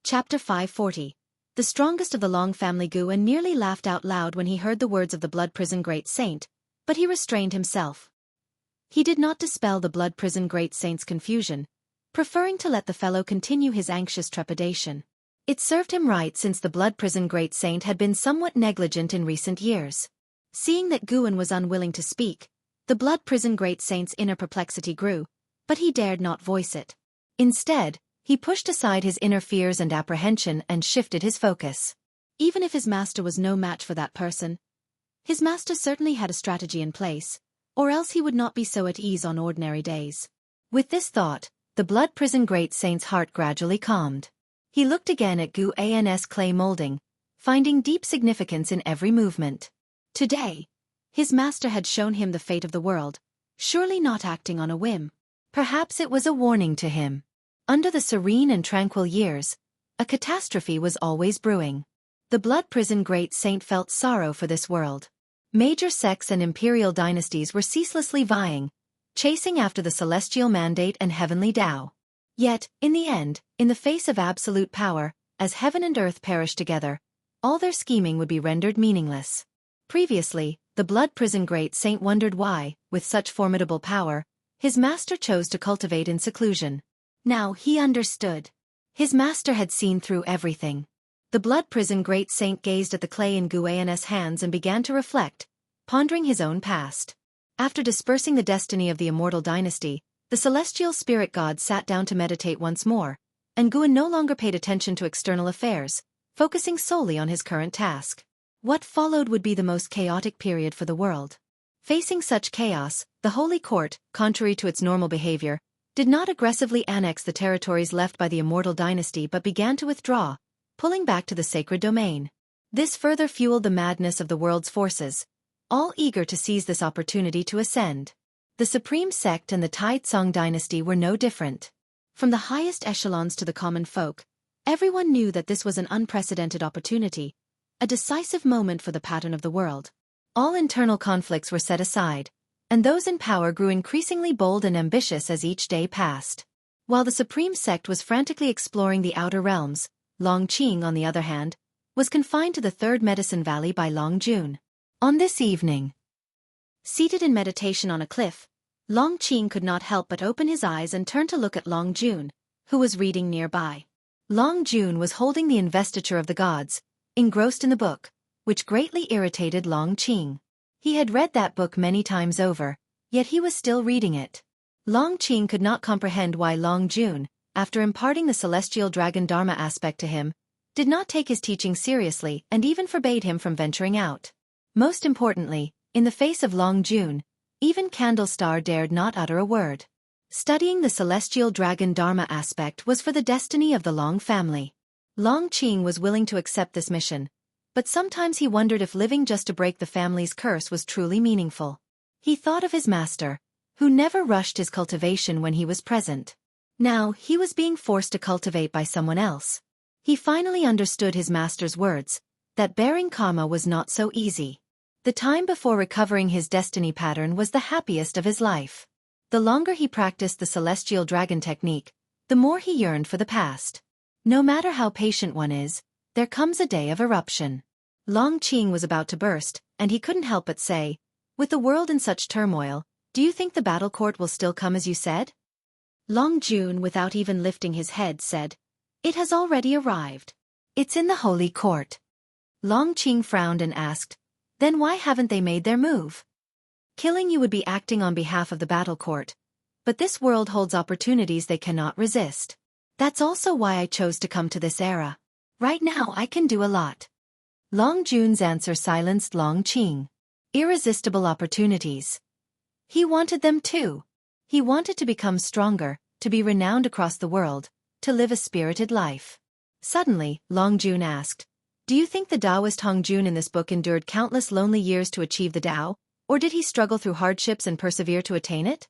Chapter 540. The strongest of the Long family Guan nearly laughed out loud when he heard the words of the blood prison great saint, but he restrained himself. He did not dispel the blood prison great saint's confusion, preferring to let the fellow continue his anxious trepidation. It served him right since the blood prison great saint had been somewhat negligent in recent years. Seeing that Guan was unwilling to speak, the blood prison great saint's inner perplexity grew, but he dared not voice it. Instead, he pushed aside his inner fears and apprehension and shifted his focus. Even if his master was no match for that person, his master certainly had a strategy in place, or else he would not be so at ease on ordinary days. With this thought, the blood prison great saint's heart gradually calmed. He looked again at Guan's clay molding, finding deep significance in every movement. Today, his master had shown him the fate of the world, surely not acting on a whim. Perhaps it was a warning to him. Under the serene and tranquil years, a catastrophe was always brewing. The blood prison great saint felt sorrow for this world. Major sects and imperial dynasties were ceaselessly vying, chasing after the celestial mandate and heavenly Tao. Yet, in the end, in the face of absolute power, as heaven and earth perished together, all their scheming would be rendered meaningless. Previously, the blood prison great saint wondered why, with such formidable power, his master chose to cultivate in seclusion. Now he understood. His master had seen through everything. The blood prison great saint gazed at the clay in Guan's hands and began to reflect, pondering his own past. After dispersing the destiny of the immortal dynasty, the celestial spirit god sat down to meditate once more, and Guan no longer paid attention to external affairs, focusing solely on his current task. What followed would be the most chaotic period for the world. Facing such chaos, the Holy Court, contrary to its normal behavior, did not aggressively annex the territories left by the immortal dynasty but began to withdraw, pulling back to the sacred domain. This further fueled the madness of the world's forces, all eager to seize this opportunity to ascend. The supreme sect and the Taizong dynasty were no different. From the highest echelons to the common folk, everyone knew that this was an unprecedented opportunity, a decisive moment for the pattern of the world. All internal conflicts were set aside, and those in power grew increasingly bold and ambitious as each day passed. While the supreme sect was frantically exploring the outer realms, Longqing, on the other hand, was confined to the third medicine valley by Longjun. On this evening, seated in meditation on a cliff, Longqing could not help but open his eyes and turn to look at Longjun, who was reading nearby. Longjun was holding the investiture of the gods, engrossed in the book, which greatly irritated Longqing. He had read that book many times over, yet he was still reading it. Longqing could not comprehend why Longjun, after imparting the celestial dragon Dharma aspect to him, did not take his teaching seriously and even forbade him from venturing out. Most importantly, in the face of Longjun, even Candlestar dared not utter a word. Studying the celestial dragon Dharma aspect was for the destiny of the Long family. Longqing was willing to accept this mission, but sometimes he wondered if living just to break the family's curse was truly meaningful. He thought of his master, who never rushed his cultivation when he was present. Now he was being forced to cultivate by someone else. He finally understood his master's words, that bearing karma was not so easy. The time before recovering his destiny pattern was the happiest of his life. The longer he practiced the celestial dragon technique, the more he yearned for the past. No matter how patient one is, there comes a day of eruption. Longqing was about to burst, and he couldn't help but say, "With the world in such turmoil, do you think the battle court will still come as you said?" Longjun, without even lifting his head, said, "It has already arrived. It's in the Holy Court." Longqing frowned and asked, "Then why haven't they made their move? Killing you would be acting on behalf of the battle court, but this world holds opportunities they cannot resist. That's also why I chose to come to this era. Right now I can do a lot." Longjun's answer silenced Longqing. Irresistible opportunities. He wanted them too. He wanted to become stronger, to be renowned across the world, to live a spirited life. Suddenly, Longjun asked, "Do you think the Taoist Hongjun in this book endured countless lonely years to achieve the Tao, or did he struggle through hardships and persevere to attain it?"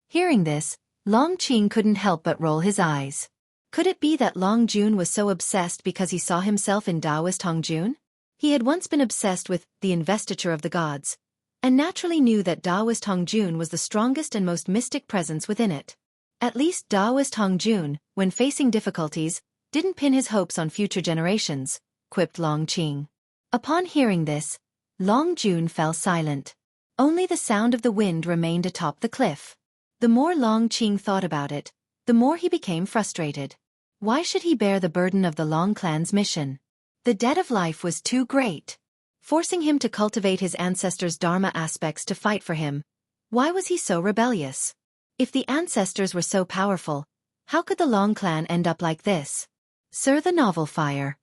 Hearing this, Longqing couldn't help but roll his eyes. Could it be that Longjun was so obsessed because he saw himself in Taoist Hongjun? He had once been obsessed with the investiture of the gods, and naturally knew that Taoist Hongjun was the strongest and most mystic presence within it. At least Taoist Hongjun, when facing difficulties, didn't pin his hopes on future generations, quipped Long Qing. Upon hearing this, Long Jun fell silent. Only the sound of the wind remained atop the cliff. The more Long Qing thought about it, the more he became frustrated. Why should he bear the burden of the Long clan's mission? The debt of life was too great. Forcing him to cultivate his ancestors' dharma aspects to fight for him. Why was he so rebellious? If the ancestors were so powerful, how could the Long clan end up like this? Sir, the Novel Fire.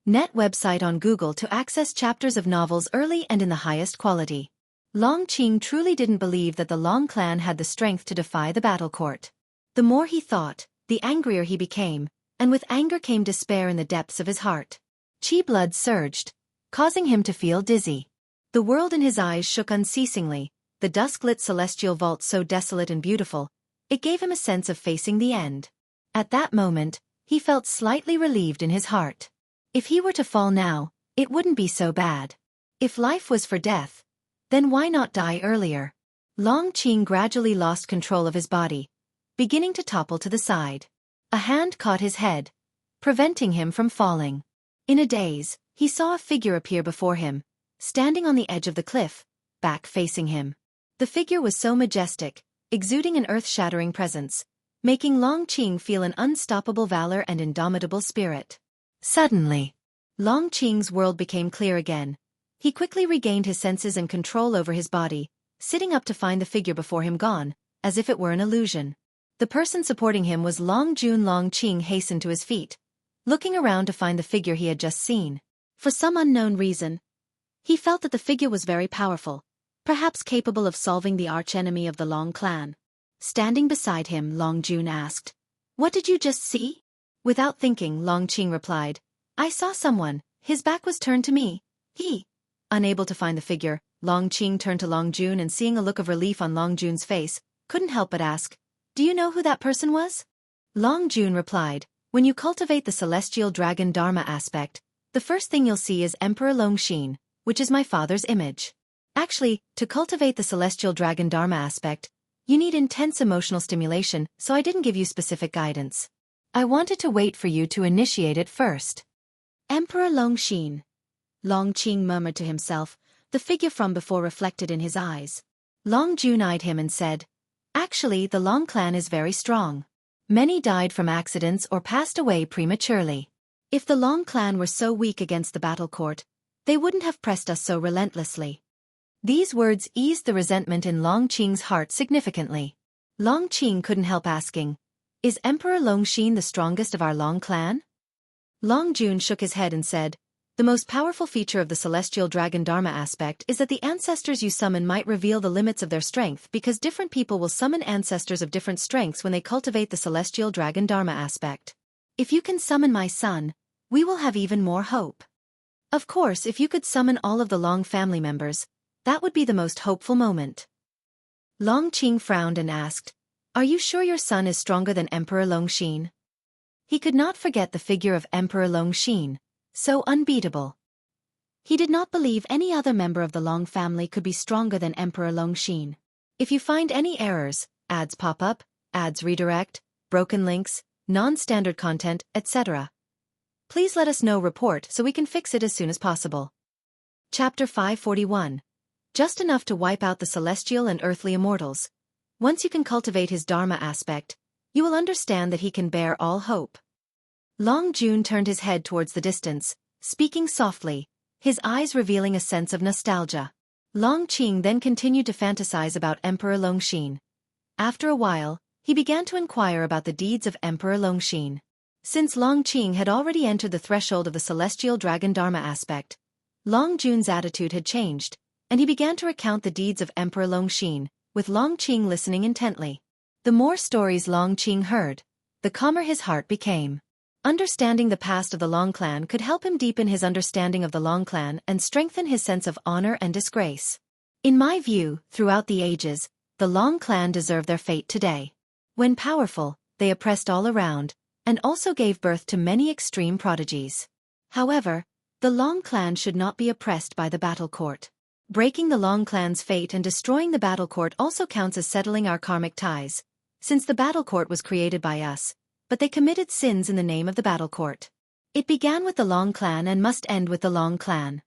Net website on Google to access chapters of novels early and in the highest quality. Long Qing truly didn't believe that the Long clan had the strength to defy the battle court. The more he thought, the angrier he became, and with anger came despair in the depths of his heart. Qi blood surged, causing him to feel dizzy. The world in his eyes shook unceasingly, the dusk-lit celestial vault so desolate and beautiful, it gave him a sense of facing the end. At that moment, he felt slightly relieved in his heart. If he were to fall now, it wouldn't be so bad. If life was for death, then why not die earlier? Long Qing gradually lost control of his body, beginning to topple to the side. A hand caught his head, preventing him from falling. In a daze, he saw a figure appear before him, standing on the edge of the cliff, back facing him. The figure was so majestic, exuding an earth-shattering presence, making Long Qing feel an unstoppable valor and indomitable spirit. Suddenly, Long Qing's world became clear again. He quickly regained his senses and control over his body, sitting up to find the figure before him gone, as if it were an illusion. The person supporting him was Long Jun. Long Qing hastened to his feet, looking around to find the figure he had just seen. For some unknown reason, he felt that the figure was very powerful, perhaps capable of solving the archenemy of the Long clan. Standing beside him, Long Jun asked, "What did you just see?" Without thinking, Long Qing replied, "I saw someone, his back was turned to me." Unable to find the figure, Long Qing turned to Long Jun and seeing a look of relief on Long Jun's face, couldn't help but ask, "Do you know who that person was?" Long Jun replied, "When you cultivate the celestial dragon dharma aspect, the first thing you'll see is Emperor Long Xin, which is my father's image. Actually, to cultivate the celestial dragon dharma aspect, you need intense emotional stimulation, so I didn't give you specific guidance. I wanted to wait for you to initiate it first." Emperor Long Xin. Long Qing murmured to himself, the figure from before reflected in his eyes. Long Jun eyed him and said, "Actually, the Long clan is very strong. Many died from accidents or passed away prematurely. If the Long clan were so weak against the battle court, they wouldn't have pressed us so relentlessly." These words eased the resentment in Long Qing's heart significantly. Long Qing couldn't help asking, "Is Emperor Long Xin the strongest of our Long clan?" Long Jun shook his head and said, "The most powerful feature of the celestial dragon dharma aspect is that the ancestors you summon might reveal the limits of their strength because different people will summon ancestors of different strengths when they cultivate the celestial dragon dharma aspect. If you can summon my son, we will have even more hope. Of course, if you could summon all of the Long family members, that would be the most hopeful moment." Long Qing frowned and asked, "Are you sure your son is stronger than Emperor Long Xin?" He could not forget the figure of Emperor Long Xin, so unbeatable. He did not believe any other member of the Long family could be stronger than Emperor Long Xin. If you find any errors, ads pop up, ads redirect, broken links, non-standard content, etc., please let us know report so we can fix it as soon as possible. Chapter 541. Just enough to wipe out the celestial and earthly immortals. Once you can cultivate his dharma aspect, you will understand that he can bear all hope. Long Jun turned his head towards the distance, speaking softly, his eyes revealing a sense of nostalgia. Long Qing then continued to fantasize about Emperor Long Xin. After a while, he began to inquire about the deeds of Emperor Long Xin. Since Long Qing had already entered the threshold of the celestial dragon dharma aspect, Long Jun's attitude had changed, and he began to recount the deeds of Emperor Long Xin, with Long Qing listening intently. The more stories Long Qing heard, the calmer his heart became. Understanding the past of the Long clan could help him deepen his understanding of the Long clan and strengthen his sense of honor and disgrace. In my view, throughout the ages, the Long clan deserve their fate today. When powerful, they oppressed all around, and also gave birth to many extreme prodigies. However, the Long clan should not be oppressed by the battle court. Breaking the Long clan's fate and destroying the battle court also counts as settling our karmic ties. Since the battle court was created by us, but they committed sins in the name of the battle court. It began with the Long clan and must end with the Long clan.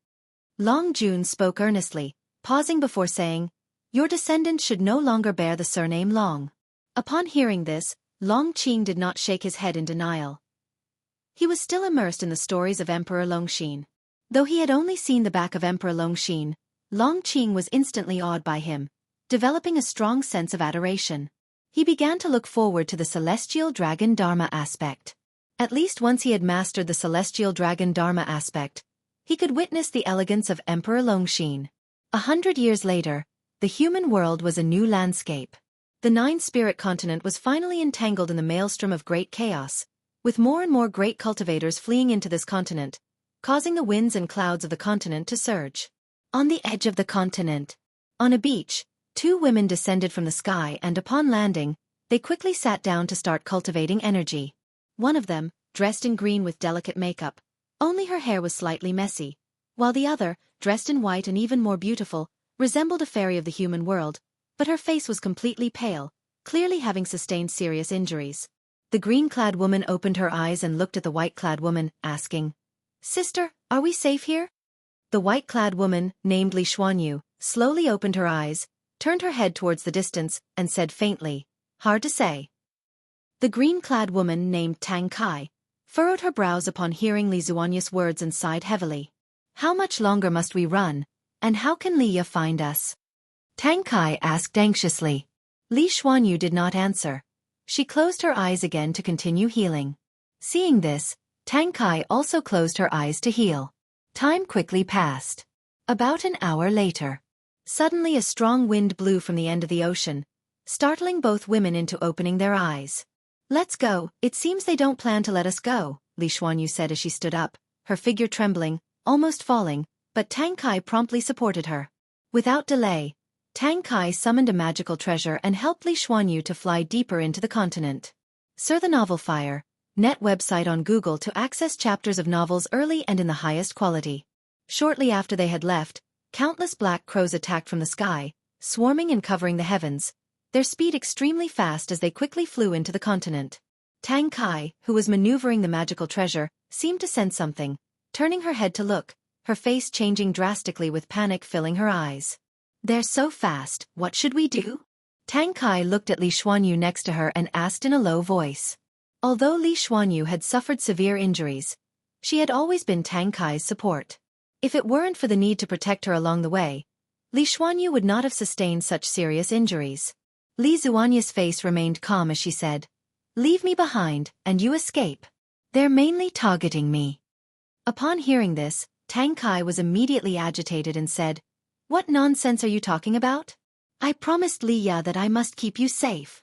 Long Jun spoke earnestly, pausing before saying, "Your descendants should no longer bear the surname Long." Upon hearing this, Long Qing did not shake his head in denial. He was still immersed in the stories of Emperor Longxin. Though he had only seen the back of Emperor Longxin, Long Qing was instantly awed by him, developing a strong sense of adoration. He began to look forward to the celestial dragon Dharma aspect. At least once he had mastered the celestial dragon Dharma aspect, he could witness the elegance of Emperor Longxin. 100 years later, the human world was a new landscape. The nine-spirit continent was finally entangled in the maelstrom of great chaos, with more and more great cultivators fleeing into this continent, causing the winds and clouds of the continent to surge. On the edge of the continent, on a beach, two women descended from the sky and upon landing, they quickly sat down to start cultivating energy. One of them, dressed in green with delicate makeup, only her hair was slightly messy, while the other, dressed in white and even more beautiful, resembled a fairy of the human world, but her face was completely pale, clearly having sustained serious injuries. The green-clad woman opened her eyes and looked at the white-clad woman, asking, "Sister, are we safe here?" The white-clad woman, named Li Xuanyu, slowly opened her eyes, turned her head towards the distance, and said faintly, "Hard to say." The green-clad woman, named Tang Kai, furrowed her brows upon hearing Li Xuanyu's words and sighed heavily. "How much longer must we run, and how can Li Ya find us?" Tang Kai asked anxiously. Li Xuanyu did not answer. She closed her eyes again to continue healing. Seeing this, Tang Kai also closed her eyes to heal. Time quickly passed. About an hour later, suddenly a strong wind blew from the end of the ocean, startling both women into opening their eyes. "Let's go, it seems they don't plan to let us go," Li Xuanyu said as she stood up, her figure trembling, almost falling, but Tang Kai promptly supported her. Without delay, Tang Kai summoned a magical treasure and helped Li Xuanyu to fly deeper into the continent. Sir the Novel Fire, net website on Google to access chapters of novels early and in the highest quality. Shortly after they had left, countless black crows attacked from the sky, swarming and covering the heavens, their speed extremely fast as they quickly flew into the continent. Tang Kai, who was maneuvering the magical treasure, seemed to sense something, turning her head to look, her face changing drastically with panic filling her eyes. "They're so fast, what should we do?" Tang Kai looked at Li Xuanyu next to her and asked in a low voice. Although Li Xuanyu had suffered severe injuries, she had always been Tang Kai's support. If it weren't for the need to protect her along the way, Li Xuanyu would not have sustained such serious injuries. Li Xuanyu's face remained calm as she said, "Leave me behind, and you escape. They're mainly targeting me." Upon hearing this, Tang Kai was immediately agitated and said, "What nonsense are you talking about? I promised Li Ya that I must keep you safe.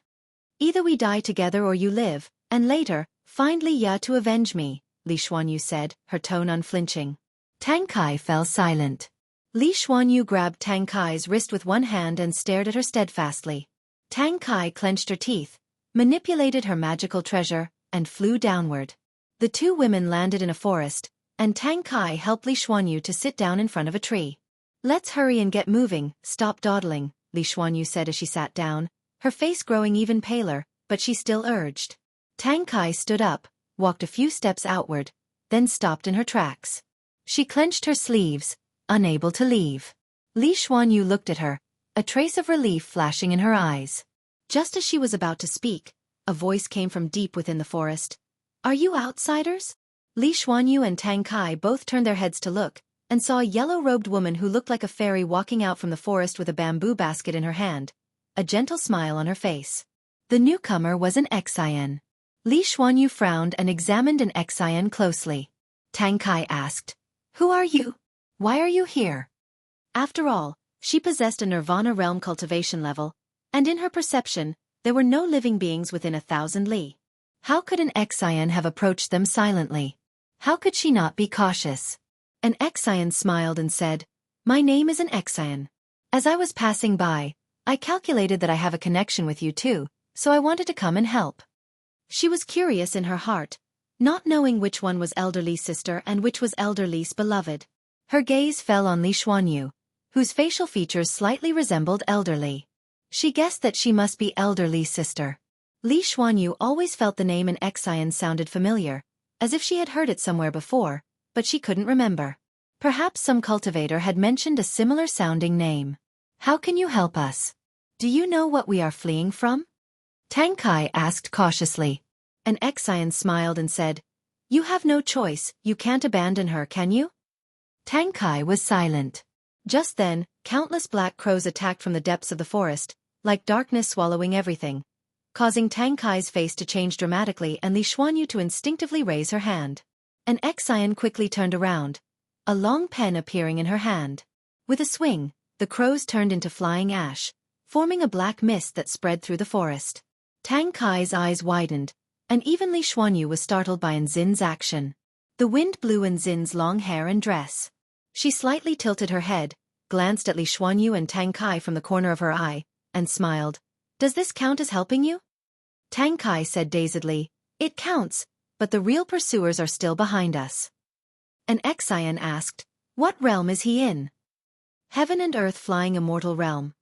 Either we die together or you live, and later, find Li Ya to avenge me," Li Xuanyu said, her tone unflinching. Tang Kai fell silent. Li Xuanyu grabbed Tang Kai's wrist with one hand and stared at her steadfastly. Tang Kai clenched her teeth, manipulated her magical treasure, and flew downward. The two women landed in a forest, and Tang Kai helped Li Xuanyu to sit down in front of a tree. "Let's hurry and get moving, stop dawdling," Li Xuanyu said as she sat down, her face growing even paler, but she still urged. Tang Kai stood up, walked a few steps outward, then stopped in her tracks. She clenched her sleeves, unable to leave. Li Xuanyu looked at her, a trace of relief flashing in her eyes. Just as she was about to speak, a voice came from deep within the forest. "Are you outsiders?" Li Xuanyu and Tang Kai both turned their heads to look, and saw a yellow-robed woman who looked like a fairy walking out from the forest with a bamboo basket in her hand, a gentle smile on her face. The newcomer was an Xian. Li Xuanyu frowned and examined an Xian closely. Tang Kai asked, "Who are you? Why are you here?" After all, she possessed a Nirvana realm cultivation level, and in her perception, there were no living beings within 1,000 li. How could an Xian have approached them silently? How could she not be cautious? An Xian smiled and said, "My name is an Xian. As I was passing by, I calculated that I have a connection with you too, so I wanted to come and help." She was curious in her heart, not knowing which one was Elder Li's sister and which was Elder Li's beloved. Her gaze fell on Li Xuanyu, whose facial features slightly resembled Elder Li. She guessed that she must be Elder Li's sister. Li Xuanyu always felt the name in Xian sounded familiar, as if she had heard it somewhere before, but she couldn't remember. Perhaps some cultivator had mentioned a similar-sounding name. How can you help us? Do you know what we are fleeing from? Tang Kai asked cautiously. And Xian smiled and said, You have no choice, you can't abandon her, can you? Tang Kai was silent. Just then, countless black crows attacked from the depths of the forest, like darkness swallowing everything, causing Tang Kai's face to change dramatically and Li Xuanyu to instinctively raise her hand. And Xian quickly turned around, a long pen appearing in her hand. With a swing, the crows turned into flying ash, forming a black mist that spread through the forest. Tang Kai's eyes widened, and even Li Xuanyu was startled by Nzin's action. The wind blew Nzin's long hair and dress. She slightly tilted her head, glanced at Li Xuanyu and Tang Kai from the corner of her eye, and smiled. Does this count as helping you? Tang Kai said dazedly, It counts, but the real pursuers are still behind us. And Xian asked, What realm is he in? Heaven and Earth Flying Immortal Realm.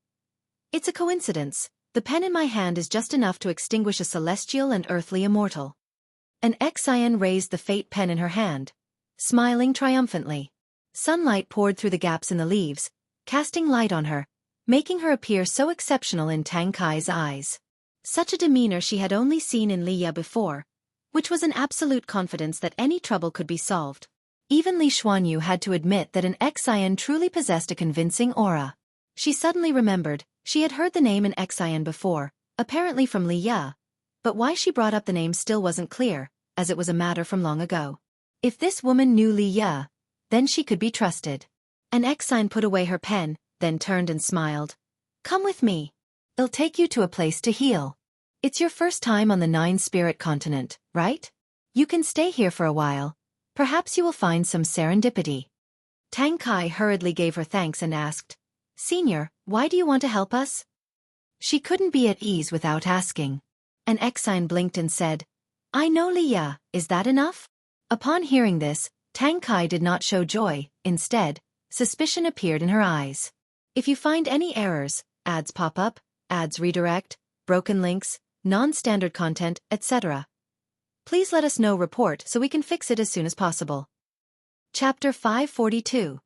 It's a coincidence, the pen in my hand is just enough to extinguish a celestial and earthly immortal. And Xian raised the fate pen in her hand, smiling triumphantly. Sunlight poured through the gaps in the leaves, casting light on her, making her appear so exceptional in Tang Kai's eyes. Such a demeanor she had only seen in Liya before, which was an absolute confidence that any trouble could be solved. Even Li Xuanyu had to admit that an Xian truly possessed a convincing aura. She suddenly remembered, she had heard the name in Xian before, apparently from Liya, but why she brought up the name still wasn't clear, as it was a matter from long ago. If this woman knew Liya, then she could be trusted. And Xian put away her pen, then turned and smiled. Come with me. I'll take you to a place to heal. It's your first time on the Nine-Spirit continent, right? You can stay here for a while. Perhaps you will find some serendipity. Tang Kai hurriedly gave her thanks and asked, Senior, why do you want to help us? She couldn't be at ease without asking. And Xian blinked and said, I know Liya, is that enough? Upon hearing this, Tang Kai did not show joy, instead, suspicion appeared in her eyes. If you find any errors, ads pop up, ads redirect, broken links, non-standard content, etc., please let us know report so we can fix it as soon as possible. Chapter 542.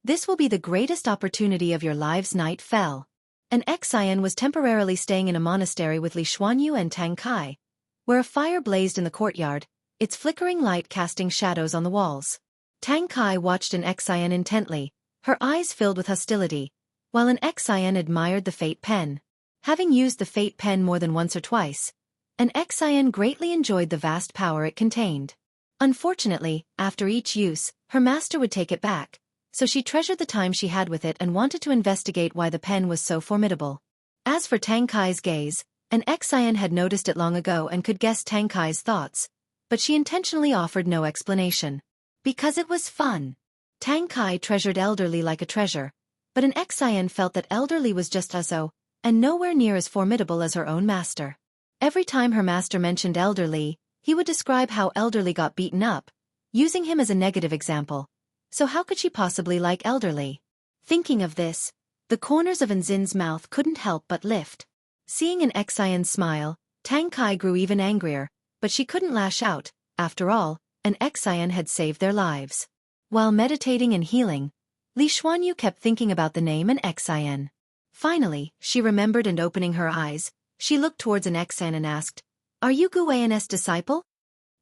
This will be the greatest opportunity of your lives. Night fell. And Xian was temporarily staying in a monastery with Li Xuanyu and Tang Kai, where a fire blazed in the courtyard, its flickering light casting shadows on the walls. Tang Kai watched an Xian intently, her eyes filled with hostility, while an Xian admired the fate pen. Having used the fate pen more than once or twice, an Xian greatly enjoyed the vast power it contained. Unfortunately, after each use, her master would take it back, so she treasured the time she had with it and wanted to investigate why the pen was so formidable. As for Tang Kai's gaze, an Xian had noticed it long ago and could guess Tang Kai's thoughts, but she intentionally offered no explanation. Because it was fun. Tang Kai treasured elderly like a treasure, but an Xian felt that elderly was just so, and nowhere near as formidable as her own master. Every time her master mentioned elderly, he would describe how elderly got beaten up, using him as a negative example. So how could she possibly like elderly? Thinking of this, the corners of Nzin's mouth couldn't help but lift. Seeing an Xian smile, Tang Kai grew even angrier, but she couldn't lash out. After all, an Xian had saved their lives. While meditating and healing, Li Xuanyu kept thinking about the name an Xian. Finally, she remembered and opening her eyes, she looked towards an Xian and asked, Are you Guan's disciple?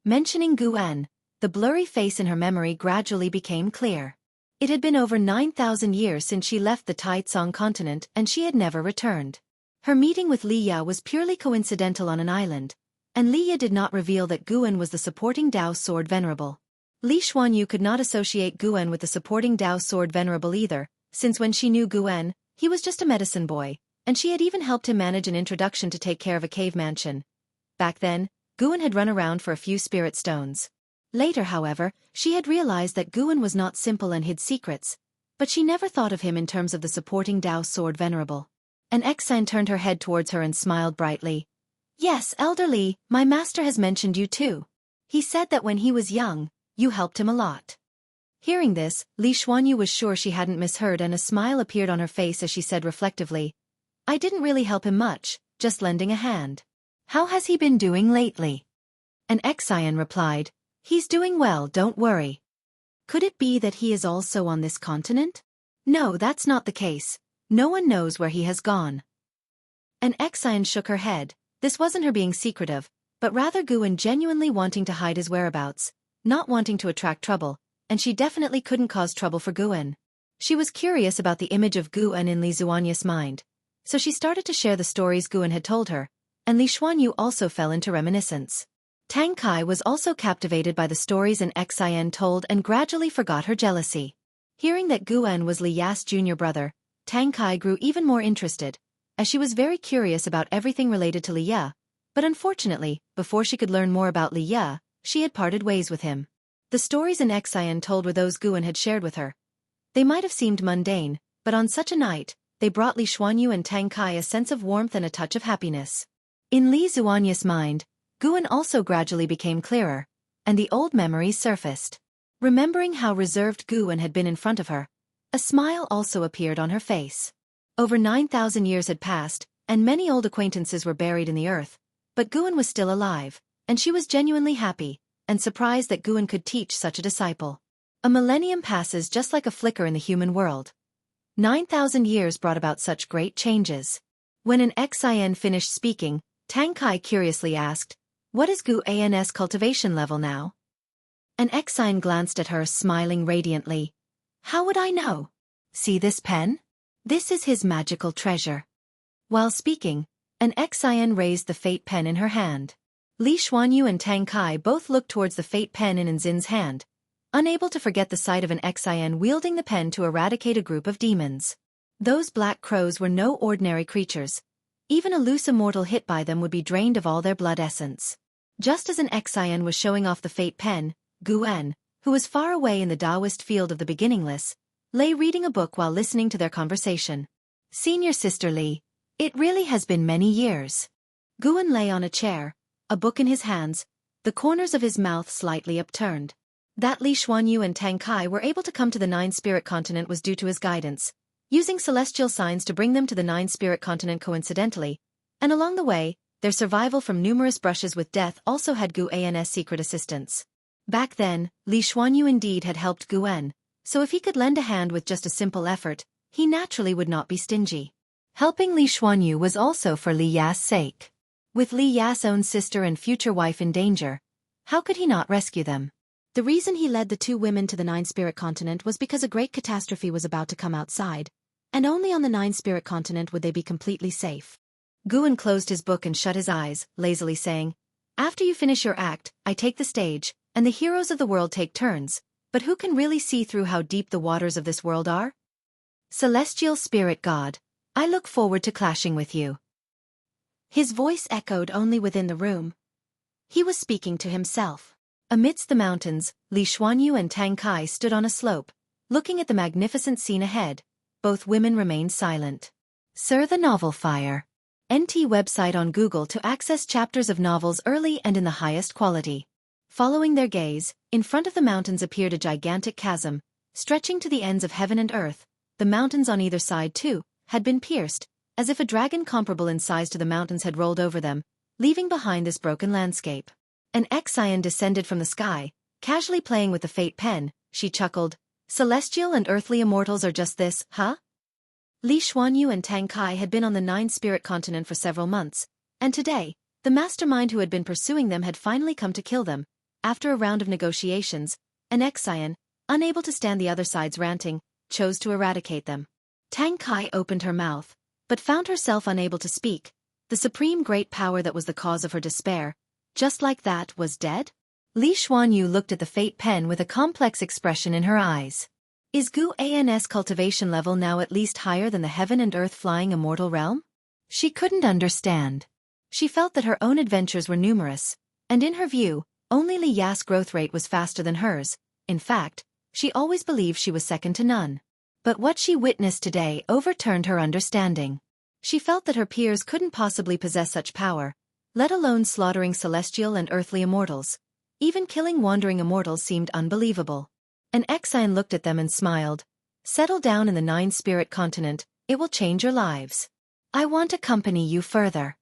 Mentioning Guan, the blurry face in her memory gradually became clear. It had been over 9,000 years since she left the Taicong continent and she had never returned. Her meeting with Liya was purely coincidental on an island, and Liya did not reveal that Guan was the supporting Dao sword venerable. Li Xuanyu could not associate Guan with the supporting Dao sword venerable either, since when she knew Guan, he was just a medicine boy, and she had even helped him manage an introduction to take care of a cave mansion. Back then, Guan had run around for a few spirit stones. Later, however, she had realized that Guan was not simple and hid secrets, but she never thought of him in terms of the supporting Dao sword venerable. An Xian turned her head towards her and smiled brightly. Yes, elderly, my master has mentioned you too. He said that when he was young, you helped him a lot. Hearing this, Li Xuanyu was sure she hadn't misheard and a smile appeared on her face as she said reflectively, I didn't really help him much, just lending a hand. How has he been doing lately? An Xian replied, He's doing well, don't worry. Could it be that he is also on this continent? No, that's not the case. No one knows where he has gone. An Xian shook her head. This wasn't her being secretive, but rather Guan genuinely wanting to hide his whereabouts, not wanting to attract trouble, and she definitely couldn't cause trouble for Guan. She was curious about the image of Guan in Li Zuanya's mind, so she started to share the stories Guan had told her, and Li Xuanyu also fell into reminiscence. Tang Kai was also captivated by the stories an Xian told and gradually forgot her jealousy. Hearing that Guan was Li Ya's junior brother, Tang Kai grew even more interested, as she was very curious about everything related to Li Ya, but unfortunately, before she could learn more about Li Ya, she had parted ways with him. The stories an Xian told were those Guan had shared with her. They might have seemed mundane, but on such a night, they brought Li Xuanyu and Tang Kai a sense of warmth and a touch of happiness. In Li Zuanya's mind, Guan also gradually became clearer, and the old memories surfaced. Remembering how reserved Guan had been in front of her, a smile also appeared on her face. Over 9,000 years had passed, and many old acquaintances were buried in the earth, but Guan was still alive, and she was genuinely happy, and surprised that Guan could teach such a disciple. A millennium passes just like a flicker in the human world. 9,000 years brought about such great changes. When an Xian finished speaking, Tang Kai curiously asked, What is Guan's cultivation level now? An Xian glanced at her, smiling radiantly. How would I know? See this pen? This is his magical treasure. While speaking, an Xian raised the fate pen in her hand. Li Xuanyu and Tang Kai both looked towards the fate pen in Nzin's hand, unable to forget the sight of an Xian wielding the pen to eradicate a group of demons. Those black crows were no ordinary creatures. Even a loose immortal hit by them would be drained of all their blood essence. Just as an Xian was showing off the fate pen, Guan, who was far away in the Taoist field of the beginningless, lay reading a book while listening to their conversation. Senior Sister Li, it really has been many years. Guan lay on a chair, a book in his hands, the corners of his mouth slightly upturned. That Li Xuanyu and Tang Kai were able to come to the Nine-Spirit Continent was due to his guidance, using celestial signs to bring them to the Nine-Spirit Continent coincidentally, and along the way, their survival from numerous brushes with death also had Guan's secret assistance. Back then, Li Xuanyu indeed had helped Guan, so if he could lend a hand with just a simple effort, he naturally would not be stingy. Helping Li Xuanyu was also for Li Ya's sake. With Li Ya's own sister and future wife in danger, how could he not rescue them? The reason he led the two women to the Nine-Spirit Continent was because a great catastrophe was about to come outside, and only on the Nine-Spirit Continent would they be completely safe. Guan closed his book and shut his eyes, lazily saying, After you finish your act, I take the stage, and the heroes of the world take turns, but who can really see through how deep the waters of this world are? Celestial Spirit God, I look forward to clashing with you. His voice echoed only within the room. He was speaking to himself. Amidst the mountains, Li Xuanyu and Tang Kai stood on a slope, looking at the magnificent scene ahead. Both women remained silent. Sir, the novel Fire. NT website on Google to access chapters of novels early and in the highest quality. Following their gaze, in front of the mountains appeared a gigantic chasm, stretching to the ends of heaven and earth. The mountains on either side, too, had been pierced, as if a dragon comparable in size to the mountains had rolled over them, leaving behind this broken landscape. An Xian descended from the sky, casually playing with the fate pen. She chuckled, Celestial and earthly immortals are just this, huh? Li Xuanyu and Tang Kai had been on the Nine-Spirit Continent for several months, and today, the mastermind who had been pursuing them had finally come to kill them. After a round of negotiations, an Xian, unable to stand the other side's ranting, chose to eradicate them. Tang Kai opened her mouth, but found herself unable to speak. The supreme great power that was the cause of her despair, just like that, was dead? Li Xuanyu looked at the fate pen with a complex expression in her eyes. Is Guan's cultivation level now at least higher than the heaven and earth flying immortal realm? She couldn't understand. She felt that her own adventures were numerous, and in her view, only Li Ya's growth rate was faster than hers. In fact, she always believed she was second to none. But what she witnessed today overturned her understanding. She felt that her peers couldn't possibly possess such power, let alone slaughtering celestial and earthly immortals. Even killing wandering immortals seemed unbelievable. An Xian looked at them and smiled. Settle down in the Nine-Spirit Continent, it will change your lives. I want to accompany you further.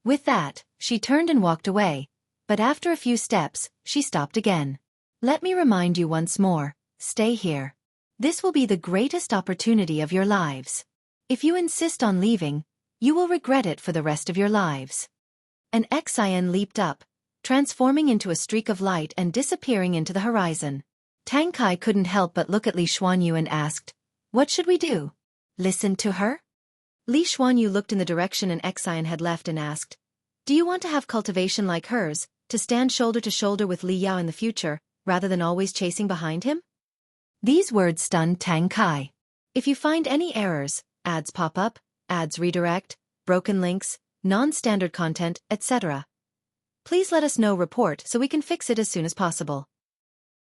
With that, she turned and walked away, but after a few steps, she stopped again. Let me remind you once more, stay here. This will be the greatest opportunity of your lives. If you insist on leaving, you will regret it for the rest of your lives. An Xian leaped up, transforming into a streak of light and disappearing into the horizon. Tang Kai couldn't help but look at Li Xuanyu and asked, "What should we do? Listen to her?" Li Xuanyu looked in the direction an Xian had left and asked, "Do you want to have cultivation like hers, to stand shoulder to shoulder with Li Yao in the future, rather than always chasing behind him?" These words stunned Tang Kai. If you find any errors, ads pop up, ads redirect, broken links, non-standard content, etc., please let us know report so we can fix it as soon as possible.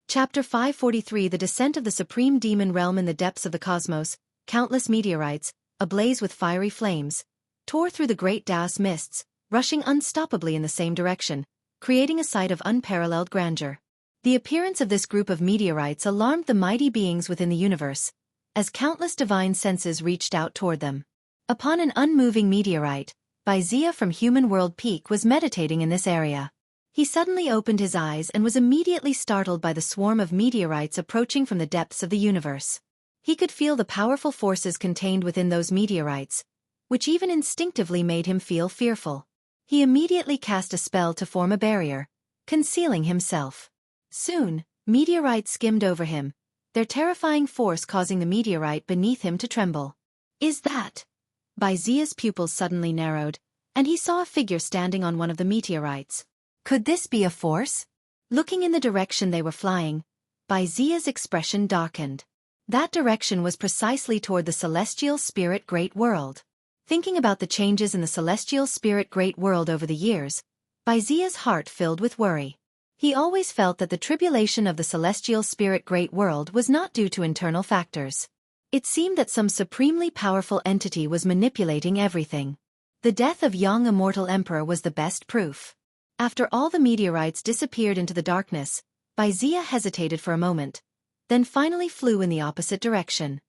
Chapter 543 The Descent of the Supreme Demon Realm. In the depths of the cosmos, countless meteorites, ablaze with fiery flames, tore through the great Taos mists, rushing unstoppably in the same direction, creating a sight of unparalleled grandeur. The appearance of this group of meteorites alarmed the mighty beings within the universe, as countless divine senses reached out toward them. Upon an unmoving meteorite, Wuxia from Human World Peak was meditating in this area. He suddenly opened his eyes and was immediately startled by the swarm of meteorites approaching from the depths of the universe. He could feel the powerful forces contained within those meteorites, which even instinctively made him feel fearful. He immediately cast a spell to form a barrier, concealing himself. Soon, meteorites skimmed over him, their terrifying force causing the meteorite beneath him to tremble. "Is that?" Wuxia's pupils suddenly narrowed, and he saw a figure standing on one of the meteorites. Could this be a force? Looking in the direction they were flying, Wuxia's expression darkened. That direction was precisely toward the celestial spirit great world. Thinking about the changes in the celestial spirit great world over the years, Wuxia's heart filled with worry. He always felt that the tribulation of the celestial spirit great world was not due to internal factors. It seemed that some supremely powerful entity was manipulating everything. The death of young immortal emperor was the best proof. After all the meteorites disappeared into the darkness, Wuxia hesitated for a moment, then finally flew in the opposite direction.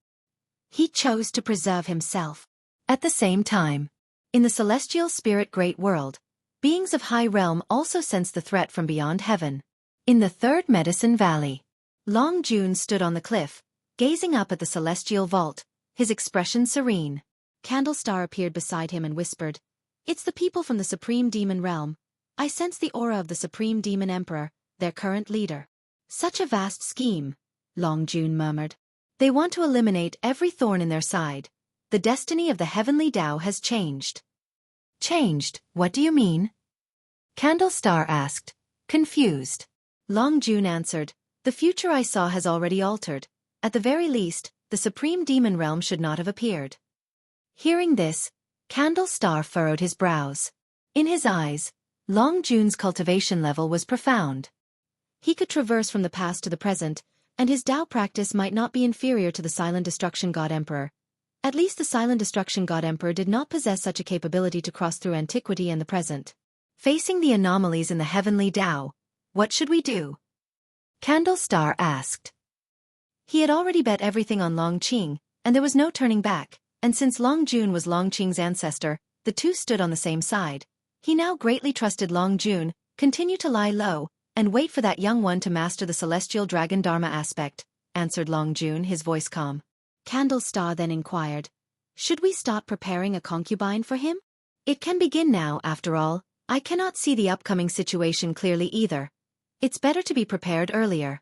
He chose to preserve himself. At the same time, in the celestial spirit great world, beings of high realm also sensed the threat from beyond heaven. In the third Medicine Valley, Long Jun stood on the cliff, gazing up at the celestial vault, his expression serene. Candlestar appeared beside him and whispered, "It's the people from the Supreme Demon Realm. I sense the aura of the Supreme Demon Emperor, their current leader." "Such a vast scheme," Long Jun murmured. "They want to eliminate every thorn in their side. The destiny of the heavenly Tao has changed." "Changed, what do you mean?" Candlestar asked, confused. Long Jun answered, "The future I saw has already altered. At the very least, the Supreme Demon Realm should not have appeared." Hearing this, Candlestar furrowed his brows. In his eyes, Long Jun's cultivation level was profound. He could traverse from the past to the present, and his Tao practice might not be inferior to the Silent Destruction God Emperor. At least the Silent Destruction God Emperor did not possess such a capability to cross through antiquity and the present. Facing the anomalies in the heavenly Tao, what should we do? Candlestar asked. He had already bet everything on Long Qing, and there was no turning back, and since Long Jun was Long Qing's ancestor, the two stood on the same side. He now greatly trusted Long Jun, continue to lie low, and wait for that young one to master the celestial dragon Dharma aspect, answered Long Jun, his voice calm. Candlestar then inquired, "Should we start preparing a concubine for him? It can begin now, after all. I cannot see the upcoming situation clearly either. It's better to be prepared earlier."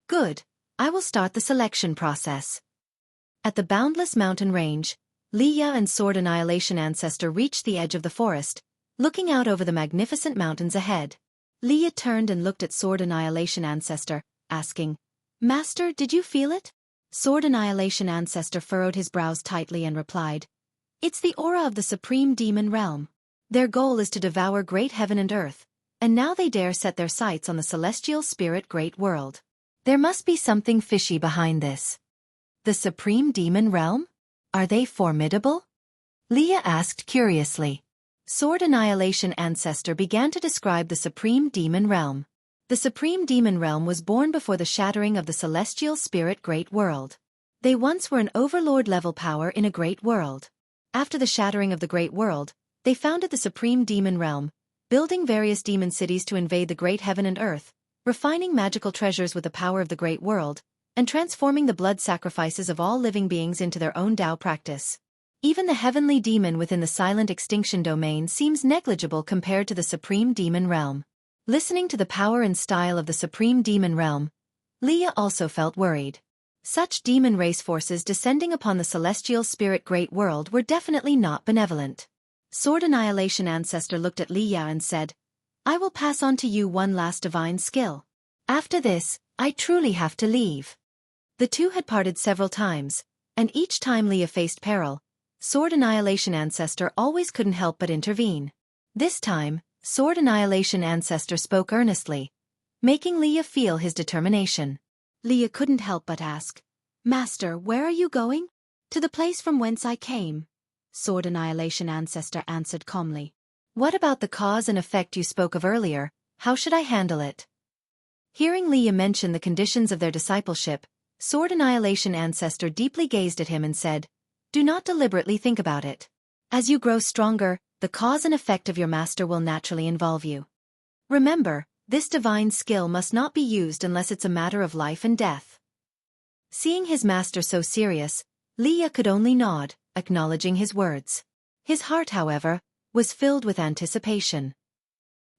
"Good. I will start the selection process." At the boundless mountain range, Liya and Sword Annihilation Ancestor reached the edge of the forest, looking out over the magnificent mountains ahead. Liya turned and looked at Sword Annihilation Ancestor, asking, "Master, did you feel it?" Sword Annihilation Ancestor furrowed his brows tightly and replied, "It's the aura of the Supreme Demon Realm. Their goal is to devour great heaven and earth, and now they dare set their sights on the celestial spirit great world. There must be something fishy behind this." "The Supreme Demon Realm? Are they formidable?" Liya asked curiously. Sword Annihilation Ancestor began to describe the Supreme Demon Realm. The Supreme Demon Realm was born before the shattering of the celestial spirit great world. They once were an overlord-level power in a great world. After the shattering of the great world, They founded the Supreme Demon Realm, building various demon cities to invade the great heaven and earth, refining magical treasures with the power of the great world, and transforming the blood sacrifices of all living beings into their own Tao practice. Even the heavenly demon within the silent extinction domain seems negligible compared to the Supreme Demon Realm. Listening to the power and style of the Supreme Demon Realm, Leah also felt worried. Such demon race forces descending upon the celestial spirit great world were definitely not benevolent. Sword Annihilation Ancestor looked at Leah and said, "I will pass on to you one last divine skill. After this, I truly have to leave." The two had parted several times, and each time Leah faced peril, Sword Annihilation Ancestor always couldn't help but intervene. This time, Sword Annihilation Ancestor spoke earnestly, making Leah feel his determination. Leah couldn't help but ask, "Master, where are you going?" "To the place from whence I came," Sword Annihilation Ancestor answered calmly. "What about the cause and effect you spoke of earlier? How should I handle it?" Hearing Leah mention the conditions of their discipleship, Sword Annihilation Ancestor deeply gazed at him and said, "Do not deliberately think about it. As you grow stronger, the cause and effect of your master will naturally involve you. Remember, this divine skill must not be used unless it's a matter of life and death." Seeing his master so serious, Leah could only nod, acknowledging his words. His heart, however, was filled with anticipation.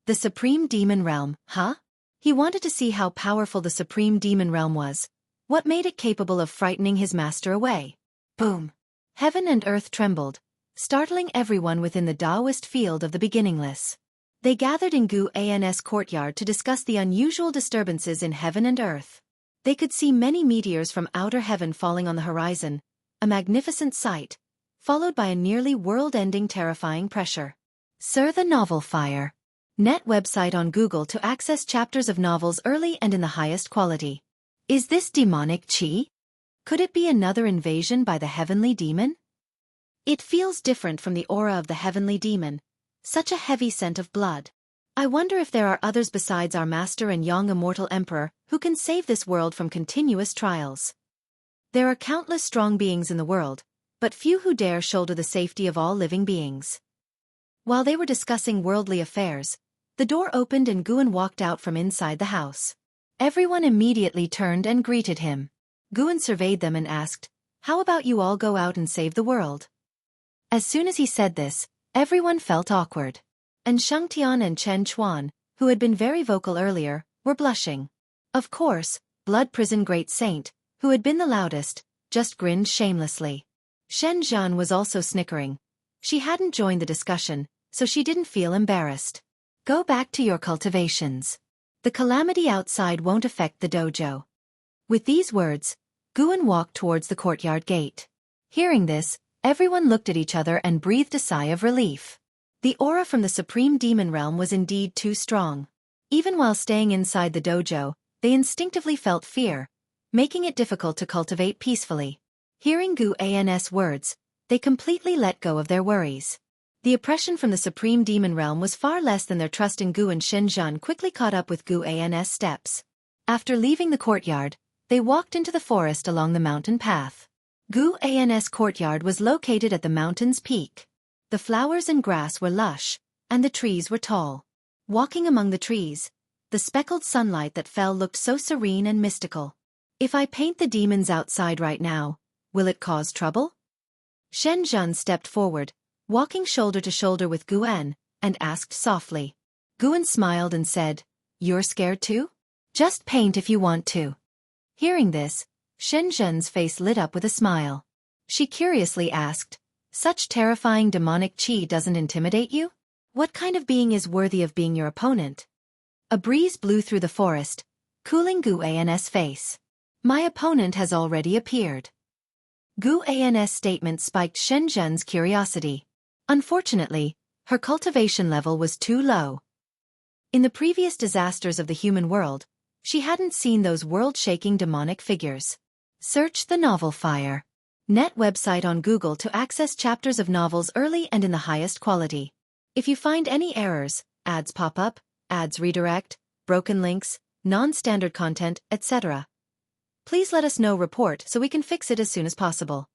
The Supreme Demon Realm, huh? He wanted to see how powerful the Supreme Demon Realm was. What made it capable of frightening his master away? Boom! Heaven and earth trembled, startling everyone within the Taoist field of the beginningless. They gathered in Guan's courtyard to discuss the unusual disturbances in heaven and earth. They could see many meteors from outer heaven falling on the horizon, a magnificent sight, followed by a nearly world-ending terrifying pressure. Sir, the novel fire. Net website on Google to access chapters of novels early and in the highest quality. Is this demonic qi? Could it be another invasion by the heavenly demon? It feels different from the aura of the heavenly demon, such a heavy scent of blood. I wonder if there are others besides our master and young immortal emperor who can save this world from continuous trials. There are countless strong beings in the world, but few who dare shoulder the safety of all living beings. While they were discussing worldly affairs, the door opened and Guan walked out from inside the house. Everyone immediately turned and greeted him. Guan surveyed them and asked, "How about you all go out and save the world?" As soon as he said this, everyone felt awkward. And Shengtian and Chen Chuan, who had been very vocal earlier, were blushing. Of course, Blood Prison Great Saint, who had been the loudest, just grinned shamelessly. Shen Zhan was also snickering. She hadn't joined the discussion, so she didn't feel embarrassed. "Go back to your cultivations. The calamity outside won't affect the dojo." With these words, Guan walked towards the courtyard gate. Hearing this, everyone looked at each other and breathed a sigh of relief. The aura from the Supreme Demon Realm was indeed too strong. Even while staying inside the dojo, they instinctively felt fear, making it difficult to cultivate peacefully. Hearing Guan's words, they completely let go of their worries. The oppression from the Supreme Demon Realm was far less than their trust in Gu, and Shenzhen quickly caught up with Guan's steps. After leaving the courtyard, they walked into the forest along the mountain path. Guan's courtyard was located at the mountain's peak. The flowers and grass were lush, and the trees were tall. Walking among the trees, the speckled sunlight that fell looked so serene and mystical. "If I paint the demons outside right now, will it cause trouble?" Shenzhen stepped forward, walking shoulder to shoulder with Guan, and asked softly. Guan smiled and said, "You're scared too? Just paint if you want to." Hearing this, Shenzhen's face lit up with a smile. She curiously asked, "Such terrifying demonic qi doesn't intimidate you? What kind of being is worthy of being your opponent?" A breeze blew through the forest, cooling Guan's face. "My opponent has already appeared." Guan's statement spiked Shenzhen's curiosity. Unfortunately, her cultivation level was too low. In the previous disasters of the human world, she hadn't seen those world-shaking demonic figures. Search the novel Fire. Net website on Google to access chapters of novels early and in the highest quality. If you find any errors, ads pop up, ads redirect, broken links, non-standard content, etc., please let us know report so we can fix it as soon as possible.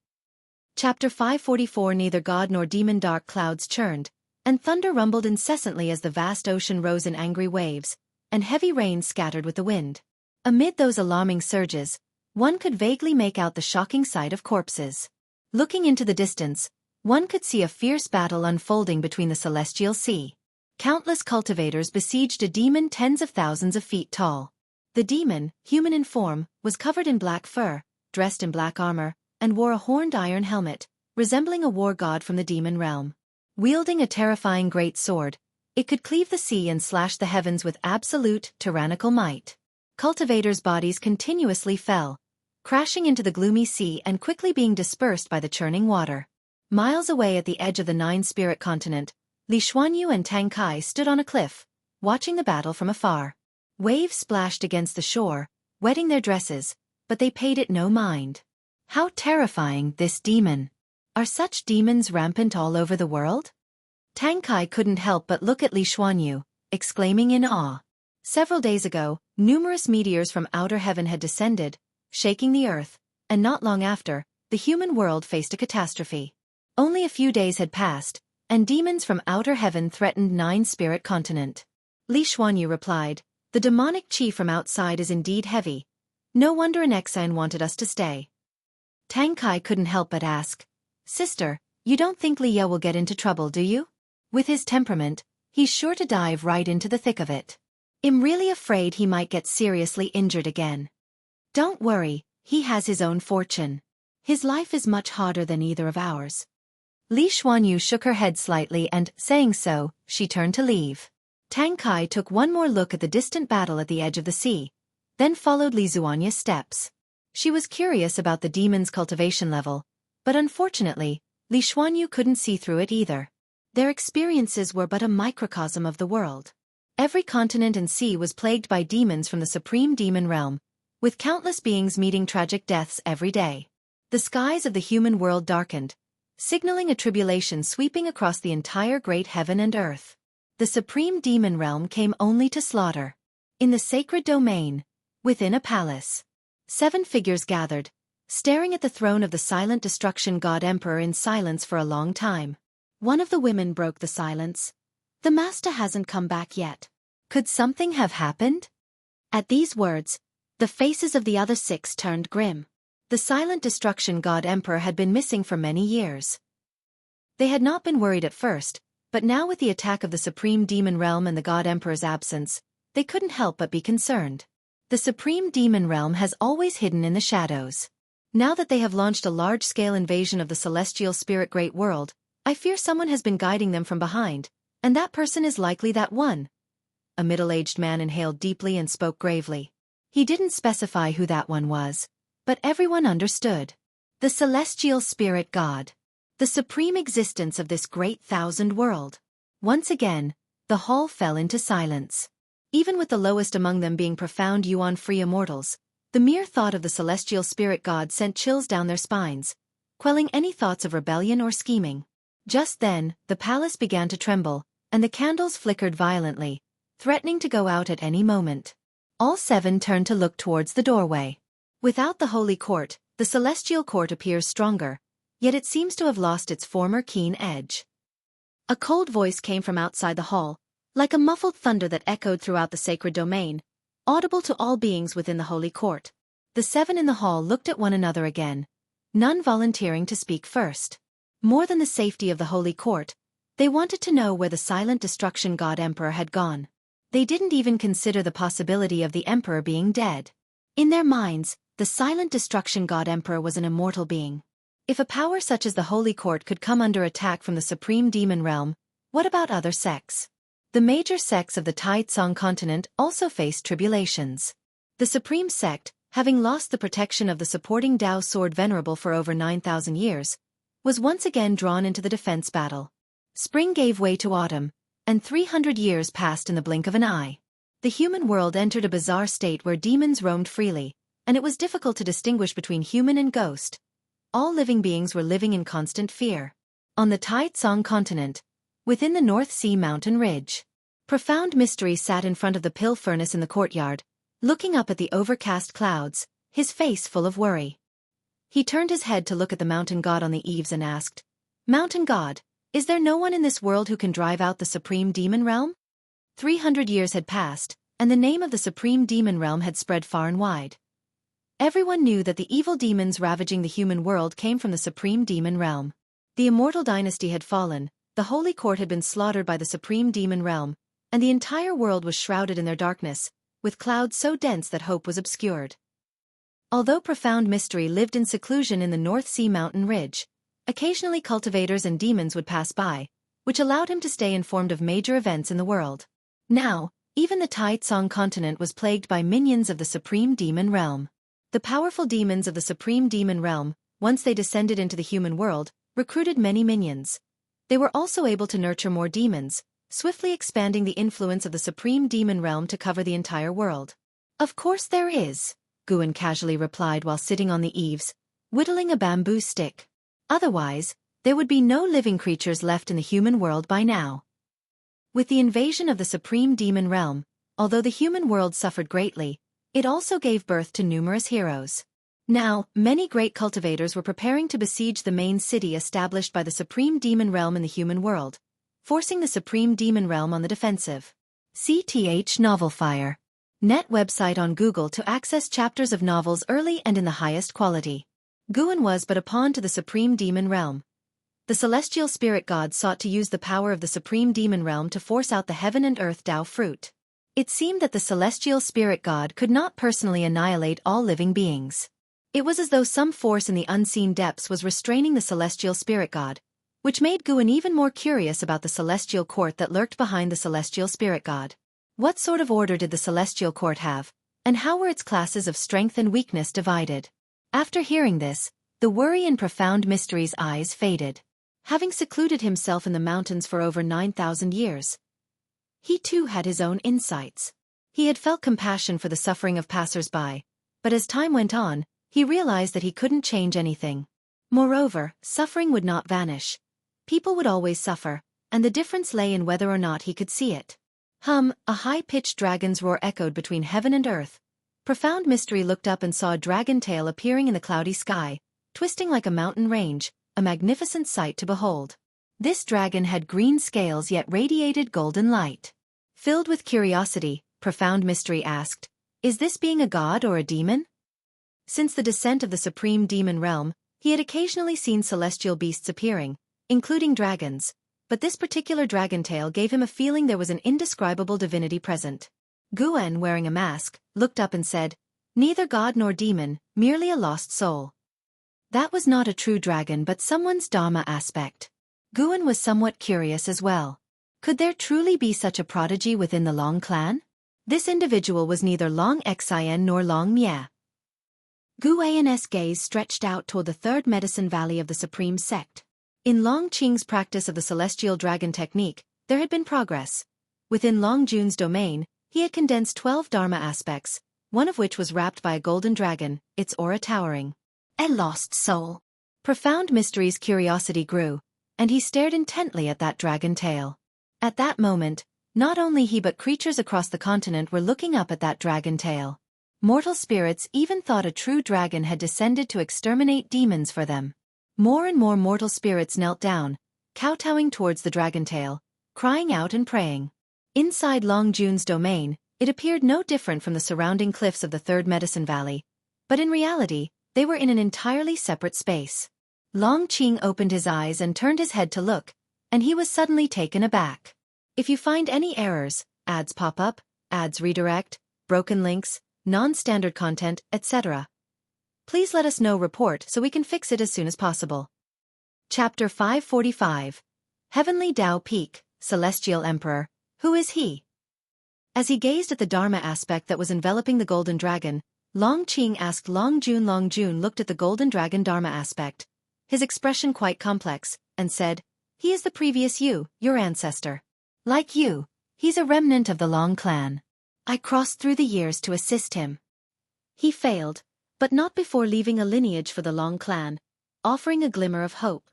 Chapter 544. Neither God nor demon. Dark clouds churned, and thunder rumbled incessantly as the vast ocean rose in angry waves, and heavy rain scattered with the wind. Amid those alarming surges, one could vaguely make out the shocking sight of corpses. Looking into the distance, one could see a fierce battle unfolding between the celestial sea. Countless cultivators besieged a demon tens of thousands of feet tall. The demon, human in form, was covered in black fur, dressed in black armor, and wore a horned iron helmet, resembling a war god from the demon realm. Wielding a terrifying great sword, it could cleave the sea and slash the heavens with absolute, tyrannical might. Cultivators' bodies continuously fell, crashing into the gloomy sea and quickly being dispersed by the churning water. Miles away at the edge of the nine-spirit continent, Li Xuanyu and Tang Kai stood on a cliff, watching the battle from afar. Waves splashed against the shore, wetting their dresses, but they paid it no mind. How terrifying, this demon! Are such demons rampant all over the world? Tang Kai couldn't help but look at Li Xuanyu, exclaiming in awe. Several days ago, numerous meteors from outer heaven had descended, shaking the earth, and not long after, the human world faced a catastrophe. Only a few days had passed, and demons from outer heaven threatened nine-spirit continent. Li Xuanyu replied, "The demonic chi from outside is indeed heavy. No wonder an exile wanted us to stay." Tang Kai couldn't help but ask, "Sister, you don't think Li Ye will get into trouble, do you? With his temperament, he's sure to dive right into the thick of it. I'm really afraid he might get seriously injured again." "Don't worry, he has his own fortune. His life is much harder than either of ours." Li Xuanyu shook her head slightly and, saying so, she turned to leave. Tang Kai took one more look at the distant battle at the edge of the sea, then followed Li Xuanya's steps. She was curious about the demon's cultivation level, but unfortunately, Li Xuanyu couldn't see through it either. Their experiences were but a microcosm of the world. Every continent and sea was plagued by demons from the supreme demon realm, with countless beings meeting tragic deaths every day. The skies of the human world darkened, signaling a tribulation sweeping across the entire great heaven and earth. The supreme demon realm came only to slaughter. In the sacred domain, within a palace, 7 figures gathered, staring at the throne of the silent destruction god emperor in silence for a long time. One of the women broke the silence. "The master hasn't come back yet. Could something have happened?" At these words, the faces of the other 6 turned grim. The silent destruction god emperor had been missing for many years. They had not been worried at first, but now with the attack of the supreme demon realm and the god emperor's absence, they couldn't help but be concerned. The supreme demon realm has always hidden in the shadows. Now that they have launched a large-scale invasion of the celestial spirit great world, I fear someone has been guiding them from behind, and that person is likely that one. A middle-aged man inhaled deeply and spoke gravely. He didn't specify who that one was, but everyone understood. The celestial spirit god. The supreme existence of this great thousand world. Once again, the hall fell into silence. Even with the lowest among them being profound yuan-free immortals, the mere thought of the celestial spirit god sent chills down their spines, quelling any thoughts of rebellion or scheming. Just then, the palace began to tremble, and the candles flickered violently, threatening to go out at any moment. All 7 turned to look towards the doorway. Without the holy court, the celestial court appears stronger, yet it seems to have lost its former keen edge. A cold voice came from outside the hall, like a muffled thunder that echoed throughout the sacred domain, audible to all beings within the holy court. The 7 in the hall looked at one another again, none volunteering to speak first. More than the safety of the holy court, they wanted to know where the silent destruction god emperor had gone. They didn't even consider the possibility of the emperor being dead. In their minds, the silent destruction god emperor was an immortal being. If a power such as the holy court could come under attack from the supreme demon realm, what about other sects? The major sects of the Tai-Tsong continent also faced tribulations. The supreme sect, having lost the protection of the supporting Tao sword venerable for over 9,000 years, was once again drawn into the defense battle. Spring gave way to autumn, and 300 years passed in the blink of an eye. The human world entered a bizarre state where demons roamed freely, and it was difficult to distinguish between human and ghost. All living beings were living in constant fear. On the Tai-Tsong continent, within the North Sea mountain ridge, profound mystery sat in front of the pill furnace in the courtyard, looking up at the overcast clouds, his face full of worry. He turned his head to look at the mountain god on the eaves and asked, "Mountain god, Is there no one in this world who can drive out the supreme demon realm? 300 years had passed, and the name of the supreme demon realm had spread far and wide. Everyone knew that the evil demons ravaging the human world came from the supreme demon realm. The immortal dynasty had fallen, the holy court had been slaughtered by the supreme demon realm, and the entire world was shrouded in their darkness, with clouds so dense that hope was obscured. Although profound mystery lived in seclusion in the North Sea mountain ridge, occasionally cultivators and demons would pass by, which allowed him to stay informed of major events in the world. Now, even the Tai-Tsong continent was plagued by minions of the supreme demon realm. The powerful demons of the supreme demon realm, once they descended into the human world, recruited many minions. They were also able to nurture more demons, swiftly expanding the influence of the supreme demon realm to cover the entire world. Of course there is, Guan casually replied while sitting on the eaves, whittling a bamboo stick. Otherwise, there would be no living creatures left in the human world by now. With the invasion of the supreme demon realm, although the human world suffered greatly, it also gave birth to numerous heroes. Now, many great cultivators were preparing to besiege the main city established by the supreme demon realm in the human world, forcing the supreme demon realm on the defensive. CTH Novelfire. Net website on Google to access chapters of novels early and in the highest quality. Guan was but a pawn to the supreme demon realm. The celestial spirit god sought to use the power of the supreme demon realm to force out the heaven and earth Tao fruit. It seemed that the celestial spirit god could not personally annihilate all living beings. It was as though some force in the unseen depths was restraining the celestial spirit god, which made Guan even more curious about the celestial court that lurked behind the celestial spirit god. What sort of order did the celestial court have, and how were its classes of strength and weakness divided? After hearing this, the worry and profound mystery's eyes faded. Having secluded himself in the mountains for over 9,000 years, he too had his own insights. He had felt compassion for the suffering of passers-by, but as time went on, he realized that he couldn't change anything. Moreover, suffering would not vanish. People would always suffer, and the difference lay in whether or not he could see it. A high-pitched dragon's roar echoed between heaven and earth. Profound Mystery looked up and saw a dragon tail appearing in the cloudy sky, twisting like a mountain range, a magnificent sight to behold. This dragon had green scales yet radiated golden light. Filled with curiosity, Profound Mystery asked, "Is this being a god or a demon?" Since the descent of the supreme demon realm, he had occasionally seen celestial beasts appearing, including dragons, but this particular dragon tail gave him a feeling there was an indescribable divinity present. Guan, wearing a mask, looked up and said, "Neither god nor demon, merely a lost soul." That was not a true dragon but someone's Dharma aspect. Guan was somewhat curious as well. Could there truly be such a prodigy within the Long clan? This individual was neither Long Xian nor Long Mie. Guan's gaze stretched out toward the third medicine valley of the supreme sect. In Long Qing's practice of the celestial dragon technique, there had been progress. Within Long Jun's domain, he had condensed 12 Dharma aspects, one of which was wrapped by a golden dragon, its aura towering. A lost soul. Profound Mystery's curiosity grew, and he stared intently at that dragon tail. At that moment, not only he but creatures across the continent were looking up at that dragon tail. Mortal spirits even thought a true dragon had descended to exterminate demons for them. More and more mortal spirits knelt down, kowtowing towards the dragon tail, crying out and praying. Inside Long Jun's domain, it appeared no different from the surrounding cliffs of the Third Medicine Valley, but in reality, they were in an entirely separate space. Long Qing opened his eyes and turned his head to look, and he was suddenly taken aback. If you find any errors, ads pop up, ads redirect, broken links, non-standard content, etc., please let us know report so we can fix it as soon as possible. Chapter 545. Heavenly Tao Peak, Celestial Emperor, who is he? As he gazed at the Dharma aspect that was enveloping the golden dragon, Long Qing asked Long Jun. Long Jun looked at the golden dragon Dharma aspect, his expression quite complex, and said, "He is the previous you, your ancestor. Like you, he's a remnant of the Long clan. I crossed through the years to assist him. He failed, but not before leaving a lineage for the Long clan, offering a glimmer of hope."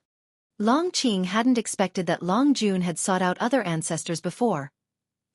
Long Qing hadn't expected that Long Jun had sought out other ancestors before.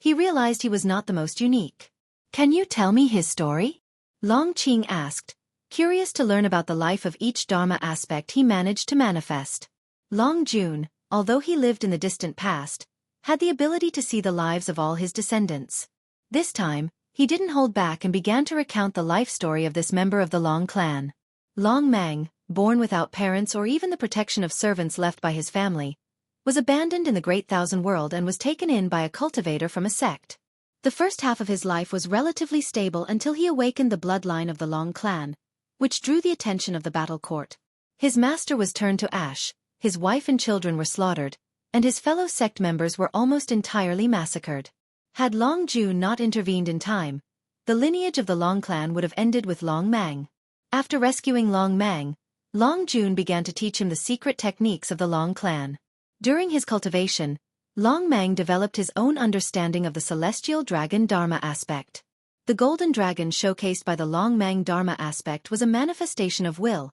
He realized he was not the most unique. "Can you tell me his story?" Long Qing asked, curious to learn about the life of each Dharma aspect he managed to manifest. Long Jun, although he lived in the distant past, had the ability to see the lives of all his descendants. This time, he didn't hold back and began to recount the life story of this member of the Long clan. Long Mang, born without parents or even the protection of servants left by his family, was abandoned in the Great Thousand World and was taken in by a cultivator from a sect. The first half of his life was relatively stable until he awakened the bloodline of the Long clan, which drew the attention of the battle court. His master was turned to ash, his wife and children were slaughtered, and his fellow sect members were almost entirely massacred. Had Long Jun not intervened in time, the lineage of the Long clan would have ended with Long Mang. After rescuing Long Mang, Long Jun began to teach him the secret techniques of the Long clan. During his cultivation, Long Mang developed his own understanding of the celestial dragon Dharma aspect. The golden dragon showcased by the Long Mang Dharma aspect was a manifestation of will,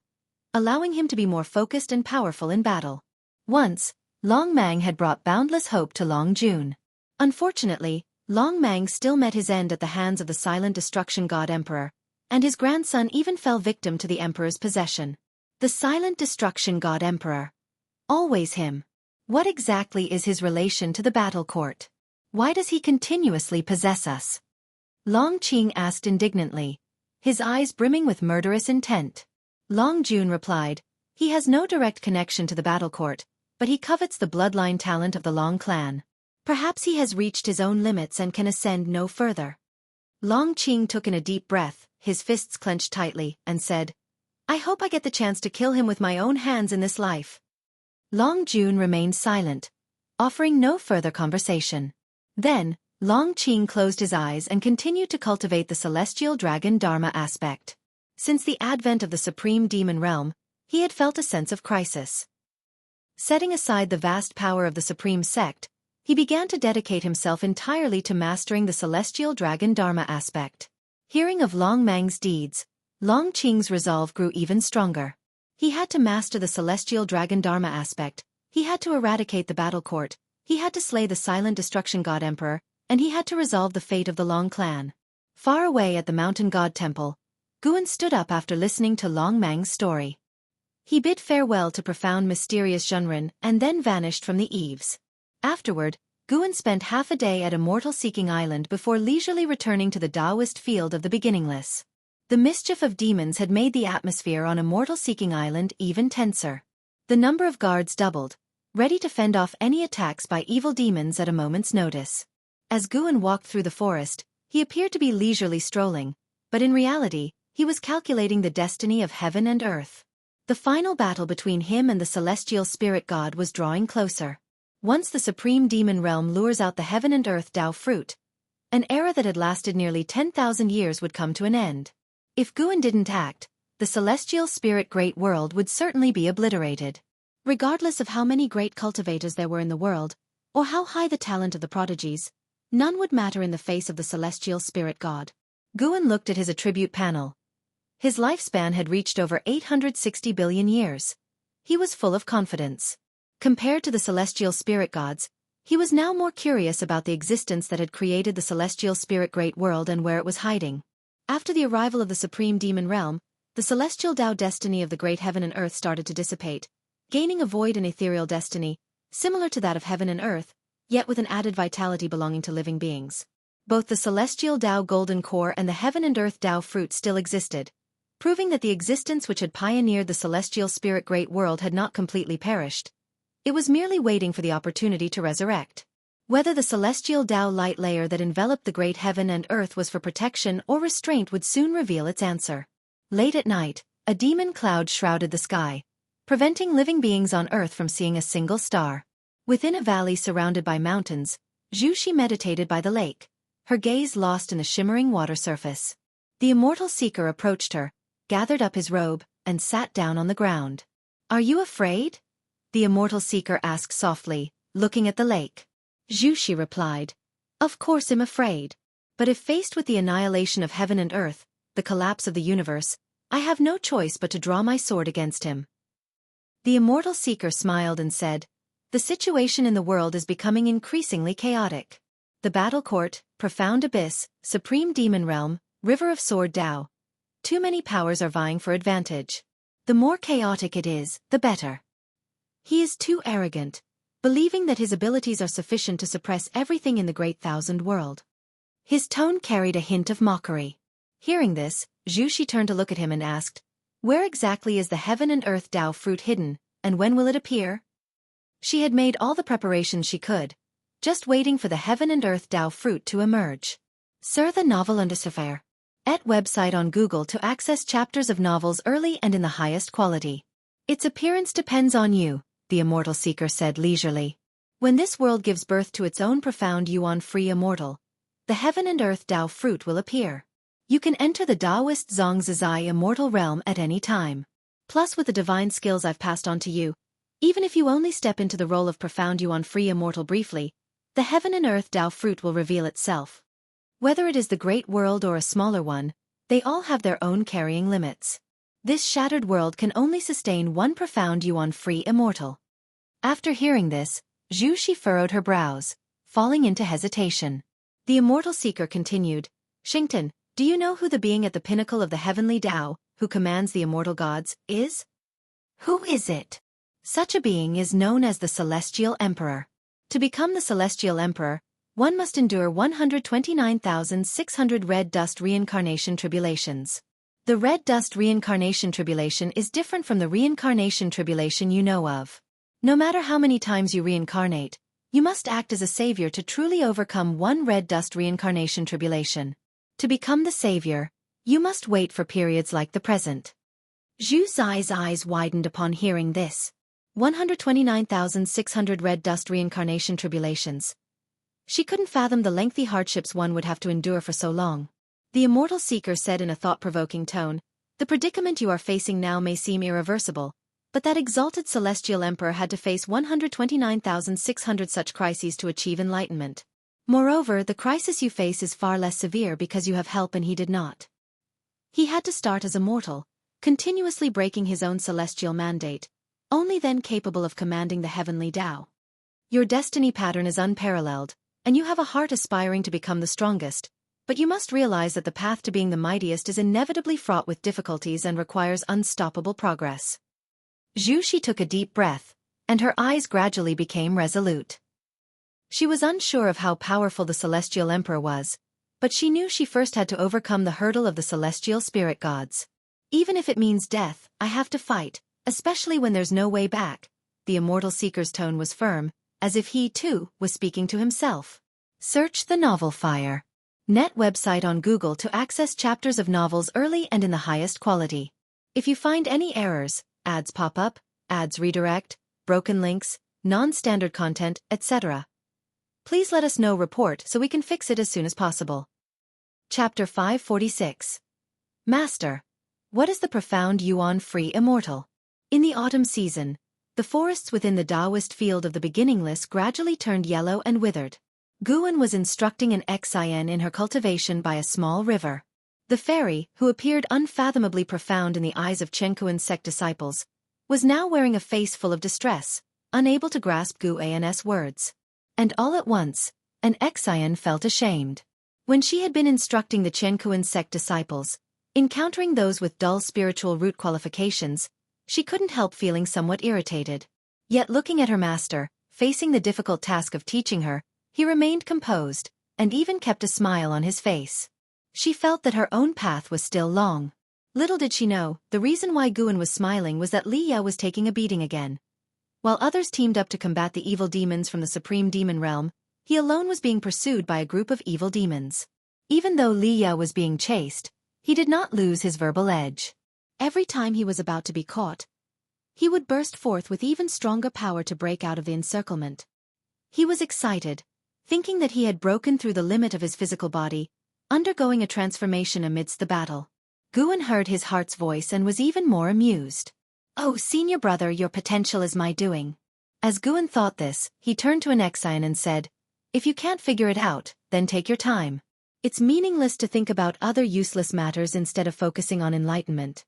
allowing him to be more focused and powerful in battle. Once, Long Mang had brought boundless hope to Long Jun. Unfortunately, Long Mang still met his end at the hands of the silent destruction god Emperor, and his grandson even fell victim to the Emperor's possession. The silent destruction god Emperor. Always him. What exactly is his relation to the battle court? Why does he continuously possess us? Long Qing asked indignantly, his eyes brimming with murderous intent. Long Jun replied, he has no direct connection to the battle court, but he covets the bloodline talent of the Long clan. Perhaps he has reached his own limits and can ascend no further. Long Qing took in a deep breath, his fists clenched tightly, and said, I hope I get the chance to kill him with my own hands in this life. Long Jun remained silent, offering no further conversation. Then, Long Qing closed his eyes and continued to cultivate the celestial dragon Dharma aspect. Since the advent of the supreme demon realm, he had felt a sense of crisis. Setting aside the vast power of the supreme sect, he began to dedicate himself entirely to mastering the celestial dragon Dharma aspect. Hearing of Long Mang's deeds, Long Qing's resolve grew even stronger. He had to master the celestial dragon Dharma aspect, he had to eradicate the battle court, he had to slay the silent destruction god Emperor, and he had to resolve the fate of the Long clan. Far away at the mountain god temple, Guan stood up after listening to Long Mang's story. He bid farewell to profound mysterious Zhenren and then vanished from the eaves. Afterward, Guan spent half a day at Immortal-seeking Island before leisurely returning to the Taoist field of the beginningless. The mischief of demons had made the atmosphere on Immortal-seeking Island even tenser. The number of guards doubled, ready to fend off any attacks by evil demons at a moment's notice. As Guan walked through the forest, he appeared to be leisurely strolling, but in reality, he was calculating the destiny of heaven and earth. The final battle between him and the celestial spirit god was drawing closer. Once the supreme demon realm lures out the heaven and earth Tao fruit, an era that had lasted nearly 10,000 years would come to an end. If Guan didn't act, the celestial spirit great world would certainly be obliterated. Regardless of how many great cultivators there were in the world, or how high the talent of the prodigies, none would matter in the face of the celestial spirit god. Guan looked at his attribute panel. His lifespan had reached over 860 billion years. He was full of confidence. Compared to the celestial spirit gods, he was now more curious about the existence that had created the celestial spirit great world and where it was hiding. After the arrival of the supreme demon realm, the celestial Tao destiny of the great heaven and earth started to dissipate, gaining a void and ethereal destiny, similar to that of heaven and earth, yet with an added vitality belonging to living beings. Both the celestial Tao golden core and the heaven and earth Tao fruit still existed, proving that the existence which had pioneered the celestial spirit great world had not completely perished. It was merely waiting for the opportunity to resurrect. Whether the celestial Tao light layer that enveloped the great heaven and earth was for protection or restraint would soon reveal its answer. Late at night, a demon cloud shrouded the sky, preventing living beings on earth from seeing a single star. Within a valley surrounded by mountains, Zhu meditated by the lake, her gaze lost in the shimmering water surface. The immortal seeker approached her, gathered up his robe, and sat down on the ground. Are you afraid? The immortal seeker asked softly, looking at the lake. Zhu replied, Of course I'm afraid. But if faced with the annihilation of heaven and earth, the collapse of the universe, I have no choice but to draw my sword against him. The immortal seeker smiled and said, The situation in the world is becoming increasingly chaotic. The battle court, profound abyss, supreme demon realm, river of sword Tao. Too many powers are vying for advantage. The more chaotic it is, the better. He is too arrogant, believing that his abilities are sufficient to suppress everything in the Great Thousand World. His tone carried a hint of mockery. Hearing this, Zhu Shi turned to look at him and asked, "Where exactly is the heaven and earth Tao fruit hidden, and when will it appear?" She had made all the preparations she could, just waiting for the heaven and earth Tao fruit to emerge. Sir, the novel undersuffer. Et website on Google to access chapters of novels early and in the highest quality. Its appearance depends on you, the immortal seeker said leisurely. When this world gives birth to its own profound yuan-free immortal, the heaven and earth Tao fruit will appear. You can enter the Taoist Zhongzhizai immortal realm at any time. Plus with the divine skills I've passed on to you, even if you only step into the role of profound yuan-free immortal briefly, the heaven and earth Tao fruit will reveal itself. Whether it is the great world or a smaller one, they all have their own carrying limits. This shattered world can only sustain one profound yuan-free immortal. After hearing this, Zhu Shi furrowed her brows, falling into hesitation. The immortal seeker continued, "Xingtan, do you know who the being at the pinnacle of the heavenly Tao, who commands the immortal gods, is?" "Who is it?" "Such a being is known as the Celestial Emperor. To become the Celestial Emperor, one must endure 129,600 red dust reincarnation tribulations. The red dust reincarnation tribulation is different from the reincarnation tribulation you know of. No matter how many times you reincarnate, you must act as a savior to truly overcome one red dust reincarnation tribulation. To become the savior, you must wait for periods like the present." Zhu Zai's eyes widened upon hearing this. 129,600 red dust reincarnation tribulations. She couldn't fathom the lengthy hardships one would have to endure for so long. The immortal seeker said in a thought-provoking tone, "The predicament you are facing now may seem irreversible, but that exalted celestial emperor had to face 129,600 such crises to achieve enlightenment. Moreover, the crisis you face is far less severe because you have help and he did not. He had to start as a mortal, continuously breaking his own celestial mandate, only then capable of commanding the heavenly Tao. Your destiny pattern is unparalleled, and you have a heart aspiring to become the strongest, but you must realize that the path to being the mightiest is inevitably fraught with difficulties and requires unstoppable progress." Zhu Shi took a deep breath, and her eyes gradually became resolute. She was unsure of how powerful the Celestial Emperor was, but she knew she first had to overcome the hurdle of the celestial spirit gods. "Even if it means death, I have to fight, especially when there's no way back." The immortal seeker's tone was firm, as if he, too, was speaking to himself. Search the novel Fire. Net website on Google to access chapters of novels early and in the highest quality. If you find any errors, ads pop up, ads redirect, broken links, non-standard content, etc., please let us know report so we can fix it as soon as possible. Chapter 546. Master. What is the profound yuan-free immortal? In the autumn season, the forests within the Taoist field of the beginningless gradually turned yellow and withered. Guan was instructing an Xian in her cultivation by a small river. The fairy, who appeared unfathomably profound in the eyes of Chen Kuan's sect disciples, was now wearing a face full of distress, unable to grasp Guan's words. And all at once, an Xian felt ashamed. When she had been instructing the Chen Kuan sect disciples, encountering those with dull spiritual root qualifications, she couldn't help feeling somewhat irritated. Yet looking at her master, facing the difficult task of teaching her, he remained composed, and even kept a smile on his face. She felt that her own path was still long. Little did she know, the reason why Guan was smiling was that Li Ya was taking a beating again. While others teamed up to combat the evil demons from the supreme demon realm, he alone was being pursued by a group of evil demons. Even though Li Ya was being chased, he did not lose his verbal edge. Every time he was about to be caught, he would burst forth with even stronger power to break out of the encirclement. He was excited, thinking that he had broken through the limit of his physical body, undergoing a transformation amidst the battle. Guan heard his heart's voice and was even more amused. "Oh, senior brother, your potential is my doing." As Guan thought this, he turned to an Xian and said, "If you can't figure it out, then take your time. It's meaningless to think about other useless matters instead of focusing on enlightenment."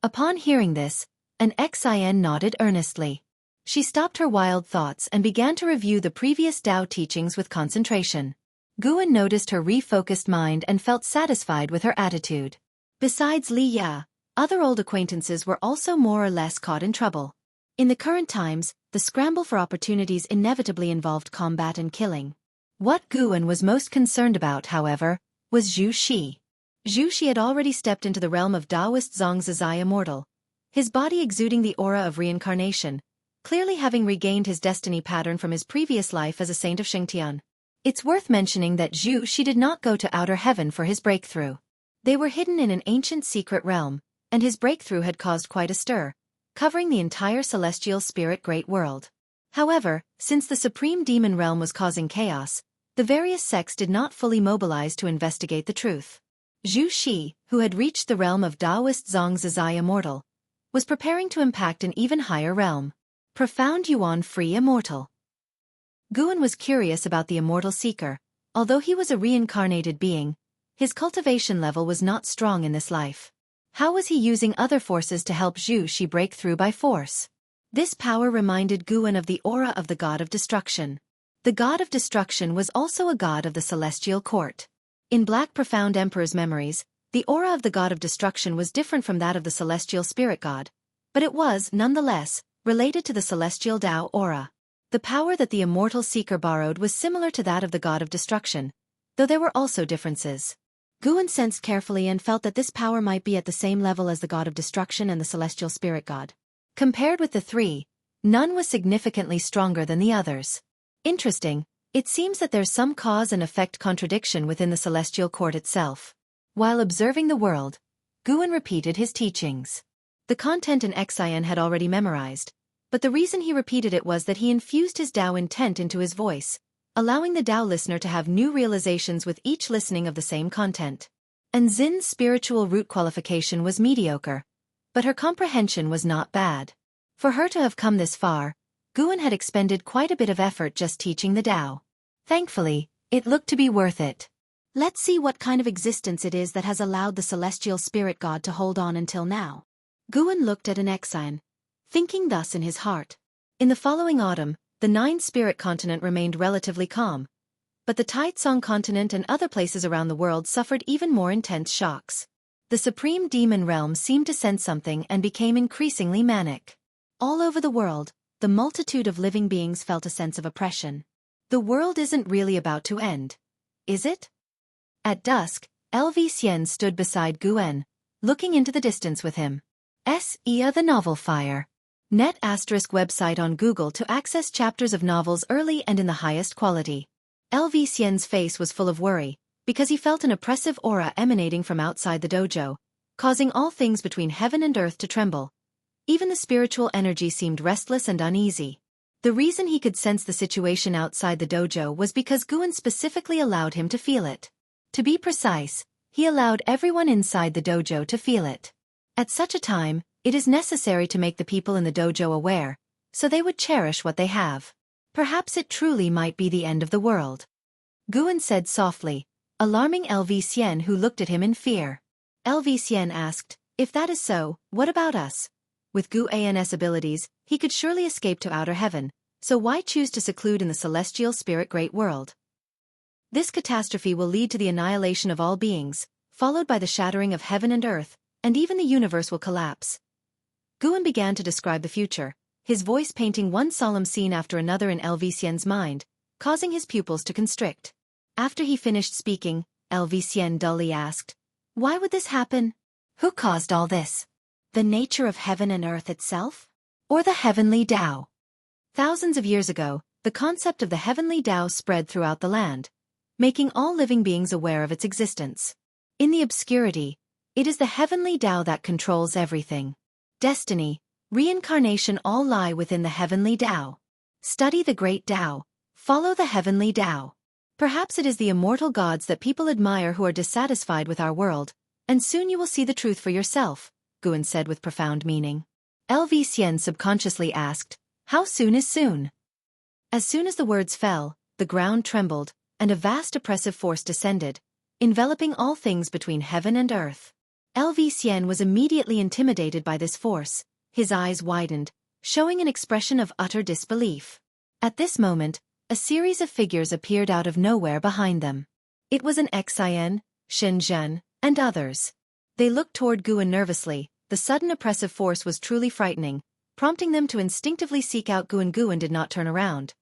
Upon hearing this, an Xian nodded earnestly. She stopped her wild thoughts and began to review the previous Tao teachings with concentration. Guan noticed her refocused mind and felt satisfied with her attitude. Besides Li Ya, other old acquaintances were also more or less caught in trouble. In the current times, the scramble for opportunities inevitably involved combat and killing. What Guan was most concerned about, however, was Zhu Xi. Zhu Xi had already stepped into the realm of Taoist Zhongzhi Immortal, his body exuding the aura of reincarnation, clearly having regained his destiny pattern from his previous life as a saint of Xingtian. It's worth mentioning that Zhu Xi did not go to outer heaven for his breakthrough. They were hidden in an ancient secret realm, and his breakthrough had caused quite a stir, covering the entire celestial spirit great world. However, since the supreme demon realm was causing chaos, the various sects did not fully mobilize to investigate the truth. Zhu Xi, who had reached the realm of Taoist Zhongzhi Immortal, was preparing to impact an even higher realm. Profound Yuan Free Immortal. Guan was curious about the immortal seeker. Although he was a reincarnated being, his cultivation level was not strong in this life. How was he using other forces to help Zhu Xi break through by force? This power reminded Guan of the aura of the god of destruction. The god of destruction was also a god of the celestial court. In Black Profound Emperor's memories, the aura of the god of destruction was different from that of the celestial spirit god, but it was, nonetheless, related to the celestial Tao aura. The power that the immortal seeker borrowed was similar to that of the god of destruction, though there were also differences. Guan sensed carefully and felt that this power might be at the same level as the god of destruction and the celestial spirit god. Compared with the three, none was significantly stronger than the others. Interesting, it seems that there's some cause and effect contradiction within the celestial court itself. While observing the world, Guan repeated his teachings. The content in Xian had already memorized, but the reason he repeated it was that he infused his Tao intent into his voice, allowing the Tao listener to have new realizations with each listening of the same content. And Xin's spiritual root qualification was mediocre, but her comprehension was not bad. For her to have come this far, Guan had expended quite a bit of effort just teaching the Tao. Thankfully, it looked to be worth it. Let's see what kind of existence it is that has allowed the celestial spirit god to hold on until now. Guan looked at an Xian, thinking thus in his heart. In the following autumn, the 9th spirit continent remained relatively calm, but the Taitsong continent and other places around the world suffered even more intense shocks. The supreme demon realm seemed to sense something and became increasingly manic. All over the world, the multitude of living beings felt a sense of oppression. The world isn't really about to end, is it? At dusk, LV Xian stood beside Guan, looking into the distance with him. S.E.A. The Novel Fire. Net ** website on Google to access chapters of novels early and in the highest quality. LV Xian's face was full of worry, because he felt an oppressive aura emanating from outside the dojo, causing all things between heaven and earth to tremble. Even the spiritual energy seemed restless and uneasy. The reason he could sense the situation outside the dojo was because Guan specifically allowed him to feel it. To be precise, he allowed everyone inside the dojo to feel it. At such a time, it is necessary to make the people in the dojo aware, so they would cherish what they have. Perhaps it truly might be the end of the world. Guan said softly, alarming LV Xian, who looked at him in fear. LV Xian asked, if that is so, what about us? With Guan's abilities, he could surely escape to outer heaven, so why choose to seclude in the celestial spirit great world? This catastrophe will lead to the annihilation of all beings, followed by the shattering of heaven and earth, and even the universe will collapse. Guan began to describe the future, his voice painting one solemn scene after another in LV Xian's mind, causing his pupils to constrict. After he finished speaking, LV Xian dully asked, why would this happen? Who caused all this? The nature of heaven and earth itself? Or the heavenly Tao? Thousands of years ago, the concept of the heavenly Tao spread throughout the land, making all living beings aware of its existence. In the obscurity, it is the heavenly Tao that controls everything. Destiny, reincarnation all lie within the heavenly Tao. Study the great Tao, follow the heavenly Tao. Perhaps it is the immortal gods that people admire who are dissatisfied with our world, and soon you will see the truth for yourself, Guan said with profound meaning. LV Xian subconsciously asked, how soon is soon? As soon as the words fell, the ground trembled, and a vast oppressive force descended, enveloping all things between heaven and earth. LV Xian was immediately intimidated by this force, his eyes widened, showing an expression of utter disbelief. At this moment, a series of figures appeared out of nowhere behind them. It was an Xian, Shenzhen, and others. They looked toward Guan nervously. The sudden oppressive force was truly frightening, prompting them to instinctively seek out Guan. Guan did not turn around.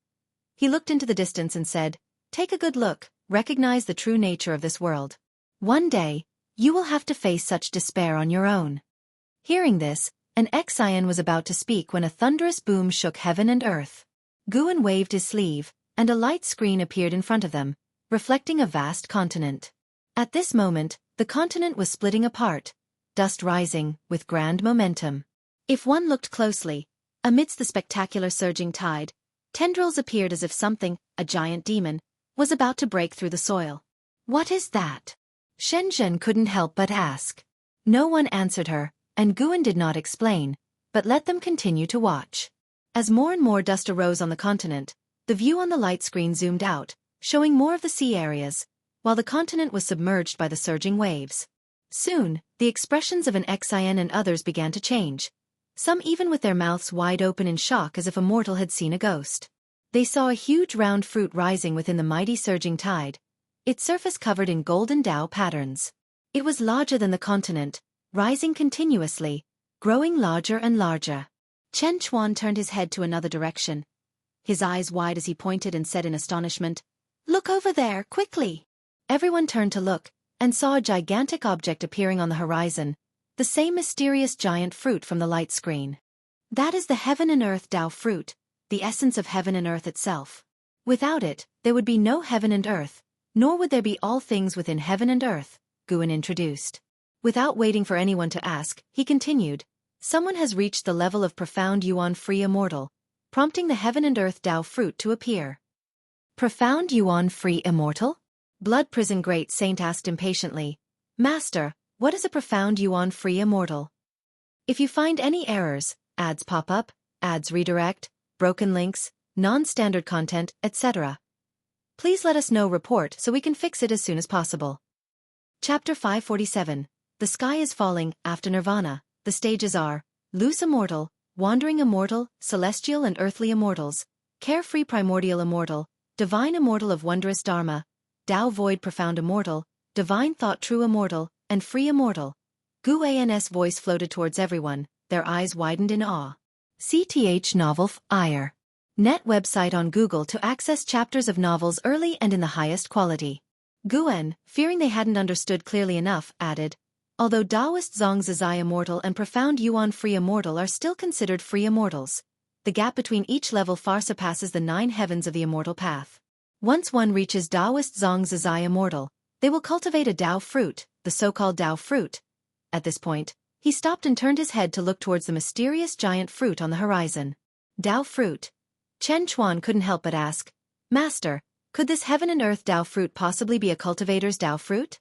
He looked into the distance and said, "Take a good look, recognize the true nature of this world. One day, you will have to face such despair on your own." Hearing this, an Xian was about to speak when a thunderous boom shook heaven and earth. Guan waved his sleeve, and a light screen appeared in front of them, reflecting a vast continent. At this moment, the continent was splitting apart, dust rising, with grand momentum. If one looked closely, amidst the spectacular surging tide, tendrils appeared as if something, a giant demon, was about to break through the soil. "What is that?" Shenzhen couldn't help but ask. No one answered her, and Guan did not explain, but let them continue to watch. As more and more dust arose on the continent, the view on the light screen zoomed out, showing more of the sea areas, while the continent was submerged by the surging waves. Soon, the expressions of an Xian and others began to change, some even with their mouths wide open in shock as if a mortal had seen a ghost. They saw a huge round fruit rising within the mighty surging tide, its surface covered in golden Tao patterns. It was larger than the continent, rising continuously, growing larger and larger. Chen Chuan turned his head to another direction, his eyes wide as he pointed and said in astonishment, "Look over there, quickly!" Everyone turned to look, and saw a gigantic object appearing on the horizon, the same mysterious giant fruit from the light screen. That is the heaven and earth Tao fruit, the essence of heaven and earth itself. Without it, there would be no heaven and earth, nor would there be all things within heaven and earth, Guan introduced. Without waiting for anyone to ask, he continued, "Someone has reached the level of profound Yuan free immortal, prompting the heaven and earth Tao fruit to appear." "Profound Yuan free immortal?" Blood Prison Great Saint asked impatiently, "Master, what is a profound Yuan free immortal?" If you find any errors, ads pop up, ads redirect, broken links, non-standard content, etc., please let us know. Report so we can fix it as soon as possible. Chapter 547. The Sky is Falling. After Nirvana, the stages are Loose Immortal, Wandering Immortal, Celestial and Earthly Immortals, Carefree Primordial Immortal, Divine Immortal of Wondrous Dharma, Tao Void Profound Immortal, Divine Thought True Immortal, and Free Immortal. Guan's voice floated towards everyone, their eyes widened in awe. CTH Novel IR. Net website on Google to access chapters of novels early and in the highest quality. Guan, fearing they hadn't understood clearly enough, added, "Although Taoist Zongzai Immortal and Profound Yuan Free Immortal are still considered free immortals, the gap between each level far surpasses the 9 heavens of the immortal path. Once one reaches Taoist Zongzai Immortal, they will cultivate a Tao fruit, the so-called Tao fruit." At this point, he stopped and turned his head to look towards the mysterious giant fruit on the horizon. Tao fruit. Chen Chuan couldn't help but ask, "Master, could this heaven and earth Tao fruit possibly be a cultivator's Tao fruit?"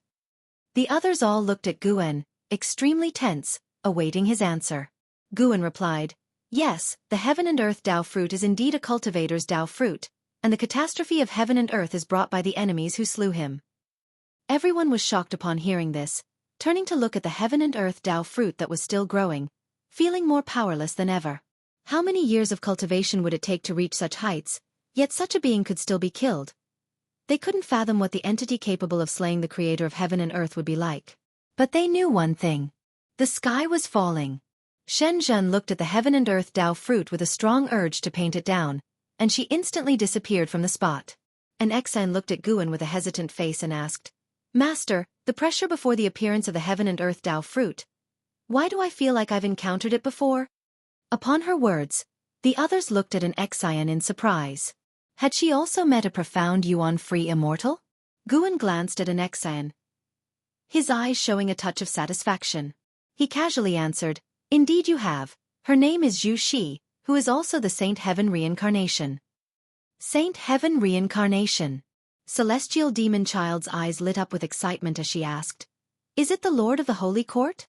The others all looked at Guan, extremely tense, awaiting his answer. Guan replied, "Yes, the heaven and earth Tao fruit is indeed a cultivator's Tao fruit, and the catastrophe of heaven and earth is brought by the enemies who slew him." Everyone was shocked upon hearing this, turning to look at the heaven and earth Tao fruit that was still growing, feeling more powerless than ever. How many years of cultivation would it take to reach such heights, yet such a being could still be killed? They couldn't fathom what the entity capable of slaying the creator of heaven and earth would be like. But they knew one thing. The sky was falling. Shenzhen looked at the heaven and earth Tao fruit with a strong urge to paint it down, and she instantly disappeared from the spot. An Xian looked at Guan with a hesitant face and asked, "Master, the pressure before the appearance of the heaven and earth Tao fruit. Why do I feel like I've encountered it before?" Upon her words, the others looked at an Xian in surprise. Had she also met a profound Yuan free immortal? Guan glanced at an Xian, his eyes showing a touch of satisfaction. He casually answered, "Indeed you have. Her name is Zhu Shi, who is also the Saint Heaven Reincarnation." Saint Heaven Reincarnation. Celestial Demon Child's eyes lit up with excitement as she asked, "Is it the Lord of the Holy Court?"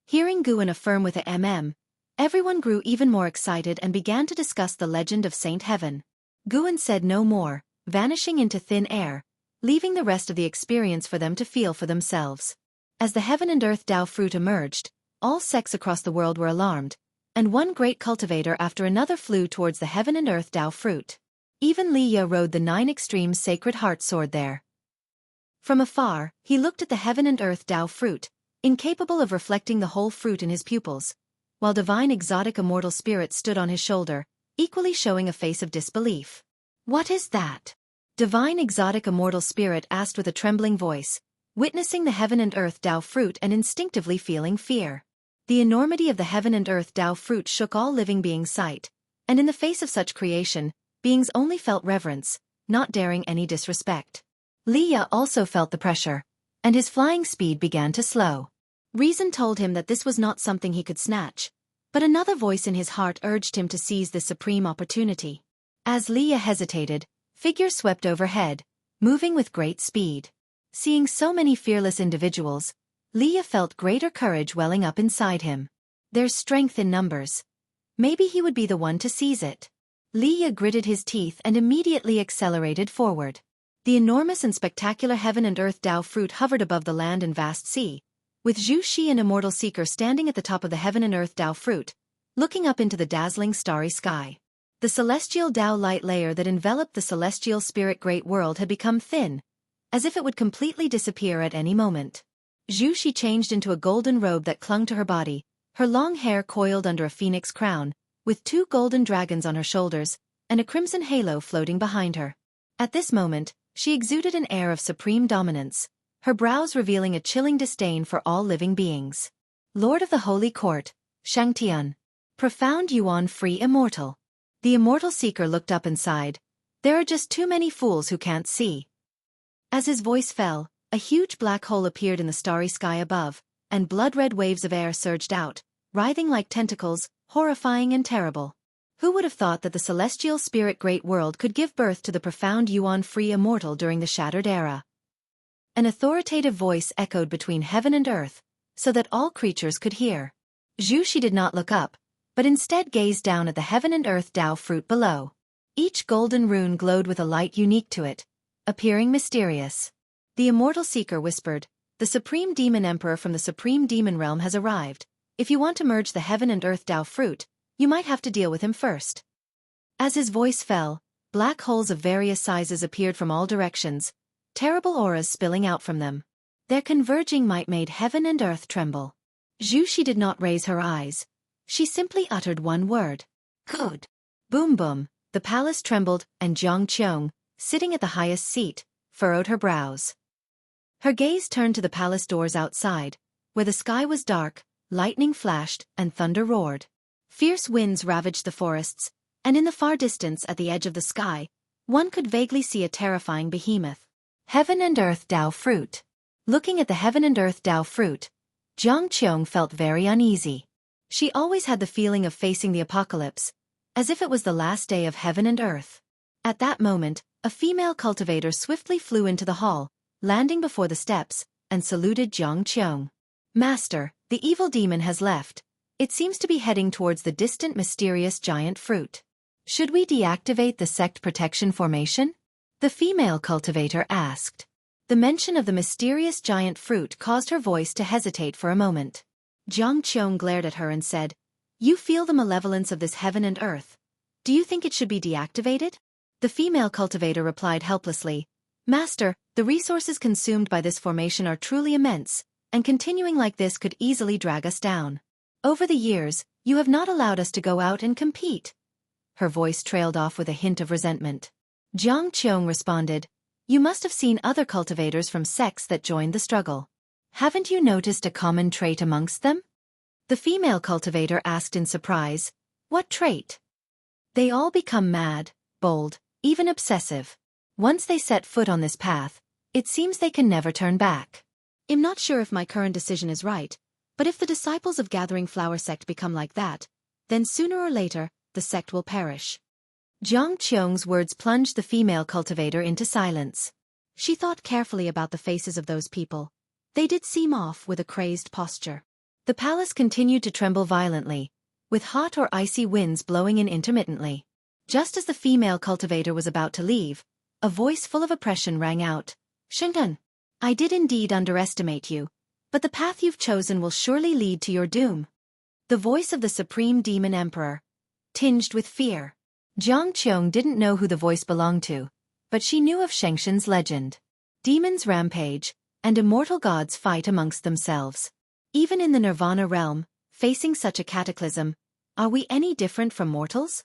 Hearing Guan affirm with a everyone grew even more excited and began to discuss the legend of Saint Heaven. Guan said no more, vanishing into thin air, leaving the rest of the experience for them to feel for themselves. As the heaven and earth Tao fruit emerged, all sects across the world were alarmed, and one great cultivator after another flew towards the heaven and earth Tao fruit. Even Li Ye rode the 9 extremes sacred heart sword there. From afar, he looked at the heaven and earth Tao fruit, incapable of reflecting the whole fruit in his pupils, while divine exotic immortal spirit stood on his shoulder, equally showing a face of disbelief. "What is that?" Divine exotic immortal spirit asked with a trembling voice, witnessing the heaven and earth Tao fruit and instinctively feeling fear. The enormity of the heaven and earth Tao fruit shook all living beings' sight, and in the face of such creation, beings only felt reverence, not daring any disrespect. Leah also felt the pressure, and his flying speed began to slow. Reason told him that this was not something he could snatch, but another voice in his heart urged him to seize this supreme opportunity. As Leah hesitated, figures swept overhead, moving with great speed. Seeing so many fearless individuals, Leah felt greater courage welling up inside him. There's strength in numbers. Maybe he would be the one to seize it. Leah gritted his teeth and immediately accelerated forward. The enormous and spectacular heaven and earth Tao fruit hovered above the land and vast sea, with Zhu Xi and Immortal Seeker standing at the top of the heaven and earth Tao fruit, looking up into the dazzling starry sky. The celestial Tao light layer that enveloped the celestial spirit great world had become thin, as if it would completely disappear at any moment. Zhu Xi changed into a golden robe that clung to her body, her long hair coiled under a phoenix crown, with 2 golden dragons on her shoulders, and a crimson halo floating behind her. At this moment, she exuded an air of supreme dominance, her brows revealing a chilling disdain for all living beings. Lord of the Holy Court, Shangtian. Profound Yuan free immortal. The immortal seeker looked up and sighed. There are just too many fools who can't see. As his voice fell, a huge black hole appeared in the starry sky above, and blood-red waves of air surged out, writhing like tentacles, horrifying and terrible. Who would have thought that the celestial spirit great world could give birth to the profound Yuan-free immortal during the shattered era? An authoritative voice echoed between heaven and earth, so that all creatures could hear. Zhu Xi did not look up, but instead gazed down at the heaven and earth Tao fruit below. Each golden rune glowed with a light unique to it, appearing mysterious. The immortal seeker whispered, "The supreme demon emperor from the supreme demon realm has arrived. If you want to merge the heaven and earth Tao fruit, you might have to deal with him first." As his voice fell, black holes of various sizes appeared from all directions, terrible auras spilling out from them. Their converging might made heaven and earth tremble. Zhu Xi did not raise her eyes. She simply uttered one word. "Good." Boom boom, the palace trembled, and Jiang Qiong, sitting at the highest seat, furrowed her brows. Her gaze turned to the palace doors outside, where the sky was dark, lightning flashed, and thunder roared. Fierce winds ravaged the forests, and in the far distance at the edge of the sky, one could vaguely see a terrifying behemoth. Heaven and earth Tao fruit. Looking at the heaven and earth Tao fruit, Jiang Qiong felt very uneasy. She always had the feeling of facing the apocalypse, as if it was the last day of heaven and earth. At that moment, a female cultivator swiftly flew into the hall, landing before the steps, and saluted Jiang Qiong. "Master, the evil demon has left. It seems to be heading towards the distant mysterious giant fruit. Should we deactivate the sect protection formation?" the female cultivator asked. The mention of the mysterious giant fruit caused her voice to hesitate for a moment. Jiang Qiong glared at her and said, "You feel the malevolence of this heaven and earth. Do you think it should be deactivated?" The female cultivator replied helplessly, "Master, the resources consumed by this formation are truly immense, and continuing like this could easily drag us down. Over the years, you have not allowed us to go out and compete." Her voice trailed off with a hint of resentment. Jiang Qiong responded, "You must have seen other cultivators from sects that joined the struggle. Haven't you noticed a common trait amongst them?" The female cultivator asked in surprise, "What trait?" "They all become mad, bold, even obsessive. Once they set foot on this path, it seems they can never turn back. I'm not sure if my current decision is right, but if the disciples of Gathering Flower sect become like that, then sooner or later, the sect will perish." Jiang Qiong's words plunged the female cultivator into silence. She thought carefully about the faces of those people. They did seem off with a crazed posture. The palace continued to tremble violently, with hot or icy winds blowing in intermittently. Just as the female cultivator was about to leave, a voice full of oppression rang out, "Shengdan, I did indeed underestimate you, but the path you've chosen will surely lead to your doom." The voice of the supreme demon emperor, tinged with fear. Jiang Qiong didn't know who the voice belonged to, but she knew of Shengshan's legend. Demons rampage, and immortal gods fight amongst themselves. Even in the Nirvana realm, facing such a cataclysm, are we any different from mortals?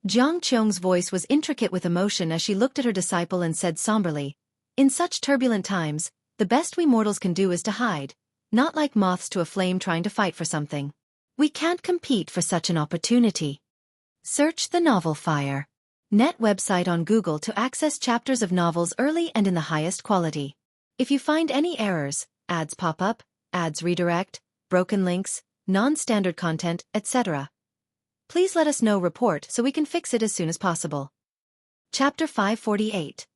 Jiang Qiong's voice was intricate with emotion as she looked at her disciple and said somberly, "In such turbulent times, the best we mortals can do is to hide, not like moths to a flame trying to fight for something. We can't compete for such an opportunity." Search the novel Fire. Net website on Google to access chapters of novels early and in the highest quality. If you find any errors, ads pop up, ads redirect, broken links, non-standard content, etc., please let us know report so we can fix it as soon as possible. Chapter 548.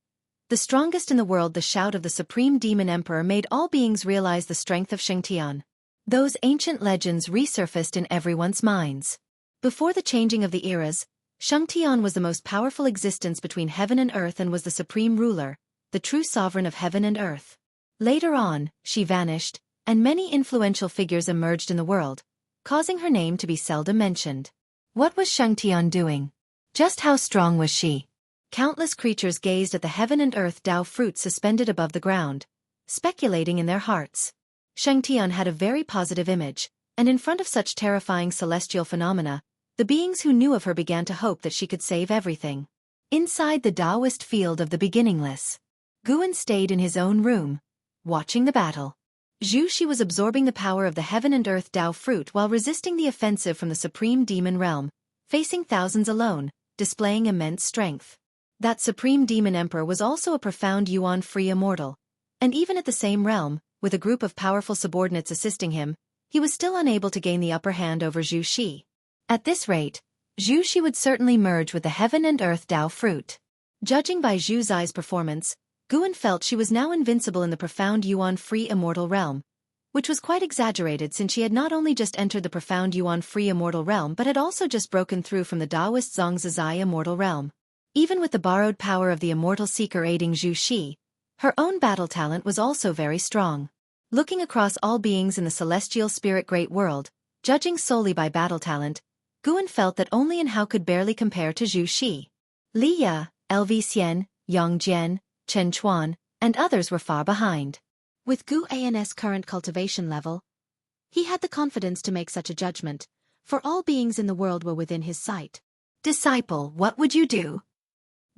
The strongest in the world. The shout of the Supreme Demon Emperor made all beings realize the strength of Shengtian. Those ancient legends resurfaced in everyone's minds. Before the changing of the eras, Shengtian was the most powerful existence between heaven and earth and was the supreme ruler, the true sovereign of heaven and earth. Later on, she vanished, and many influential figures emerged in the world, causing her name to be seldom mentioned. What was Shengtian doing? Just how strong was she? Countless creatures gazed at the heaven and earth Tao fruit suspended above the ground, speculating in their hearts. Shengtian had a very positive image, and in front of such terrifying celestial phenomena, the beings who knew of her began to hope that she could save everything. Inside the Taoist field of the beginningless, Guan stayed in his own room, watching the battle. Zhu Shi was absorbing the power of the heaven and earth Tao fruit while resisting the offensive from the supreme demon realm, facing thousands alone, displaying immense strength. That supreme demon emperor was also a profound yuan-free immortal, and even at the same realm, with a group of powerful subordinates assisting him, he was still unable to gain the upper hand over Zhu Shi. At this rate, Zhu Shi would certainly merge with the heaven and earth Tao fruit. Judging by Zhu Zai's performance, Guan felt she was now invincible in the profound yuan-free immortal realm, which was quite exaggerated since she had not only just entered the profound yuan-free immortal realm but had also just broken through from the Taoist Zhongzhizai immortal realm. Even with the borrowed power of the immortal seeker aiding Zhu Shi, her own battle talent was also very strong. Looking across all beings in the celestial spirit great world, judging solely by battle talent, Guan felt that only in Hao could barely compare to Zhu Shi. Li Ya, LV Xian, Yang Jian, Chen Chuan, and others were far behind. With Gu An's current cultivation level, he had the confidence to make such a judgment, for all beings in the world were within his sight. "Disciple, what would you do?"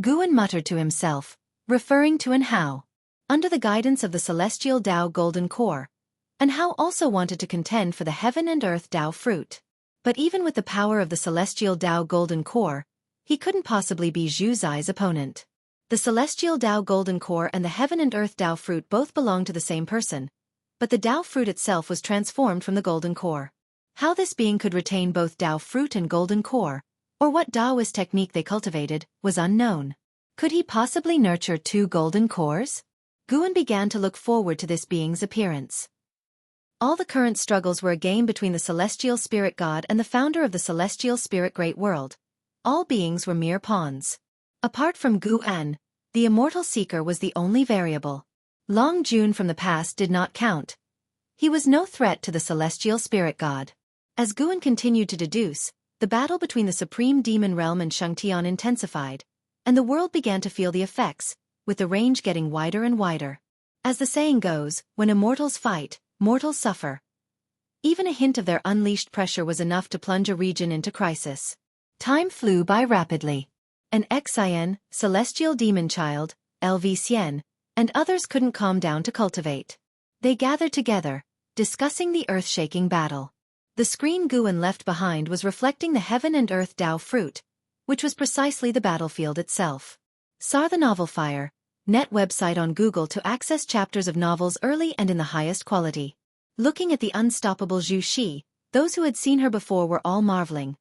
Guan muttered to himself, referring to An Hao. Under the guidance of the celestial Tao golden core, An Hao also wanted to contend for the heaven and earth Tao fruit. But even with the power of the celestial Tao golden core, he couldn't possibly be Zhu Zai's opponent. The celestial Tao golden core and the heaven and earth Tao fruit both belonged to the same person, but the Tao fruit itself was transformed from the golden core. How this being could retain both Tao fruit and golden core, or what Taoist technique they cultivated, was unknown. Could he possibly nurture two golden cores? Guan began to look forward to this being's appearance. All the current struggles were a game between the celestial spirit god and the founder of the celestial spirit great world. All beings were mere pawns. Apart from Guan, the immortal seeker was the only variable. Long Jun from the past did not count. He was no threat to the celestial spirit god. As Guan continued to deduce, the battle between the supreme demon realm and Shengtian intensified, and the world began to feel the effects, with the range getting wider and wider. As the saying goes, when immortals fight, mortals suffer. Even a hint of their unleashed pressure was enough to plunge a region into crisis. Time flew by rapidly. An Xian, celestial demon child, LV Xian, and others couldn't calm down to cultivate. They gathered together, discussing the earth-shaking battle. The screen Guan left behind was reflecting the heaven and earth Tao fruit, which was precisely the battlefield itself. Saw the novel Fire. Net website on Google to access chapters of novels early and in the highest quality. Looking at the unstoppable Zhu Shi, those who had seen her before were all marveling.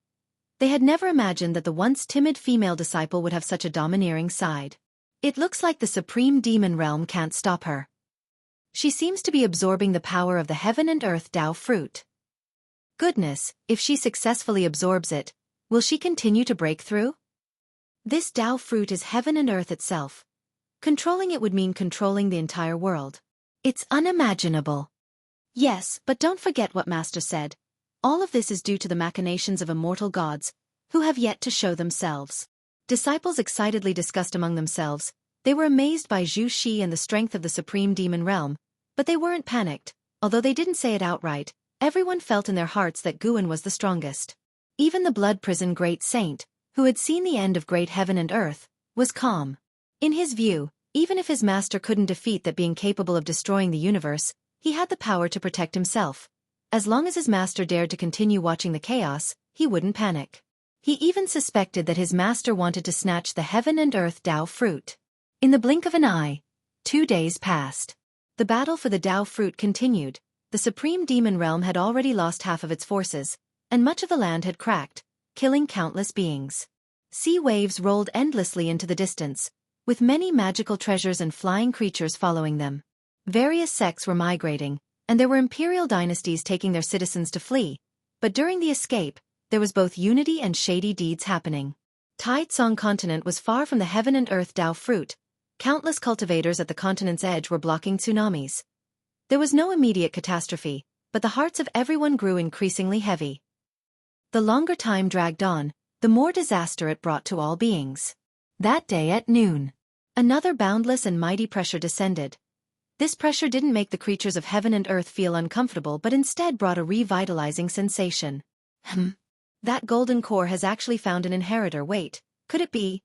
They had never imagined that the once timid female disciple would have such a domineering side. It looks like the supreme demon realm can't stop her. She seems to be absorbing the power of the heaven and earth Tao fruit. Goodness, if she successfully absorbs it, will she continue to break through? This Tao fruit is heaven and earth itself. Controlling it would mean controlling the entire world. It's unimaginable. Yes, but don't forget what Master said. All of this is due to the machinations of immortal gods, who have yet to show themselves. Disciples excitedly discussed among themselves. They were amazed by Zhu Shi and the strength of the supreme demon realm, but they weren't panicked, although they didn't say it outright. Everyone felt in their hearts that Guan was the strongest. Even the blood prison great saint, who had seen the end of great heaven and earth, was calm. In his view, even if his master couldn't defeat that being capable of destroying the universe, he had the power to protect himself. As long as his master dared to continue watching the chaos, he wouldn't panic. He even suspected that his master wanted to snatch the heaven and earth Tao fruit. In the blink of an eye, 2 days passed. The battle for the Tao fruit continued. The supreme demon realm had already lost half of its forces, and much of the land had cracked, killing countless beings. Sea waves rolled endlessly into the distance, with many magical treasures and flying creatures following them. Various sects were migrating, and there were imperial dynasties taking their citizens to flee, but during the escape, there was both unity and shady deeds happening. Taitsong continent was far from the heaven and earth Tao fruit. Countless cultivators at the continent's edge were blocking tsunamis. There was no immediate catastrophe, but the hearts of everyone grew increasingly heavy. The longer time dragged on, the more disaster it brought to all beings. That day at noon, another boundless and mighty pressure descended. This pressure didn't make the creatures of heaven and earth feel uncomfortable but instead brought a revitalizing sensation. That golden core has actually found an inheritor. Wait, could it be?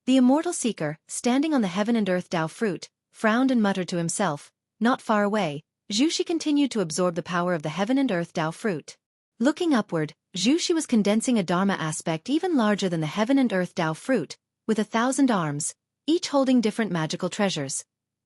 The immortal seeker, standing on the heaven and earth Tao fruit, frowned and muttered to himself. Not far away, Zhu Shi continued to absorb the power of the heaven and earth Tao fruit. Looking upward, Zhu Shi was condensing a Dharma aspect even larger than the heaven and earth Tao fruit, with 1,000 arms, each holding different magical treasures.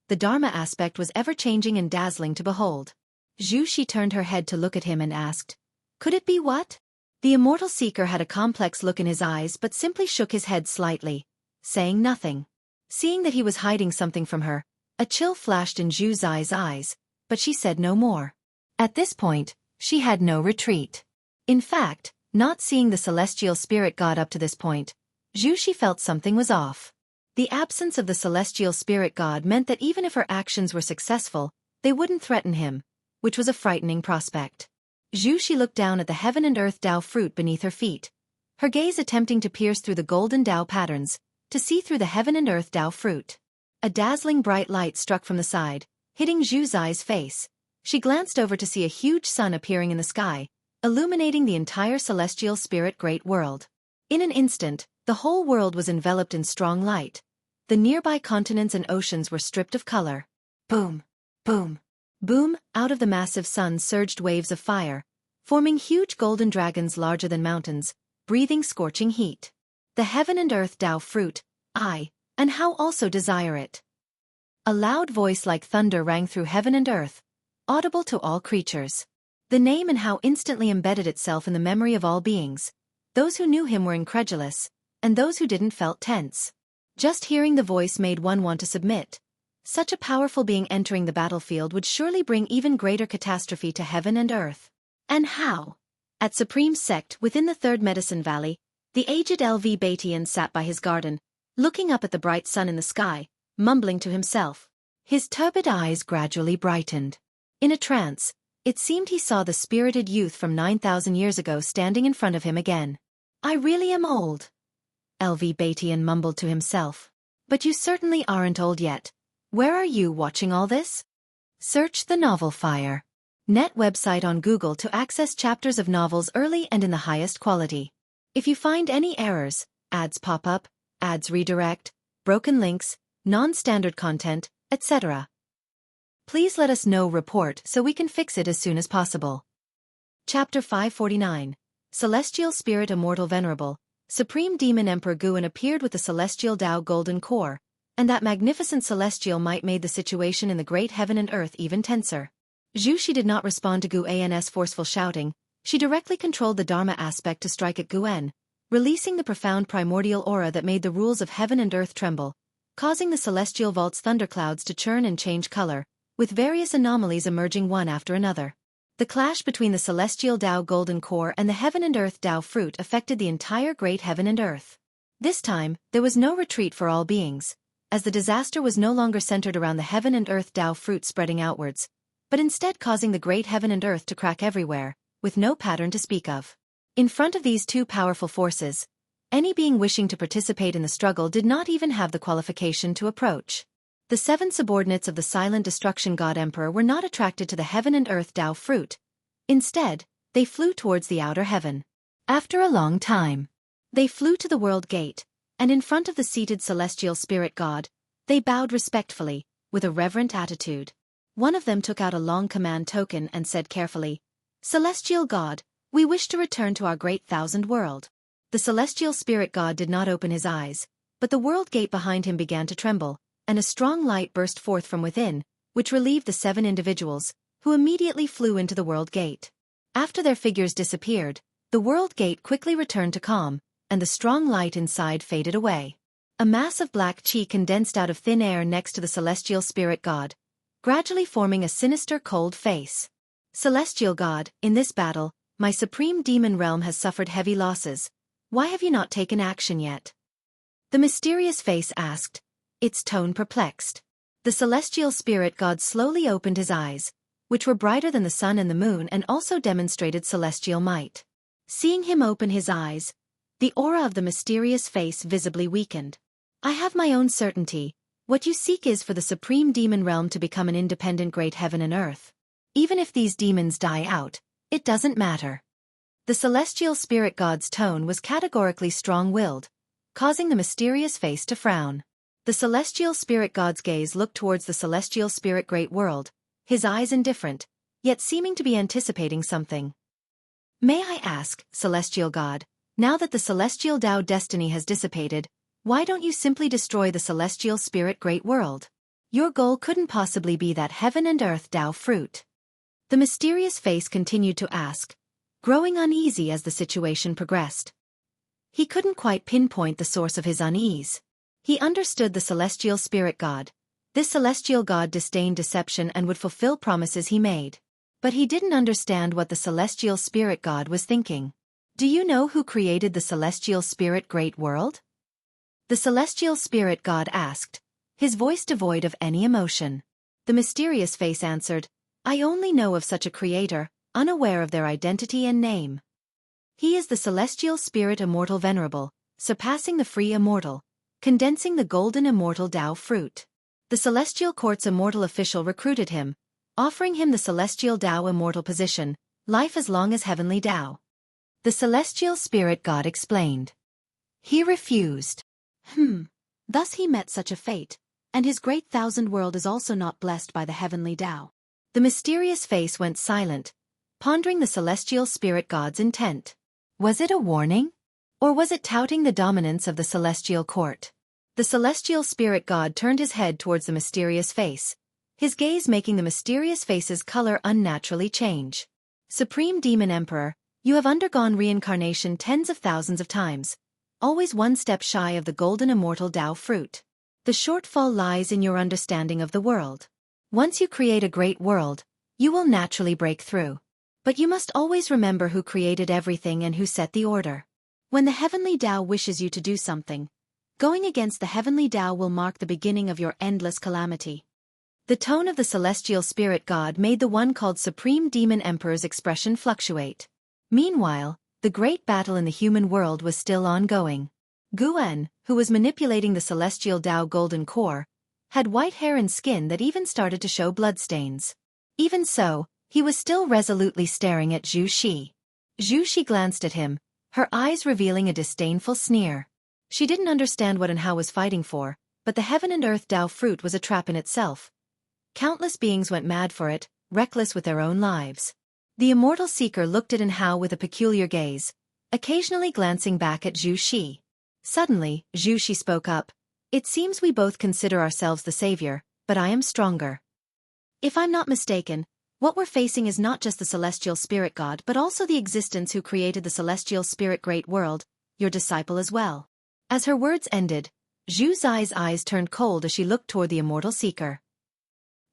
The Dharma aspect was ever-changing and dazzling to behold. Zhu Shi turned her head to look at him and asked, "Could it be what?" The immortal seeker had a complex look in his eyes but simply shook his head slightly, saying nothing. Seeing that he was hiding something from her, a chill flashed in Zhu Zai's eyes, but she said no more. At this point, she had no retreat. In fact, not seeing the celestial spirit god up to this point, Zhu Shi felt something was off. The absence of the celestial spirit god meant that even if her actions were successful, they wouldn't threaten him, which was a frightening prospect. Zhu Shi looked down at the heaven and earth Tao fruit beneath her feet, her gaze attempting to pierce through the golden Tao patterns, to see through the heaven and earth Tao fruit. A dazzling bright light struck from the side, hitting Zhu Zai's face. She glanced over to see a huge sun appearing in the sky, illuminating the entire celestial spirit great world. In an instant, the whole world was enveloped in strong light. The nearby continents and oceans were stripped of color. Boom, boom, boom, out of the massive sun surged waves of fire, forming huge golden dragons larger than mountains, breathing scorching heat. The heaven and earth Tao fruit, and how also desire it. A loud voice like thunder rang through heaven and earth, audible to all creatures. The name and how instantly embedded itself in the memory of all beings. Those who knew him were incredulous, and those who didn't felt tense. Just hearing the voice made one want to submit. Such a powerful being entering the battlefield would surely bring even greater catastrophe to heaven and earth. And how? At Supreme Sect within the Third Medicine Valley, the aged LV Batian sat by his garden, looking up at the bright sun in the sky, mumbling to himself. His turbid eyes gradually brightened. In a trance, it seemed he saw the spirited youth from 9,000 years ago standing in front of him again. "I really am old," LV Batian mumbled to himself. "But you certainly aren't old yet. Where are you watching all this?" Search the novel Fire. Net website on Google to access chapters of novels early and in the highest quality. If you find any errors, ads pop up, ads redirect, broken links, non-standard content, etc., please let us know. Report so we can fix it as soon as possible. Chapter 549. Celestial Spirit Immortal Venerable. Supreme Demon Emperor Guan appeared with the Celestial Tao Golden Core, and that magnificent celestial might made the situation in the great heaven and earth even tenser. Zhu Shi did not respond to Guan's forceful shouting. She directly controlled the Dharma aspect to strike at Guan, releasing the profound primordial aura that made the rules of heaven and earth tremble, causing the celestial vault's thunderclouds to churn and change color, with various anomalies emerging one after another. The clash between the Celestial Tao Golden Core and the Heaven and Earth Tao Fruit affected the entire great heaven and earth. This time, there was no retreat for all beings, as the disaster was no longer centered around the Heaven and Earth Tao Fruit spreading outwards, but instead causing the great heaven and earth to crack everywhere, with no pattern to speak of. In front of these two powerful forces, any being wishing to participate in the struggle did not even have the qualification to approach. The 7 subordinates of the silent destruction god emperor were not attracted to the heaven and earth Tao fruit. Instead, they flew towards the outer heaven. After a long time, they flew to the world gate, and in front of the seated celestial spirit god, they bowed respectfully, with a reverent attitude. One of them took out a long command token and said carefully, "Celestial God, we wish to return to our great thousand world." The celestial spirit god did not open his eyes, but the world gate behind him began to tremble, and a strong light burst forth from within, which relieved the 7 individuals, who immediately flew into the world gate. After their figures disappeared, the world gate quickly returned to calm, and the strong light inside faded away. A mass of black chi condensed out of thin air next to the celestial spirit god, gradually forming a sinister cold face. "Celestial God, in this battle, my supreme demon realm has suffered heavy losses. Why have you not taken action yet?" The mysterious face asked, its tone perplexed. The celestial spirit god slowly opened his eyes, which were brighter than the sun and the moon and also demonstrated celestial might. Seeing him open his eyes, the aura of the mysterious face visibly weakened. "I have my own certainty. What you seek is for the supreme demon realm to become an independent great heaven and earth. Even if these demons die out, it doesn't matter." The celestial spirit god's tone was categorically strong-willed, causing the mysterious face to frown. The celestial spirit god's gaze looked towards the celestial spirit great world, his eyes indifferent, yet seeming to be anticipating something. "May I ask, celestial god, now that the celestial Tao destiny has dissipated, why don't you simply destroy the celestial spirit great world? Your goal couldn't possibly be that heaven and earth Tao fruit." The mysterious face continued to ask, growing uneasy as the situation progressed. He couldn't quite pinpoint the source of his unease. He understood the celestial spirit god. This celestial god disdained deception and would fulfill promises he made. But he didn't understand what the celestial spirit god was thinking. "Do you know who created the celestial spirit great world?" The celestial spirit god asked, his voice devoid of any emotion. The mysterious face answered, "I only know of such a creator, unaware of their identity and name. He is the celestial spirit immortal venerable, surpassing the free immortal, condensing the golden immortal Tao fruit. The celestial court's immortal official recruited him, offering him the celestial Tao immortal position, life as long as heavenly Tao." The celestial spirit god explained. He refused. Thus he met such a fate, and his great thousand world is also not blessed by the heavenly Tao. The mysterious face went silent, pondering the celestial spirit god's intent. Was it a warning? Or was it touting the dominance of the celestial court? The celestial spirit god turned his head towards the mysterious face, his gaze making the mysterious face's color unnaturally change. "Supreme Demon Emperor, you have undergone reincarnation tens of thousands of times, always one step shy of the golden immortal Tao fruit. The shortfall lies in your understanding of the world. Once you create a great world, you will naturally break through. But you must always remember who created everything and who set the order. When the heavenly Tao wishes you to do something, going against the heavenly Tao will mark the beginning of your endless calamity." The tone of the celestial spirit god made the one called Supreme Demon Emperor's expression fluctuate. Meanwhile, the great battle in the human world was still ongoing. Guan, who was manipulating the celestial Tao golden core, had white hair and skin that even started to show bloodstains. Even so, he was still resolutely staring at Zhu Xi. Zhu Xi glanced at him, her eyes revealing a disdainful sneer. She didn't understand what and how was fighting for, but the heaven and earth Tao fruit was a trap in itself. Countless beings went mad for it, reckless with their own lives. The immortal seeker looked at Hao with a peculiar gaze, occasionally glancing back at Zhu Xi. Suddenly, Zhu Xi spoke up. "It seems we both consider ourselves the savior, but I am stronger. If I'm not mistaken, what we're facing is not just the celestial spirit god but also the existence who created the celestial spirit great world, your disciple as well." As her words ended, Zhu Xi's eyes turned cold as she looked toward the immortal seeker.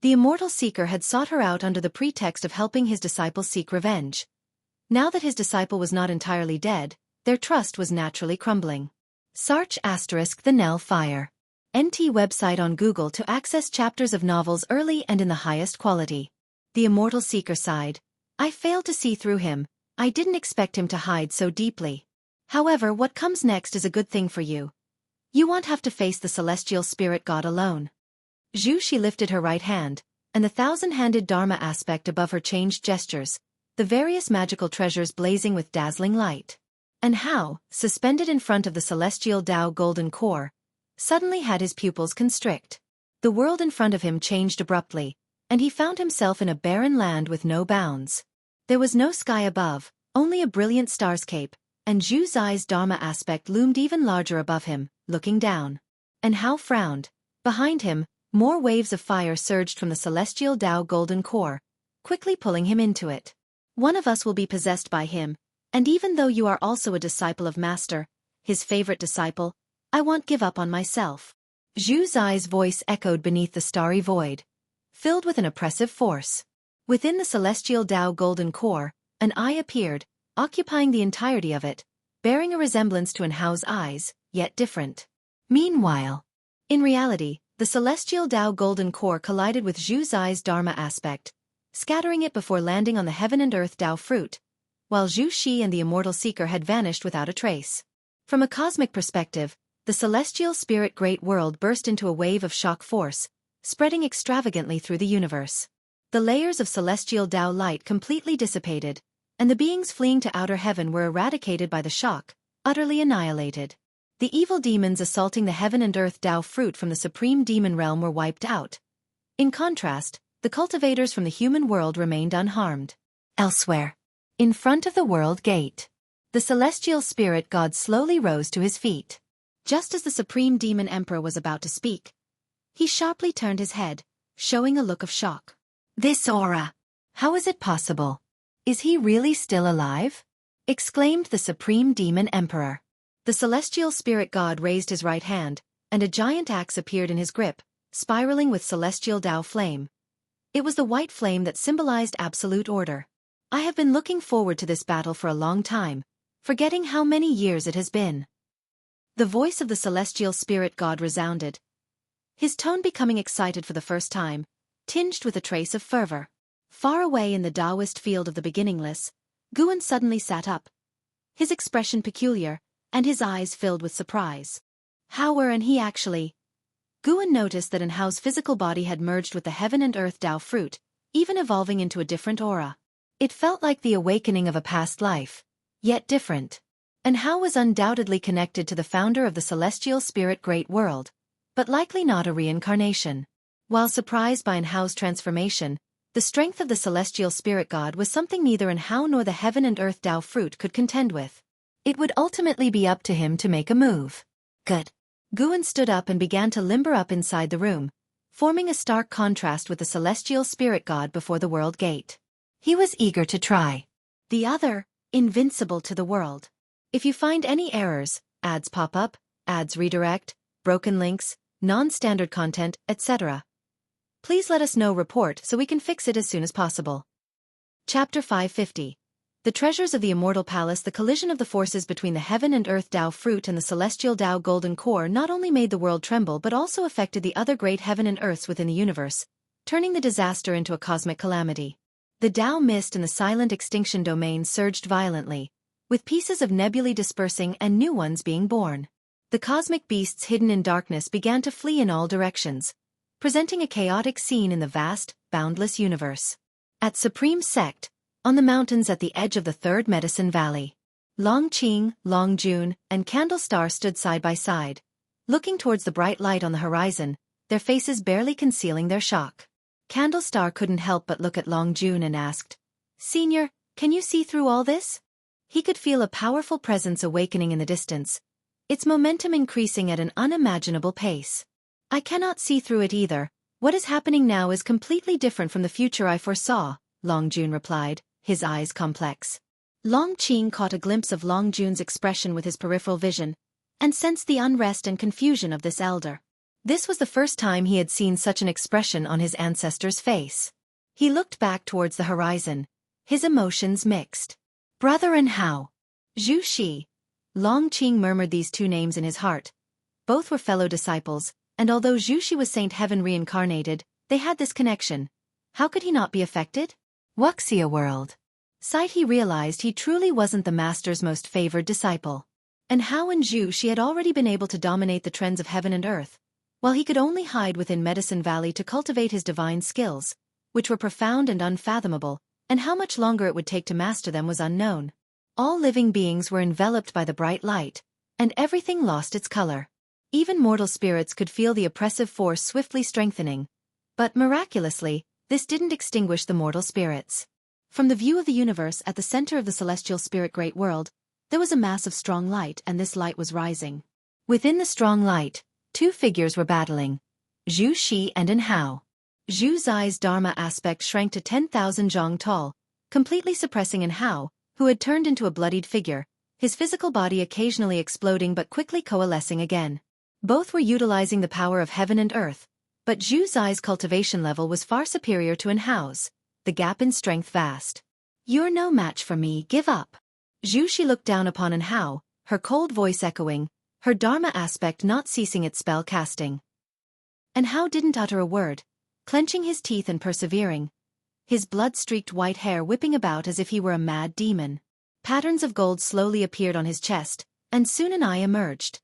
The immortal seeker had sought her out under the pretext of helping his disciple seek revenge. Now that his disciple was not entirely dead, their trust was naturally crumbling. Search * The Nell Fire. NT website on Google to access chapters of novels early and in the highest quality. The immortal seeker sighed. "I failed to see through him. I didn't expect him to hide so deeply. However, what comes next is a good thing for you. You won't have to face the celestial spirit god alone." Zhu Xi lifted her right hand, and the thousand-handed Dharma aspect above her changed gestures, the various magical treasures blazing with dazzling light. And how, suspended in front of the celestial Tao golden core, suddenly had his pupils constrict. The world in front of him changed abruptly, and he found himself in a barren land with no bounds. There was no sky above, only a brilliant starscape, and Zhu Zai's Dharma aspect loomed even larger above him, looking down. And Hao frowned. Behind him, more waves of fire surged from the celestial Tao golden core, quickly pulling him into it. One of us will be possessed by him, and even though you are also a disciple of Master, his favorite disciple, I won't give up on myself. Zhu Zai's voice echoed beneath the starry void, filled with an oppressive force. Within the celestial Tao golden core, an eye appeared, occupying the entirety of it, bearing a resemblance to an Hao's eyes, yet different. Meanwhile, in reality, the celestial Tao golden core collided with Zhu Zai's Dharma aspect, scattering it before landing on the heaven and earth Tao fruit, while Zhu Xi and the immortal seeker had vanished without a trace. From a cosmic perspective, the celestial spirit great world burst into a wave of shock force, spreading extravagantly through the universe. The layers of celestial Tao light completely dissipated, and the beings fleeing to outer heaven were eradicated by the shock, utterly annihilated. The evil demons assaulting the heaven and earth Tao fruit from the supreme demon realm were wiped out. In contrast, the cultivators from the human world remained unharmed. Elsewhere, in front of the world gate, the celestial spirit god slowly rose to his feet. Just as the supreme demon emperor was about to speak, he sharply turned his head, showing a look of shock. This aura! How is it possible? Is he really still alive? Exclaimed the supreme demon emperor. The celestial spirit god raised his right hand, and a giant axe appeared in his grip, spiraling with celestial Tao flame. It was the white flame that symbolized absolute order. I have been looking forward to this battle for a long time, forgetting how many years it has been. The voice of the celestial spirit god resounded, his tone becoming excited for the first time, tinged with a trace of fervor. Far away in the Taoist field of the beginningless, Guan suddenly sat up, his expression peculiar, and his eyes filled with surprise. How were and he actually? Guan noticed that Hao's physical body had merged with the heaven and earth Tao fruit, even evolving into a different aura. It felt like the awakening of a past life, yet different. And Hao was undoubtedly connected to the founder of the celestial spirit great world, but likely not a reincarnation. While surprised by Hao's transformation, the strength of the celestial spirit god was something neither Hao nor the heaven and earth Tao fruit could contend with. It would ultimately be up to him to make a move. Good. Guan stood up and began to limber up inside the room, forming a stark contrast with the celestial spirit god before the world gate. He was eager to try. The other, invincible to the world. If you find any errors, ads pop up, ads redirect, broken links, non-standard content, etc., please let us know report so we can fix it as soon as possible. Chapter 550. The Treasures of the Immortal Palace. The collision of the forces between the heaven and earth Tao fruit and the celestial Tao golden core not only made the world tremble but also affected the other great heaven and earths within the universe, turning the disaster into a cosmic calamity. The Tao mist in the silent extinction domain surged violently, with pieces of nebulae dispersing and new ones being born. The cosmic beasts hidden in darkness began to flee in all directions, presenting a chaotic scene in the vast, boundless universe. At Supreme Sect, on the mountains at the edge of the Third Medicine Valley, Long Qing, Long Jun, and Candlestar stood side by side, looking towards the bright light on the horizon, their faces barely concealing their shock. Candlestar couldn't help but look at Long Jun and asked, "Senior, can you see through all this?" He could feel a powerful presence awakening in the distance, its momentum increasing at an unimaginable pace. "I cannot see through it either. What is happening now is completely different from the future I foresaw," Long Jun replied, his eyes complex. Long Qing caught a glimpse of Long Jun's expression with his peripheral vision, and sensed the unrest and confusion of this elder. This was the first time he had seen such an expression on his ancestor's face. He looked back towards the horizon, his emotions mixed. Brother and Hao. Zhu Xi. Long Qing murmured these two names in his heart. Both were fellow disciples, and although Zhu Xi was Saint Heaven reincarnated, they had this connection. How could he not be affected? Wuxia world. Sight he realized he truly wasn't the master's most favored disciple. And Hao and Zhu Xi had already been able to dominate the trends of heaven and earth, while he could only hide within Medicine Valley to cultivate his divine skills, which were profound and unfathomable, and how much longer it would take to master them was unknown. All living beings were enveloped by the bright light, and everything lost its color. Even mortal spirits could feel the oppressive force swiftly strengthening. But miraculously, this didn't extinguish the mortal spirits. From the view of the universe at the center of the celestial spirit great world, there was a mass of strong light, and this light was rising. Within the strong light, two figures were battling, Zhu Xi and An Hao. Zhu Zai's Dharma aspect shrank to 10,000 zhang tall, completely suppressing An Hao, who had turned into a bloodied figure, his physical body occasionally exploding but quickly coalescing again. Both were utilizing the power of heaven and earth, but Zhu Zai's cultivation level was far superior to An Hao's, the gap in strength vast. "You're no match for me, give up." Zhu Xi looked down upon An Hao, her cold voice echoing, her Dharma aspect not ceasing its spell casting. An Hao didn't utter a word, clenching his teeth and persevering, his blood-streaked white hair whipping about as if he were a mad demon. Patterns of gold slowly appeared on his chest, and soon an eye emerged.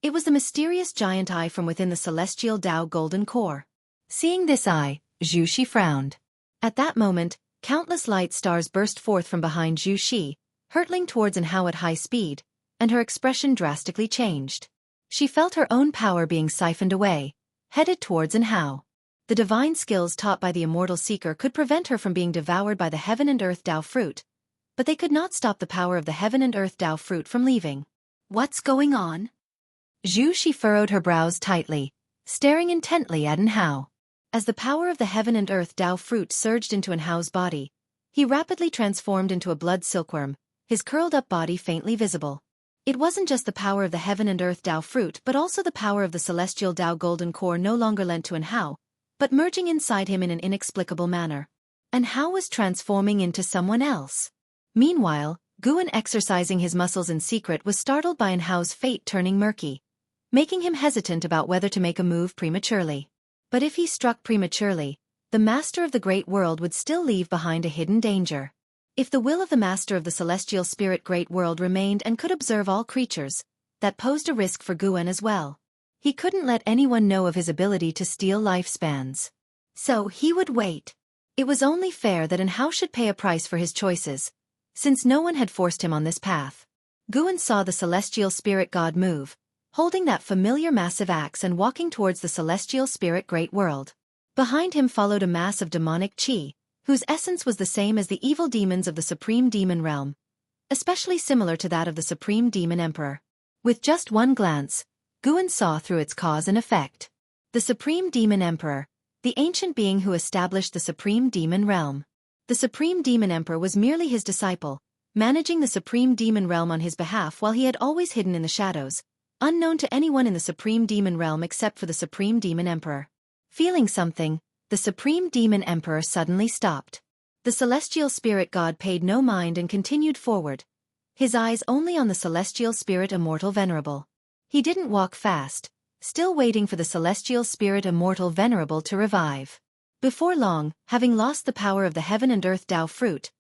It was the mysterious giant eye from within the celestial Tao golden core. Seeing this eye, Zhu Xi frowned. At that moment, countless light stars burst forth from behind Zhu Xi, hurtling towards An Hao at high speed, and her expression drastically changed. She felt her own power being siphoned away, headed towards An Hao. The divine skills taught by the immortal seeker could prevent her from being devoured by the heaven and earth Tao fruit, but they could not stop the power of the heaven and earth Tao fruit from leaving. "What's going on?" Zhu Xi furrowed her brows tightly, staring intently at An Hao. As the power of the heaven and earth Tao fruit surged into An Hao's body, he rapidly transformed into a blood silkworm, his curled-up body faintly visible. It wasn't just the power of the heaven and earth Tao fruit but also the power of the celestial Tao golden core no longer lent to An Hao, but merging inside him in an inexplicable manner. An Hao was transforming into someone else. Meanwhile, Guan, exercising his muscles in secret, was startled by An Hao's fate turning murky, making him hesitant about whether to make a move prematurely. But if he struck prematurely, the master of the great world would still leave behind a hidden danger. If the will of the master of the celestial spirit great world remained and could observe all creatures, that posed a risk for Guan as well. He couldn't let anyone know of his ability to steal lifespans. So he would wait. It was only fair that An Hao should pay a price for his choices, since no one had forced him on this path. Guan saw the celestial spirit god move, holding that familiar massive axe and walking towards the celestial spirit great world. Behind him followed a mass of demonic qi, whose essence was the same as the evil demons of the supreme demon realm, especially similar to that of the supreme demon emperor. With just one glance, Guan saw through its cause and effect. The supreme demon emperor, the ancient being who established the supreme demon realm. The supreme demon emperor was merely his disciple, managing the supreme demon realm on his behalf while he had always hidden in the shadows, unknown to anyone in the supreme demon realm except for the supreme demon emperor. Feeling something, the supreme demon emperor suddenly stopped. The celestial spirit god paid no mind and continued forward, his eyes only on the celestial spirit immortal venerable. He didn't walk fast, still waiting for the celestial spirit immortal venerable to revive. Before long, having lost the power of the heaven and earth Tao fruit,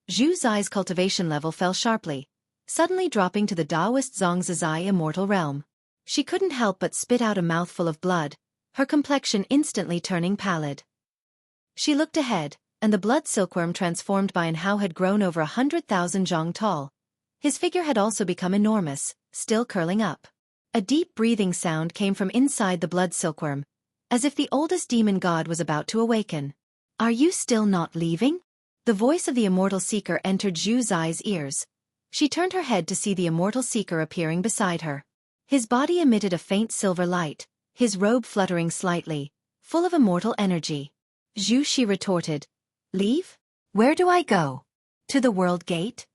Zhu Zai's cultivation level fell sharply, suddenly dropping to the Taoist Zhangzai immortal realm. She couldn't help but spit out a mouthful of blood, her complexion instantly turning pallid. She looked ahead, and the blood silkworm transformed by An Hao had grown over 100,000 zhang tall. His figure had also become enormous, still curling up. A deep breathing sound came from inside the blood silkworm, as if the oldest demon god was about to awaken. "Are you still not leaving?" The voice of the immortal seeker entered Zhu Zai's ears. She turned her head to see the immortal seeker appearing beside her. His body emitted a faint silver light, his robe fluttering slightly, full of immortal energy. Zhu Xi retorted, "Leave? Where do I go? To the world gate?"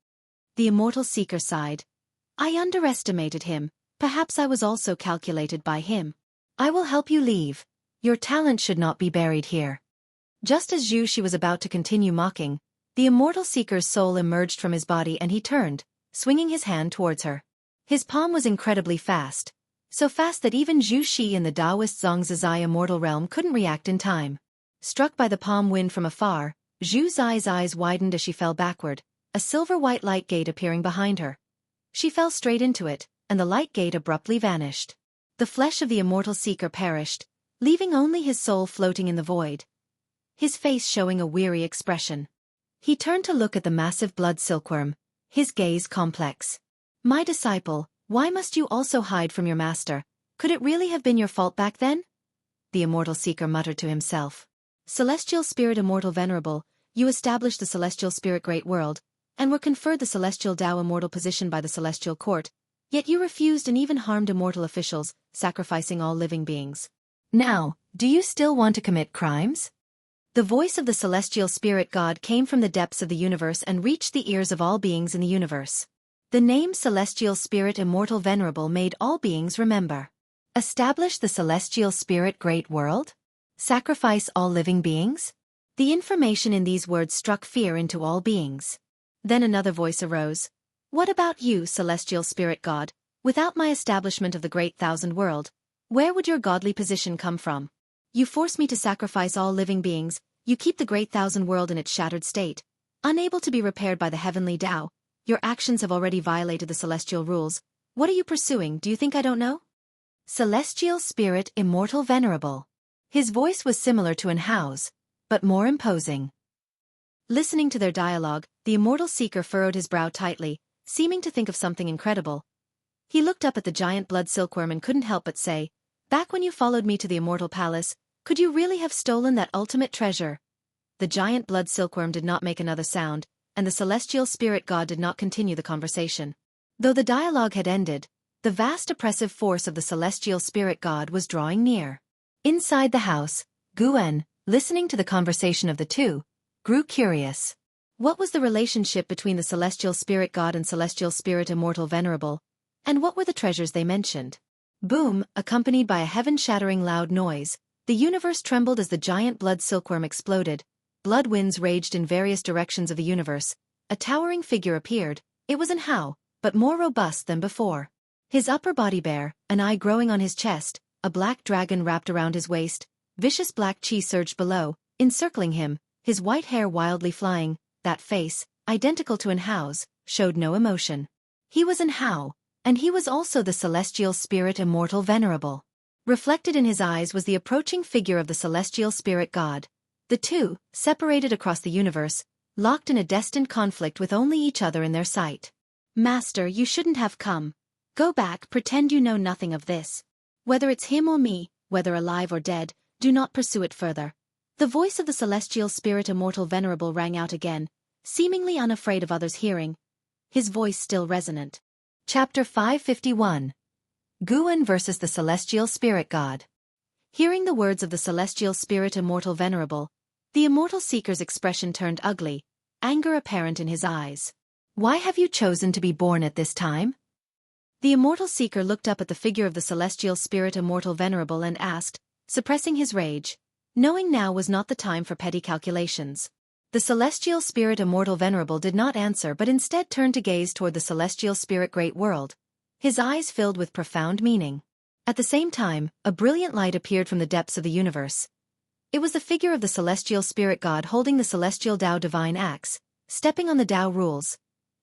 The immortal seeker sighed. "I underestimated him, perhaps I was also calculated by him. I will help you leave. Your talent should not be buried here." Just as Zhu Xi was about to continue mocking, the immortal seeker's soul emerged from his body and he turned, swinging his hand towards her. His palm was incredibly fast, so fast that even Zhu Xi in the Taoist Zhangzai immortal realm couldn't react in time. Struck by the palm wind from afar, Zhu Zai's eyes widened as she fell backward, a silver-white light gate appearing behind her. She fell straight into it, and the light gate abruptly vanished. The flesh of the immortal seeker perished, leaving only his soul floating in the void, his face showing a weary expression. He turned to look at the massive blood silkworm, his gaze complex. My disciple, why must you also hide from your master? Could it really have been your fault back then? The immortal seeker muttered to himself. Celestial spirit immortal venerable, you established the celestial spirit great world, and were conferred the celestial Tao immortal position by the celestial court, yet you refused and even harmed immortal officials, sacrificing all living beings. Now, do you still want to commit crimes? The voice of the celestial spirit god came from the depths of the universe and reached the ears of all beings in the universe. The name celestial spirit immortal venerable made all beings remember. Establish the celestial spirit great world? Sacrifice all living beings? The information in these words struck fear into all beings. Then another voice arose. What about you, celestial spirit god? Without my establishment of the great thousand world, where would your godly position come from? You force me to sacrifice all living beings, you keep the great thousand world in its shattered state, unable to be repaired by the heavenly Tao. Your actions have already violated the celestial rules. What are you pursuing? Do you think I don't know? Celestial spirit immortal venerable. His voice was similar to an Hao's, but more imposing. Listening to their dialogue, the immortal seeker furrowed his brow tightly, seeming to think of something incredible. He looked up at the giant blood silkworm and couldn't help but say, back when you followed me to the immortal palace, could you really have stolen that ultimate treasure? The giant blood silkworm did not make another sound, and the celestial spirit god did not continue the conversation. Though the dialogue had ended, the vast oppressive force of the celestial spirit god was drawing near. Inside the house, Guan, listening to the conversation of the two, grew curious. What was the relationship between the celestial spirit god and celestial spirit immortal venerable, and what were the treasures they mentioned? Boom, accompanied by a heaven-shattering loud noise, the universe trembled as the giant blood silkworm exploded. Blood winds raged in various directions of the universe. A towering figure appeared. It was an Hao, but more robust than before. His upper body bare, an eye growing on his chest, a black dragon wrapped around his waist, vicious black chi surged below, encircling him, his white hair wildly flying. That face, identical to an Hao's, showed no emotion. He was an Hao, and he was also the celestial spirit immortal venerable. Reflected in his eyes was the approaching figure of the celestial spirit god. The two, separated across the universe, locked in a destined conflict with only each other in their sight. Master, you shouldn't have come. Go back, pretend you know nothing of this. Whether it's him or me, whether alive or dead, do not pursue it further. The voice of the celestial spirit immortal venerable rang out again, seemingly unafraid of others' hearing. His voice still resonant. Chapter 551. Guan versus the celestial spirit god. Hearing the words of the celestial spirit immortal venerable, the immortal seeker's expression turned ugly, anger apparent in his eyes. Why have you chosen to be born at this time? The immortal seeker looked up at the figure of the celestial spirit immortal venerable and asked, suppressing his rage, knowing now was not the time for petty calculations. The celestial spirit immortal venerable did not answer but instead turned to gaze toward the celestial spirit great world, his eyes filled with profound meaning. At the same time, a brilliant light appeared from the depths of the universe. It was the figure of the celestial spirit god holding the celestial Tao divine axe, stepping on the Tao rules.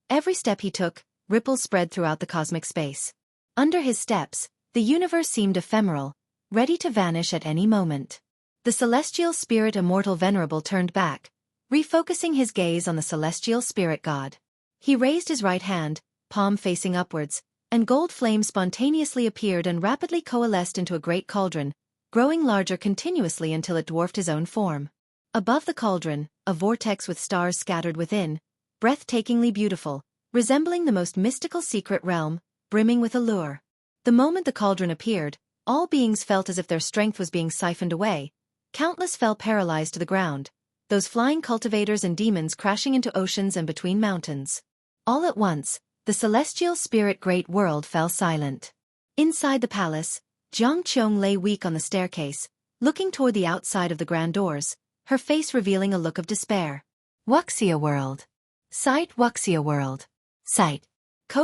Every step he took, ripples spread throughout the cosmic space. Under his steps, the universe seemed ephemeral, ready to vanish at any moment. The celestial spirit immortal venerable turned back, refocusing his gaze on the celestial spirit god. He raised his right hand, palm facing upwards, and gold flame spontaneously appeared and rapidly coalesced into a great cauldron, growing larger continuously until it dwarfed his own form. Above the cauldron, a vortex with stars scattered within, breathtakingly beautiful, resembling the most mystical secret realm, brimming with allure. The moment the cauldron appeared, all beings felt as if their strength was being siphoned away. Countless fell paralyzed to the ground, those flying cultivators and demons crashing into oceans and between mountains. All at once, the celestial spirit great world fell silent. Inside the palace, Jiang Qiong lay weak on the staircase, looking toward the outside of the grand doors, her face revealing a look of despair. Wuxia world. Sight Wuxia world. Sight.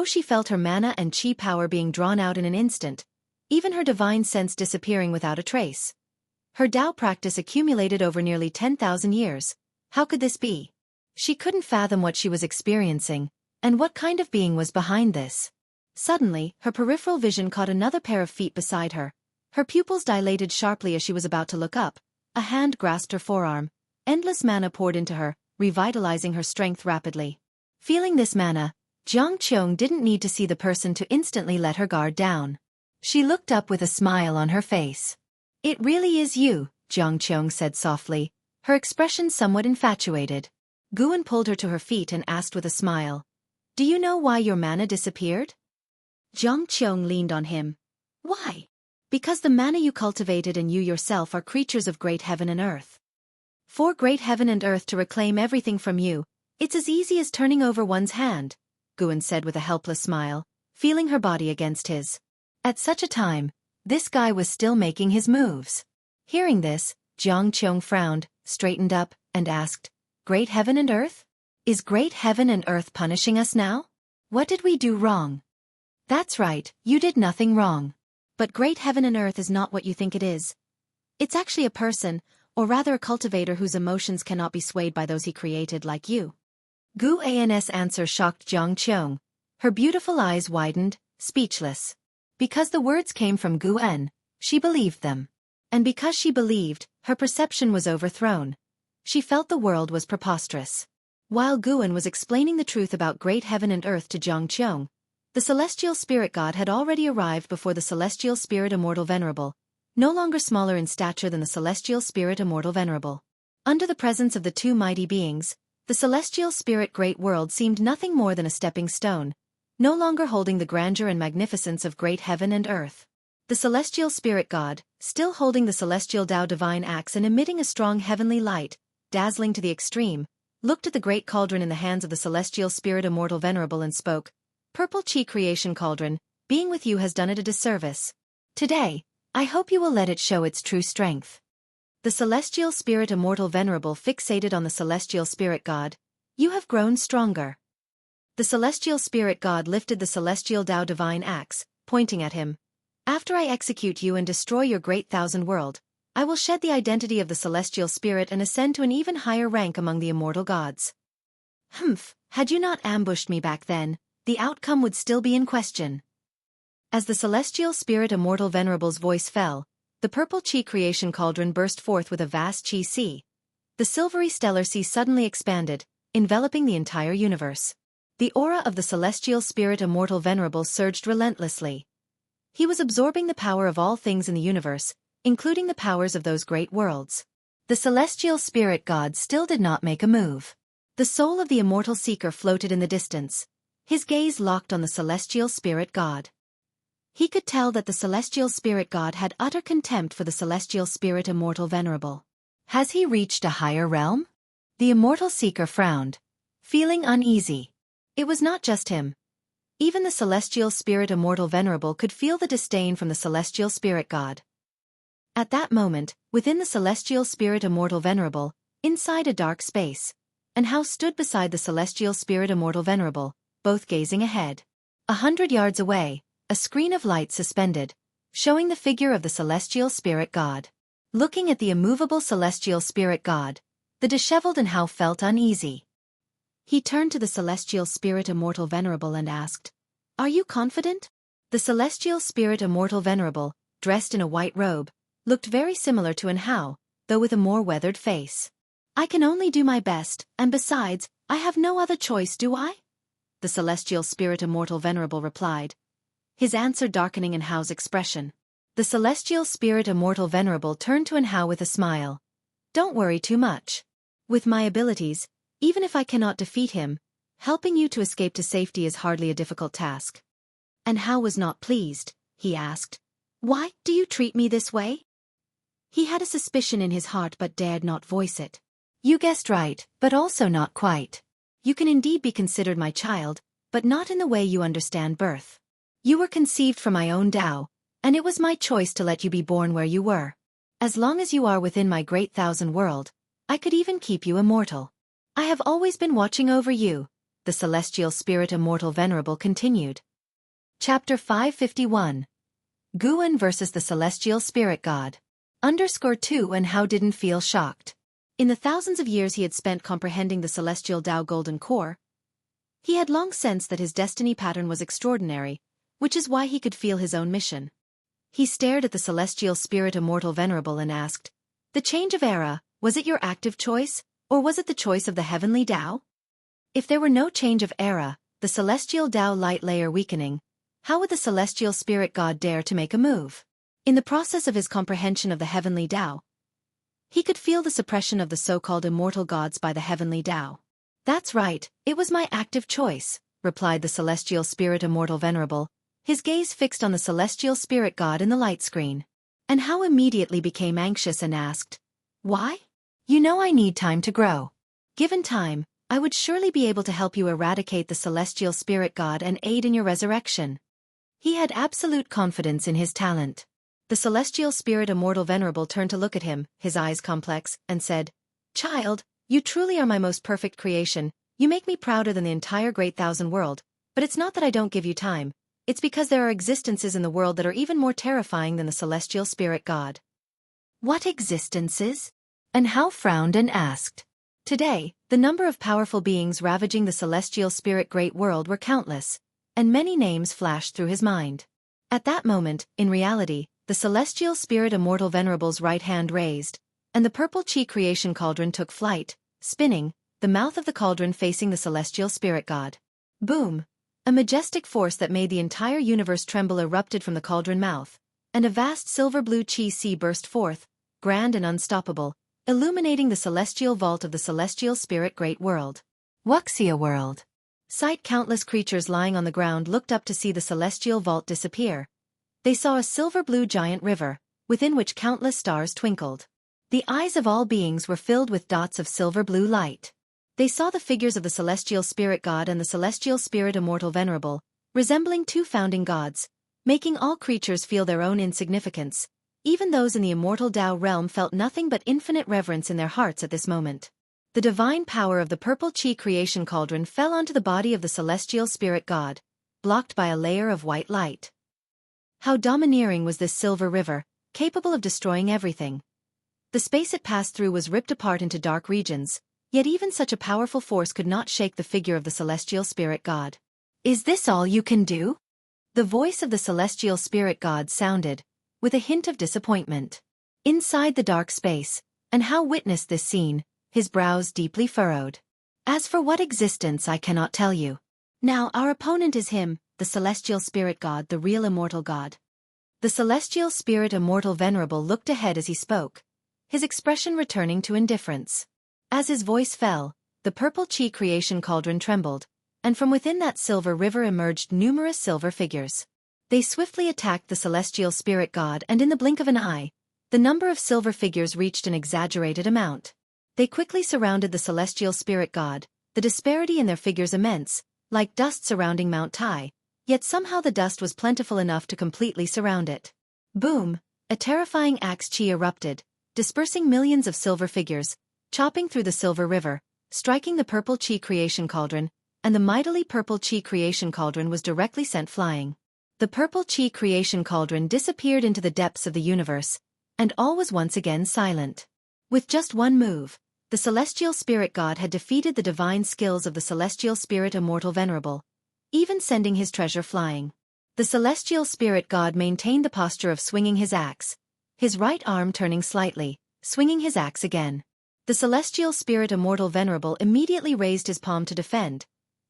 She felt her mana and chi power being drawn out in an instant, even her divine sense disappearing without a trace. Her Tao practice accumulated over nearly 10,000 years. How could this be? She couldn't fathom what she was experiencing, and what kind of being was behind this. Suddenly, her peripheral vision caught another pair of feet beside her. Her pupils dilated sharply as she was about to look up. A hand grasped her forearm. Endless mana poured into her, revitalizing her strength rapidly. Feeling this mana, Jiang Qiong didn't need to see the person to instantly let her guard down. She looked up with a smile on her face. "It really is you," Jiang Qiong said softly, her expression somewhat infatuated. Guan pulled her to her feet and asked with a smile, "Do you know why your mana disappeared?" Jiang Qiong leaned on him. "Why?" "Because the mana you cultivated and you yourself are creatures of great heaven and earth. For great heaven and earth to reclaim everything from you, it's as easy as turning over one's hand," Guan said with a helpless smile, feeling her body against his. At such a time, this guy was still making his moves. Hearing this, Jiang Qiong frowned, straightened up, and asked, "Great heaven and earth? Is great heaven and earth punishing us now? What did we do wrong?" "That's right, you did nothing wrong. But great heaven and earth is not what you think it is. It's actually a person, or rather a cultivator whose emotions cannot be swayed by those he created like you." Gu An's answer shocked Jiang Qiong. Her beautiful eyes widened, speechless. Because the words came from Gu En, she believed them. And because she believed, her perception was overthrown. She felt the world was preposterous. While Guan was explaining the truth about great heaven and earth to Jiang Qiong, the celestial spirit god had already arrived before the celestial spirit immortal venerable, no longer smaller in stature than the celestial spirit immortal venerable. Under the presence of the two mighty beings, the celestial spirit great world seemed nothing more than a stepping stone, no longer holding the grandeur and magnificence of great heaven and earth. The celestial spirit god, still holding the celestial Tao divine axe and emitting a strong heavenly light, dazzling to the extreme, looked at the great cauldron in the hands of the celestial spirit immortal venerable and spoke, "Purple Chi creation cauldron, being with you has done it a disservice. Today, I hope you will let it show its true strength." The celestial spirit immortal venerable fixated on the celestial spirit god. "You have grown stronger." The celestial spirit god lifted the celestial Tao divine axe, pointing at him. "After I execute you and destroy your great thousand world, I will shed the identity of the celestial spirit and ascend to an even higher rank among the immortal gods." "Humph, had you not ambushed me back then, the outcome would still be in question." As the celestial spirit immortal venerable's voice fell, the purple Chi creation cauldron burst forth with a vast Chi sea. The silvery stellar sea suddenly expanded, enveloping the entire universe. The aura of the celestial spirit immortal venerable surged relentlessly. He was absorbing the power of all things in the universe, including the powers of those great worlds. The celestial spirit god still did not make a move. The soul of the immortal seeker floated in the distance, his gaze locked on the celestial spirit god. He could tell that the celestial spirit god had utter contempt for the celestial spirit immortal venerable. Has he reached a higher realm? The immortal seeker frowned, feeling uneasy. It was not just him. Even the celestial spirit immortal venerable could feel the disdain from the celestial spirit god. At that moment, within the celestial spirit immortal venerable, inside a dark space, and Hao stood beside the celestial spirit immortal venerable, both gazing ahead. 100 yards away, a screen of light suspended, showing the figure of the celestial spirit god. Looking at the immovable celestial spirit god, the disheveled and Hao felt uneasy. He turned to the celestial spirit immortal venerable and asked, "Are you confident?" The celestial spirit immortal venerable, dressed in a white robe, looked very similar to An Hao, though with a more weathered face. "I can only do my best, and besides, I have no other choice, do I?" The celestial spirit immortal venerable replied, his answer darkening An Hao's expression. The celestial spirit immortal venerable turned to An Hao with a smile. "Don't worry too much. With my abilities, even if I cannot defeat him, helping you to escape to safety is hardly a difficult task." And Hao was not pleased. He asked, "Why do you treat me this way?" He had a suspicion in his heart but dared not voice it. "You guessed right, but also not quite. You can indeed be considered my child, but not in the way you understand birth. You were conceived from my own Tao, and it was my choice to let you be born where you were. As long as you are within my great thousand world, I could even keep you immortal. I have always been watching over you," the celestial spirit immortal venerable continued. Chapter 551. Guan versus the celestial spirit god. _2 And Hao didn't feel shocked. In the thousands of years he had spent comprehending the celestial Tao golden core, he had long sensed that his destiny pattern was extraordinary, which is why he could feel his own mission. He stared at the celestial spirit immortal venerable and asked, "The change of era, was it your active choice, Or was it the choice of the heavenly Tao? If there were no change of era, the celestial Tao light layer weakening, how would the celestial spirit god dare to make a move? In the process of his comprehension of the heavenly Tao, he could feel the suppression of the so-called immortal gods by the heavenly Tao. That's right, it was my active choice, replied the celestial spirit immortal venerable, his gaze fixed on the celestial spirit god in the light screen. And Hao immediately became anxious and asked, "Why? You know I need time to grow. Given time, I would surely be able to help you eradicate the celestial spirit god and aid in your resurrection." He had absolute confidence in his talent. The celestial spirit immortal venerable turned to look at him, his eyes complex, and said, "Child, you truly are my most perfect creation. You make me prouder than the entire great thousand world, but it's not that I don't give you time. It's because there are existences in the world that are even more terrifying than the celestial spirit god." "What existences?" And Hao frowned and asked. Today, the number of powerful beings ravaging the celestial spirit great world were countless, and many names flashed through his mind. At that moment, in reality, the celestial spirit immortal venerable's right hand raised, and the purple chi creation cauldron took flight, spinning, the mouth of the cauldron facing the celestial spirit god. Boom! A majestic force that made the entire universe tremble erupted from the cauldron mouth, and a vast silver-blue chi sea burst forth, grand and unstoppable, illuminating the celestial vault of the celestial spirit great world. Wuxia world. Sight countless creatures lying on the ground looked up to see the celestial vault disappear. They saw a silver-blue giant river, within which countless stars twinkled. The eyes of all beings were filled with dots of silver-blue light. They saw the figures of the celestial spirit god and the celestial spirit immortal venerable, resembling two founding gods, making all creatures feel their own insignificance. Even those in the immortal Tao realm felt nothing but infinite reverence in their hearts at this moment. The divine power of the purple chi creation cauldron fell onto the body of the celestial spirit god, blocked by a layer of white light. How domineering was this silver river, capable of destroying everything. The space it passed through was ripped apart into dark regions, yet even such a powerful force could not shake the figure of the celestial spirit god. "Is this all you can do?" The voice of the celestial spirit god sounded, with a hint of disappointment. Inside the dark space, and Hao witnessed this scene, his brows deeply furrowed. "As for what existence I cannot tell you. Now our opponent is him, the celestial spirit god, the real immortal god." The celestial spirit immortal venerable looked ahead as he spoke, his expression returning to indifference. As his voice fell, the purple chi creation cauldron trembled, and from within that silver river emerged numerous silver figures. They swiftly attacked the celestial spirit god, and in the blink of an eye, the number of silver figures reached an exaggerated amount. They quickly surrounded the celestial spirit god, the disparity in their figures immense, like dust surrounding Mount Tai, yet somehow the dust was plentiful enough to completely surround it. Boom! A terrifying axe chi erupted, dispersing millions of silver figures, chopping through the silver river, striking the purple chi creation cauldron, and the mightily purple chi creation cauldron was directly sent flying. The purple chi creation cauldron disappeared into the depths of the universe, and all was once again silent. With just one move, the celestial spirit god had defeated the divine skills of the celestial spirit immortal venerable, even sending his treasure flying. The celestial spirit god maintained the posture of swinging his axe, his right arm turning slightly, swinging his axe again. The celestial spirit immortal venerable immediately raised his palm to defend,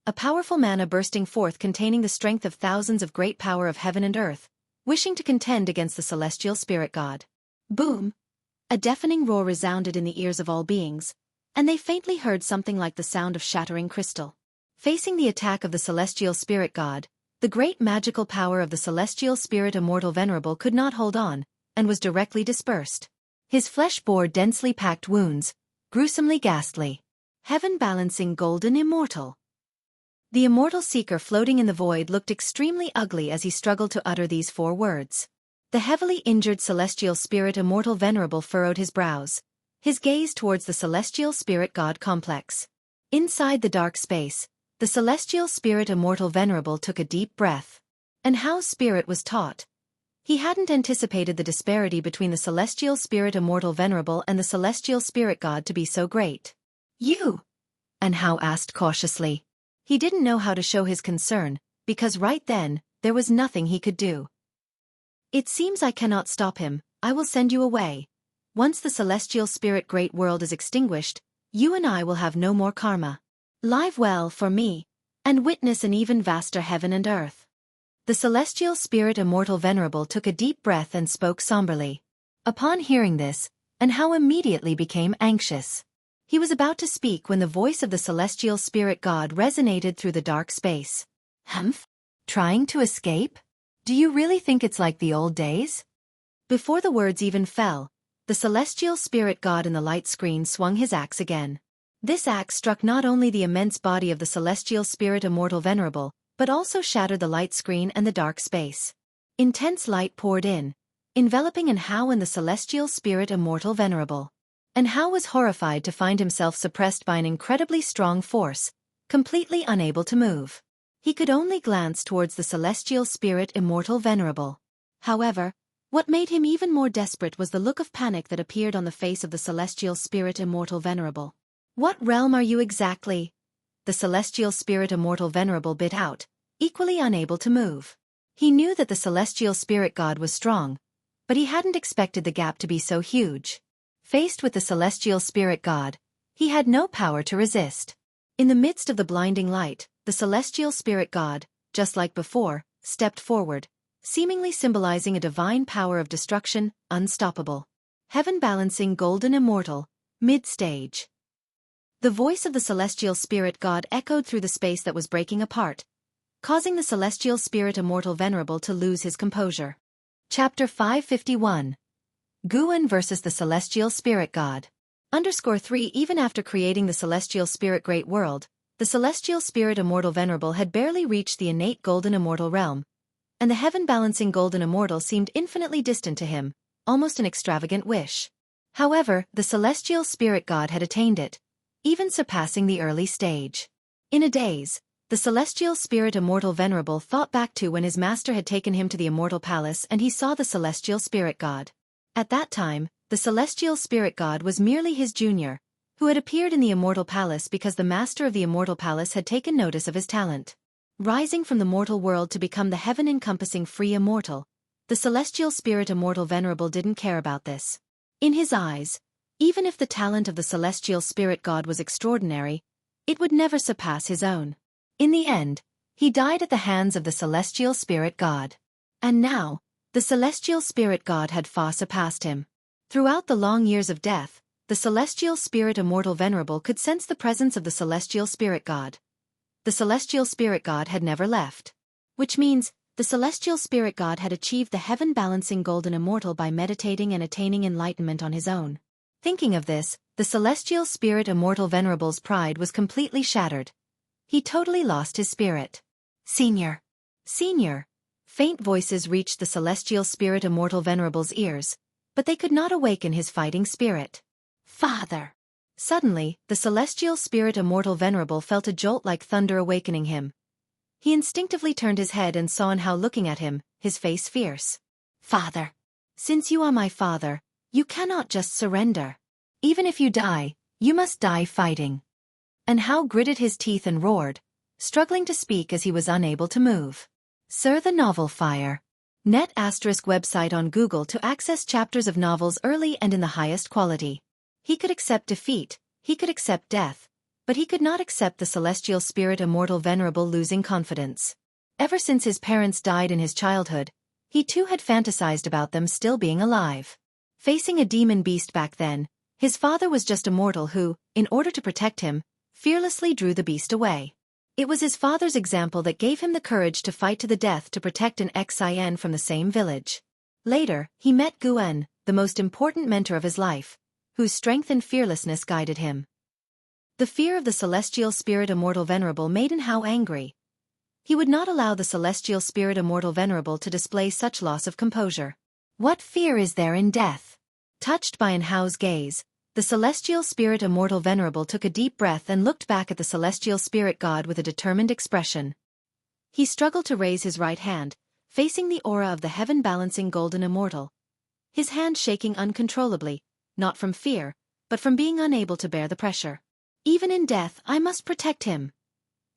a powerful mana bursting forth containing the strength of thousands of great power of heaven and earth, wishing to contend against the celestial spirit god. Boom! A deafening roar resounded in the ears of all beings, and they faintly heard something like the sound of shattering crystal. Facing the attack of the celestial spirit god, the great magical power of the celestial spirit immortal venerable could not hold on, and was directly dispersed. His flesh bore densely packed wounds, gruesomely ghastly. Heaven-balancing golden immortal. The immortal seeker floating in the void looked extremely ugly as he struggled to utter these 4 words. The heavily injured celestial spirit immortal venerable furrowed his brows, his gaze towards the celestial spirit god complex. Inside the dark space, the celestial spirit immortal venerable took a deep breath. And Hao's spirit was taut. He hadn't anticipated the disparity between the celestial spirit immortal venerable and the celestial spirit god to be so great. "You?" And Hao asked cautiously. He didn't know how to show his concern, because right then, there was nothing he could do. "It seems I cannot stop him. I will send you away. Once the celestial spirit great world is extinguished, You and I will have no more karma. Live well for me, and witness an even vaster heaven and earth. The celestial spirit Immortal Venerable took a deep breath and spoke somberly. Upon hearing this, and how immediately became anxious. He was about to speak when the voice of the celestial spirit god resonated through the dark space. Humph? Trying to escape? Do you really think it's like the old days? Before the words even fell, the celestial spirit god in the light screen swung his axe again. This axe struck not only the immense body of the celestial spirit Immortal Venerable, but also shattered the light screen and the dark space. Intense light poured in, enveloping Hao and the celestial spirit Immortal Venerable. And Hao was horrified to find himself suppressed by an incredibly strong force, completely unable to move. He could only glance towards the celestial spirit Immortal Venerable. However, what made him even more desperate was the look of panic that appeared on the face of the celestial spirit Immortal Venerable. What realm are you exactly? The celestial spirit Immortal Venerable bit out, equally unable to move. He knew that the celestial spirit god was strong, but he hadn't expected the gap to be so huge. Faced with the celestial spirit god, he had no power to resist. In the midst of the blinding light, the celestial spirit god, just like before, stepped forward, seemingly symbolizing a divine power of destruction, unstoppable. Heaven balancing golden immortal, mid-stage. The voice of the celestial spirit god echoed through the space that was breaking apart, causing the celestial spirit Immortal Venerable to lose his composure. Chapter 551. Guan versus the celestial spirit god. _3 Even after creating the celestial spirit great world, the celestial spirit Immortal Venerable had barely reached the innate golden immortal realm, and the heaven-balancing golden immortal seemed infinitely distant to him, almost an extravagant wish. However, the celestial spirit god had attained it, even surpassing the early stage. In a daze, the celestial spirit Immortal Venerable thought back to when his master had taken him to the immortal palace and he saw the celestial spirit god. At that time, the celestial spirit god was merely his junior, who had appeared in the immortal palace because the master of the immortal palace had taken notice of his talent. Rising from the mortal world to become the heaven-encompassing free immortal, the celestial spirit Immortal Venerable didn't care about this. In his eyes, even if the talent of the celestial spirit god was extraordinary, it would never surpass his own. In the end, he died at the hands of the celestial spirit god. And now, the celestial spirit god had far surpassed him. Throughout the long years of death, the celestial spirit Immortal Venerable could sense the presence of the celestial spirit god. The celestial spirit god had never left. Which means, the celestial spirit god had achieved the heaven-balancing golden immortal by meditating and attaining enlightenment on his own. Thinking of this, the celestial spirit Immortal Venerable's pride was completely shattered. He totally lost his spirit. Senior! Senior! Faint voices reached the celestial spirit Immortal Venerable's ears, but they could not awaken his fighting spirit. Father! Suddenly, the celestial spirit Immortal Venerable felt a jolt like thunder awakening him. He instinctively turned his head and saw Hao looking at him, his face fierce. Father! Since you are my father, you cannot just surrender. Even if you die, you must die fighting. And Hao gritted his teeth and roared, struggling to speak as he was unable to move. Sir, the novel Fire. Net ** website on Google to access chapters of novels early and in the highest quality. He could accept defeat, he could accept death, but he could not accept the celestial spirit Immortal Venerable losing confidence. Ever since his parents died in his childhood, he too had fantasized about them still being alive. Facing a demon beast back then, his father was just a mortal who, in order to protect him, fearlessly drew the beast away. It was his father's example that gave him the courage to fight to the death to protect an Xin from the same village. Later, he met Guan, the most important mentor of his life, whose strength and fearlessness guided him. The fear of the celestial spirit Immortal Venerable made Hao angry. He would not allow the celestial spirit Immortal Venerable to display such loss of composure. What fear is there in death? Touched by Hao's gaze, the celestial spirit Immortal Venerable took a deep breath and looked back at the celestial spirit god with a determined expression. He struggled to raise his right hand, facing the aura of the heaven-balancing golden immortal. His hand shaking uncontrollably, not from fear, but from being unable to bear the pressure. Even in death I must protect him.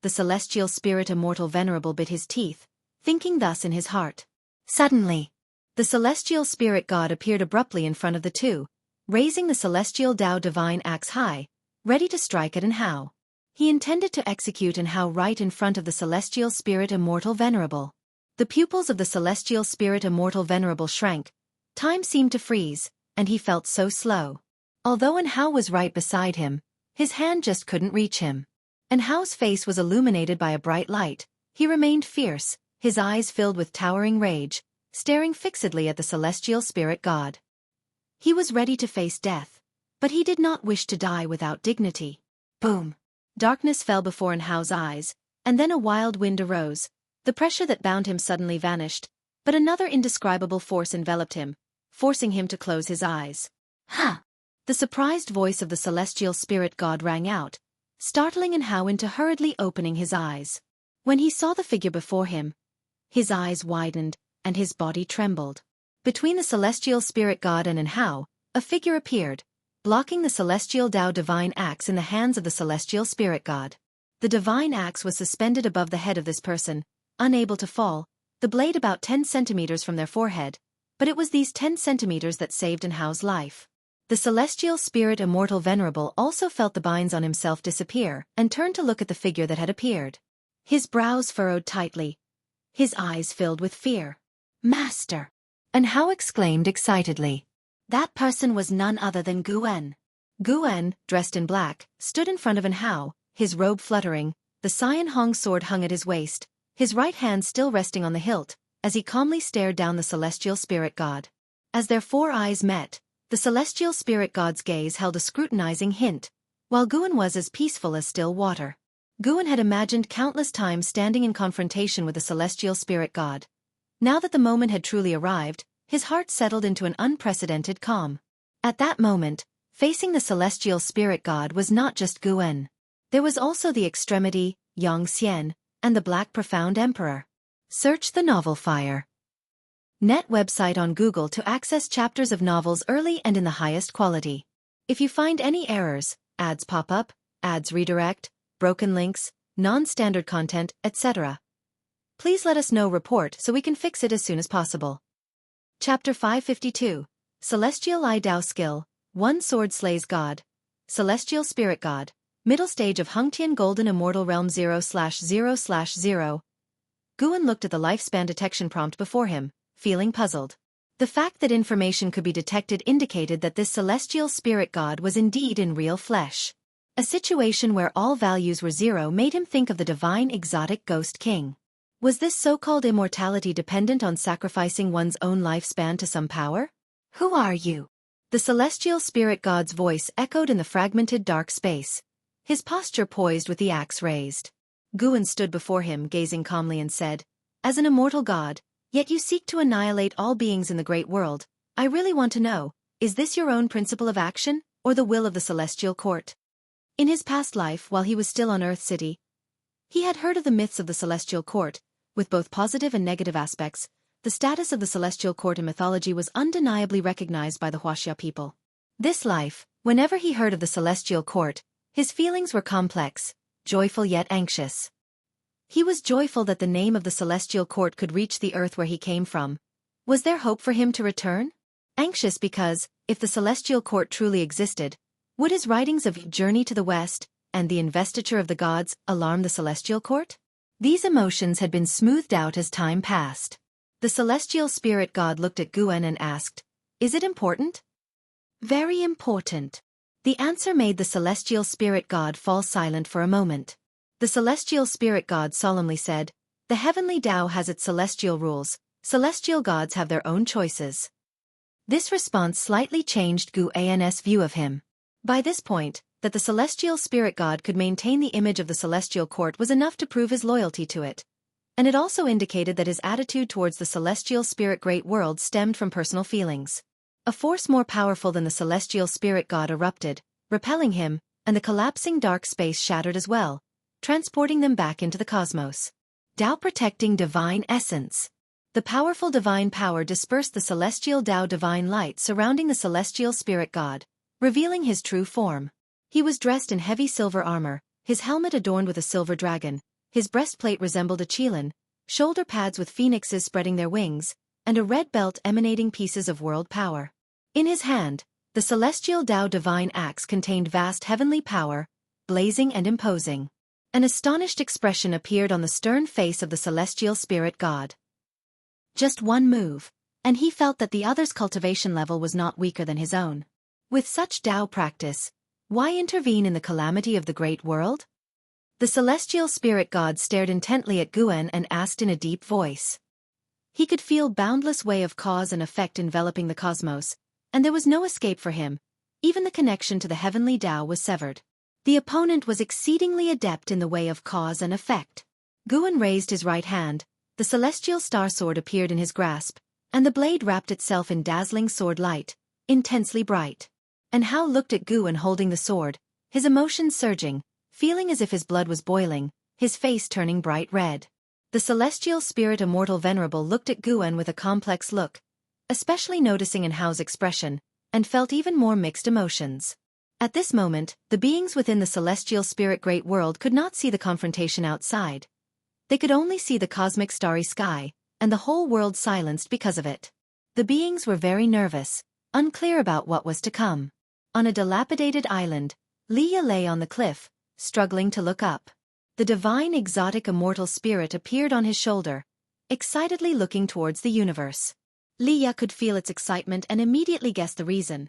The celestial spirit Immortal Venerable bit his teeth, thinking thus in his heart. Suddenly, the celestial spirit god appeared abruptly in front of the two, raising the celestial Tao divine axe high, ready to strike at Hao. He intended to execute Hao right in front of the celestial spirit Immortal Venerable. The pupils of the celestial spirit Immortal Venerable shrank. Time seemed to freeze, and he felt so slow. Although Hao was right beside him, his hand just couldn't reach him. Hao's face was illuminated by a bright light. He remained fierce, his eyes filled with towering rage, staring fixedly at the celestial spirit god. He was ready to face death, but he did not wish to die without dignity. Boom! Darkness fell before Hao's eyes, and then a wild wind arose. The pressure that bound him suddenly vanished, but another indescribable force enveloped him, forcing him to close his eyes. Ha! The surprised voice of the celestial spirit god rang out, startling Hao into hurriedly opening his eyes. When he saw the figure before him, his eyes widened, and his body trembled. Between the celestial spirit god and Hao, a figure appeared, blocking the celestial Tao divine axe in the hands of the celestial spirit god. The divine axe was suspended above the head of this person, unable to fall, the blade about 10 centimeters from their forehead, but it was these 10 centimeters that saved Hao's life. The celestial spirit Immortal Venerable also felt the binds on himself disappear and turned to look at the figure that had appeared. His brows furrowed tightly. His eyes filled with fear. Master! Hao exclaimed excitedly. That person was none other than Guan. Guan, dressed in black, stood in front of Hao, his robe fluttering, the Cyan Hong sword hung at his waist, his right hand still resting on the hilt, as he calmly stared down the celestial spirit god. As their four eyes met, the celestial spirit god's gaze held a scrutinizing hint, while Guan was as peaceful as still water. Guan had imagined countless times standing in confrontation with the celestial spirit god. Now that the moment had truly arrived, his heart settled into an unprecedented calm. At that moment, facing the celestial spirit god was not just Guan. There was also the extremity, Yang Xian, and the Black Profound Emperor. Search the novel Fire. Net website on Google to access chapters of novels early and in the highest quality. If you find any errors, ads pop up, ads redirect, broken links, non-standard content, etc., please let us know report so we can fix it as soon as possible. Chapter 552, Celestial Eye Dao Skill, One Sword Slays God, Celestial Spirit God, Middle Stage of Hungtian Golden Immortal Realm 0/0/0. Guan looked at the lifespan detection prompt before him, feeling puzzled. The fact that information could be detected indicated that this celestial spirit god was indeed in real flesh. A situation where all values were 0 made him think of the divine exotic ghost king. Was this so-called immortality dependent on sacrificing one's own lifespan to some power? Who are you? The celestial spirit god's voice echoed in the fragmented dark space, his posture poised with the axe raised. Guan stood before him gazing calmly and said, As an immortal god, yet you seek to annihilate all beings in the great world, I really want to know, is this your own principle of action, or the will of the celestial court? In his past life while he was still on Earth City, he had heard of the myths of the celestial court, with both positive and negative aspects. The status of the celestial court in mythology was undeniably recognized by the Wuxia people. This life, whenever he heard of the celestial court, his feelings were complex, joyful yet anxious. He was joyful that the name of the celestial court could reach the earth where he came from. Was there hope for him to return? Anxious because, if the celestial court truly existed, would his writings of Journey to the West and the Investiture of the Gods alarm the celestial court? These emotions had been smoothed out as time passed. The celestial spirit god looked at Guan and asked, Is it important? Very important. The answer made the celestial spirit god fall silent for a moment. The celestial spirit god solemnly said, The heavenly Tao has its celestial rules, celestial gods have their own choices. This response slightly changed Guan's view of him. By this point, that the celestial spirit god could maintain the image of the celestial court was enough to prove his loyalty to it. And it also indicated that his attitude towards the celestial spirit great world stemmed from personal feelings. A force more powerful than the celestial spirit god erupted, repelling him, and the collapsing dark space shattered as well, transporting them back into the cosmos. Tao protecting divine essence. The powerful divine power dispersed the celestial Tao divine light surrounding the celestial spirit god, revealing his true form. He was dressed in heavy silver armor, his helmet adorned with a silver dragon, his breastplate resembled a qilin, shoulder pads with phoenixes spreading their wings, and a red belt emanating pieces of world power. In his hand, The celestial Tao divine axe contained vast heavenly power, blazing and imposing. An astonished expression appeared on the stern face of the celestial spirit god. Just one move, and he felt that the other's cultivation level was not weaker than his own. With such Tao practice, why intervene in the calamity of the great world? The celestial spirit god stared intently at Guan and asked in a deep voice. He could feel boundless way of cause and effect enveloping the cosmos, and there was no escape for him. Even the connection to the heavenly Tao was severed. The opponent was exceedingly adept in the way of cause and effect. Guan raised his right hand, the celestial star sword appeared in his grasp, and the blade wrapped itself in dazzling sword light, intensely bright. And Hao looked at Guan holding the sword, his emotions surging, feeling as if his blood was boiling, his face turning bright red. The celestial spirit Immortal Venerable looked at Guan with a complex look, especially noticing in Hao's expression, and felt even more mixed emotions. At this moment, the beings within the celestial spirit great world could not see the confrontation outside. They could only see the cosmic starry sky, and the whole world silenced because of it. The beings were very nervous, unclear about what was to come. On a dilapidated island, Leah lay on the cliff, struggling to look up. The divine exotic immortal spirit appeared on his shoulder, excitedly looking towards the universe. Leah could feel its excitement and immediately guessed the reason.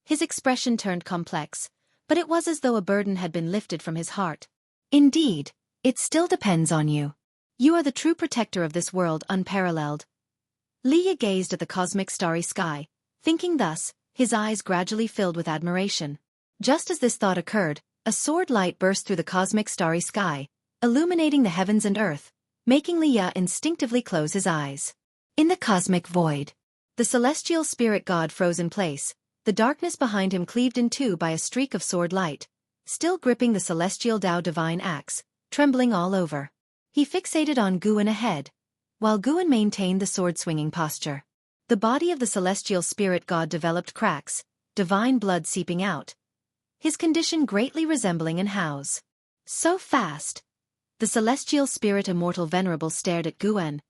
His expression turned complex, but it was as though a burden had been lifted from his heart. Indeed, it still depends on you. You are the true protector of this world unparalleled. Leah gazed at the cosmic starry sky, thinking thus, his eyes gradually filled with admiration. Just as this thought occurred, a sword light burst through the cosmic starry sky, illuminating the heavens and earth, making Leah instinctively close his eyes. In the cosmic void, the celestial spirit god froze in place, the darkness behind him cleaved in two by a streak of sword light, still gripping the celestial Tao divine axe, trembling all over. He fixated on Guan ahead, while Guan maintained the sword-swinging posture. The body of the celestial spirit god developed cracks, divine blood seeping out, his condition greatly resembling an Hao's. So fast! The celestial spirit Immortal Venerable stared at Guan,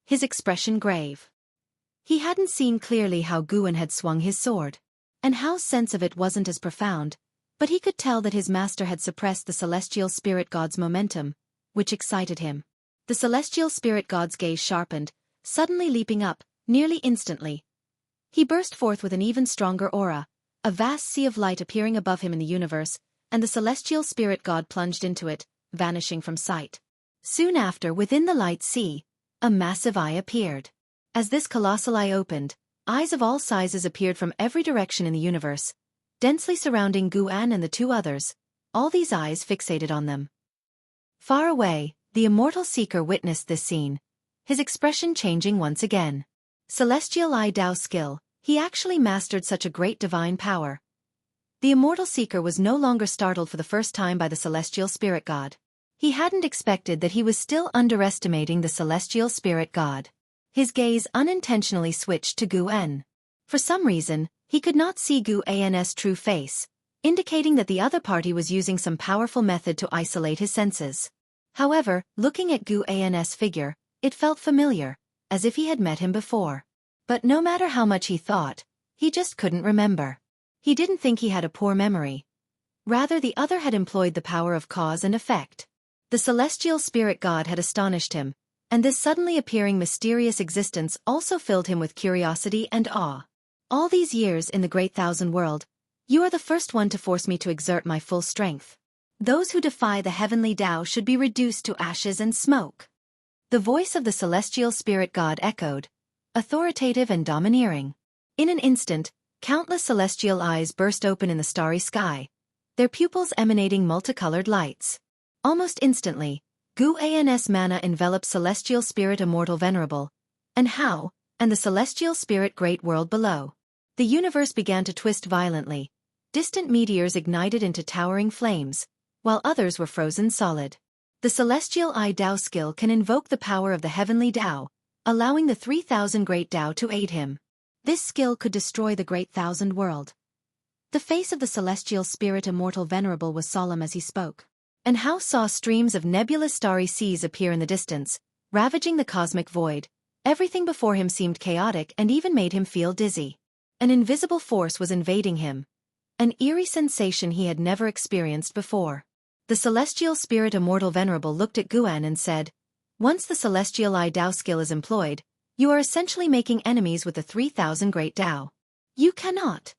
his expression grave. He hadn't seen clearly how Guan had swung his sword, and Hao's sense of it wasn't as profound, but he could tell that his master had suppressed the celestial spirit god's momentum, which excited him. The celestial spirit god's gaze sharpened, suddenly leaping up, nearly instantly. He burst forth with an even stronger aura, a vast sea of light appearing above him in the universe, and the celestial spirit god plunged into it, vanishing from sight. Soon after, within the light sea, a massive eye appeared. As this colossal eye opened, eyes of all sizes appeared from every direction in the universe, densely surrounding Guan and the two others, all these eyes fixated on them. Far away, the immortal seeker witnessed this scene, his expression changing once again. Celestial Eye Tao skill, he actually mastered such a great divine power. The immortal seeker was no longer startled for the first time by the celestial spirit god. He hadn't expected that he was still underestimating the celestial spirit god. His gaze unintentionally switched to Guan. For some reason, he could not see Guan's true face, indicating that the other party was using some powerful method to isolate his senses. However, looking at Guan's figure, it felt familiar, as if he had met him before. But no matter how much he thought, he just couldn't remember. He didn't think he had a poor memory. Rather, the other had employed the power of cause and effect. The celestial spirit god had astonished him, and this suddenly appearing mysterious existence also filled him with curiosity and awe. All these years in the great thousand world, you are the first one to force me to exert my full strength. Those who defy the heavenly Tao should be reduced to ashes and smoke. The voice of the celestial spirit god echoed, authoritative and domineering. In an instant, countless celestial eyes burst open in the starry sky, their pupils emanating multicolored lights. Almost instantly, Guan's mana enveloped celestial spirit Immortal Venerable, and Hao, and the celestial spirit great world below. The universe began to twist violently. Distant meteors ignited into towering flames, while others were frozen solid. The celestial Eye Tao skill can invoke the power of the heavenly Tao, allowing the 3,000 great Tao to aid him. This skill could destroy the great thousand world. The face of the celestial spirit Immortal Venerable was solemn as he spoke. And Hao saw streams of nebulous starry seas appear in the distance, ravaging the cosmic void. Everything before him seemed chaotic and even made him feel dizzy. An invisible force was invading him. An eerie sensation he had never experienced before. The celestial spirit Immortal Venerable looked at Guan and said, "Once the celestial I Dao skill is employed, you are essentially making enemies with the 3,000 great Dao. You cannot."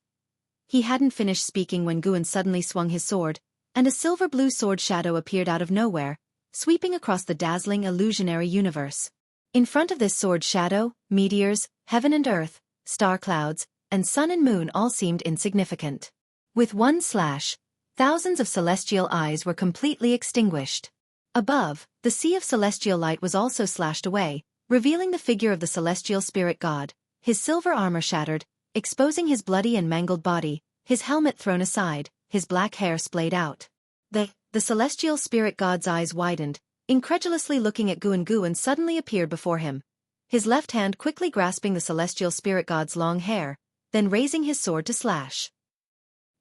He hadn't finished speaking when Guan suddenly swung his sword, and a silver-blue sword shadow appeared out of nowhere, sweeping across the dazzling illusionary universe. In front of this sword shadow, meteors, heaven and earth, star clouds, and sun and moon all seemed insignificant. With one slash, thousands of celestial eyes were completely extinguished. Above, the sea of celestial light was also slashed away, revealing the figure of the celestial spirit god, his silver armor shattered, exposing his bloody and mangled body, his helmet thrown aside, his black hair splayed out. The celestial spirit god's eyes widened, incredulously looking at Guan suddenly appeared before him, his left hand quickly grasping the celestial spirit god's long hair, then raising his sword to slash.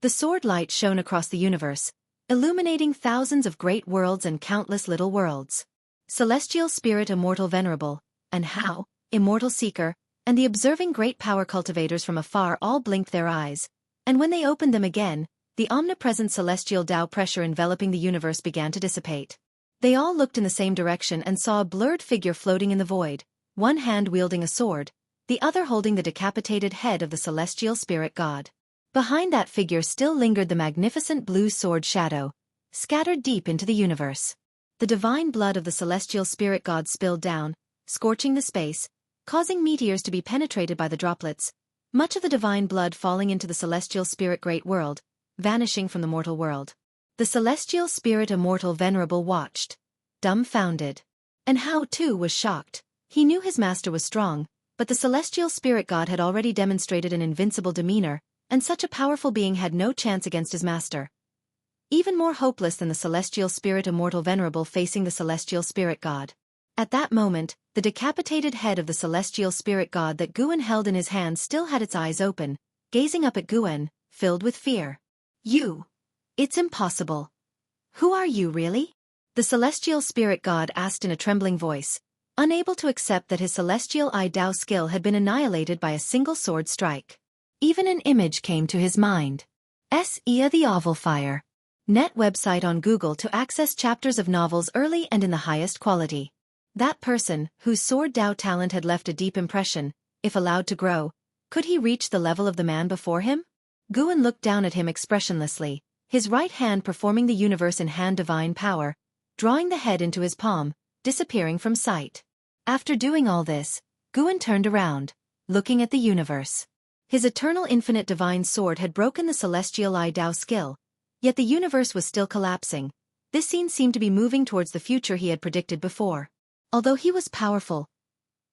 The sword light shone across the universe, illuminating thousands of great worlds and countless little worlds. Celestial spirit Immortal Venerable, and Hao, Immortal Seeker, and the observing great power cultivators from afar all blinked their eyes, and when they opened them again, the omnipresent celestial Tao pressure enveloping the universe began to dissipate. They all looked in the same direction and saw a blurred figure floating in the void, one hand wielding a sword, the other holding the decapitated head of the celestial spirit god. Behind that figure still lingered the magnificent blue sword shadow, scattered deep into the universe. The divine blood of the celestial spirit god spilled down, scorching the space, causing meteors to be penetrated by the droplets, much of the divine blood falling into the celestial spirit great world, vanishing from the mortal world. The celestial spirit Immortal Venerable watched, dumbfounded. And Hao too was shocked. He knew his master was strong, but the celestial spirit god had already demonstrated an invincible demeanor, and such a powerful being had no chance against his master. Even more hopeless than the celestial spirit Immortal Venerable facing the celestial spirit god. At that moment, the decapitated head of the celestial spirit god that Guan held in his hand still had its eyes open, gazing up at Guan, filled with fear. "You. It's impossible. Who are you really?" The celestial spirit god asked in a trembling voice, unable to accept that his celestial I Dao skill had been annihilated by a single sword strike. Even an image came to his mind. Ia the Oval Fire. Net website on Google to access chapters of novels early and in the highest quality. That person, whose sword Dao talent had left a deep impression, if allowed to grow, could he reach the level of the man before him? Guan looked down at him expressionlessly, his right hand performing the universe in hand divine power, drawing the head into his palm, disappearing from sight. After doing all this, Guan turned around, looking at the universe. His eternal infinite divine sword had broken the celestial I Dao skill, yet the universe was still collapsing. This scene seemed to be moving towards the future he had predicted before. Although he was powerful,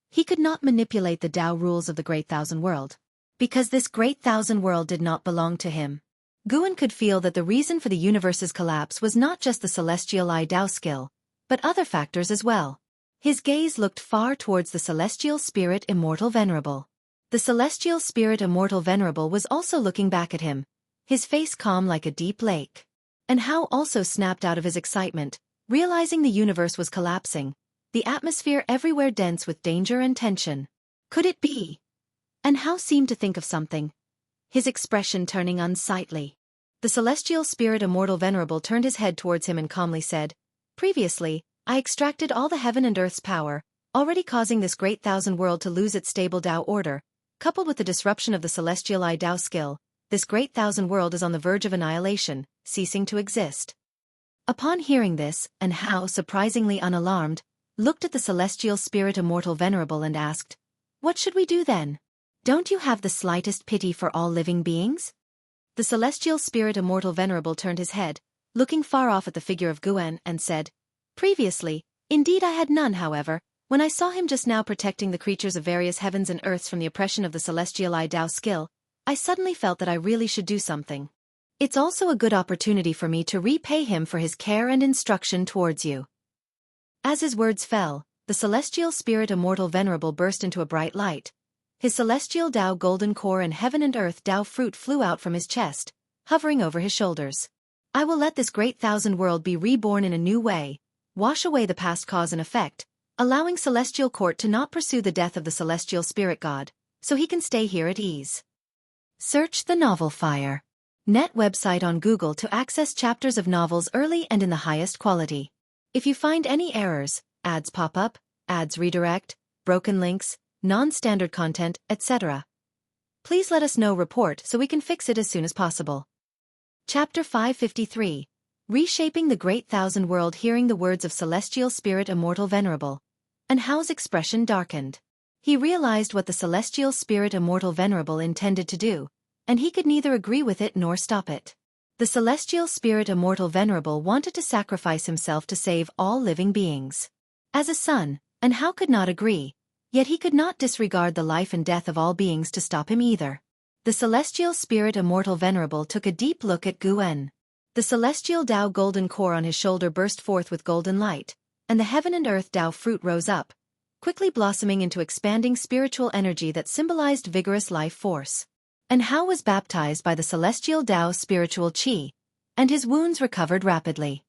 he could not manipulate the Dao rules of the Great Thousand World. Because this Great Thousand World did not belong to him. Guan could feel that the reason for the universe's collapse was not just the celestial I Dao skill, but other factors as well. His gaze looked far towards the celestial spirit Immortal Venerable. The celestial spirit Immortal Venerable was also looking back at him, his face calm like a deep lake. And Hao also snapped out of his excitement, realizing the universe was collapsing, the atmosphere everywhere dense with danger and tension. Could it be? And Hao seemed to think of something, his expression turning unsightly. The celestial spirit Immortal Venerable turned his head towards him and calmly said, "Previously, I extracted all the heaven and earth's power, already causing this Great Thousand World to lose its stable Dao order. Coupled with the disruption of the celestial I Dao skill, this Great Thousand World is on the verge of annihilation, ceasing to exist." Upon hearing this, and Hao, surprisingly unalarmed, looked at the celestial spirit Immortal Venerable and asked, "What should we do then? Don't you have the slightest pity for all living beings?" The celestial spirit Immortal Venerable turned his head, looking far off at the figure of Guan, and said, "Previously, indeed I had none. However, when I saw him just now protecting the creatures of various heavens and earths from the oppression of the celestial I Dao skill, I suddenly felt that I really should do something. It's also a good opportunity for me to repay him for his care and instruction towards you." As his words fell, the celestial spirit Immortal Venerable burst into a bright light. His celestial Dao golden core and heaven and earth Dao fruit flew out from his chest, hovering over his shoulders. "I will let this Great Thousand World be reborn in a new way, wash away the past cause and effect, allowing Celestial Court to not pursue the death of the celestial spirit god, so he can stay here at ease." Search the novel Fire. Net website on Google to access chapters of novels early and in the highest quality. If you find any errors, ads pop up, ads redirect, broken links, non-standard content, etc., please let us know report so we can fix it as soon as possible. Chapter 553. Reshaping the Great Thousand World. Hearing the words of Celestial Spirit Immortal Venerable, and Hao's expression darkened. He realized what the Celestial Spirit Immortal Venerable intended to do, and he could neither agree with it nor stop it. The Celestial Spirit Immortal Venerable wanted to sacrifice himself to save all living beings. As a son, and Hao could not agree, yet he could not disregard the life and death of all beings to stop him either. The Celestial Spirit Immortal Venerable took a deep look at Guan. The Celestial Tao golden core on his shoulder burst forth with golden light, and the heaven and earth Tao fruit rose up, quickly blossoming into expanding spiritual energy that symbolized vigorous life force. And Hao was baptized by the Celestial Tao spiritual qi, and his wounds recovered rapidly.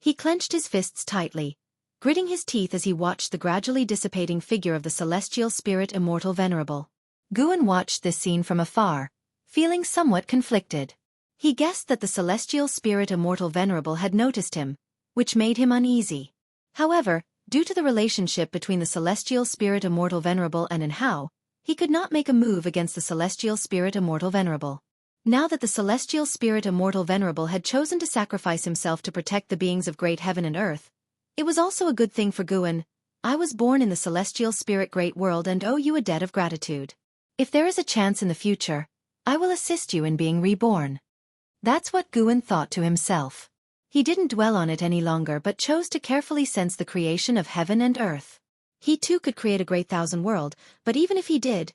He clenched his fists tightly, gritting his teeth as he watched the gradually dissipating figure of the Celestial Spirit Immortal Venerable. Guan watched this scene from afar, feeling somewhat conflicted. He guessed that the Celestial Spirit Immortal Venerable had noticed him, which made him uneasy. However, due to the relationship between the Celestial Spirit Immortal Venerable and Hao, he could not make a move against the Celestial Spirit Immortal Venerable. Now that the Celestial Spirit Immortal Venerable had chosen to sacrifice himself to protect the beings of great heaven and earth, it was also a good thing for Guan. I was born in the Celestial Spirit Great World and owe you a debt of gratitude. If there is a chance in the future, I will assist you in being reborn. That's what Guan thought to himself. He didn't dwell on it any longer but chose to carefully sense the creation of heaven and earth. He too could create a great thousand world, but even if he did,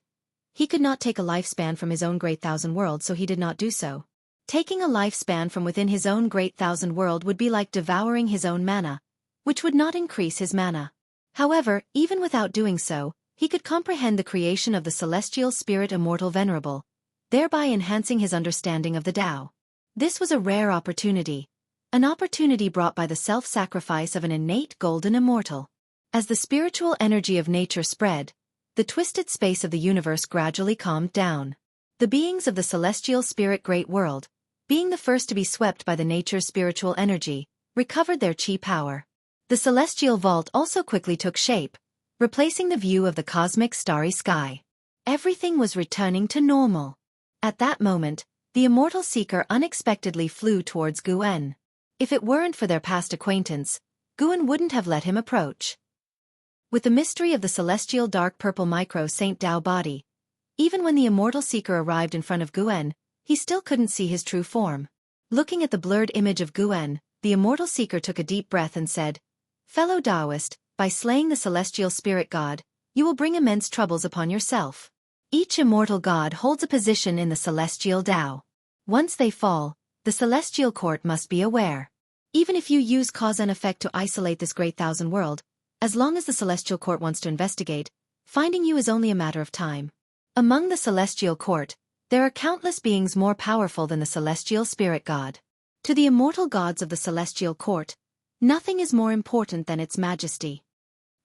he could not take a lifespan from his own great thousand world, so he did not do so. Taking a lifespan from within his own great thousand world would be like devouring his own mana, which would not increase his mana. However, even without doing so, he could comprehend the creation of the Celestial Spirit Immortal Venerable, thereby enhancing his understanding of the Tao. This was a rare opportunity, an opportunity brought by the self-sacrifice of an innate golden immortal. As the spiritual energy of nature spread, the twisted space of the universe gradually calmed down. The beings of the Celestial Spirit Great World, being the first to be swept by the nature's spiritual energy, recovered their chi power. The celestial vault also quickly took shape, replacing the view of the cosmic starry sky. Everything was returning to normal. At that moment, the immortal seeker unexpectedly flew towards Guan. If it weren't for their past acquaintance, Guan wouldn't have let him approach. With the mystery of the celestial dark purple micro Saint Tao body, even when the immortal seeker arrived in front of Guan, he still couldn't see his true form. Looking at the blurred image of Guan, the immortal seeker took a deep breath and said, "Fellow Taoist, by slaying the celestial spirit god, you will bring immense troubles upon yourself. Each immortal god holds a position in the celestial Tao. Once they fall, the celestial court must be aware. Even if you use cause and effect to isolate this great thousand world, as long as the celestial court wants to investigate, finding you is only a matter of time. Among the celestial court, there are countless beings more powerful than the celestial spirit god. To the immortal gods of the celestial court, nothing is more important than its majesty."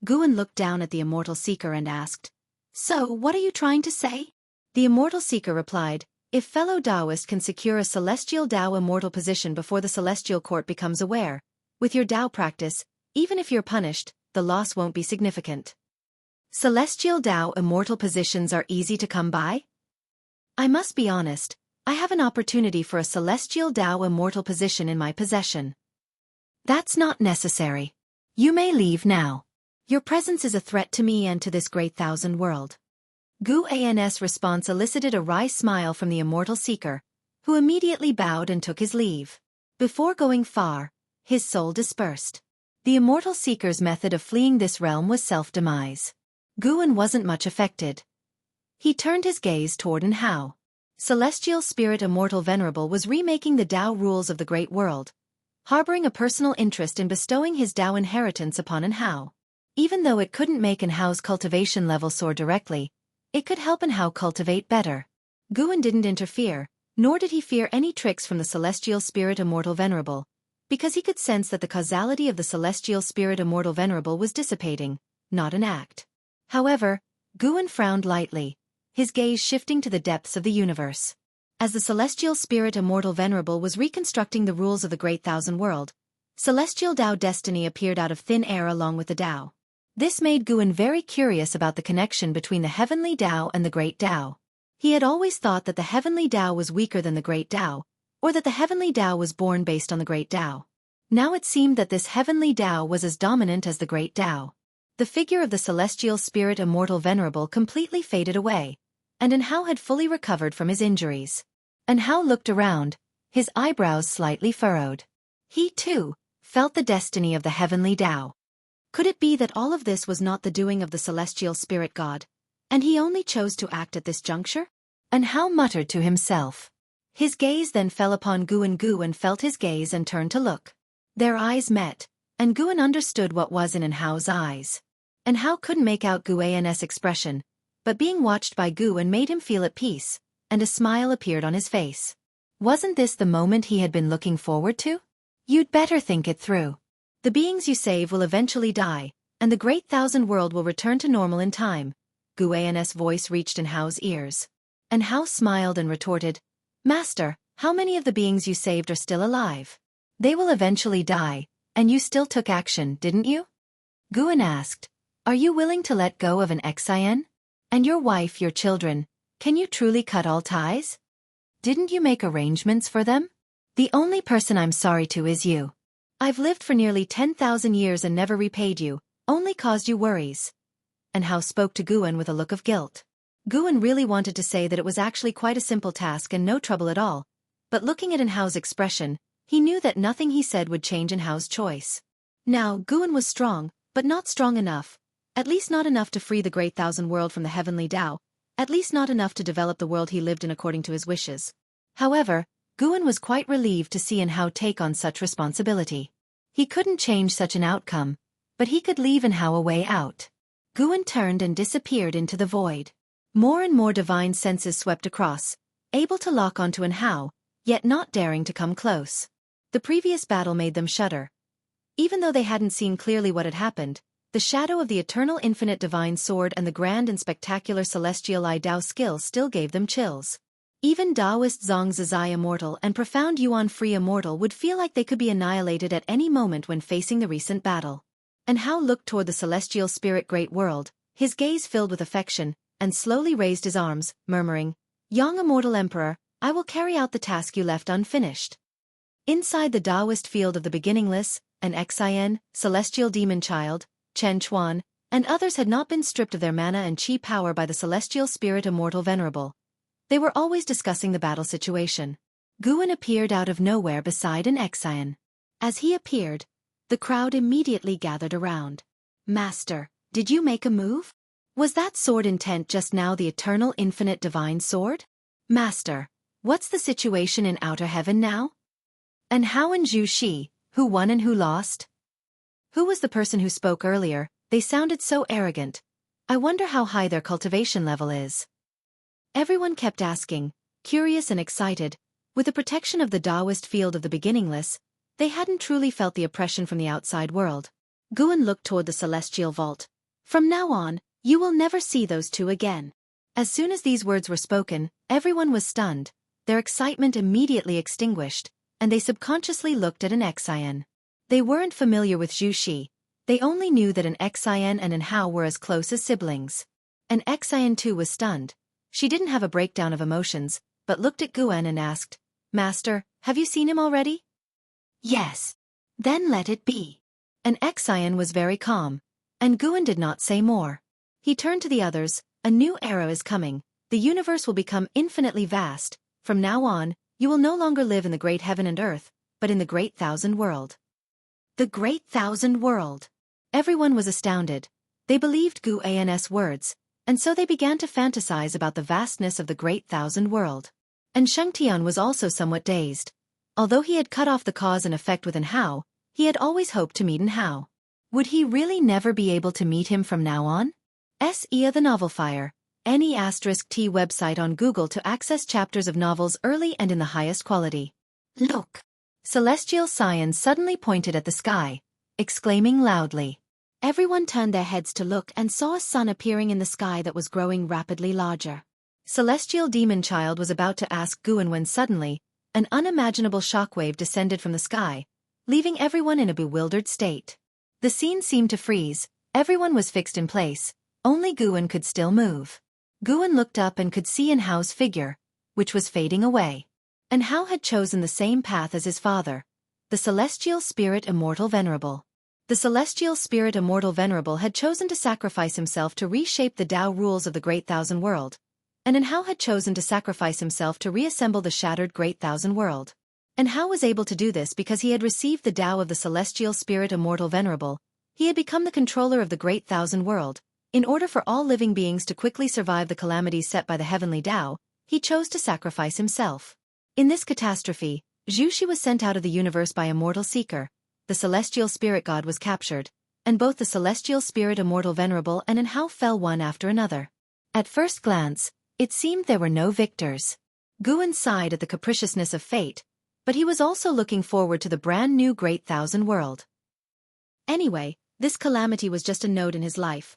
Guan looked down at the immortal seeker and asked, "So, what are you trying to say?" The immortal seeker replied, "If fellow Taoist can secure a celestial Tao immortal position before the celestial court becomes aware, with your Tao practice, even if you're punished, the loss won't be significant. Celestial Tao immortal positions are easy to come by? I must be honest, I have an opportunity for a celestial Tao immortal position in my possession." "That's not necessary. You may leave now. Your presence is a threat to me and to this great thousand world." Guan's response elicited a wry smile from the immortal seeker, who immediately bowed and took his leave. Before going far, his soul dispersed. The immortal seeker's method of fleeing this realm was self-demise. Guan wasn't much affected. He turned his gaze toward Hao. Celestial Spirit Immortal Venerable was remaking the Tao rules of the great world, harboring a personal interest in bestowing his Tao inheritance upon Hao. Even though it couldn't make Hao's cultivation level soar directly, it could help Hao cultivate better. Guan didn't interfere, nor did he fear any tricks from the Celestial Spirit Immortal Venerable, because he could sense that the causality of the Celestial Spirit Immortal Venerable was dissipating, not an act. However, Guan frowned lightly, his gaze shifting to the depths of the universe. As the celestial spirit Immortal Venerable was reconstructing the rules of the Great Thousand World, celestial Tao destiny appeared out of thin air along with the Tao. This made Guan very curious about the connection between the heavenly Tao and the Great Tao. He had always thought that the heavenly Tao was weaker than the Great Tao, or that the heavenly Tao was born based on the Great Tao. Now it seemed that this heavenly Tao was as dominant as the Great Tao. The figure of the celestial spirit Immortal Venerable completely faded away, and Hao had fully recovered from his injuries. Hao looked around, his eyebrows slightly furrowed. He, too, felt the destiny of the heavenly Tao. Could it be that all of this was not the doing of the celestial spirit god, and he only chose to act at this juncture? Hao muttered to himself. His gaze then fell upon Guan felt his gaze and turned to look. Their eyes met, and Guan understood what was in Hao's eyes. Hao couldn't make out Guan's expression, but being watched by Guan made him feel at peace, and a smile appeared on his face. Wasn't this the moment he had been looking forward to? You'd better think it through. The beings you save will eventually die, and the Great Thousand World will return to normal in time. Guan's voice reached Hao's ears. Hao smiled and retorted, Master, how many of the beings you saved are still alive? They will eventually die, and you still took action, didn't you? Guan asked, Are you willing to let go of an Xian? And your wife, your children, can you truly cut all ties? Didn't you make arrangements for them? The only person I'm sorry to is you. I've lived for nearly 10,000 years and never repaid you, only caused you worries. Hao spoke to Guan with a look of guilt. Guan really wanted to say that it was actually quite a simple task and no trouble at all, but looking at Hao's expression, he knew that nothing he said would change Hao's choice. Now, Guan was strong, but not strong enough. At least not enough to free the Great Thousand World from the heavenly Tao, at least not enough to develop the world he lived in according to his wishes. However, Guan was quite relieved to see Hao take on such responsibility. He couldn't change such an outcome, but he could leave Hao a way out. Guan turned and disappeared into the void. More and more divine senses swept across, able to lock onto Hao, yet not daring to come close. The previous battle made them shudder. Even though they hadn't seen clearly what had happened, the shadow of the eternal infinite divine sword and the grand and spectacular celestial I Dao skill still gave them chills. Even Taoist Zhang Zizai Immortal and profound Yuan Free Immortal would feel like they could be annihilated at any moment when facing the recent battle. Hao looked toward the celestial spirit great world, his gaze filled with affection, and slowly raised his arms, murmuring, Young Immortal Emperor, I will carry out the task you left unfinished. Inside the Taoist field of the beginningless, an Xian, celestial demon child, Chen Chuan, and others had not been stripped of their mana and chi power by the celestial spirit Immortal Venerable. They were always discussing the battle situation. Guan appeared out of nowhere beside an Xian. As he appeared, the crowd immediately gathered around. Master, did you make a move? Was that sword intent just now the eternal infinite divine sword? Master, what's the situation in outer heaven now? And Hao and Zhu Shi, who won and who lost? Who was the person who spoke earlier? They sounded so arrogant. I wonder how high their cultivation level is. Everyone kept asking, curious and excited. With the protection of the Taoist field of the beginningless, they hadn't truly felt the oppression from the outside world. Guan looked toward the celestial vault. From now on, you will never see those two again. As soon as these words were spoken, everyone was stunned, their excitement immediately extinguished, and they subconsciously looked at an Xian. They weren't familiar with Zhu Shi. They only knew that an Xian and Hao were as close as siblings. An Xian too was stunned. She didn't have a breakdown of emotions, but looked at Guan and asked, Master, have you seen him already? Yes. Then let it be. An Xian was very calm, and Guan did not say more. He turned to the others, a new era is coming, the universe will become infinitely vast, from now on, you will no longer live in the great heaven and earth, but in the Great Thousand World. The Great Thousand World. Everyone was astounded. They believed Guan's words, and so they began to fantasize about the vastness of the Great Thousand World. And Shengtian was also somewhat dazed. Although he had cut off the cause and effect with Hao, he had always hoped to meet Hao. Would he really never be able to meet him from now on? SEA the Novel Fire, NE*T website on Google to access chapters of novels early and in the highest quality. Look! Celestial Scion suddenly pointed at the sky, exclaiming loudly. Everyone turned their heads to look and saw a sun appearing in the sky that was growing rapidly larger. Celestial demon child was about to ask Guan when suddenly, an unimaginable shockwave descended from the sky, leaving everyone in a bewildered state. The scene seemed to freeze, everyone was fixed in place, only Guan could still move. Guan looked up and could see Hao's figure, which was fading away. Hao had chosen the same path as his father, the celestial spirit Immortal Venerable. The celestial spirit Immortal Venerable had chosen to sacrifice himself to reshape the Tao rules of the Great Thousand World, and Hao had chosen to sacrifice himself to reassemble the shattered Great Thousand World. Hao was able to do this because he had received the Tao of the celestial spirit Immortal Venerable. He had become the controller of the Great Thousand World. In order for all living beings to quickly survive the calamities set by the heavenly Tao, he chose to sacrifice himself. In this catastrophe, Zhu Xi was sent out of the universe by Immortal Seeker, the celestial spirit god was captured, and both the celestial spirit Immortal Venerable and Hao fell one after another. At first glance, it seemed there were no victors. Guan sighed at the capriciousness of fate, but he was also looking forward to the brand new Great Thousand World. Anyway, this calamity was just a node in his life.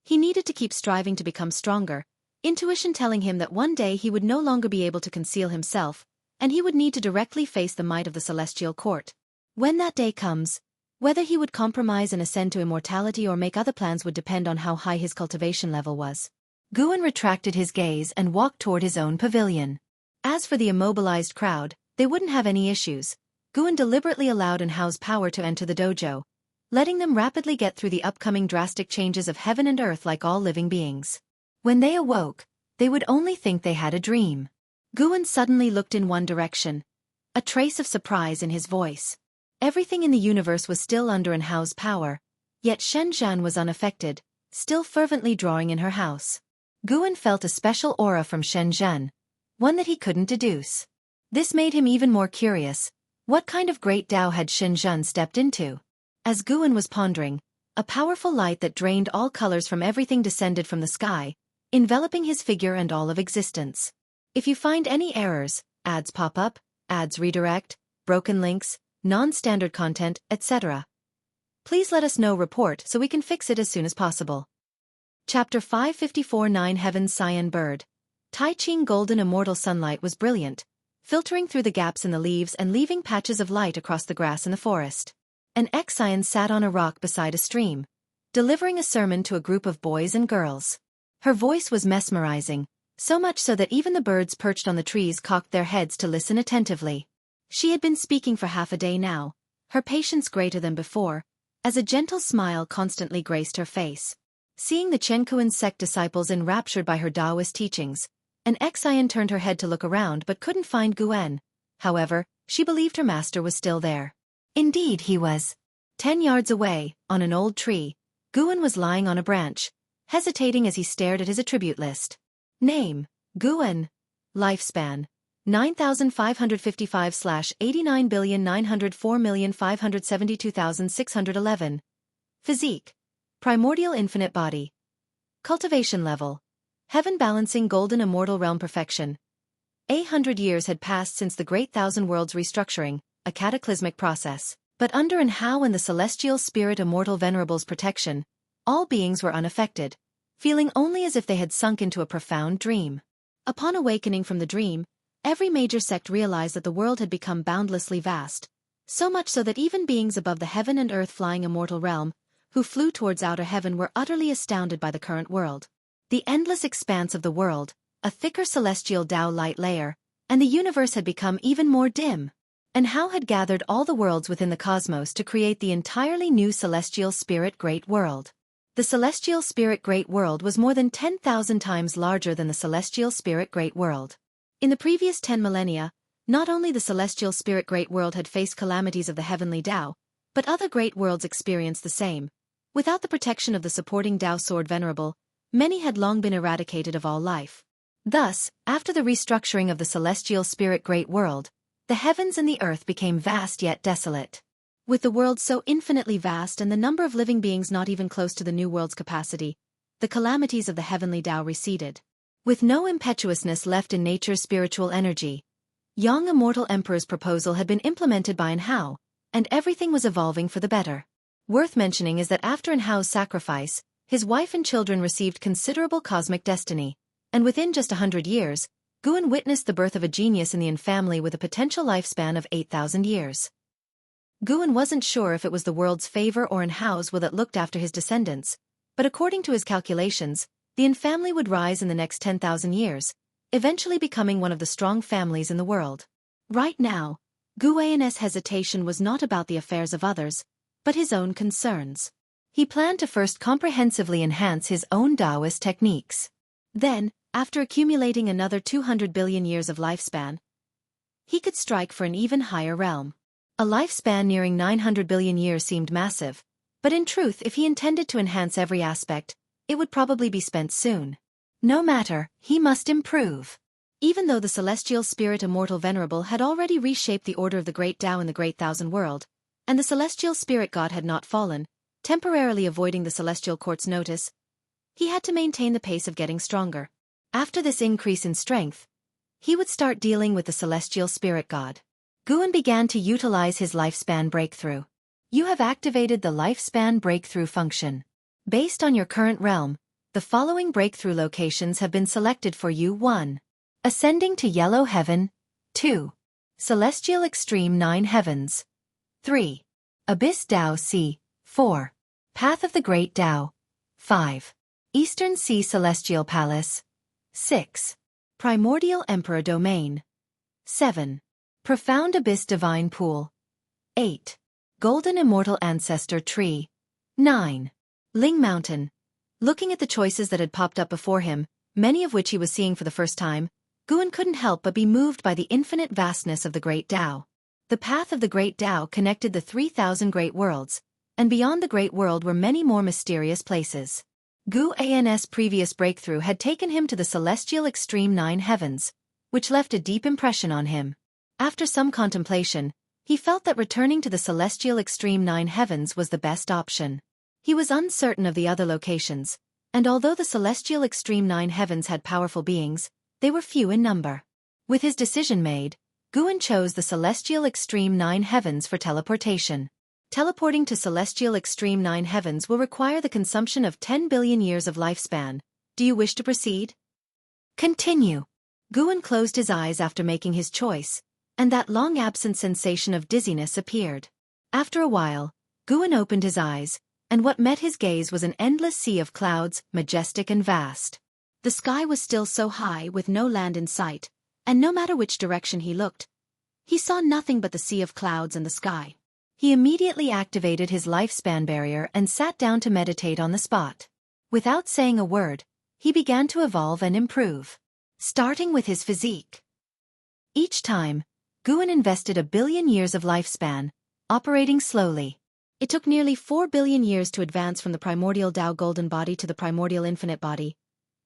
He needed to keep striving to become stronger, intuition telling him that one day he would no longer be able to conceal himself, and he would need to directly face the might of the celestial court. When that day comes, whether he would compromise and ascend to immortality or make other plans would depend on how high his cultivation level was. Guan retracted his gaze and walked toward his own pavilion. As for the immobilized crowd, they wouldn't have any issues. Guan deliberately allowed Hao's power to enter the dojo, letting them rapidly get through the upcoming drastic changes of heaven and earth like all living beings. When they awoke, they would only think they had a dream. Guan suddenly looked in one direction, a trace of surprise in his voice. Everything in the universe was still under Hao's power, yet Shenzhen was unaffected, still fervently drawing in her house. Guan felt a special aura from Shenzhen, one that he couldn't deduce. This made him even more curious. What kind of great Tao had Shenzhen stepped into? As Guan was pondering, a powerful light that drained all colors from everything descended from the sky, enveloping his figure and all of existence. If you find any errors, ads pop up, ads redirect, broken links, non-standard content, etc., please let us know. Report so we can fix it as soon as possible. Chapter 554 9 Heaven's Cyan Bird. Tai Ching golden immortal sunlight was brilliant, filtering through the gaps in the leaves and leaving patches of light across the grass in the forest. An Xian sat on a rock beside a stream, delivering a sermon to a group of boys and girls. Her voice was mesmerizing, so much so that even the birds perched on the trees cocked their heads to listen attentively. She had been speaking for half a day now, her patience greater than before, as a gentle smile constantly graced her face. Seeing the Chenkuan sect disciples enraptured by her Taoist teachings, an Xian turned her head to look around but couldn't find Guan. However, she believed her master was still there. Indeed he was. 10 yards away, on an old tree, Guan was lying on a branch, hesitating as he stared at his attribute list. Name, Guan. Lifespan, 9,555,89,904,572,611. Physique, primordial infinite body. Cultivation level, heaven balancing golden immortal realm perfection. 800 years had passed since the Great Thousand Worlds restructuring, a cataclysmic process. But under Hao and the celestial spirit Immortal Venerable's protection, all beings were unaffected, feeling only as if they had sunk into a profound dream. Upon awakening from the dream, every major sect realized that the world had become boundlessly vast, so much so that even beings above the heaven and earth flying immortal realm, who flew towards outer heaven, were utterly astounded by the current world. The endless expanse of the world, a thicker celestial Tao light layer, and the universe had become even more dim. Hao had gathered all the worlds within the cosmos to create the entirely new celestial spirit Great World. The celestial spirit Great World was more than 10,000 times larger than the celestial spirit Great World. In the previous 10 millennia, not only the celestial spirit Great World had faced calamities of the heavenly Tao, but other great worlds experienced the same. Without the protection of the supporting Tao Sword Venerable, many had long been eradicated of all life. Thus, after the restructuring of the celestial spirit Great World, the heavens and the earth became vast yet desolate. With the world so infinitely vast and the number of living beings not even close to the new world's capacity, the calamities of the heavenly Tao receded. With no impetuousness left in nature's spiritual energy, Yang Immortal Emperor's proposal had been implemented by Hao, and everything was evolving for the better. Worth mentioning is that after Hao's sacrifice, his wife and children received considerable cosmic destiny. And within just 100 years, Guan witnessed the birth of a genius in the Yin family with a potential lifespan of 8,000 years. Guan wasn't sure if it was the world's favor or in house that looked after his descendants, but according to his calculations, the Yin family would rise in the next 10,000 years, eventually becoming one of the strong families in the world. Right now, Guan's hesitation was not about the affairs of others, but his own concerns. He planned to first comprehensively enhance his own Taoist techniques. Then, after accumulating another 200 billion years of lifespan, he could strike for an even higher realm. A lifespan nearing 900 billion years seemed massive, but in truth, if he intended to enhance every aspect, it would probably be spent soon. No matter, he must improve. Even though the celestial spirit Immortal Venerable had already reshaped the order of the Great Tao in the Great Thousand World, and the celestial spirit god had not fallen, temporarily avoiding the celestial court's notice, he had to maintain the pace of getting stronger. After this increase in strength, he would start dealing with the celestial spirit god. Guan began to utilize his lifespan breakthrough. You have activated the lifespan breakthrough function. Based on your current realm, the following breakthrough locations have been selected for you. 1. Ascending to Yellow Heaven. 2. Celestial Extreme 9 Heavens. 3. Abyss Tao Sea. 4. Path of the Great Tao. 5. Eastern Sea Celestial Palace. 6. Primordial Emperor Domain. 7. Profound Abyss Divine Pool. 8. Golden Immortal Ancestor Tree. 9. Ling Mountain. Looking at the choices that had popped up before him, many of which he was seeing for the first time, Guan couldn't help but be moved by the infinite vastness of the Great Tao. The path of the Great Tao connected the 3,000 great worlds, and beyond the Great World were many more mysterious places. Guan's previous breakthrough had taken him to the Celestial Extreme 9 Heavens, which left a deep impression on him. After some contemplation, he felt that returning to the Celestial Extreme 9 Heavens was the best option. He was uncertain of the other locations, and although the Celestial Extreme 9 Heavens had powerful beings, they were few in number. With his decision made, Guan chose the Celestial Extreme 9 Heavens for teleportation. Teleporting to Celestial Extreme 9 Heavens will require the consumption of 10 billion years of lifespan. Do you wish to proceed? Continue. Guan closed his eyes after making his choice, and that long-absent sensation of dizziness appeared. After a while, Guan opened his eyes, and what met his gaze was an endless sea of clouds, majestic and vast. The sky was still so high with no land in sight, and no matter which direction he looked, he saw nothing but the sea of clouds and the sky. He immediately activated his lifespan barrier and sat down to meditate on the spot. Without saying a word, he began to evolve and improve. Starting with his physique. Each time, Guan invested 1 billion years of lifespan, operating slowly. It took nearly 4 billion years to advance from the primordial Tao golden body to the primordial infinite body.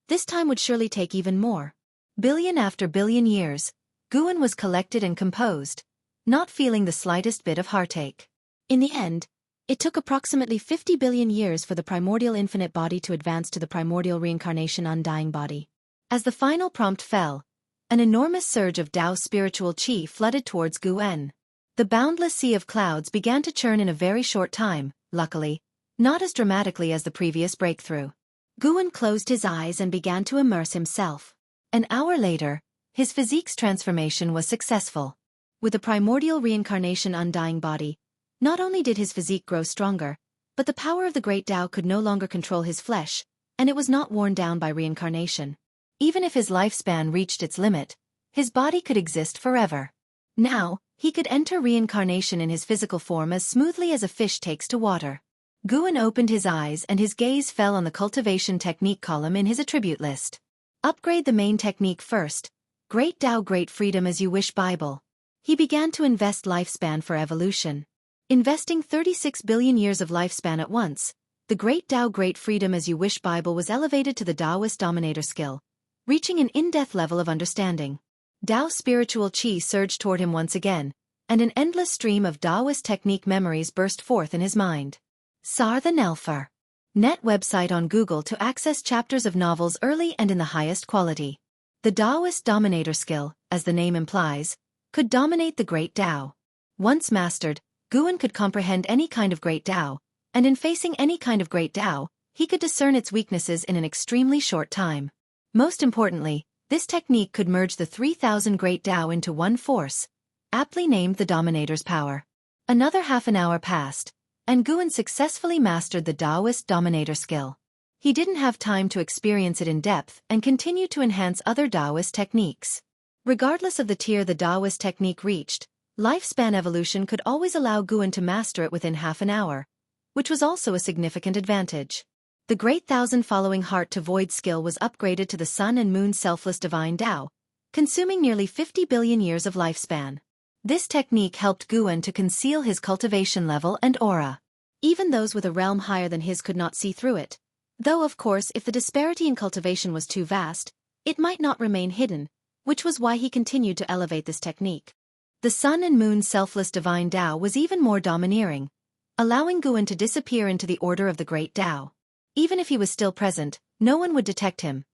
This time would surely take even more. Billion after billion years, Guan was collected and composed, not feeling the slightest bit of heartache. In the end, it took approximately 50 billion years for the primordial infinite body to advance to the primordial reincarnation undying body. As the final prompt fell, an enormous surge of Tao spiritual qi flooded towards Guan. The boundless sea of clouds began to churn in a very short time, luckily, not as dramatically as the previous breakthrough. Guan closed his eyes and began to immerse himself. An hour later, his physique's transformation was successful. With the primordial reincarnation undying body, not only did his physique grow stronger, but the power of the Great Tao could no longer control his flesh, and it was not worn down by reincarnation. Even if his lifespan reached its limit, his body could exist forever. Now, he could enter reincarnation in his physical form as smoothly as a fish takes to water. Guan opened his eyes and his gaze fell on the cultivation technique column in his attribute list. Upgrade the main technique first. Great Tao Great Freedom as You Wish Bible. He began to invest lifespan for evolution. Investing 36 billion years of lifespan at once, the Great Tao Great Freedom as You Wish Bible was elevated to the Taoist Dominator skill, reaching an in-depth level of understanding. Tao spiritual qi surged toward him once again, and an endless stream of Taoist technique memories burst forth in his mind. Sar the Nelfer. Net website on Google to access chapters of novels early and in the highest quality. The Taoist Dominator skill, as the name implies, could dominate the Great Tao. Once mastered, Guan could comprehend any kind of Great Tao, and in facing any kind of Great Tao, he could discern its weaknesses in an extremely short time. Most importantly, this technique could merge the 3,000 great Tao into one force, aptly named the Dominator's power. Another half an hour passed, and Guan successfully mastered the Taoist Dominator skill. He didn't have time to experience it in depth and continued to enhance other Taoist techniques. Regardless of the tier the Taoist technique reached, lifespan evolution could always allow Guan to master it within half an hour, which was also a significant advantage. The Great Thousand Following Heart to Void skill was upgraded to the Sun and Moon Selfless Divine Tao, consuming nearly 50 billion years of lifespan. This technique helped Guan to conceal his cultivation level and aura. Even those with a realm higher than his could not see through it. Though of course if the disparity in cultivation was too vast, it might not remain hidden, which was why he continued to elevate this technique. The Sun and Moon Selfless Divine Tao was even more domineering, allowing Guan to disappear into the order of the Great Tao. Even if he was still present, no one would detect him.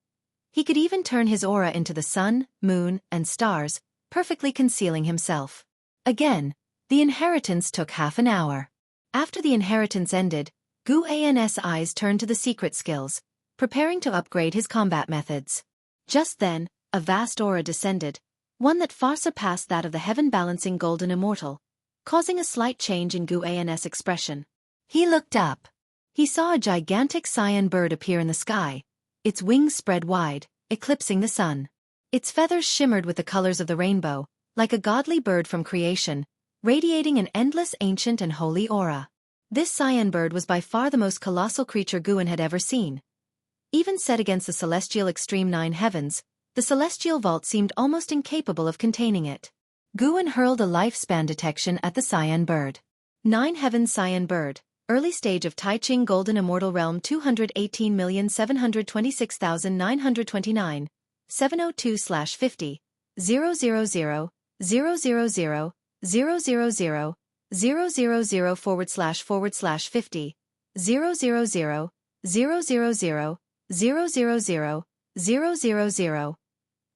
He could even turn his aura into the sun, moon, and stars, perfectly concealing himself. Again, the inheritance took half an hour. After the inheritance ended, Guan's eyes turned to the secret skills, preparing to upgrade his combat methods. Just then, a vast aura descended, one that far surpassed that of the heaven-balancing golden immortal, causing a slight change in Guan's expression. He looked up. He saw a gigantic cyan bird appear in the sky, its wings spread wide, eclipsing the sun. Its feathers shimmered with the colors of the rainbow, like a godly bird from creation, radiating an endless ancient and holy aura. This cyan bird was by far the most colossal creature Guan had ever seen. Even set against the celestial extreme nine heavens, the celestial vault seemed almost incapable of containing it. Guan hurled a lifespan detection at the cyan bird. Nine heavens cyan bird. Early stage of Tai Ching Golden Immortal Realm 218,726,929, 702/50, 000, 000, 000, 000, 000//50, 000, 000, 000, 000,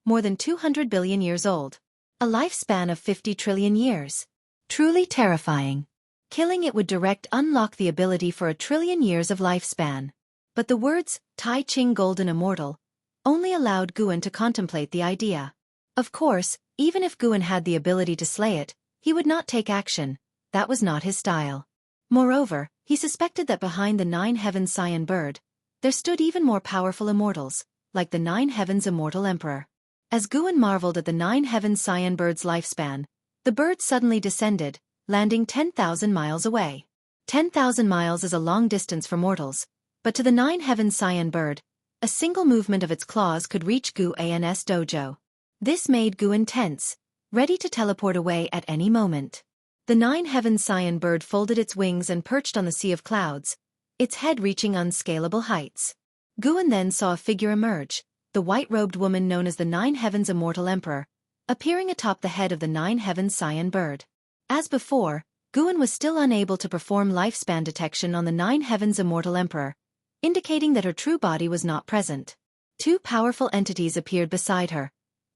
more than 200 billion years old. A lifespan of 50 trillion years. Truly terrifying. Killing it would direct unlock the ability for 1 trillion years of lifespan. But the words, Tai Ching Golden Immortal, only allowed Guan to contemplate the idea. Of course, even if Guan had the ability to slay it, he would not take action. That was not his style. Moreover, he suspected that behind the nine heavens cyan bird, there stood even more powerful immortals, like the nine heavens immortal emperor. As Guan marveled at the nine heavens cyan bird's lifespan, the bird suddenly descended, landing 10,000 miles away. 10,000 miles is a long distance for mortals, but to the nine heavens cyan bird, a single movement of its claws could reach Guan's dojo. This made Guan tense, ready to teleport away at any moment. The nine heavens cyan bird folded its wings and perched on the sea of clouds, its head reaching unscalable heights. Guan then saw a figure emerge, the white-robed woman known as the nine heavens immortal emperor, appearing atop the head of the nine heavens cyan bird. As before, Guan was still unable to perform lifespan detection on the nine heavens immortal emperor, indicating that her true body was not present. Two powerful entities appeared beside her,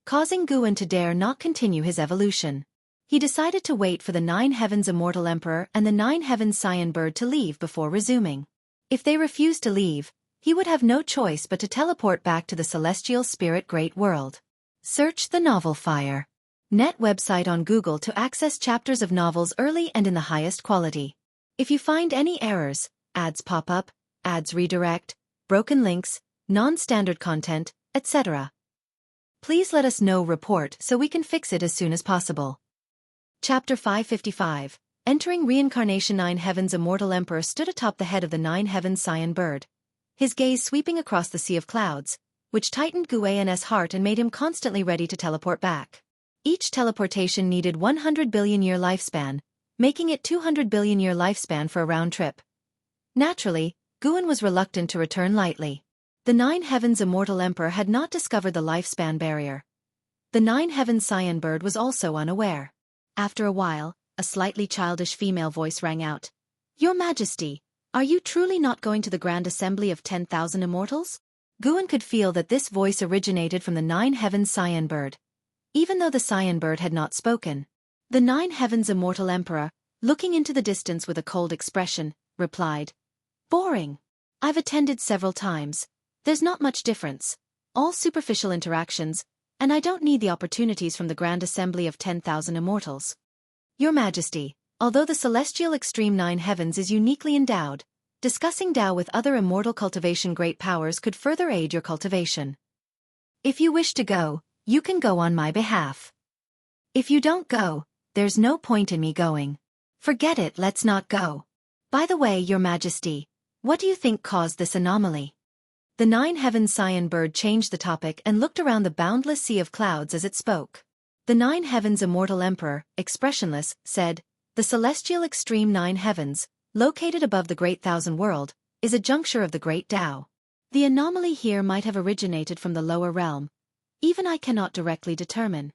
causing Guan to dare not continue his evolution. He decided to wait for the nine heavens immortal emperor and the nine heavens cyan bird to leave before resuming. If they refused to leave, he would have no choice but to teleport back to the celestial spirit great world. Search the novel Fire. Net website on Google to access chapters of novels early and in the highest quality. If you find any errors, ads pop up, ads redirect, broken links, non-standard content, etc., please let us know. Report so we can fix it as soon as possible. Chapter 555. Entering Reincarnation. Nine Heavens Immortal Emperor stood atop the head of the nine heavens cyan bird, his gaze sweeping across the sea of clouds, which tightened Guan's heart and made him constantly ready to teleport back. Each teleportation needed 100 billion year lifespan, making it 200 billion year lifespan for a round trip. Naturally, Guan was reluctant to return lightly. The nine heavens immortal emperor had not discovered the lifespan barrier. The nine heavens cyan bird was also unaware. After a while, a slightly childish female voice rang out. Your Majesty, are you truly not going to the Grand Assembly of 10,000 Immortals? Guan could feel that this voice originated from the nine heavens cyan bird, even though the cyan bird had not spoken. The nine heavens immortal emperor, looking into the distance with a cold expression, replied, Boring. I've attended several times. There's not much difference. all superficial interactions, and I don't need the opportunities from the grand assembly of 10,000 immortals. Your Majesty, although the celestial extreme 9 heavens is uniquely endowed, discussing Tao with other immortal cultivation great powers could further aid your cultivation. If you wish to go, you can go on my behalf. If you don't go, there's no point in me going. Forget it, let's not go. By the way, Your Majesty, what do you think caused this anomaly? The 9 heavens Scion bird changed the topic and looked around the boundless sea of clouds as it spoke. The 9 heavens immortal emperor, expressionless, said, "The celestial extreme 9 heavens, located above the great thousand world, is a juncture of the great Tao. The anomaly here might have originated from the lower realm. Even I cannot directly determine."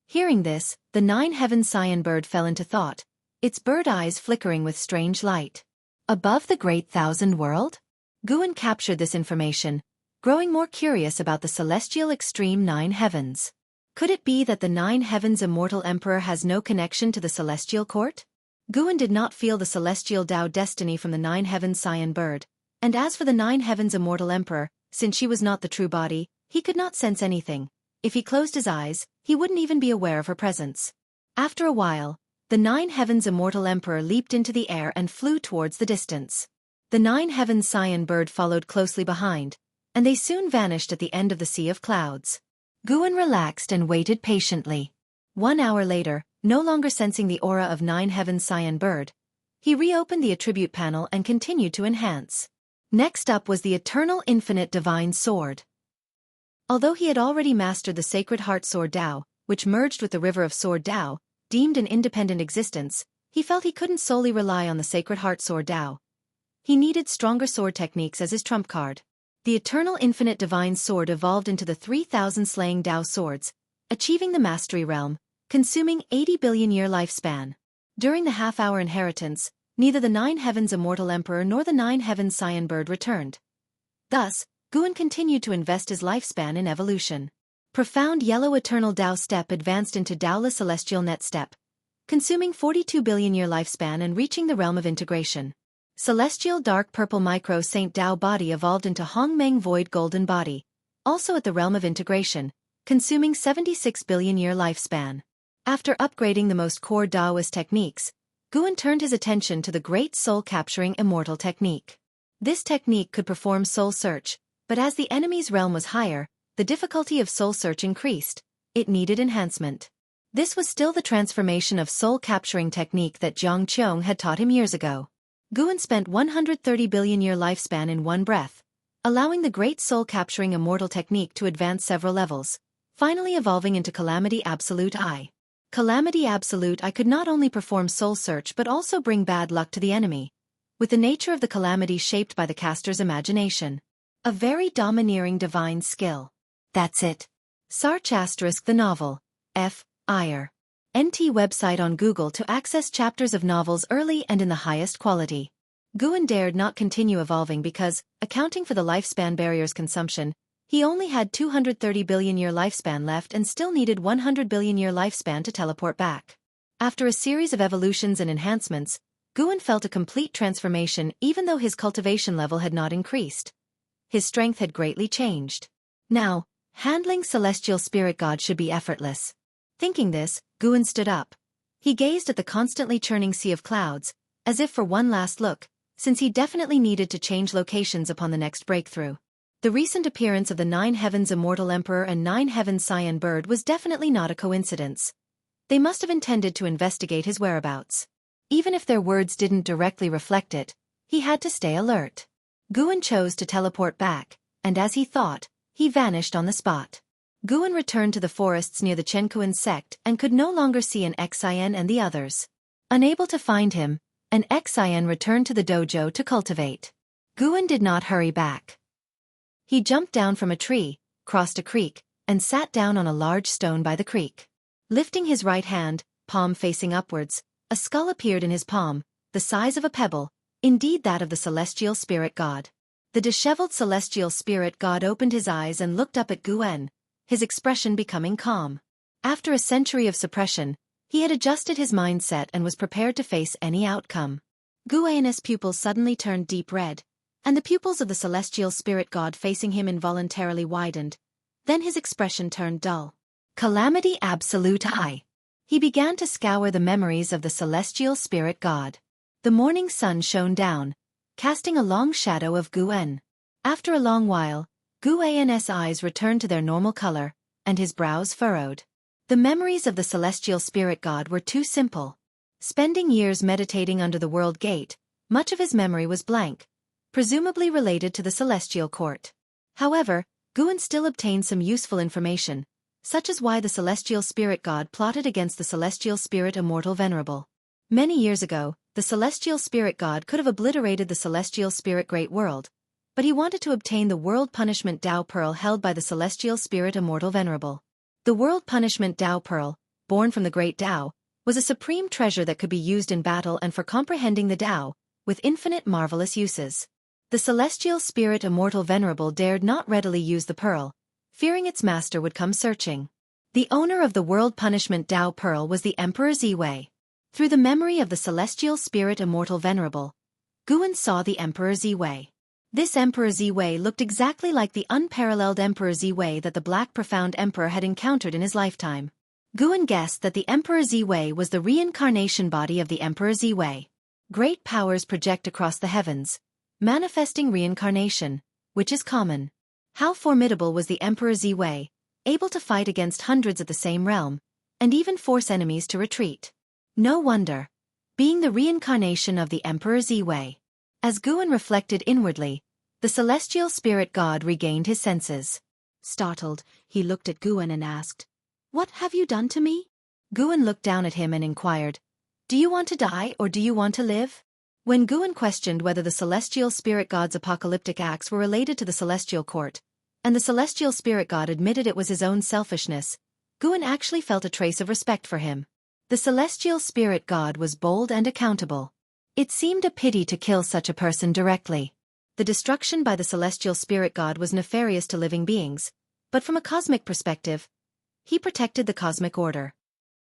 Hearing this, the 9 heavens Scion bird fell into thought, its bird eyes flickering with strange light. Above the great thousand world? Guan captured this information, growing more curious about the celestial extreme 9 heavens. Could it be that the 9 heavens immortal emperor has no connection to the celestial court? Guan did not feel the celestial Tao destiny from the 9 heavens Scion bird, and as for the 9 heavens immortal emperor, since she was not the true body, he could not sense anything. If he closed his eyes, he wouldn't even be aware of her presence. After a while, the 9 heavens immortal emperor leaped into the air and flew towards the distance. The 9 heavens Scion bird followed closely behind, and they soon vanished at the end of the sea of clouds. Guan relaxed and waited patiently. 1 hour later, no longer sensing the aura of 9 heavens Scion bird, he reopened the attribute panel and continued to enhance. Next up was the eternal infinite divine sword. Although he had already mastered the sacred heart sword Tao, which merged with the river of sword Tao, deemed an independent existence, he felt he couldn't solely rely on the sacred heart sword Tao. He needed stronger sword techniques as his trump card. The eternal infinite divine sword evolved into the 3,000 slaying Tao swords, achieving the mastery realm, consuming 80 billion year lifespan. During the half-hour inheritance, neither the 9 heavens immortal emperor nor the 9 heavens Scion bird returned. Thus, Guan continued to invest his lifespan in evolution. Profound yellow eternal Tao step advanced into Taoless celestial net step, consuming 42 billion year lifespan and reaching the realm of integration. Celestial dark purple micro Saint Tao body evolved into Hongmeng void golden body, also at the realm of integration, consuming 76 billion year lifespan. After upgrading the most core Taoist techniques, Guan turned his attention to the great soul-capturing immortal technique. This technique could perform soul search, but as the enemy's realm was higher, the difficulty of soul search increased. It needed enhancement. This was still the transformation of soul-capturing technique that Zhang Qiong had taught him years ago. Guan spent 130 billion year lifespan in one breath, allowing the great soul-capturing immortal technique to advance several levels, finally evolving into Calamity Absolute I. Calamity Absolute I could not only perform soul search but also bring bad luck to the enemy, with the nature of the calamity shaped by the caster's imagination. A very domineering divine skill. That's it. Search * the novel. F. Iyer. NT website on Google to access chapters of novels early and in the highest quality. Guan dared not continue evolving because, accounting for the lifespan barrier's consumption, he only had 230 billion year lifespan left and still needed 100 billion year lifespan to teleport back. After a series of evolutions and enhancements, Guan felt a complete transformation even though his cultivation level had not increased. His strength had greatly changed. Now, handling celestial spirit god should be effortless. Thinking this, Guan stood up. He gazed at the constantly churning sea of clouds, as if for one last look, since he definitely needed to change locations upon the next breakthrough. The recent appearance of the 9 heavens immortal emperor and 9 heavens Scion bird was definitely not a coincidence. They must have intended to investigate his whereabouts. Even if their words didn't directly reflect it, he had to stay alert. Guan chose to teleport back, and as he thought, he vanished on the spot. Guan returned to the forests near the Chenkuan sect and could no longer see an Xin and the others. Unable to find him, an Xin returned to the dojo to cultivate. Guan did not hurry back. He jumped down from a tree, crossed a creek, and sat down on a large stone by the creek. Lifting his right hand, palm facing upwards, a skull appeared in his palm, the size of a pebble, indeed that of the celestial spirit god. The disheveled celestial spirit god opened his eyes and looked up at Guan, his expression becoming calm. After a century of suppression, he had adjusted his mindset and was prepared to face any outcome. Guan's pupils suddenly turned deep red, and the pupils of the celestial spirit god facing him involuntarily widened, Then his expression turned dull. Calamity absolute high. He began to scour the memories of the celestial spirit god. The morning sun shone down, casting a long shadow of Gu-en. After a long while, Gu-en's eyes returned to their normal color, and his brows furrowed. The memories of the celestial spirit god were too simple. Spending years meditating under the world gate, much of his memory was blank, presumably related to the celestial court. However, Gu-en still obtained some useful information, such as why the celestial spirit god plotted against the celestial spirit immortal venerable. Many years ago, the celestial spirit god could have obliterated the celestial spirit great world, but he wanted to obtain the world punishment Tao Pearl held by the celestial spirit immortal venerable. The world punishment Tao Pearl, born from the great Tao, was a supreme treasure that could be used in battle and for comprehending the Tao, with infinite marvelous uses. The celestial spirit immortal venerable dared not readily use the pearl, fearing its master would come searching. The owner of the world punishment Tao Pearl was the Emperor Ziwei. Through the memory of the celestial spirit immortal venerable, Gu-en saw the Emperor Ziwei. This Emperor Ziwei looked exactly like the unparalleled Emperor Ziwei that the Black Profound Emperor had encountered in his lifetime. Gu-en guessed that the Emperor Ziwei was the reincarnation body of the Emperor Ziwei. Great powers project across the heavens, manifesting reincarnation, which is common. How formidable was the Emperor Ziwei, able to fight against hundreds of the same realm, and even force enemies to retreat. No wonder, being the reincarnation of the Emperor Ziwei. As Gu-en reflected inwardly, the celestial spirit god regained his senses. Startled, he looked at Gu-en and asked, "What have you done to me?" Gu-en looked down at him and inquired, "Do you want to die or do you want to live?" When Gu-en questioned whether the celestial spirit god's apocalyptic acts were related to the celestial court, and the celestial spirit god admitted it was his own selfishness, Gu-en actually felt a trace of respect for him. The celestial spirit god was bold and accountable. It seemed a pity to kill such a person directly. The destruction by the celestial spirit god was nefarious to living beings, but from a cosmic perspective, he protected the cosmic order.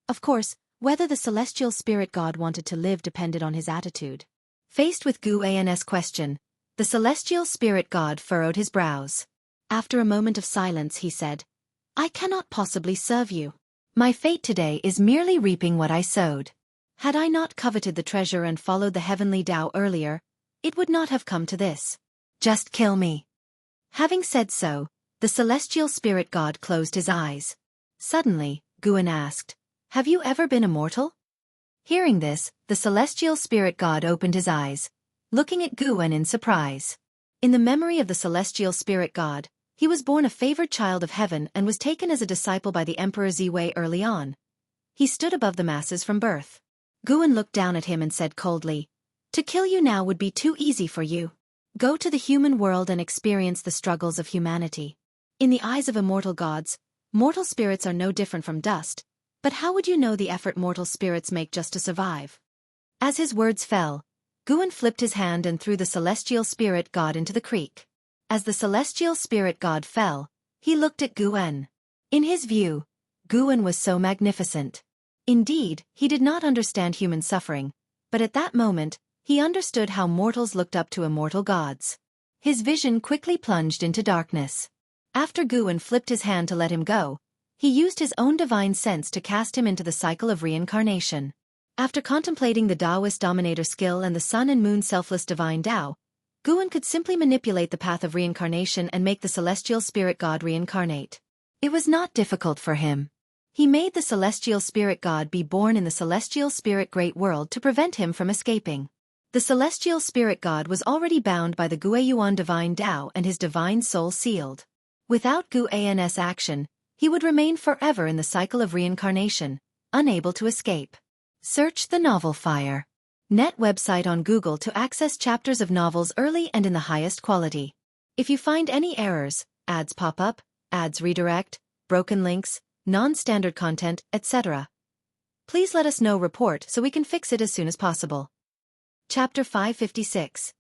Of course, whether the celestial spirit god wanted to live depended on his attitude. Faced with Gu-en's question, the celestial spirit god furrowed his brows. After a moment of silence he said, "I cannot possibly serve you. My fate today is merely reaping what I sowed. Had I not coveted the treasure and followed the heavenly Tao earlier, it would not have come to this. Just kill me." Having said so, the celestial spirit god closed his eyes. Suddenly, Gu-en asked, "Have you ever been immortal?" Hearing this, the celestial spirit god opened his eyes, looking at Gu-en in surprise. In the memory of the celestial spirit god, he was born a favored child of heaven and was taken as a disciple by the Emperor Ziwei early on. He stood above the masses from birth. Gu-en looked down at him and said coldly, "To kill you now would be too easy for you. Go to the human world and experience the struggles of humanity. In the eyes of immortal gods, mortal spirits are no different from dust, but how would you know the effort mortal spirits make just to survive?" As his words fell, Gu-en flipped his hand and threw the celestial spirit god into the creek. As the celestial spirit god fell, he looked at Gu-en. In his view, Gu-en was so magnificent. Indeed, he did not understand human suffering, but at that moment, he understood how mortals looked up to immortal gods. His vision quickly plunged into darkness. After Gu-en flipped his hand to let him go, he used his own divine sense to cast him into the cycle of reincarnation. After contemplating the Taoist dominator skill and the sun and moon selfless divine Tao, Gu-en could simply manipulate the path of reincarnation and make the celestial spirit god reincarnate. It was not difficult for him. He made the celestial spirit god be born in the celestial spirit great world to prevent him from escaping. The celestial spirit god was already bound by the Guiyuan divine Tao and his divine soul sealed. Without Gu-en's action, he would remain forever in the cycle of reincarnation, unable to escape. Search the novel Fire. Net website on Google to access chapters of novels early and in the highest quality. If you find any errors, ads pop up, ads redirect, broken links, non-standard content, etc., please let us know report so we can fix it as soon as possible. Chapter 556.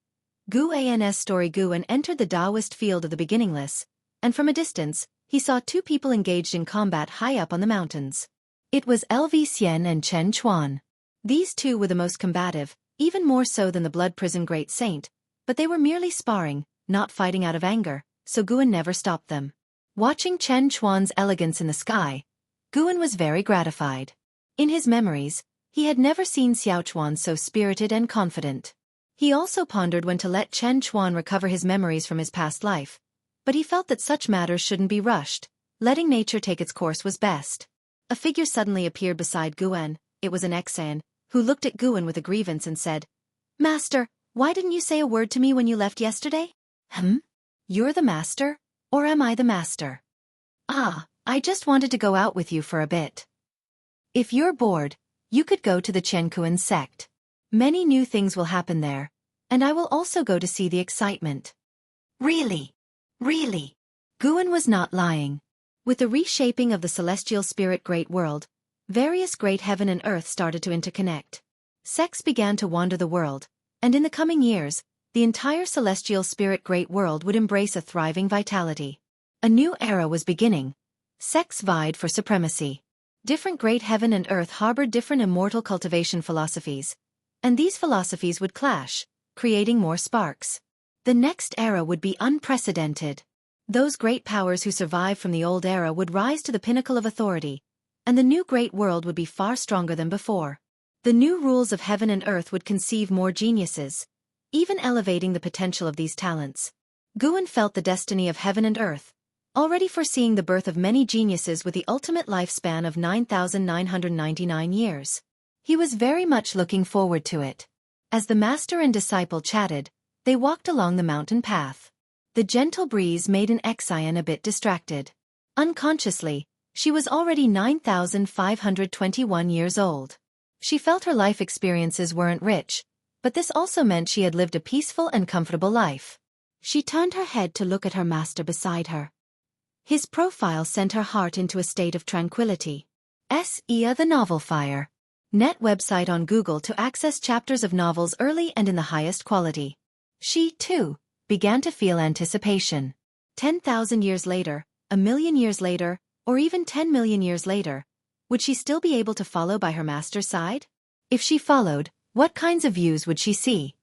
Gu-en's story. Gu-en entered the Taoist field of the beginningless, and from a distance, he saw two people engaged in combat high up on the mountains. It was Lv Xian and Chen Chuan. These two were the most combative, even more so than the Blood Prison Great Saint, but they were merely sparring, not fighting out of anger, so Gu-en never stopped them. Watching Chen Chuan's elegance in the sky, Guan was very gratified. In his memories, he had never seen Xiao Chuan so spirited and confident. He also pondered when to let Chen Chuan recover his memories from his past life, but he felt that such matters shouldn't be rushed. Letting nature take its course was best. A figure suddenly appeared beside Guan. It was an Exan, who looked at Guan with a grievance and said, "Master, why didn't you say a word to me when you left yesterday?" You're the master? Or am I the master? Ah, I just wanted to go out with you for a bit. If you're bored, you could go to the Chen sect. Many new things will happen there, and I will also go to see the excitement. Really? Really? Guan was not lying. With the reshaping of the celestial spirit great world, various great heaven and earth started to interconnect. Sects began to wander the world, and in the coming years, the entire celestial spirit great world would embrace a thriving vitality. A new era was beginning. Sects vied for supremacy. Different great heaven and earth harbored different immortal cultivation philosophies, and these philosophies would clash, creating more sparks. The next era would be unprecedented. Those great powers who survived from the old era would rise to the pinnacle of authority, and the new great world would be far stronger than before. The new rules of heaven and earth would conceive more geniuses, even elevating the potential of these talents. Guan felt the destiny of heaven and earth, already foreseeing the birth of many geniuses with the ultimate lifespan of 9,999 years. He was very much looking forward to it. As the master and disciple chatted, they walked along the mountain path. The gentle breeze made an Exian a bit distracted. Unconsciously, she was already 9,521 years old. She felt her life experiences weren't rich, but this also meant she had lived a peaceful and comfortable life. She turned her head to look at her master beside her. His profile sent her heart into a state of tranquility. S.E.A. The Novel Fire. Net website on Google to access chapters of novels early and in the highest quality. She, too, began to feel anticipation. 10,000 years later, a million years later, or even 10 million years later, would she still be able to follow by her master's side? If she followed, what kinds of views would she see?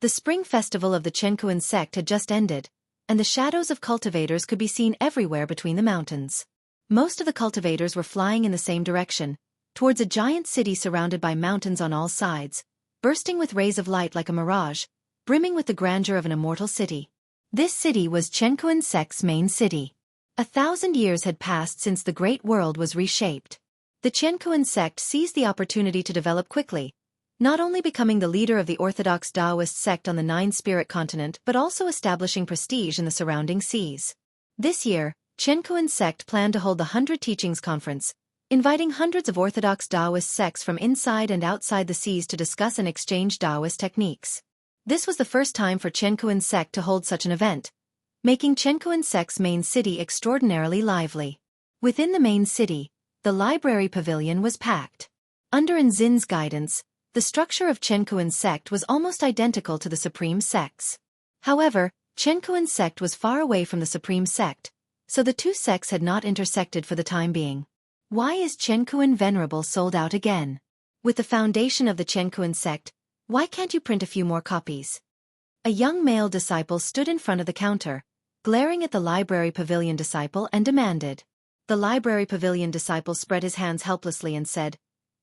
The spring festival of the Chen sect had just ended, and the shadows of cultivators could be seen everywhere between the mountains. Most of the cultivators were flying in the same direction, towards a giant city surrounded by mountains on all sides, bursting with rays of light like a mirage, brimming with the grandeur of an immortal city. This city was Chen sect's main city. 1,000 years had passed since the great world was reshaped. The Chen sect seized the opportunity to develop quickly, not only becoming the leader of the orthodox Taoist sect on the Nine-Spirit continent but also establishing prestige in the surrounding seas. This year, Chen sect planned to hold the 100 Teachings Conference, inviting hundreds of orthodox Taoist sects from inside and outside the seas to discuss and exchange Taoist techniques. This was the first time for Chen sect to hold such an event, making Chen sect's main city extraordinarily lively. Within the main city, the library pavilion was packed. Under Nzin's guidance, the structure of Chen sect was almost identical to the Supreme Sect's. However, Chen sect was far away from the Supreme Sect, so the two sects had not intersected for the time being. Why is Chen Venerable sold out again? With the foundation of the Chen sect, why can't you print a few more copies? A young male disciple stood in front of the counter, glaring at the library pavilion disciple and demanded. The library pavilion disciple spread his hands helplessly and said,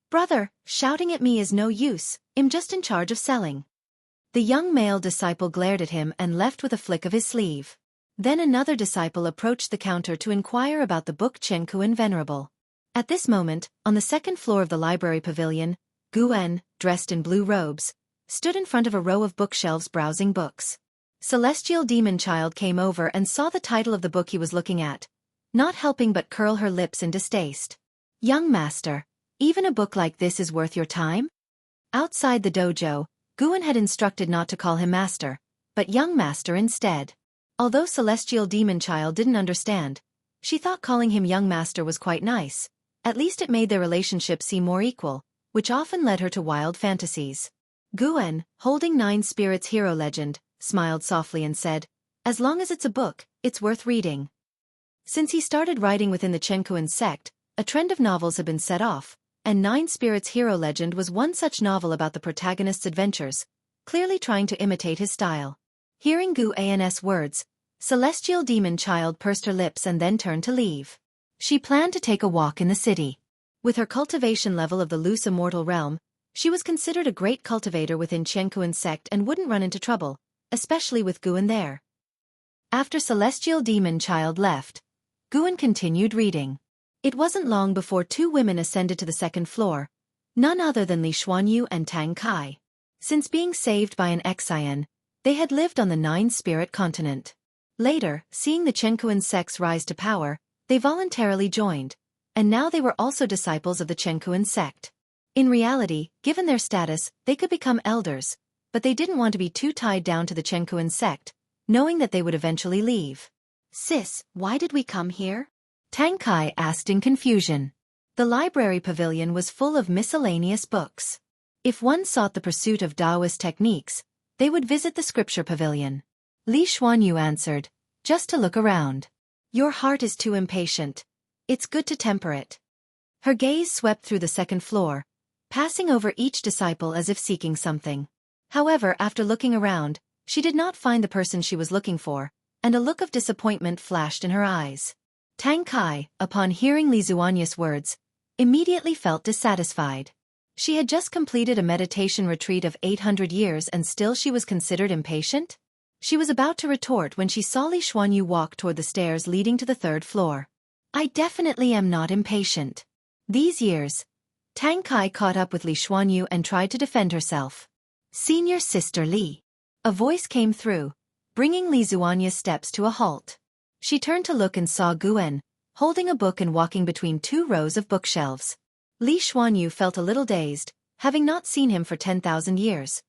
"Brother, shouting at me is no use, I'm just in charge of selling." The young male disciple glared at him and left with a flick of his sleeve. Then another disciple approached the counter to inquire about the book Chen Venerable. At this moment, on the second floor of the library pavilion, Guan, dressed in blue robes, stood in front of a row of bookshelves browsing books. Celestial Demon Child came over and saw the title of the book he was looking at, not helping but curl her lips in distaste. "Young master, even a book like this is worth your time?" Outside the dojo, Guan had instructed not to call him master, but young master instead. Although Celestial Demon Child didn't understand, she thought calling him young master was quite nice. At least it made their relationship seem more equal, which often led her to wild fantasies. Guan, holding Nine Spirits Hero Legend, smiled softly and said, "As long as it's a book, it's worth reading." Since he started writing within the Chen sect, a trend of novels had been set off, and Nine Spirits Hero Legend was one such novel about the protagonist's adventures, clearly trying to imitate his style. Hearing Guan's words, Celestial demon child pursed her lips and then turned to leave. She planned to take a walk in the city. With her cultivation level of the loose immortal realm, she was considered a great cultivator within Qianquan's sect and wouldn't run into trouble, especially with Guan there. After Celestial demon child left, Guan continued reading. It wasn't long before two women ascended to the second floor, none other than Li Xuanyu and Tang Kai. Since being saved by an Xian, they had lived on the Nine-Spirit continent. Later, seeing the Qianquan sects rise to power, they voluntarily joined, and now they were also disciples of the Qianquan sect. In reality, given their status, they could become elders, but they didn't want to be too tied down to the Qianquan sect, knowing that they would eventually leave. "Sis, why did we come here?" Tang Kai asked in confusion. The library pavilion was full of miscellaneous books. If one sought the pursuit of Taoist techniques, they would visit the scripture pavilion. Li Xuanyu answered, "Just to look around." "Your heart is too impatient. It's good to temper it." Her gaze swept through the second floor, passing over each disciple as if seeking something. However, after looking around, she did not find the person she was looking for, and a look of disappointment flashed in her eyes. Tang Kai, upon hearing Li Xuanyu's words, immediately felt dissatisfied. She had just completed a meditation retreat of 800 years and still she was considered impatient? She was about to retort when she saw Li Xuanyu walk toward the stairs leading to the third floor. "I definitely am not impatient." These years, Tang Kai caught up with Li Xuanyu and tried to defend herself. "Senior Sister Li." A voice came through, bringing Li Xuanyu's steps to a halt. She turned to look and saw Guan, holding a book and walking between two rows of bookshelves. Li Xuanyu felt a little dazed, having not seen him for 10,000 years.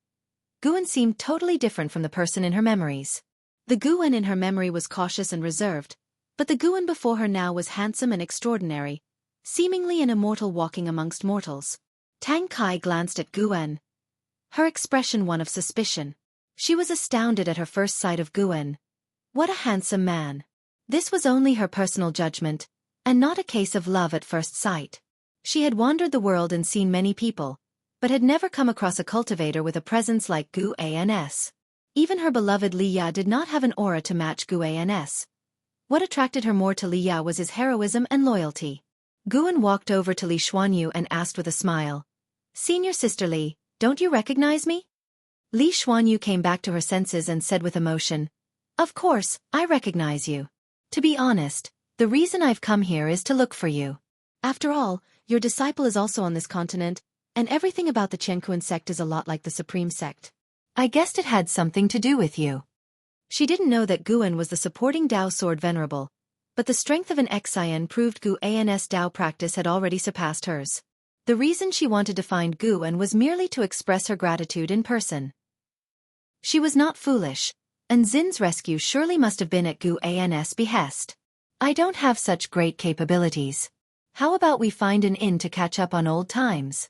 Guan seemed totally different from the person in her memories. The Guan in her memory was cautious and reserved, but the Guan before her now was handsome and extraordinary, seemingly an immortal walking amongst mortals. Tang Kai glanced at Guan, her expression one of suspicion. She was astounded at her first sight of Guan. What a handsome man. This was only her personal judgment, and not a case of love at first sight. She had wandered the world and seen many people, but had never come across a cultivator with a presence like Guan's. Even her beloved Li Ya did not have an aura to match Guan's. What attracted her more to Li Ya was his heroism and loyalty. Guan walked over to Li Xuanyu and asked with a smile, "Senior Sister Li, don't you recognize me?" Li Xuanyu came back to her senses and said with emotion, "Of course, I recognize you. To be honest, the reason I've come here is to look for you. After all, your disciple is also on this continent, and everything about the Qianquan sect is a lot like the Supreme sect. I guessed it had something to do with you." She didn't know that Guan was the supporting Dao sword venerable, but the strength of an Xian proved Guan's Dao practice had already surpassed hers. The reason she wanted to find Guan was merely to express her gratitude in person. She was not foolish, and Xin's rescue surely must have been at Guan's behest. "I don't have such great capabilities. How about we find an inn to catch up on old times?"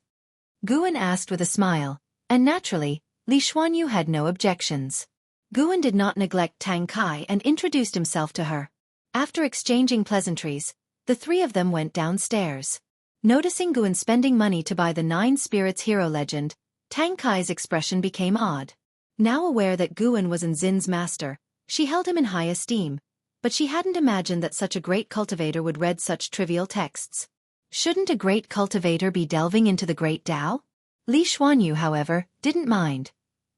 Guan asked with a smile, and naturally, Li Xuanyu had no objections. Guan did not neglect Tang Kai and introduced himself to her. After exchanging pleasantries, the three of them went downstairs. Noticing Guan spending money to buy the Nine Spirits hero legend, Tang Kai's expression became odd. Now aware that Guan was Xin's master, she held him in high esteem, but she hadn't imagined that such a great cultivator would read such trivial texts. Shouldn't a great cultivator be delving into the great Tao? Li Xuanyu, however, didn't mind.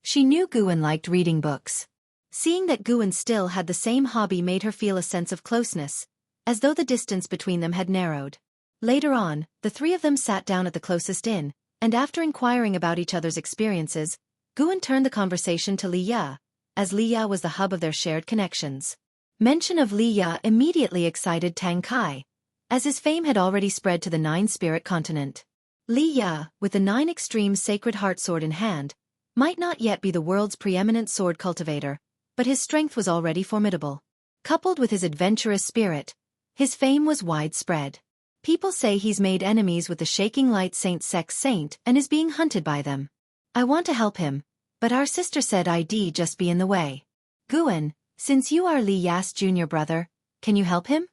She knew Guan liked reading books. Seeing that Guan still had the same hobby made her feel a sense of closeness, as though the distance between them had narrowed. Later on, the three of them sat down at the closest inn, and after inquiring about each other's experiences, Guan turned the conversation to Li Ya, as Li Ya was the hub of their shared connections. Mention of Li Ya immediately excited Tang Kai, as his fame had already spread to the Nine-Spirit continent. Li Ya, with the Nine Extreme Sacred Heart Sword in hand, might not yet be the world's preeminent sword cultivator, but his strength was already formidable. Coupled with his adventurous spirit, his fame was widespread. People say he's made enemies with the Shaking Light Saint Sect's saint and is being hunted by them. I want to help him, but our sister said I'd just be in the way. Guan, since you are Li Ya's junior brother, can you help him?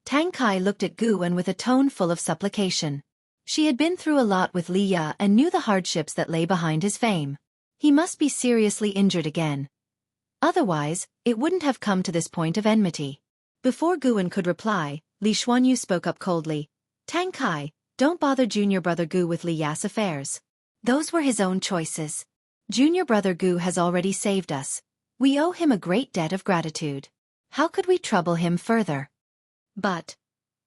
Tang Kai looked at Guan with a tone full of supplication. She had been through a lot with Li Ya and knew the hardships that lay behind his fame. He must be seriously injured again. Otherwise, it wouldn't have come to this point of enmity. Before Guan could reply, Li Xuanyu spoke up coldly. Tang Kai, don't bother junior brother Gu with Li Ya's affairs. Those were his own choices. Junior brother Gu has already saved us. We owe him a great debt of gratitude. How could we trouble him further? But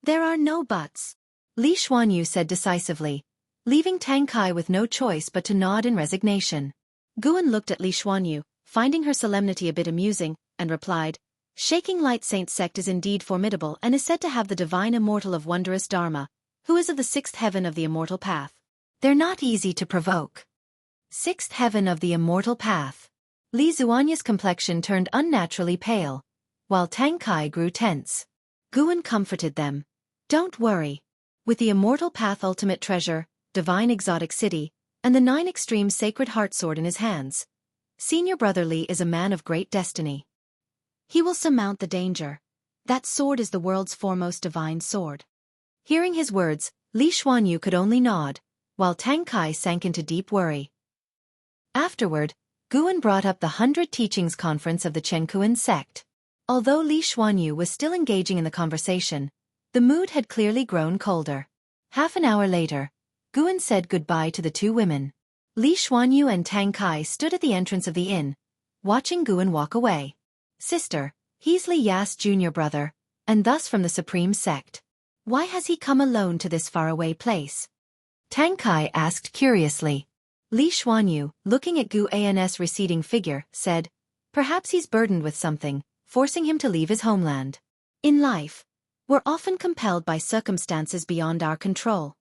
there are no buts, Li Xuanyu said decisively, leaving Tang Kai with no choice but to nod in resignation. Guan looked at Li Xuanyu, finding her solemnity a bit amusing, and replied, Shaking Light Saint sect is indeed formidable and is said to have the divine immortal of wondrous Dharma, who is of the sixth heaven of the immortal path. They're not easy to provoke. Sixth heaven of the immortal path. Li Xuanyu's complexion turned unnaturally pale, while Tang Kai grew tense. Guan comforted them. Don't worry. With the immortal path ultimate treasure, divine exotic city, and the 9 extreme sacred heart sword in his hands, senior brother Li is a man of great destiny. He will surmount the danger. That sword is the world's foremost divine sword. Hearing his words, Li Xuanyu could only nod, while Tang Kai sank into deep worry. Afterward, Guan brought up the 100 Teachings Conference of the Chenkuan sect. Although Li Xuanyu was still engaging in the conversation, the mood had clearly grown colder. Half an hour later, Guan said goodbye to the two women. Li Xuanyu and Tang Kai stood at the entrance of the inn, watching Guan walk away. Sister, he's Li Ya's junior brother, and thus from the supreme sect. Why has he come alone to this faraway place? Tang Kai asked curiously. Li Xuanyu, looking at Guan's receding figure, said, Perhaps he's burdened with something, forcing him to leave his homeland. In life, we're often compelled by circumstances beyond our control.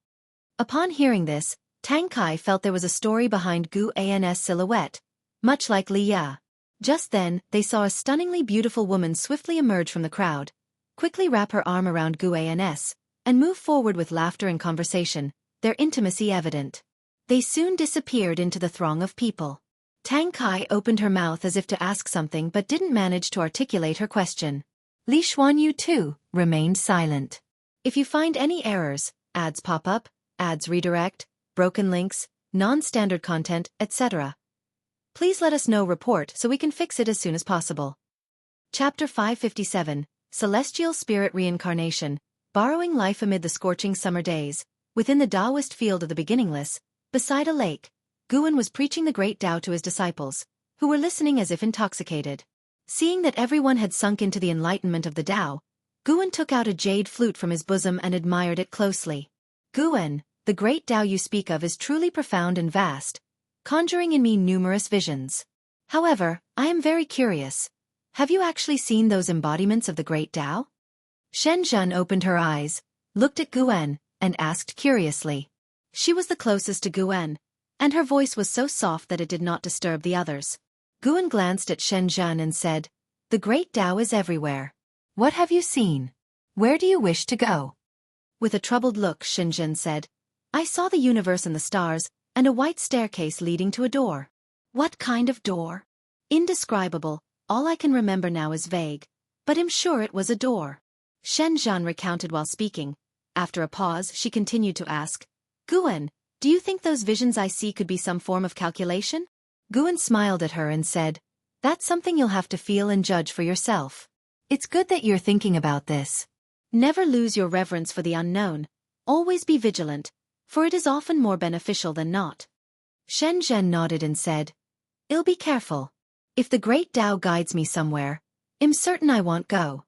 Upon hearing this, Tang Kai felt there was a story behind Guan's silhouette, much like Li Ya. Just then, they saw a stunningly beautiful woman swiftly emerge from the crowd, quickly wrap her arm around Guan's, and move forward with laughter and conversation, their intimacy evident. They soon disappeared into the throng of people. Tang Kai opened her mouth as if to ask something but didn't manage to articulate her question. Li Xuanyu, too, remained silent. If you find any errors, ads pop up, ads redirect, broken links, non-standard content, etc., please let us know report so we can fix it as soon as possible. Chapter 557, Celestial Spirit Reincarnation, Borrowing Life Amid the Scorching Summer Days. Within the Taoist field of the beginningless, beside a lake, Guan was preaching the great Tao to his disciples, who were listening as if intoxicated. Seeing that everyone had sunk into the enlightenment of the Tao, Guan took out a jade flute from his bosom and admired it closely. Guan, the great Tao you speak of is truly profound and vast, conjuring in me numerous visions. However, I am very curious. Have you actually seen those embodiments of the great Tao? Shen Zhen opened her eyes, looked at Guan, and asked curiously. She was the closest to Guan, and her voice was so soft that it did not disturb the others. Guan glanced at Shen Zhen and said, The great Tao is everywhere. What have you seen? Where do you wish to go? With a troubled look, Shen Zhen said, I saw the universe and the stars, and a white staircase leading to a door. What kind of door? Indescribable, all I can remember now is vague, but I'm sure it was a door. Shen Zhen recounted while speaking. After a pause, she continued to ask, Guan, do you think those visions I see could be some form of calculation? Guan smiled at her and said, That's something you'll have to feel and judge for yourself. It's good that you're thinking about this. Never lose your reverence for the unknown. Always be vigilant, for it is often more beneficial than not. Shen Zhen nodded and said, I'll be careful. If the great Tao guides me somewhere, I'm certain I won't go.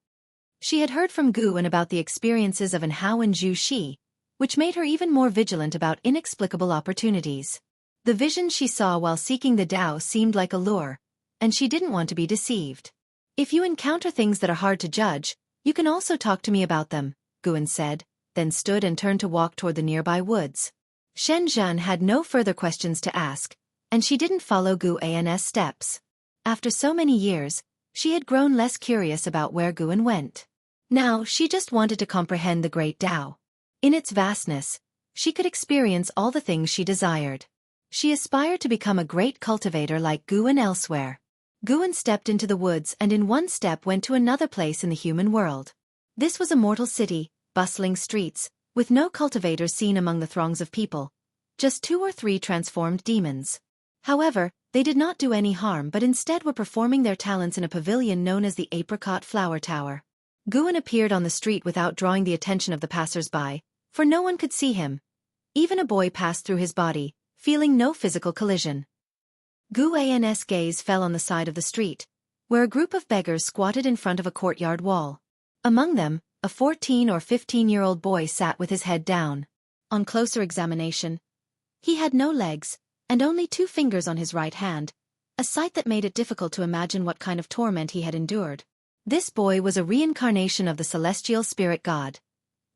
She had heard from Guan about the experiences of An Hao and Zhu Shi, which made her even more vigilant about inexplicable opportunities. The visions she saw while seeking the Tao seemed like a lure, and she didn't want to be deceived. If you encounter things that are hard to judge, you can also talk to me about them, Guan said, then stood and turned to walk toward the nearby woods. Shen Zhen had no further questions to ask, and she didn't follow Guan's steps. After so many years, she had grown less curious about where Guan went. Now she just wanted to comprehend the great Tao. In its vastness, she could experience all the things she desired. She aspired to become a great cultivator like Guan elsewhere. Guan stepped into the woods and in one step went to another place in the human world. This was a mortal city, bustling streets, with no cultivators seen among the throngs of people, just 2 or 3 transformed demons. However, They did not do any harm but instead were performing their talents in a pavilion known as the Apricot Flower Tower. Guan appeared on the street without drawing the attention of the passers-by, for no one could see him. Even a boy passed through his body, feeling no physical collision. Guan's gaze fell on the side of the street, where a group of beggars squatted in front of a courtyard wall. Among them, a 14 or 15-year-old boy sat with his head down. On closer examination, he had no legs, and only 2 fingers on his right hand, a sight that made it difficult to imagine what kind of torment he had endured. This boy was a reincarnation of the celestial spirit god.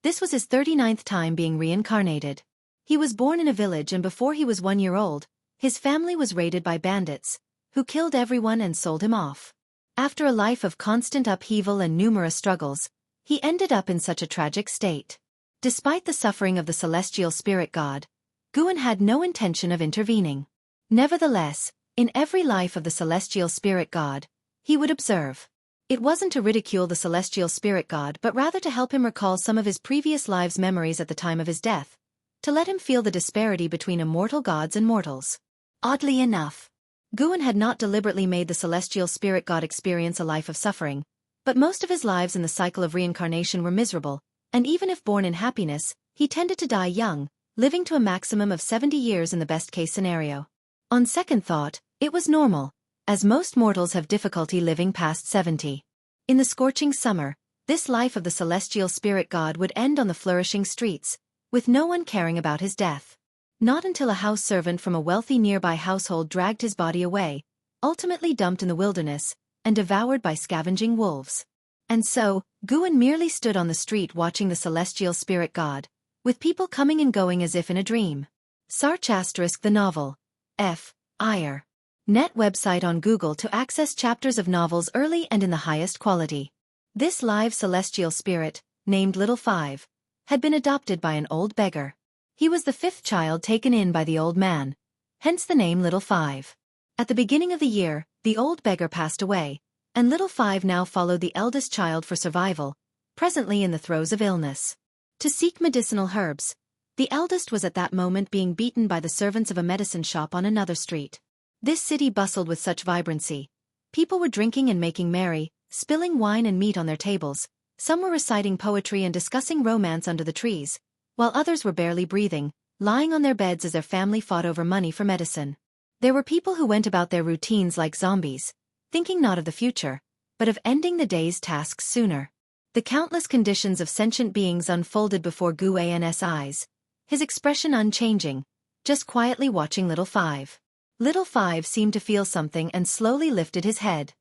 This was his 39th time being reincarnated. He was born in a village, and before he was 1 year old, his family was raided by bandits, who killed everyone and sold him off. After a life of constant upheaval and numerous struggles, he ended up in such a tragic state. Despite the suffering of the celestial spirit god, Guan had no intention of intervening. Nevertheless, in every life of the celestial spirit god, he would observe. It wasn't to ridicule the celestial spirit god but rather to help him recall some of his previous lives' memories at the time of his death, to let him feel the disparity between immortal gods and mortals. Oddly enough, Guan had not deliberately made the celestial spirit god experience a life of suffering, but most of his lives in the cycle of reincarnation were miserable, and even if born in happiness, he tended to die young, living to a maximum of 70 years in the best-case scenario. On second thought, it was normal, as most mortals have difficulty living past 70. In the scorching summer, this life of the celestial spirit god would end on the flourishing streets, with no one caring about his death. Not until a house servant from a wealthy nearby household dragged his body away, ultimately dumped in the wilderness, and devoured by scavenging wolves. And so, Guan merely stood on the street watching the celestial spirit god, with people coming and going as if in a dream. Sarch * the novel. F. Iyer. Net website on Google to access chapters of novels early and in the highest quality. This live celestial spirit, named Little Five, had been adopted by an old beggar. He was the 5th child taken in by the old man, hence the name Little Five. At the beginning of the year, the old beggar passed away, and Little Five now followed the eldest child for survival, presently in the throes of illness. To seek medicinal herbs, the eldest was at that moment being beaten by the servants of a medicine shop on another street. This city bustled with such vibrancy. People were drinking and making merry, spilling wine and meat on their tables. Some were reciting poetry and discussing romance under the trees, while others were barely breathing, lying on their beds as their family fought over money for medicine. There were people who went about their routines like zombies, thinking not of the future, but of ending the day's tasks sooner. The countless conditions of sentient beings unfolded before Guan's eyes, his expression unchanging, just quietly watching Little Five. Little Five seemed to feel something and slowly lifted his head.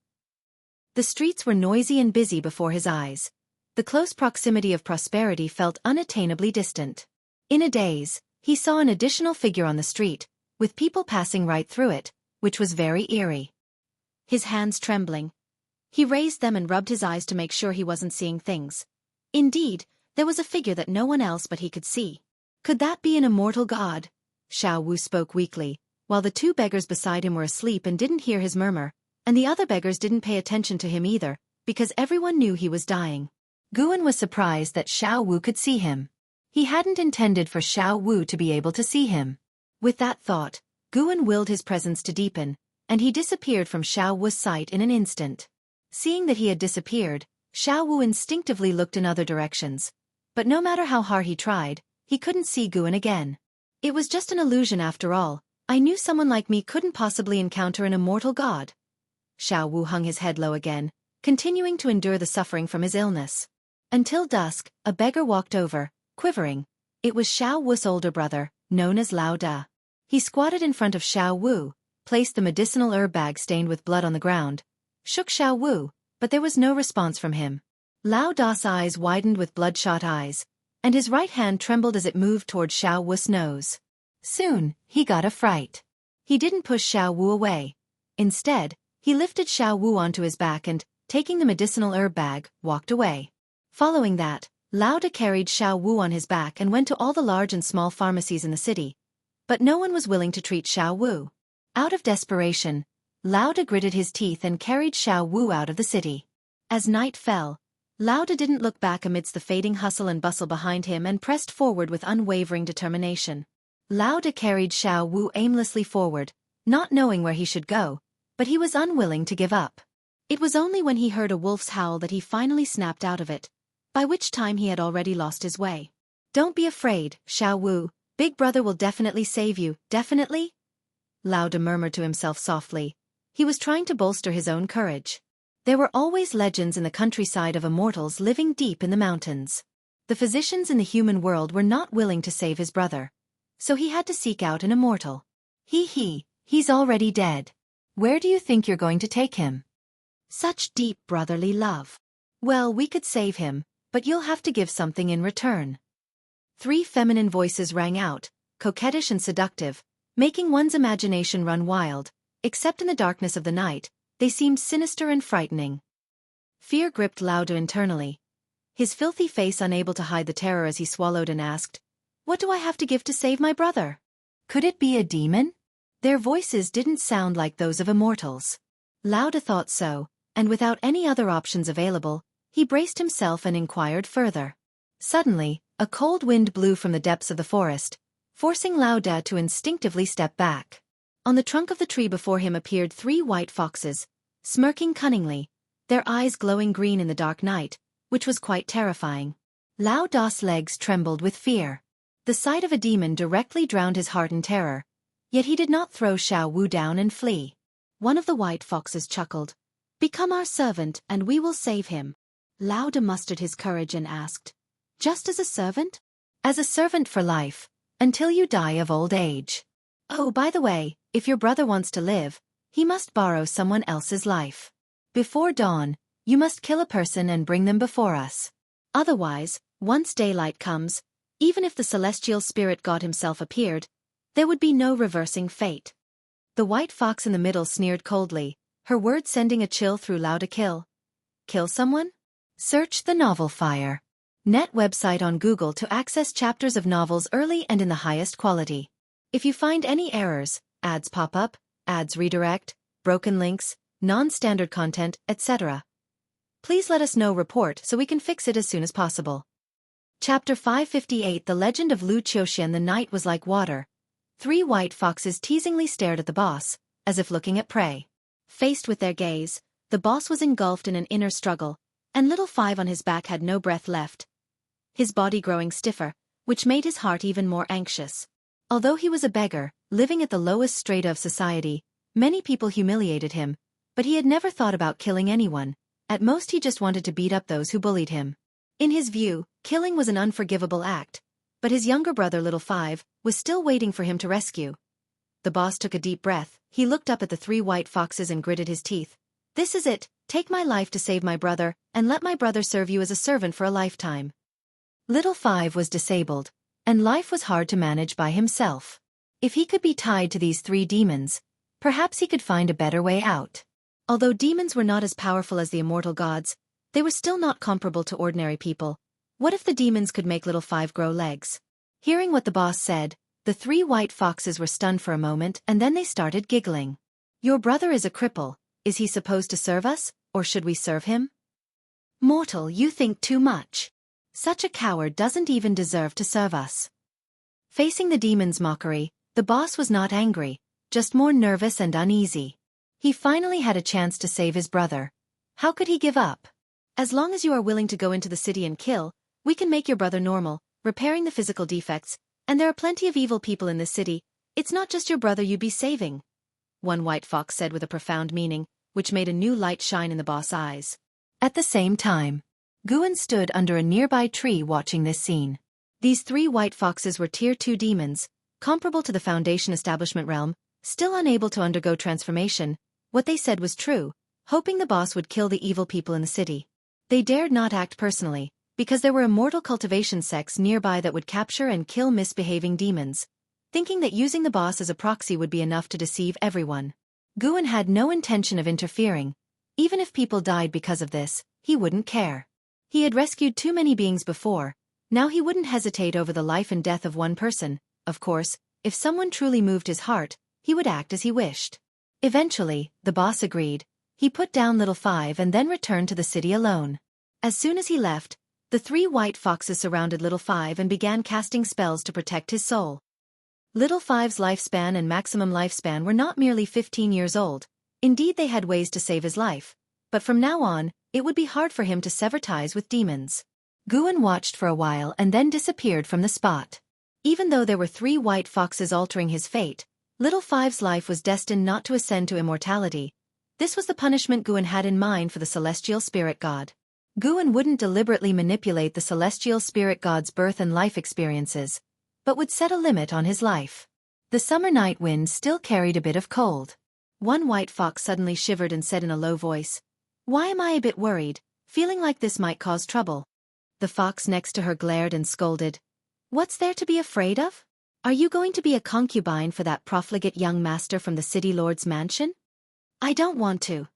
The streets were noisy and busy before his eyes. The close proximity of prosperity felt unattainably distant. In a daze, he saw an additional figure on the street, with people passing right through it, which was very eerie. His hands trembling, he raised them and rubbed his eyes to make sure he wasn't seeing things. Indeed, there was a figure that no one else but he could see. Could that be an immortal god? Xiao Wu spoke weakly, while the 2 beggars beside him were asleep and didn't hear his murmur, and the other beggars didn't pay attention to him either, because everyone knew he was dying. Guan was surprised that Xiao Wu could see him. He hadn't intended for Xiao Wu to be able to see him. With that thought, Guan willed his presence to deepen, and he disappeared from Xiao Wu's sight in an instant. Seeing that he had disappeared, Xiao Wu instinctively looked in other directions, but no matter how hard he tried, he couldn't see Guan again. It was just an illusion after all. I knew someone like me couldn't possibly encounter an immortal god. Xiao Wu hung his head low again, continuing to endure the suffering from his illness. Until dusk, a beggar walked over, quivering. It was Xiao Wu's older brother, known as Lao Da. He squatted in front of Xiao Wu, placed the medicinal herb bag stained with blood on the ground, shook Xiao Wu, but there was no response from him. Lao Da's eyes widened with bloodshot eyes, and his right hand trembled as it moved toward Xiao Wu's nose. Soon, he got a fright. He didn't push Xiao Wu away. Instead, he lifted Xiao Wu onto his back and, taking the medicinal herb bag, walked away. Following that, Lao Da carried Xiao Wu on his back and went to all the large and small pharmacies in the city. But no one was willing to treat Xiao Wu. Out of desperation, Lao Da gritted his teeth and carried Xiao Wu out of the city. As night fell, Lao Da didn't look back amidst the fading hustle and bustle behind him and pressed forward with unwavering determination. Lao Da carried Xiao Wu aimlessly forward, not knowing where he should go, but he was unwilling to give up. It was only when he heard a wolf's howl that he finally snapped out of it, by which time he had already lost his way. "Don't be afraid, Xiao Wu, Big Brother will definitely save you, definitely?" Lauda murmured to himself softly. He was trying to bolster his own courage. There were always legends in the countryside of immortals living deep in the mountains. The physicians in the human world were not willing to save his brother, so he had to seek out an immortal. He's already dead. Where do you think you're going to take him? Such deep brotherly love. Well, we could save him, but you'll have to give something in return. 3 feminine voices rang out, coquettish and seductive, making one's imagination run wild, except in the darkness of the night, they seemed sinister and frightening. Fear gripped Lauda internally, his filthy face unable to hide the terror as he swallowed and asked, "What do I have to give to save my brother? Could it be a demon?" Their voices didn't sound like those of immortals. Lauda thought so, and without any other options available, he braced himself and inquired further. Suddenly, a cold wind blew from the depths of the forest, forcing Lauda to instinctively step back. On the trunk of the tree before him appeared 3 white foxes, smirking cunningly, their eyes glowing green in the dark night, which was quite terrifying. Lauda's legs trembled with fear. The sight of a demon directly drowned his heart in terror, yet he did not throw Xiao Wu down and flee. One of the white foxes chuckled. "Become our servant and we will save him." Lauda mustered his courage and asked, "Just as a servant?" "As a servant for life, until you die of old age. Oh, by the way, if your brother wants to live, he must borrow someone else's life. Before dawn, you must kill a person and bring them before us. Otherwise, once daylight comes, even if the celestial spirit god himself appeared, there would be no reversing fate." The white fox in the middle sneered coldly, her words sending a chill through Lauda. Kill someone? Search the novel Fire. Net website on Google to access chapters of novels early and in the highest quality. If you find any errors, ads pop up, ads redirect, broken links, non-standard content, etc., please let us know. Report so we can fix it as soon as possible. Chapter 558. The Legend of Lu Qiuxian. The night was like water. 3 white foxes teasingly stared at the boss, as if looking at prey. Faced with their gaze, the boss was engulfed in an inner struggle, and little Five on his back had no breath left, his body growing stiffer, which made his heart even more anxious. Although he was a beggar, living at the lowest strata of society, many people humiliated him, but he had never thought about killing anyone. At most he just wanted to beat up those who bullied him. In his view, killing was an unforgivable act, but his younger brother Little Five was still waiting for him to rescue. The boss took a deep breath, he looked up at the 3 white foxes and gritted his teeth. "This is it, take my life to save my brother, and let my brother serve you as a servant for a lifetime." Little Five was disabled, and life was hard to manage by himself. If he could be tied to these 3 demons, perhaps he could find a better way out. Although demons were not as powerful as the immortal gods, they were still not comparable to ordinary people. What if the demons could make Little Five grow legs? Hearing what the boss said, the 3 white foxes were stunned for a moment and then they started giggling. "Your brother is a cripple. Is he supposed to serve us, or should we serve him?" "Mortal, you think too much. Such a coward doesn't even deserve to serve us." Facing the demon's mockery, the boss was not angry, just more nervous and uneasy. He finally had a chance to save his brother. How could he give up? "As long as you are willing to go into the city and kill, we can make your brother normal, repairing the physical defects, and there are plenty of evil people in this city. It's not just your brother you'd be saving," one white fox said with a profound meaning, which made a new light shine in the boss' eyes. At the same time, Guan stood under a nearby tree watching this scene. These 3 white foxes were Tier 2 demons, comparable to the Foundation establishment realm, still unable to undergo transformation. What they said was true, hoping the boss would kill the evil people in the city. They dared not act personally, because there were immortal cultivation sects nearby that would capture and kill misbehaving demons, thinking that using the boss as a proxy would be enough to deceive everyone. Guan had no intention of interfering. Even if people died because of this, he wouldn't care. He had rescued too many beings before, now he wouldn't hesitate over the life and death of one person. Of course, if someone truly moved his heart, he would act as he wished. Eventually, the boss agreed. He put down Little Five and then returned to the city alone. As soon as he left, the 3 white foxes surrounded Little Five and began casting spells to protect his soul. Little Five's lifespan and maximum lifespan were not merely 15 years old. Indeed, they had ways to save his life. But from now on, it would be hard for him to sever ties with demons. Guan watched for a while and then disappeared from the spot. Even though there were 3 white foxes altering his fate, Little Five's life was destined not to ascend to immortality. This was the punishment Guan had in mind for the celestial spirit god. Guan wouldn't deliberately manipulate the celestial spirit god's birth and life experiences, but would set a limit on his life. The summer night wind still carried a bit of cold. One white fox suddenly shivered and said in a low voice, "Why am I a bit worried, feeling like this might cause trouble?" The fox next to her glared and scolded, "What's there to be afraid of? Are you going to be a concubine for that profligate young master from the city lord's mansion?" "I don't want to.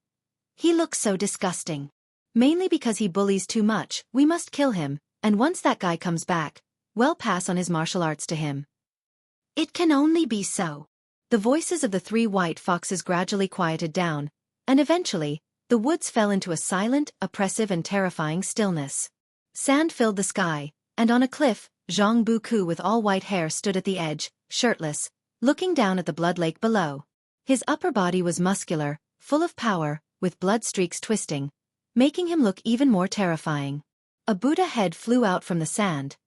He looks so disgusting. Mainly because he bullies too much, we must kill him, and once that guy comes back, we'll pass on his martial arts to him." "It can only be so." The voices of the 3 white foxes gradually quieted down, and eventually, the woods fell into a silent, oppressive and terrifying stillness. Sand filled the sky, and on a cliff, Zhang Buku with all white hair stood at the edge, shirtless, looking down at the blood lake below. His upper body was muscular, full of power, with blood streaks twisting, making him look even more terrifying. A Buddha head flew out from the sand.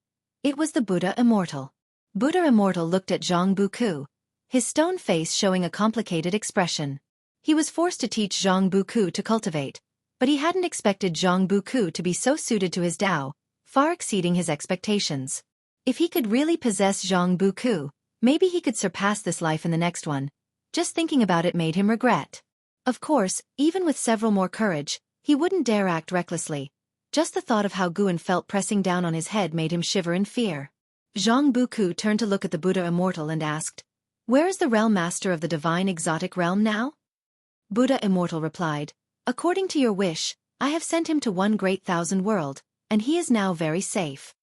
It was the Buddha Immortal. Buddha Immortal looked at Zhang Buku, his stone face showing a complicated expression. He was forced to teach Zhang Buku to cultivate, but he hadn't expected Zhang Buku to be so suited to his Tao, far exceeding his expectations. If he could really possess Zhang Buku, maybe he could surpass this life in the next one. Just thinking about it made him regret. Of course, even with several more courage, he wouldn't dare act recklessly. Just the thought of how Guan felt pressing down on his head made him shiver in fear. Zhang Buku turned to look at the Buddha Immortal and asked, "Where is the realm master of the divine exotic realm now?" Buddha Immortal replied, "According to your wish, I have sent him to one great thousand world, and he is now very safe.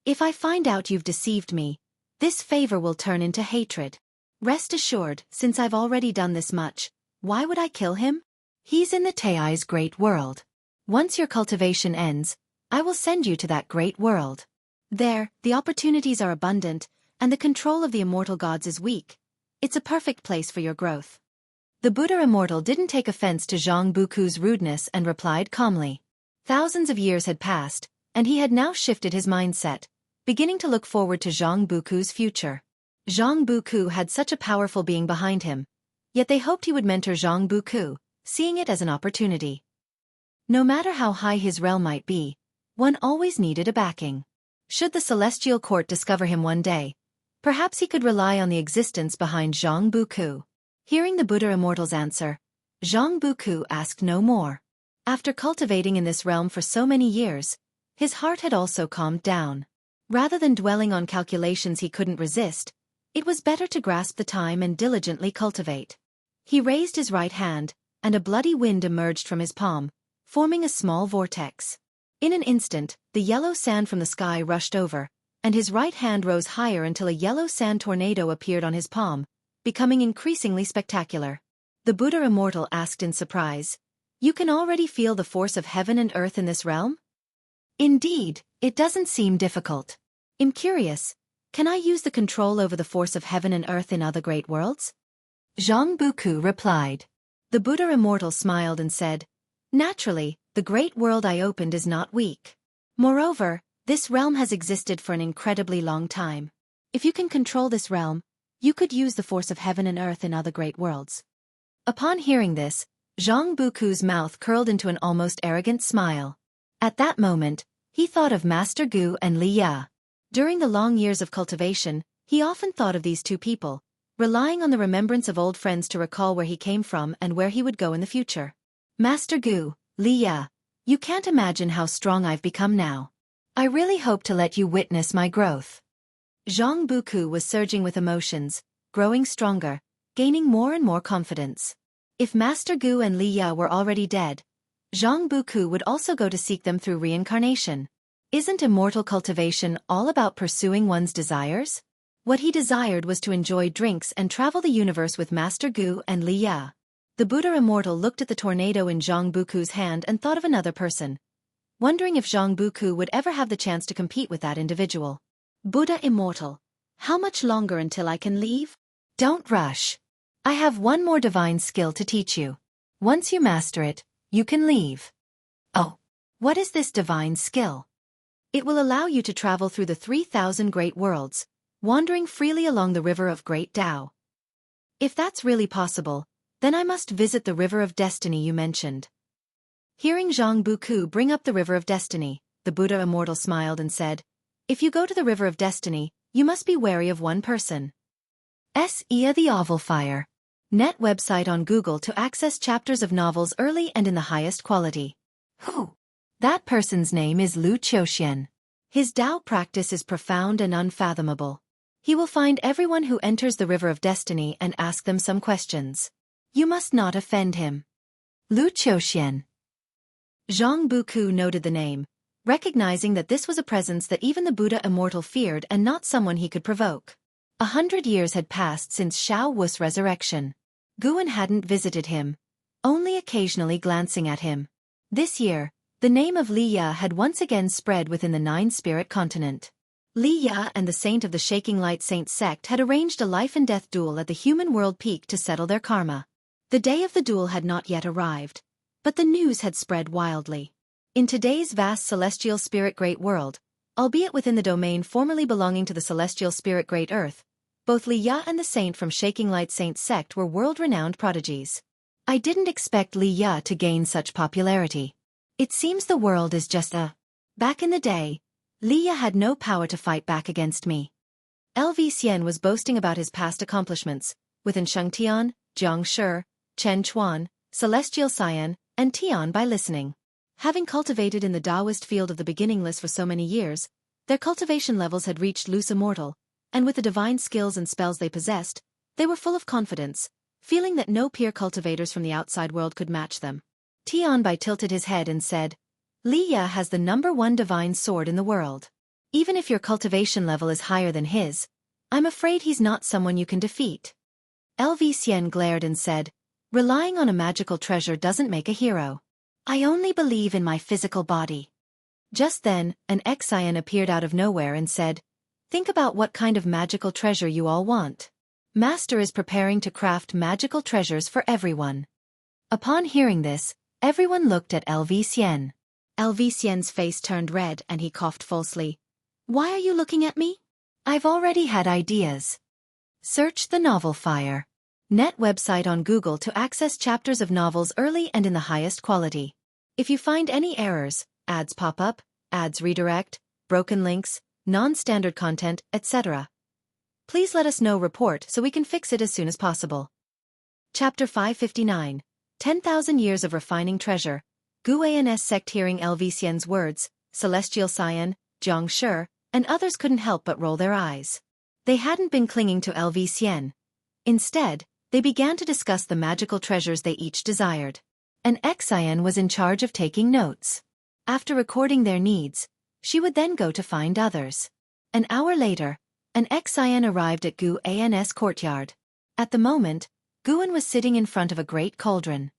If I find out you've deceived me, this favor will turn into hatred. Rest assured, since I've already done this much, why would I kill him? He's in the Tai's great world. Once your cultivation ends, I will send you to that great world. There, the opportunities are abundant, and the control of the immortal gods is weak. It's a perfect place for your growth." The Buddha Immortal didn't take offense to Zhang Buku's rudeness and replied calmly. Thousands of years had passed, and he had now shifted his mindset, beginning to look forward to Zhang Buku's future. Zhang Buku had such a powerful being behind him, yet they hoped he would mentor Zhang Buku, seeing it as an opportunity. No matter how high his realm might be, one always needed a backing. Should the celestial court discover him one day, perhaps he could rely on the existence behind Zhang Buku. Hearing the Buddha Immortal's answer, Zhang Buku asked no more. After cultivating in this realm for so many years, his heart had also calmed down. Rather than dwelling on calculations he couldn't resist, it was better to grasp the time and diligently cultivate. He raised his right hand, and a bloody wind emerged from his palm, forming a small vortex. In an instant, the yellow sand from the sky rushed over, and his right hand rose higher until a yellow sand tornado appeared on his palm, becoming increasingly spectacular. The Buddha Immortal asked in surprise, "You can already feel the force of heaven and earth in this realm?" "Indeed, it doesn't seem difficult. I'm curious, can I use the control over the force of heaven and earth in other great worlds?" Zhang Buku replied. The Buddha Immortal smiled and said, "Naturally, the great world I opened is not weak. Moreover, this realm has existed for an incredibly long time. If you can control this realm, you could use the force of heaven and earth in other great worlds." Upon hearing this, Zhang Buku's mouth curled into an almost arrogant smile. At that moment, he thought of Master Gu and Li Ya. During the long years of cultivation, he often thought of these two people, relying on the remembrance of old friends to recall where he came from and where he would go in the future. "Master Gu, Li Ya, you can't imagine how strong I've become now. I really hope to let you witness my growth." Zhang Buku was surging with emotions, growing stronger, gaining more and more confidence. If Master Gu and Li Ya were already dead, Zhang Buku would also go to seek them through reincarnation. Isn't immortal cultivation all about pursuing one's desires? What he desired was to enjoy drinks and travel the universe with Master Gu and Li Ya. The Buddha Immortal looked at the tornado in Zhang Buku's hand and thought of another person, wondering if Zhang Buku would ever have the chance to compete with that individual. "Buddha Immortal, How much longer until I can leave? Don't rush. I have one more divine skill to teach you. Once you master it, you can leave. Oh, what is this divine skill? It will allow you to travel through the 3,000 great worlds, wandering freely along the river of Great Tao. If that's really possible, then I must visit the river of destiny you mentioned. Hearing Zhang Buku bring up the river of destiny, the Buddha Immortal smiled and said, if you go to the river of destiny, you must be wary of one person. Ia the Oval Fire. Net website on Google to access chapters of novels early and in the highest quality. Who? That person's name is Lu Qiuxian. His Tao practice is profound and unfathomable. He will find everyone who enters the river of destiny and ask them some questions. You must not offend him. Lu Qiuxian. Zhang Buku noted the name, recognizing that this was a presence that even the Buddha Immortal feared and not someone he could provoke. 100 years had passed since Xiao Wu's resurrection. Guan hadn't visited him, only occasionally glancing at him. This year, the name of Li Ya had once again spread within the Nine-Spirit continent. Li Ya and the Saint of the Shaking Light Saint sect had arranged a life-and-death duel at the human world peak to settle their karma. The day of the duel had not yet arrived, but the news had spread wildly. In today's vast celestial spirit great world, albeit within the domain formerly belonging to the celestial spirit great earth, both Li Ya and the Saint from Shaking Light Saint sect were world-renowned prodigies. I didn't expect Li Ya to gain such popularity. It seems the world is just a... Back in the day, Li Ya had no power to fight back against me. LV Xian was boasting about his past accomplishments, within Shengtian, Jiang Shi, Chen Chuan, Celestial Cyan, and Tian by listening. Having cultivated in the Taoist field of the beginningless for so many years, their cultivation levels had reached loose immortal, and with the divine skills and spells they possessed, they were full of confidence, feeling that no peer cultivators from the outside world could match them. Tian Bai tilted his head and said, Li Ya has the #1 divine sword in the world. Even if your cultivation level is higher than his, I'm afraid he's not someone you can defeat. LV Xian glared and said, relying on a magical treasure doesn't make a hero. I only believe in my physical body. Just then, an Xian appeared out of nowhere and said, think about what kind of magical treasure you all want. Master is preparing to craft magical treasures for everyone. Upon hearing this, everyone looked at LV Xian. LV Xian's face turned red and he coughed falsely. Why are you looking at me? I've already had ideas. Search the novel Fire. Net website on Google to access chapters of novels early and in the highest quality. If you find any errors, ads pop up, ads redirect, broken links, non-standard content, etc., please let us know report so we can fix it as soon as possible. Chapter 559. 10,000 Years of Refining Treasure. Guans sect. Hearing LV Xian's words, Celestial Cyan, Jiang Shi, and others couldn't help but roll their eyes. They hadn't been clinging to LV Xian. Instead, they began to discuss the magical treasures they each desired. An Xian was in charge of taking notes. After recording their needs, she would then go to find others. An hour later, an Xian arrived at Guan's courtyard. At the moment, Guan was sitting in front of a great cauldron.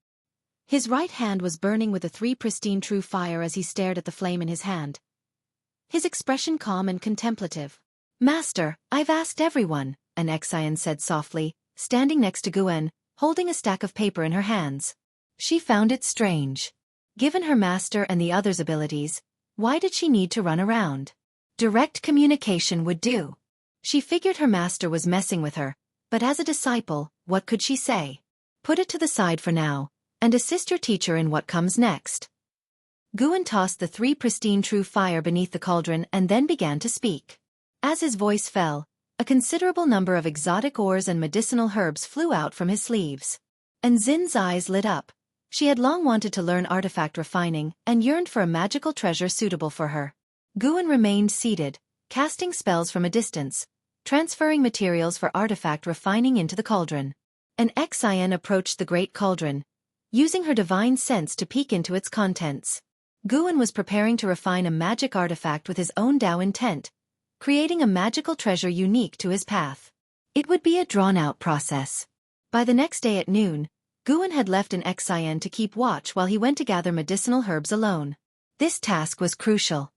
His right hand was burning with a 3 pristine true fire as he stared at the flame in his hand. His expression calm and contemplative. Master, I've asked everyone, an Xian said softly, standing next to Guan, holding a stack of paper in her hands. She found it strange. Given her master and the others' abilities, why did she need to run around? Direct communication would do. She figured her master was messing with her, but as a disciple, what could she say? Put it to the side for now, and assist your teacher in what comes next. Guan tossed the 3 pristine true fire beneath the cauldron and then began to speak. As his voice fell, a considerable number of exotic ores and medicinal herbs flew out from his sleeves. And Xin's eyes lit up. She had long wanted to learn artifact refining and yearned for a magical treasure suitable for her. Guan remained seated, casting spells from a distance, transferring materials for artifact refining into the cauldron. An Xian approached the great cauldron, using her divine sense to peek into its contents. Guan was preparing to refine a magic artifact with his own Tao intent, creating a magical treasure unique to his path. It would be a drawn-out process. By the next day at noon, Guan had left an Xian to keep watch while he went to gather medicinal herbs alone. This task was crucial.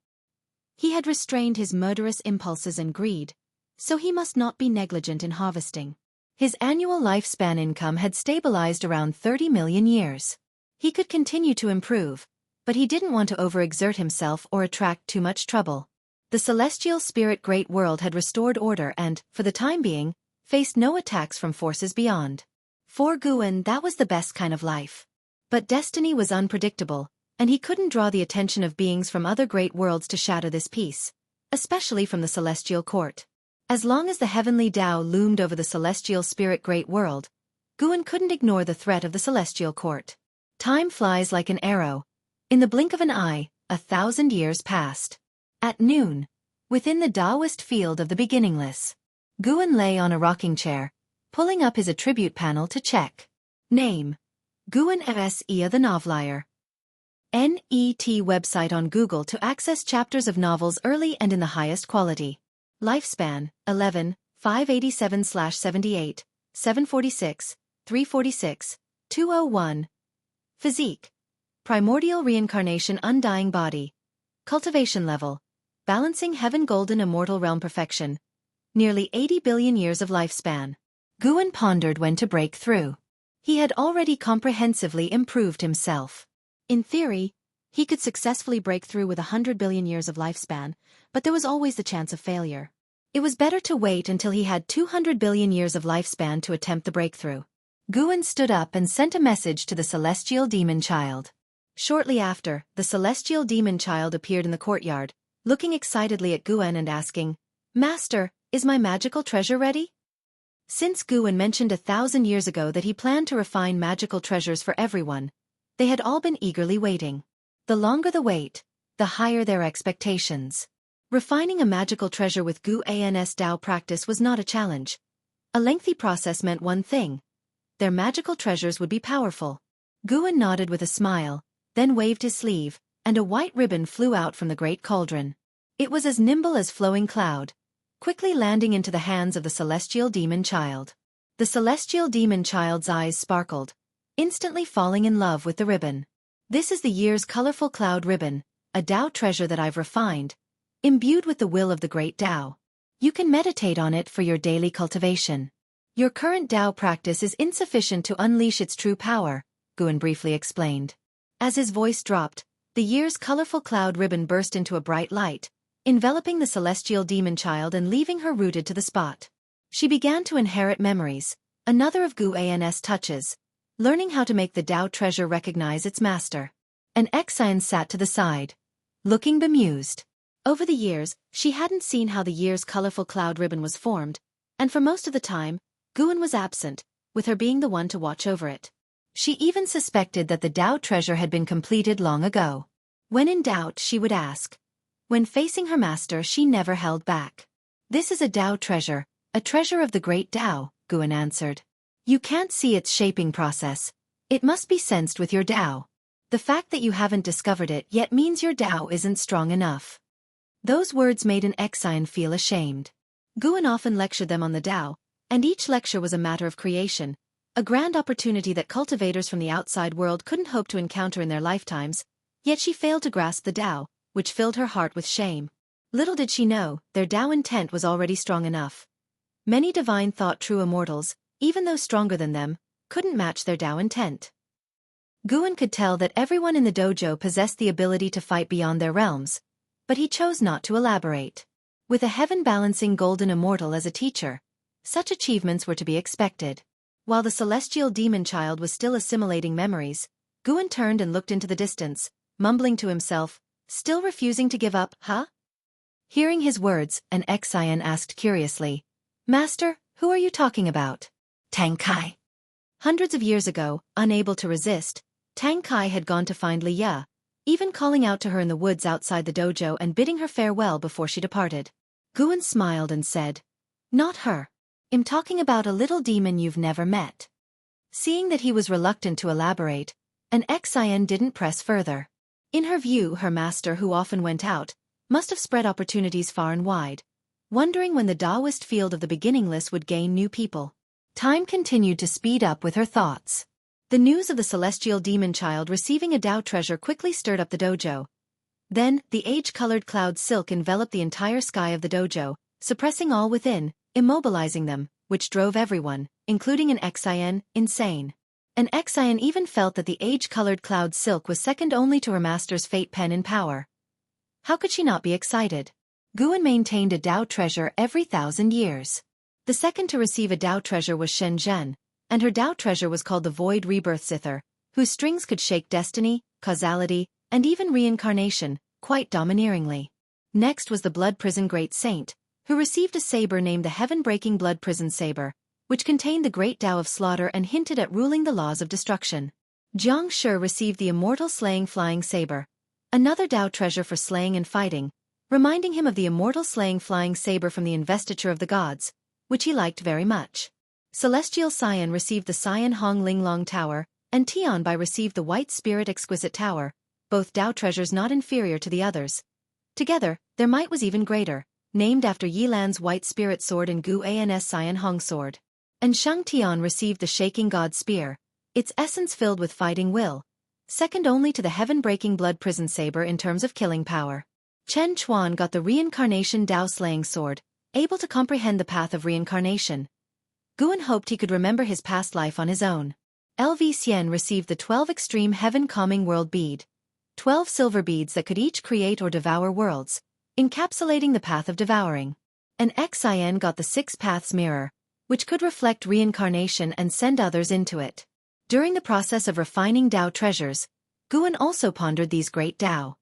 He had restrained his murderous impulses and greed, so he must not be negligent in harvesting. His annual lifespan income had stabilized around 30 million years. He could continue to improve, but he didn't want to overexert himself or attract too much trouble. The celestial spirit great world had restored order and, for the time being, faced no attacks from forces beyond. For Guan, that was the best kind of life. But destiny was unpredictable, and he couldn't draw the attention of beings from other great worlds to shatter this peace, especially from the celestial court. As long as the heavenly Tao loomed over the celestial spirit great world, Guan couldn't ignore the threat of the celestial court. Time flies like an arrow. In the blink of an eye, 1,000 years passed. At noon, within the Taoist field of the beginningless, Guan lay on a rocking chair, pulling up his attribute panel to check. Name: Guan Sia the Novelier. NET website on Google to access chapters of novels early and in the highest quality. Lifespan: 11, 587/78, 746, 346, 201. Physique: primordial reincarnation, undying body. Cultivation level: balancing heaven, golden immortal realm, perfection. Nearly 80 billion years of lifespan. Guan pondered when to break through. He had already comprehensively improved himself. In theory, he could successfully break through with 100 billion years of lifespan, but there was always the chance of failure. It was better to wait until he had 200 billion years of lifespan to attempt the breakthrough. Guan stood up and sent a message to the celestial demon child. Shortly after, the celestial demon child appeared in the courtyard, looking excitedly at Guan and asking, "Master, is my magical treasure ready?" Since Guan mentioned 1,000 years ago that he planned to refine magical treasures for everyone, they had all been eagerly waiting. The longer the wait, the higher their expectations. Refining a magical treasure with Guan's Tao practice was not a challenge. A lengthy process meant one thing: their magical treasures would be powerful. Guan nodded with a smile, then waved his sleeve, and a white ribbon flew out from the great cauldron. It was as nimble as flowing cloud, quickly landing into the hands of the celestial demon child. The celestial demon child's eyes sparkled, instantly falling in love with the ribbon. "This is the year's colorful cloud ribbon, a Tao treasure that I've refined, imbued with the will of the great Tao. You can meditate on it for your daily cultivation. Your current Tao practice is insufficient to unleash its true power," Guan briefly explained. As his voice dropped, the year's colorful cloud ribbon burst into a bright light, enveloping the celestial demon child and leaving her rooted to the spot. She began to inherit memories, another of Guan's touches, learning how to make the Tao treasure recognize its master. An Xian sat to the side, looking bemused. Over the years, she hadn't seen how the year's colorful cloud ribbon was formed, and for most of the time, Guan was absent, with her being the one to watch over it. She even suspected that the Tao treasure had been completed long ago. When in doubt, she would ask. When facing her master, she never held back. "This is a Tao treasure, a treasure of the great Tao," Guan answered. "You can't see its shaping process. It must be sensed with your Tao. The fact that you haven't discovered it yet means your Tao isn't strong enough." Those words made an Xian feel ashamed. Guan often lectured them on the Tao, and each lecture was a matter of creation, a grand opportunity that cultivators from the outside world couldn't hope to encounter in their lifetimes, yet she failed to grasp the Tao, which filled her heart with shame. Little did she know, their Tao intent was already strong enough. Many divine thought true immortals, even though stronger than them, couldn't match their Tao intent. Guan could tell that everyone in the dojo possessed the ability to fight beyond their realms, but he chose not to elaborate. With a heaven-balancing golden immortal as a teacher, such achievements were to be expected. While the celestial demon child was still assimilating memories, Guan turned and looked into the distance, mumbling to himself, "Still refusing to give up, huh?" Hearing his words, an Xian asked curiously, "Master, who are you talking about?" "Tang Kai." Hundreds of years ago, unable to resist, Tang Kai had gone to find Li Ya, even calling out to her in the woods outside the dojo and bidding her farewell before she departed. Guan smiled and said, "Not her. I'm talking about a little demon you've never met." Seeing that he was reluctant to elaborate, an Xian didn't press further. In her view, her master, who often went out, must have spread opportunities far and wide, wondering when the Taoist field of the beginningless would gain new people. Time continued to speed up with her thoughts. The news of the celestial demon child receiving a Tao treasure quickly stirred up the dojo. Then, the age-colored cloud silk enveloped the entire sky of the dojo, suppressing all within, immobilizing them, which drove everyone, including an Xian, insane. An Xian even felt that the age-colored cloud silk was second only to her master's fate pen in power. How could she not be excited? Guan maintained a Dao treasure every 1,000 years. The second to receive a Dao treasure was Shen Zhen, and her Dao treasure was called the Void Rebirth Zither, whose strings could shake destiny, causality, and even reincarnation, quite domineeringly. Next was the Blood Prison Great Saint, who received a saber named the Heaven-Breaking Blood Prison Saber, which contained the great Tao of slaughter and hinted at ruling the laws of destruction. Jiang Shi received the Immortal Slaying Flying Saber, another Tao treasure for slaying and fighting, reminding him of the Immortal Slaying Flying Saber from the Investiture of the Gods, which he liked very much. Celestial Xian received the Xian Hong Ling Long Tower, and Tianbai received the White Spirit Exquisite Tower, both Tao treasures not inferior to the others. Together, their might was even greater, named after Yilan's White Spirit Sword and Gu An's Xian Hong Sword. And Shang Tian received the Shaking God Spear, its essence filled with fighting will, second only to the Heaven-Breaking Blood Prison Saber in terms of killing power. Chen Chuan got the Reincarnation Dao Slaying Sword, able to comprehend the path of reincarnation. Guan hoped he could remember his past life on his own. LV Xian received the 12 Extreme Heaven Calming World Bead, 12 silver beads that could each create or devour worlds, encapsulating the path of devouring. And Xian got the 6 Paths Mirror, which could reflect reincarnation and send others into it. During the process of refining Dao treasures, Guan also pondered these great Dao.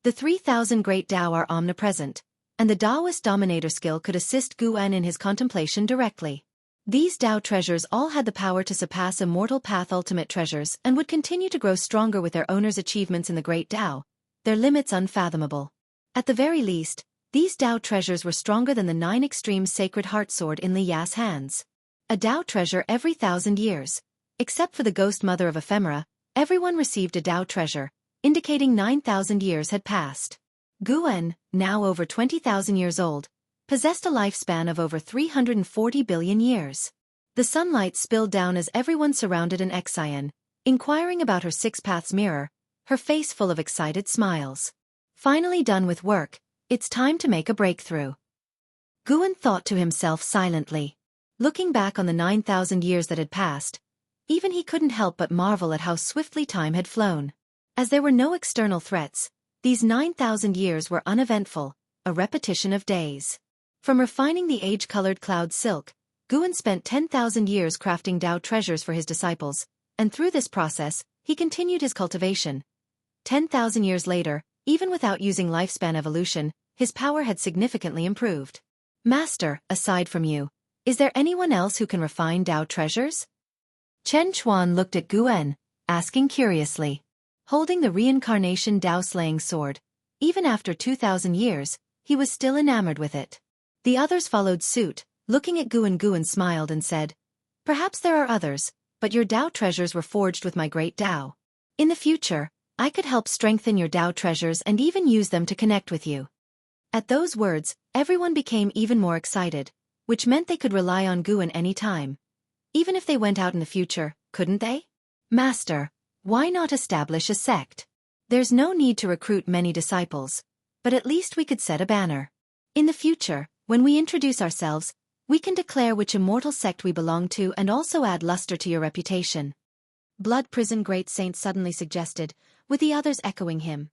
The 3,000 great Dao are omnipresent, and the Daoist Dominator skill could assist Guan in his contemplation directly. These Dao treasures all had the power to surpass Immortal Path Ultimate treasures and would continue to grow stronger with their owners' achievements in the great Dao, their limits unfathomable. At the very least, these Dao treasures were stronger than the 9 Extreme Sacred Heart Sword in Li Ya's hands. A Dao treasure every 1,000 years. Except for the Ghost Mother of Ephemera, everyone received a Dao treasure, indicating 9,000 years had passed. Guan, now over 20,000 years old, possessed a lifespan of over 340 billion years. The sunlight spilled down as everyone surrounded an Xian, inquiring about her 6 Paths Mirror, her face full of excited smiles. Finally done with work, it's time to make a breakthrough. Guan thought to himself silently. Looking back on the 9,000 years that had passed, even he couldn't help but marvel at how swiftly time had flown. As there were no external threats, these 9,000 years were uneventful, a repetition of days. From refining the age-colored cloud silk, Guan spent 10,000 years crafting Dao treasures for his disciples, and through this process, he continued his cultivation. 10,000 years later, even without using lifespan evolution, his power had significantly improved. Master, aside from you, is there anyone else who can refine Dao treasures? Chen Chuan looked at Guan, asking curiously. Holding the Reincarnation Dao Slaying Sword, even after 2,000 years, he was still enamored with it. The others followed suit, looking at Guan. Guan smiled and said, "Perhaps there are others, but your Dao treasures were forged with my great Dao. In the future, I could help strengthen your Dao treasures and even use them to connect with you." At those words, everyone became even more excited, which meant they could rely on Guan any time. Even if they went out in the future, couldn't they? Master, why not establish a sect? There's no need to recruit many disciples, but at least we could set a banner. In the future, when we introduce ourselves, we can declare which immortal sect we belong to and also add luster to your reputation. Blood Prison Great Saint suddenly suggested, with the others echoing him.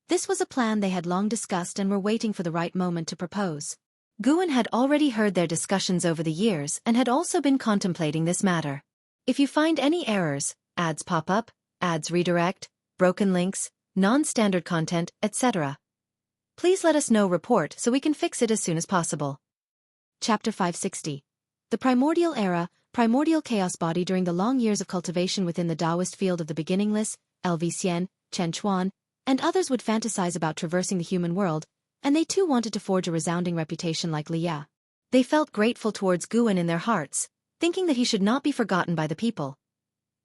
This was a plan they had long discussed and were waiting for the right moment to propose. Guan had already heard their discussions over the years and had also been contemplating this matter. If you find any errors, ads pop up, ads redirect, broken links, non-standard content, etc., please let us know. Report so we can fix it as soon as possible. Chapter 560. The Primordial Era, Primordial Chaos Body. During the long years of cultivation within the Taoist field of the beginningless, LV Xian, Chen Chuan, and others would fantasize about traversing the human world, and they too wanted to forge a resounding reputation like Li Ya. They felt grateful towards Guan in their hearts, thinking that he should not be forgotten by the people.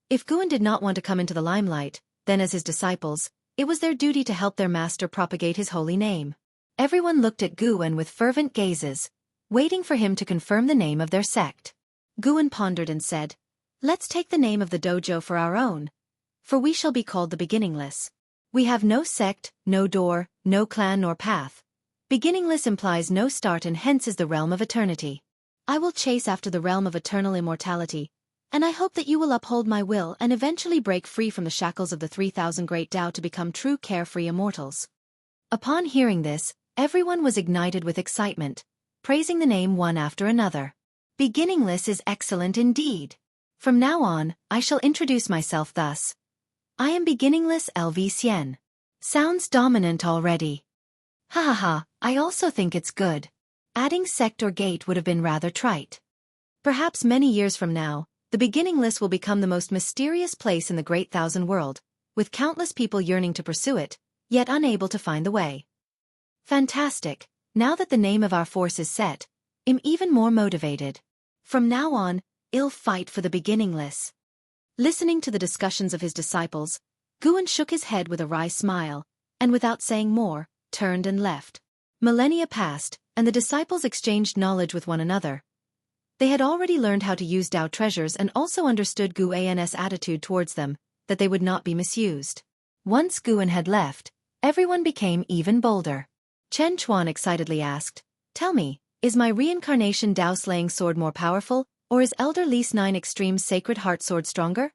If Guan did not want to come into the limelight, then as his disciples, it was their duty to help their master propagate his holy name. Everyone looked at Guan with fervent gazes, waiting for him to confirm the name of their sect. Guan pondered and said, "Let's take the name of the dojo for our own, for we shall be called the beginningless. We have no sect, no door, no clan nor path. Beginningless implies no start and hence is the realm of eternity. I will chase after the realm of eternal immortality, and I hope that you will uphold my will and eventually break free from the shackles of the 3,000 great Tao to become true carefree immortals. Upon hearing this, everyone was ignited with excitement, praising the name one after another. Beginningless is excellent indeed. From now on, I shall introduce myself thus. I am Beginningless LV Xian. Sounds dominant already. Ha ha ha, I also think it's good. Adding sect or gate would have been rather trite. Perhaps many years from now, the Beginningless will become the most mysterious place in the Great Thousand World, with countless people yearning to pursue it, yet unable to find the way. Fantastic, now that the name of our force is set, I'm even more motivated. From now on, I'll fight for the Beginningless. Listening to the discussions of his disciples, Guan shook his head with a wry smile, and without saying more, turned and left. Millennia passed, and the disciples exchanged knowledge with one another. They had already learned how to use Tao treasures and also understood Guan's attitude towards them, that they would not be misused. Once Guan had left, everyone became even bolder. Chen Chuan excitedly asked, "Tell me, is my reincarnation Tao-slaying sword more powerful, or is Elder Li's 9 Extremes Sacred Heart Sword stronger?"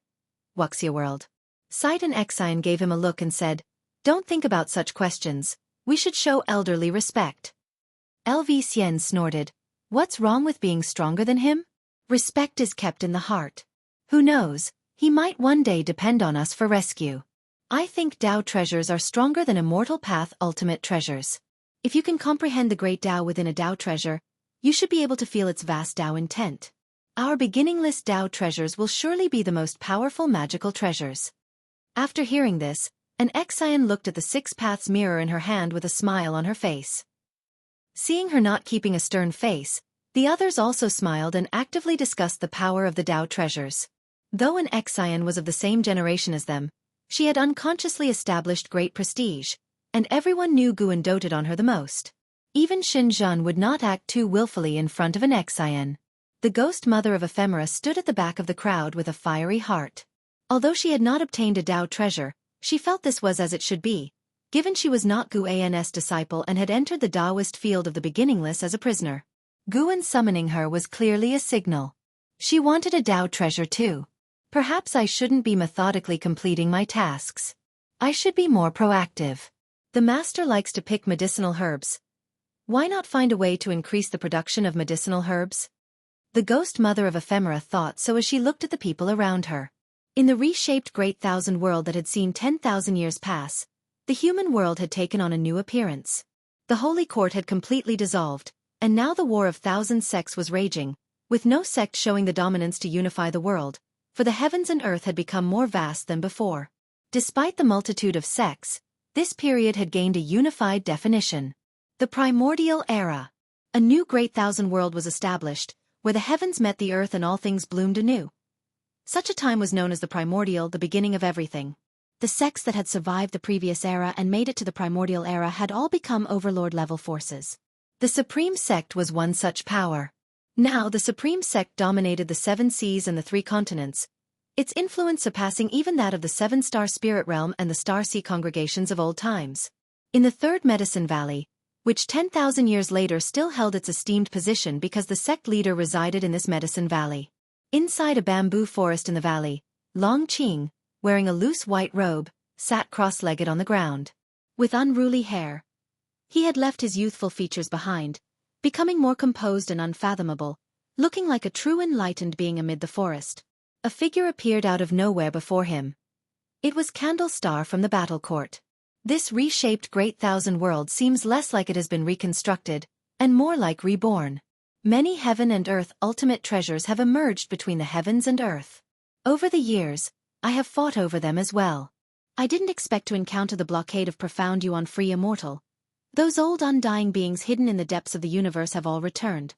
Wuxia whirled. Sight and Xian gave him a look and said, "Don't think about such questions, we should show elderly respect." LV Xian snorted, "What's wrong with being stronger than him? Respect is kept in the heart. Who knows, he might one day depend on us for rescue. I think Tao treasures are stronger than Immortal Path ultimate treasures. If you can comprehend the great Tao within a Tao treasure, you should be able to feel its vast Tao intent. Our beginningless Tao treasures will surely be the most powerful magical treasures." After hearing this, an Xian looked at the 6 paths mirror in her hand with a smile on her face. Seeing her not keeping a stern face, the others also smiled and actively discussed the power of the Tao treasures. Though an Xian was of the same generation as them, she had unconsciously established great prestige, and everyone knew Guan doted on her the most. Even Xin Zhan would not act too willfully in front of an Xian. The ghost mother of ephemera stood at the back of the crowd with a fiery heart. Although she had not obtained a Tao treasure, she felt this was as it should be, given she was not Guan's disciple and had entered the Taoist field of the Beginningless as a prisoner. Guan summoning her was clearly a signal. She wanted a Tao treasure too. Perhaps I shouldn't be methodically completing my tasks. I should be more proactive. The master likes to pick medicinal herbs. Why not find a way to increase the production of medicinal herbs? The ghost mother of ephemera thought so as she looked at the people around her. In the reshaped Great Thousand World that had seen 10,000 years pass, the human world had taken on a new appearance. The Holy Court had completely dissolved, and now the War of Thousand Sects was raging, with no sect showing the dominance to unify the world, for the heavens and earth had become more vast than before. Despite the multitude of sects, this period had gained a unified definition. The Primordial Era. A new Great Thousand World was established, where the heavens met the earth and all things bloomed anew. Such a time was known as the Primordial, the beginning of everything. The sects that had survived the previous era and made it to the Primordial Era had all become overlord-level forces. The Supreme Sect was one such power. Now the Supreme Sect dominated the 7 seas and the 3 continents, its influence surpassing even that of the 7-star spirit realm and the Star Sea congregations of old times. In the 3rd Medicine Valley, which 10,000 years later still held its esteemed position because the sect leader resided in this Medicine Valley. Inside a bamboo forest in the valley, Long Qing, wearing a loose white robe, sat cross-legged on the ground. With unruly hair, he had left his youthful features behind, becoming more composed and unfathomable, looking like a true enlightened being amid the forest. A figure appeared out of nowhere before him. It was Candlestar from the battle court. This reshaped Great Thousand World seems less like it has been reconstructed, and more like reborn. Many heaven and earth ultimate treasures have emerged between the heavens and earth. Over the years, I have fought over them as well. I didn't expect to encounter the blockade of Profound Yuan Free Immortal. Those old undying beings hidden in the depths of the universe have all returned.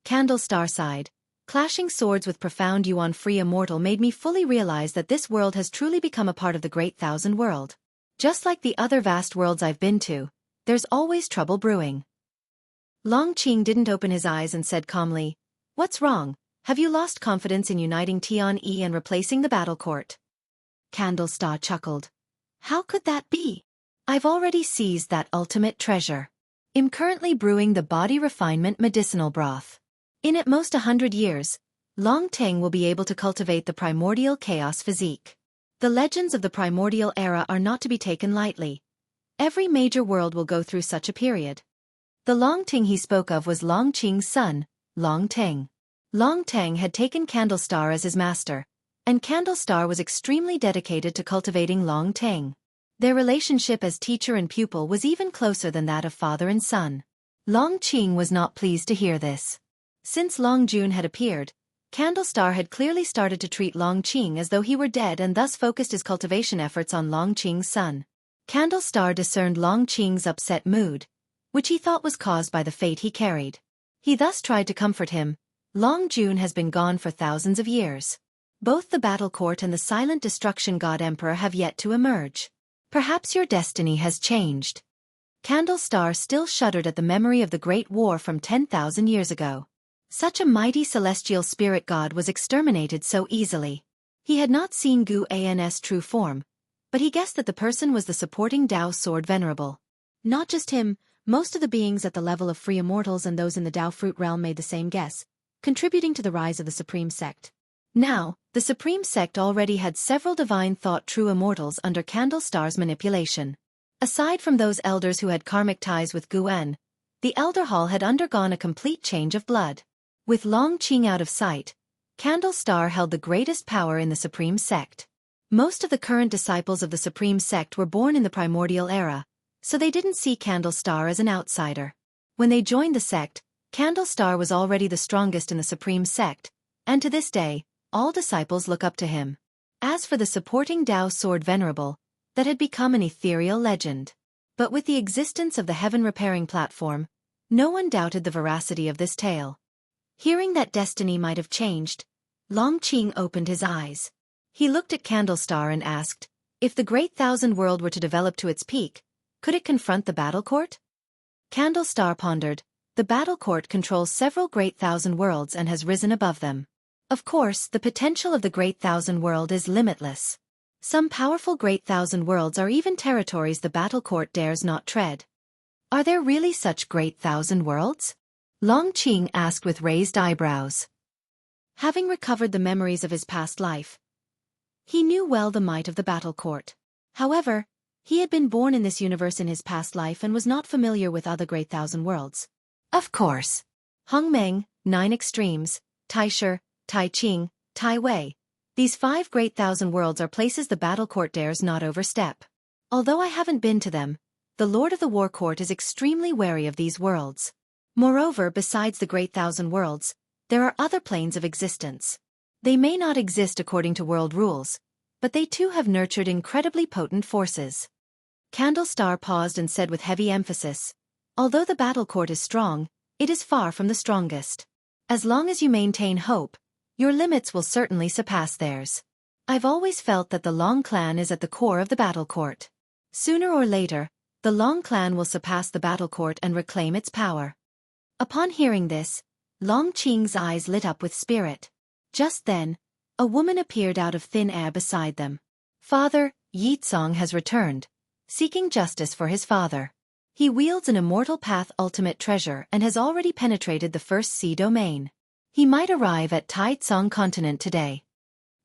Candlestar sighed. Clashing swords with Profound Yuan Free Immortal made me fully realize that this world has truly become a part of the Great Thousand World. Just like the other vast worlds I've been to, there's always trouble brewing. Long Qing didn't open his eyes and said calmly, "What's wrong? Have you lost confidence in uniting Tian-E and replacing the battle court?" Candlestar chuckled. "How could that be? I've already seized that ultimate treasure. I'm currently brewing the body refinement medicinal broth. In at most 100 years, Long Teng will be able to cultivate the primordial chaos physique. The legends of the primordial era are not to be taken lightly. Every major world will go through such a period. The Long Teng he spoke of was Long Qing's son, Long Teng. Long Teng had taken Candlestar as his master, and Candlestar was extremely dedicated to cultivating Long Teng. Their relationship as teacher and pupil was even closer than that of father and son. Long Qing was not pleased to hear this. Since Long Jun had appeared, Candlestar had clearly started to treat Long Qing as though he were dead and thus focused his cultivation efforts on Long Qing's son. Candlestar discerned Long Qing's upset mood, which he thought was caused by the fate he carried. He thus tried to comfort him. Long Jun has been gone for thousands of years. Both the battle court and the silent destruction god emperor have yet to emerge. Perhaps your destiny has changed. Candlestar still shuddered at the memory of the great war from 10,000 years ago. Such a mighty celestial spirit god was exterminated so easily. He had not seen Gu An's true form, but he guessed that the person was the supporting Dao sword venerable. Not just him, most of the beings at the level of free immortals and those in the Dao fruit realm made the same guess, contributing to the rise of the Supreme Sect. Now, the Supreme Sect already had several divine thought true immortals under Candlestar's manipulation. Aside from those elders who had karmic ties with Guan, the Elder Hall had undergone a complete change of blood. With Long Qing out of sight, Candlestar held the greatest power in the Supreme Sect. Most of the current disciples of the Supreme Sect were born in the primordial era, so they didn't see Candlestar as an outsider. When they joined the sect, Candlestar was already the strongest in the Supreme Sect, and to this day, all disciples look up to him. As for the supporting Dao sword venerable, that had become an ethereal legend. But with the existence of the heaven-repairing platform, no one doubted the veracity of this tale. Hearing that destiny might have changed, Long Qing opened his eyes. He looked at Candlestar and asked, if the Great Thousand World were to develop to its peak, could it confront the battle court? Candlestar pondered. The battle court controls several Great Thousand Worlds and has risen above them. Of course, the potential of the Great Thousand World is limitless. Some powerful Great Thousand Worlds are even territories the battle court dares not tread. Are there really such Great Thousand Worlds? Long Qing asked with raised eyebrows. Having recovered the memories of his past life, he knew well the might of the battle court. However, he had been born in this universe in his past life and was not familiar with other Great Thousand Worlds. Of course. Hongmeng, 9 Extremes, Taisher, Taiqing, Taiwei. These 5 Great Thousand Worlds are places the battle court dares not overstep. Although I haven't been to them, the Lord of the War Court is extremely wary of these worlds. Moreover, besides the Great Thousand Worlds, there are other planes of existence. They may not exist according to world rules, but they too have nurtured incredibly potent forces. Candlestar paused and said with heavy emphasis, although the battle court is strong, it is far from the strongest. As long as you maintain hope, your limits will certainly surpass theirs. I've always felt that the Long clan is at the core of the battle court. Sooner or later, the Long clan will surpass the battle court and reclaim its power. Upon hearing this, Long Qing's eyes lit up with spirit. Just then, a woman appeared out of thin air beside them. Father, Yitsong has returned, seeking justice for his father. He wields an immortal path ultimate treasure and has already penetrated the first sea domain. He might arrive at Taitsong continent today.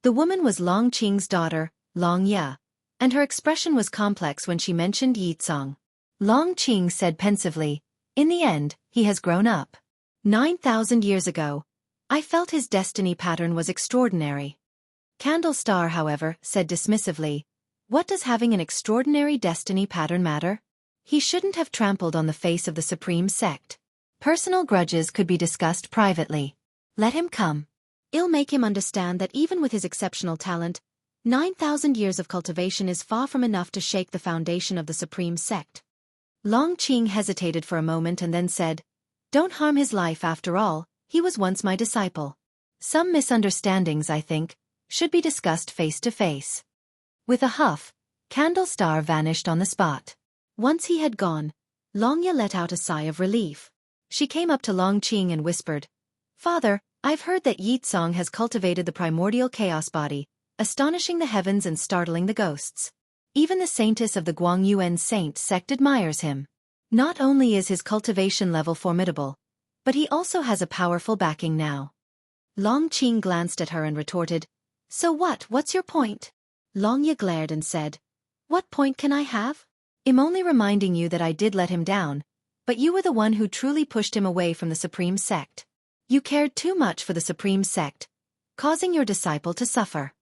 The woman was Long Qing's daughter, Long Ya, and her expression was complex when she mentioned Yitsong. Long Qing said pensively, in the end, he has grown up. 9,000 years ago, I felt his destiny pattern was extraordinary. Candlestar, however, said dismissively, what does having an extraordinary destiny pattern matter? He shouldn't have trampled on the face of the Supreme Sect. Personal grudges could be discussed privately. Let him come. I'll make him understand that even with his exceptional talent, 9,000 years of cultivation is far from enough to shake the foundation of the Supreme Sect. Long Qing hesitated for a moment and then said, don't harm his life after all, he was once my disciple. Some misunderstandings, I think, should be discussed face to face. With a huff, Candlestar vanished on the spot. Once he had gone, Long Ya let out a sigh of relief. She came up to Long Qing and whispered, Father, I've heard that Yitsong has cultivated the primordial chaos body, astonishing the heavens and startling the ghosts. Even the saintess of the Guangyuan saint sect admires him. Not only is his cultivation level formidable, but he also has a powerful backing now. Long Qing glanced at her and retorted, "So what's your point?" Long Ye glared and said, "What point can I have? I'm only reminding you that I did let him down, but you were the one who truly pushed him away from the Supreme Sect. You cared too much for the Supreme Sect, causing your disciple to suffer."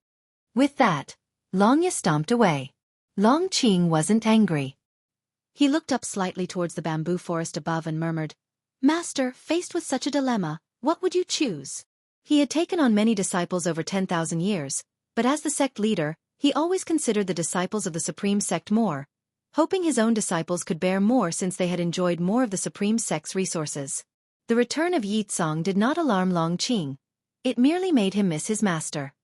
With that, Long Ye stomped away. Long Qing wasn't angry. He looked up slightly towards the bamboo forest above and murmured, "Master, faced with such a dilemma, what would you choose?" He had taken on many disciples over 10,000 years, but as the sect leader, he always considered the disciples of the Supreme Sect more, hoping his own disciples could bear more since they had enjoyed more of the Supreme Sect's resources. The return of Yi Tsong did not alarm Long Qing. It merely made him miss his master.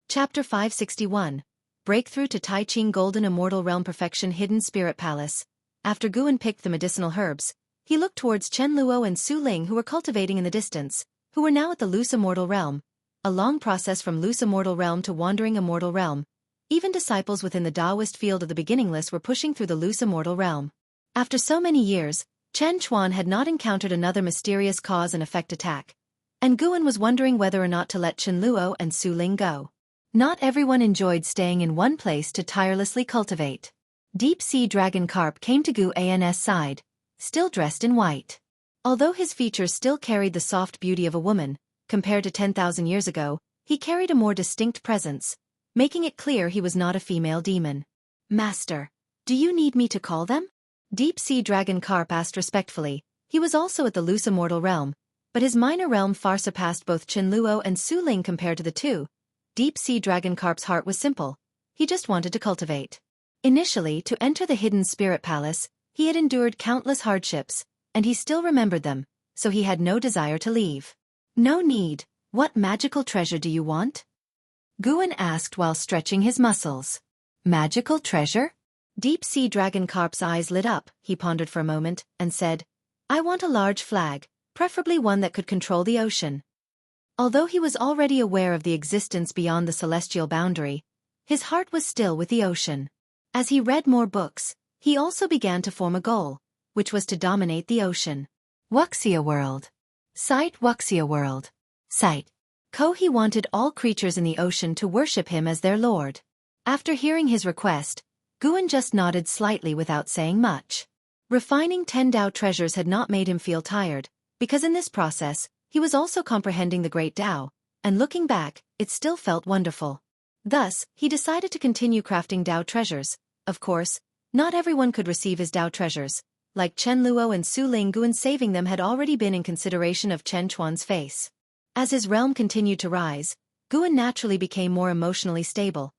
Chapter 561. Breakthrough to Tai Ching Golden Immortal Realm Perfection Hidden Spirit Palace. After Guan picked the medicinal herbs, he looked towards Chen Luo and Su Ling who were cultivating in the distance, who were now at the loose immortal realm, a long process from loose immortal realm to wandering immortal realm. Even disciples within the Taoist field of the beginningless were pushing through the loose immortal realm. After so many years, Chen Chuan had not encountered another mysterious cause and effect attack, and Guan was wondering whether or not to let Chen Luo and Su Ling go. Not everyone enjoyed staying in one place to tirelessly cultivate. Deep-sea dragon carp came to Guan's side, still dressed in white. Although his features still carried the soft beauty of a woman, compared to 10,000 years ago, he carried a more distinct presence, making it clear he was not a female demon. "Master, do you need me to call them?" Deep-sea dragon carp asked respectfully. He was also at the loose immortal realm, but his minor realm far surpassed both Chen Luo and Su Ling compared to the two. Deep-sea dragon carp's heart was simple. He just wanted to cultivate. Initially, to enter the hidden spirit palace, he had endured countless hardships, and he still remembered them, so he had no desire to leave. "No need. What magical treasure do you want?" Guan asked while stretching his muscles. "Magical treasure?" Deep-sea dragon carp's eyes lit up. He pondered for a moment, and said, "I want a large flag, preferably one that could control the ocean." Although he was already aware of the existence beyond the celestial boundary, his heart was still with the ocean. As he read more books, he also began to form a goal, which was to dominate the ocean. Wuxia world. Sight Wuxia world. Sight. He wanted all creatures in the ocean to worship him as their lord. After hearing his request, Guan just nodded slightly without saying much. Refining 10 Tao treasures had not made him feel tired, because in this process, he was also comprehending the great Tao, and looking back, it still felt wonderful. Thus, he decided to continue crafting Tao treasures. Of course, not everyone could receive his Tao treasures. Like Chen Luo and Su Ling, Guan saving them had already been in consideration of Chen Chuan's face. As his realm continued to rise, Guan naturally became more emotionally stable,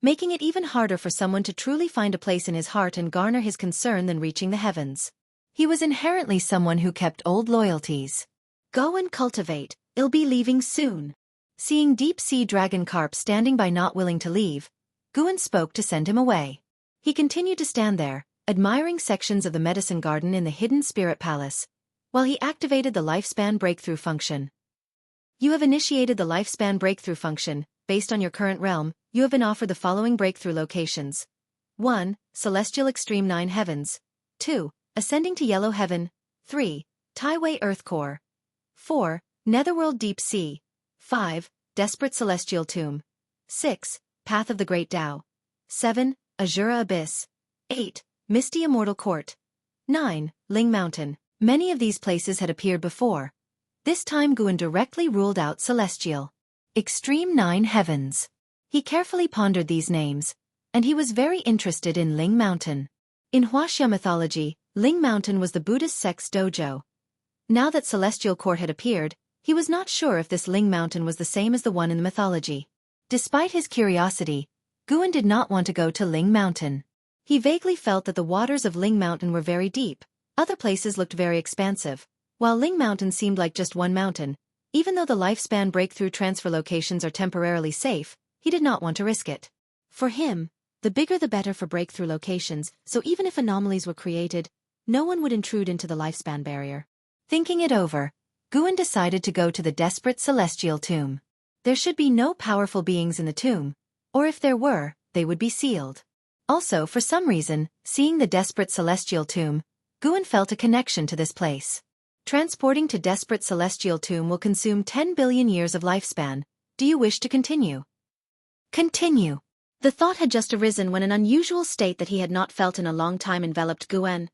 making it even harder for someone to truly find a place in his heart and garner his concern than reaching the heavens. He was inherently someone who kept old loyalties. "Go and cultivate, I'll be leaving soon." Seeing deep-sea dragon carp standing by not willing to leave, Guan spoke to send him away. He continued to stand there, admiring sections of the medicine garden in the hidden spirit palace, while he activated the lifespan breakthrough function. You have initiated the lifespan breakthrough function. Based on your current realm, you have been offered the following breakthrough locations. 1. Celestial Extreme 9 Heavens. 2. Ascending to Yellow Heaven. 3. Taiwei Earth Core. 4. Netherworld Deep Sea. 5. Desperate Celestial Tomb. 6. Path of the Great Tao. 7. Azura Abyss. 8. Misty Immortal Court. 9. Ling Mountain. Many of these places had appeared before. This time Guan directly ruled out Celestial Extreme 9 Heavens. He carefully pondered these names, and he was very interested in Ling Mountain. In Wuxia mythology, Ling Mountain was the Buddhist sect's dojo. Now that Celestial Court had appeared, he was not sure if this Ling Mountain was the same as the one in the mythology. Despite his curiosity, Guan did not want to go to Ling Mountain. He vaguely felt that the waters of Ling Mountain were very deep, other places looked very expansive, while Ling Mountain seemed like just one mountain. Even though the lifespan breakthrough transfer locations are temporarily safe, he did not want to risk it. For him, the bigger the better for breakthrough locations, so even if anomalies were created, no one would intrude into the lifespan barrier. Thinking it over, Guan decided to go to the Desperate Celestial Tomb. There should be no powerful beings in the tomb, or if there were, they would be sealed. Also, for some reason, seeing the Desperate Celestial Tomb, Guan felt a connection to this place. Transporting to desperate celestial tomb will consume 10 billion years of lifespan. Do you wish to continue? Continue. The thought had just arisen when an unusual state that he had not felt in a long time enveloped Guan.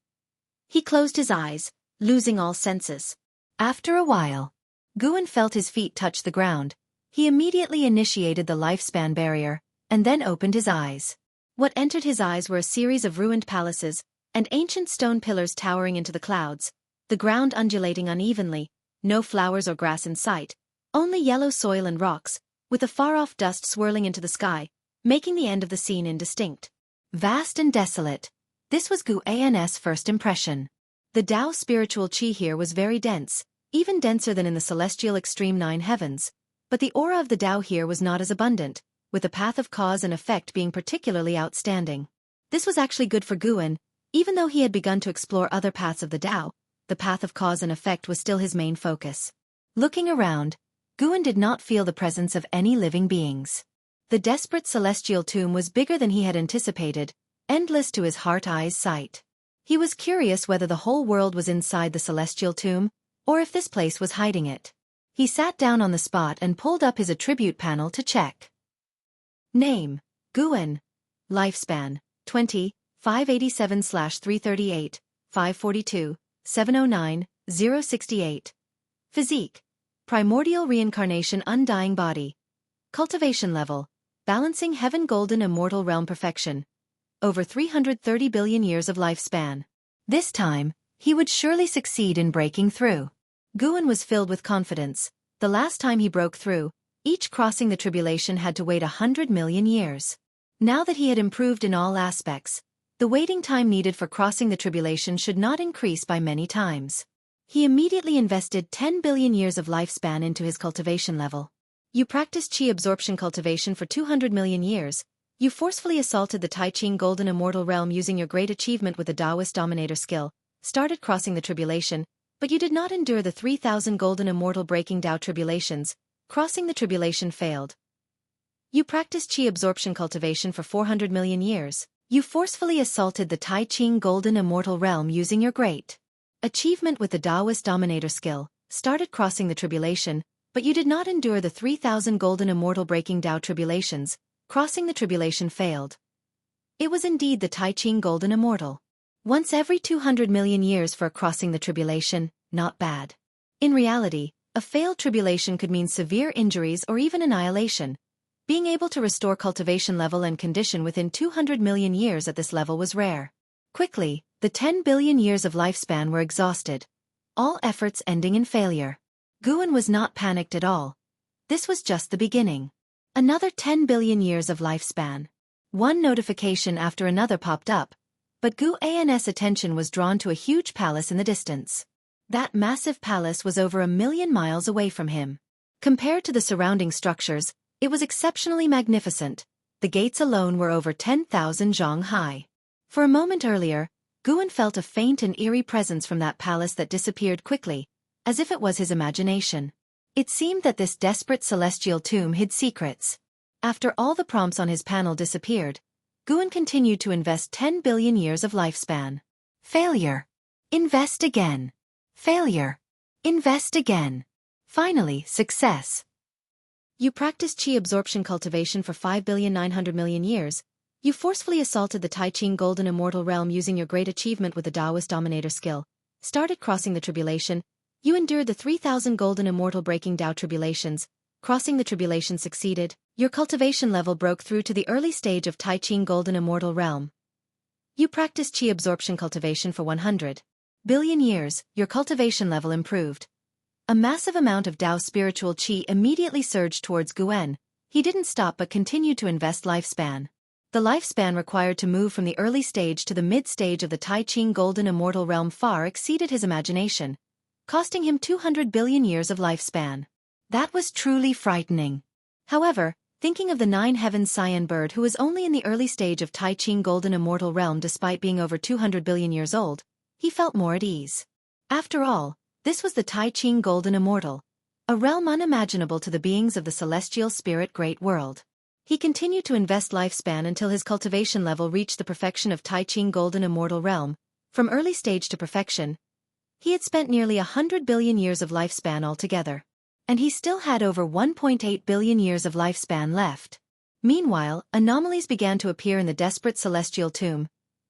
He closed his eyes, losing all senses. After a while, Guan felt his feet touch the ground. He immediately initiated the lifespan barrier, and then opened his eyes. What entered his eyes were a series of ruined palaces, and ancient stone pillars towering into the clouds, the ground undulating unevenly, no flowers or grass in sight, only yellow soil and rocks, with a far-off dust swirling into the sky, making the end of the scene indistinct. Vast and desolate. This was Guan's first impression. The Tao spiritual qi here was very dense, even denser than in the celestial extreme 9 heavens, but the aura of the Tao here was not as abundant, with the path of cause and effect being particularly outstanding. This was actually good for Guan, even though he had begun to explore other paths of the Tao, the path of cause and effect was still his main focus. Looking around, Guan did not feel the presence of any living beings. The desperate celestial tomb was bigger than he had anticipated, endless to his heart-eyes sight. He was curious whether the whole world was inside the celestial tomb, or if this place was hiding it. He sat down on the spot and pulled up his attribute panel to check. Name: Guan. Lifespan: 20, 587/338, 542, 709, 068. Physique: primordial reincarnation, undying body. Cultivation level: balancing heaven, golden immortal realm, perfection. Over 330 billion years of lifespan. This time, he would surely succeed in breaking through. Guan was filled with confidence. The last time he broke through, each crossing the tribulation had to wait 100 million years. Now that he had improved in all aspects, the waiting time needed for crossing the tribulation should not increase by many times. He immediately invested 10 billion years of lifespan into his cultivation level. You practiced qi absorption cultivation for 200 million years. You forcefully assaulted the Tai Ching golden immortal realm using your great achievement with the Taoist dominator skill, started crossing the tribulation, but you did not endure the 3,000 golden immortal breaking Tao tribulations. Crossing the tribulation failed. You practiced qi absorption cultivation for 400 million years. You forcefully assaulted the Tai Ching golden immortal realm using your great achievement with the Taoist dominator skill, started crossing the tribulation, but you did not endure the 3,000 golden immortal breaking Tao tribulations. Crossing the tribulation failed. It was indeed the Tai Ching golden immortal. Once every 200 million years for crossing the tribulation, not bad. In reality, a failed tribulation could mean severe injuries or even annihilation. Being able to restore cultivation level and condition within 200 million years at this level was rare. Quickly, the 10 billion years of lifespan were exhausted, all efforts ending in failure. Guan was not panicked at all. This was just the beginning. Another 10 billion years of lifespan. One notification after another popped up, but Guan's attention was drawn to a huge palace in the distance. That massive palace was over 1,000,000 miles away from him. Compared to the surrounding structures, it was exceptionally magnificent. The gates alone were over 10,000 zhang high. For a moment earlier, Guan felt a faint and eerie presence from that palace that disappeared quickly, as if it was his imagination. It seemed that this desperate celestial tomb hid secrets. After all the prompts on his panel disappeared, Guan continued to invest 10 billion years of lifespan. Failure. Invest again. Failure. Invest again. Finally, success. You practiced qi absorption cultivation for 5,900,000,000 years. You forcefully assaulted the Tai Ching golden immortal realm using your great achievement with the Taoist dominator skill, started crossing the tribulation. You endured the 3,000 golden immortal breaking Tao tribulations. Crossing the tribulation succeeded. Your cultivation level broke through to the early stage of Tai Ching golden immortal realm. You practiced qi absorption cultivation for 100 billion years. Your cultivation level improved. A massive amount of Tao spiritual qi immediately surged towards Guan. He didn't stop but continued to invest lifespan. The lifespan required to move from the early stage to the mid-stage of the Tai Ching golden immortal realm far exceeded his imagination, costing him 200 billion years of lifespan. That was truly frightening. However, thinking of the 9 heavens cyan bird who was only in the early stage of Tai Ching golden immortal realm despite being over 200 billion years old, he felt more at ease. After all, this was the Tai Ching golden immortal, a realm unimaginable to the beings of the celestial spirit great world. He continued to invest lifespan until his cultivation level reached the perfection of Tai Ching golden immortal realm, From early stage to perfection, he had spent nearly 100 billion years of lifespan altogether. And he still had over 1.8 billion years of lifespan left. Meanwhile, anomalies began to appear in the desperate celestial tomb.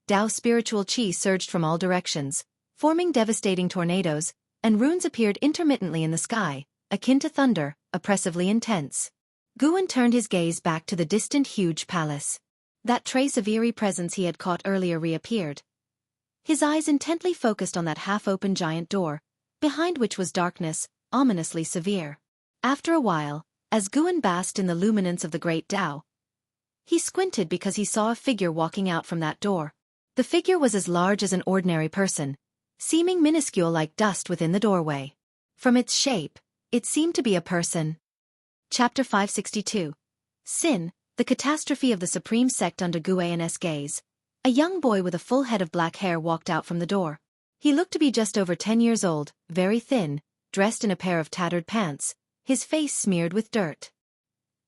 Tao spiritual qi surged from all directions, forming devastating tornadoes, and runes appeared intermittently in the sky, akin to thunder, oppressively intense. Guan turned his gaze back to the distant huge palace. That trace of eerie presence he had caught earlier reappeared. His eyes intently focused on that half-open giant door, behind which was darkness, ominously severe. After a while, as Guan basked in the luminance of the great Tao, he squinted because he saw a figure walking out from that door. The figure was as large as an ordinary person, seeming minuscule like dust within the doorway. From its shape, it seemed to be a person. Chapter 562. Sin, the catastrophe of the supreme sect under Guan's gaze. A young boy with a full head of black hair walked out from the door. He looked to be just over 10 years old, very thin, dressed in a pair of tattered pants, his face smeared with dirt.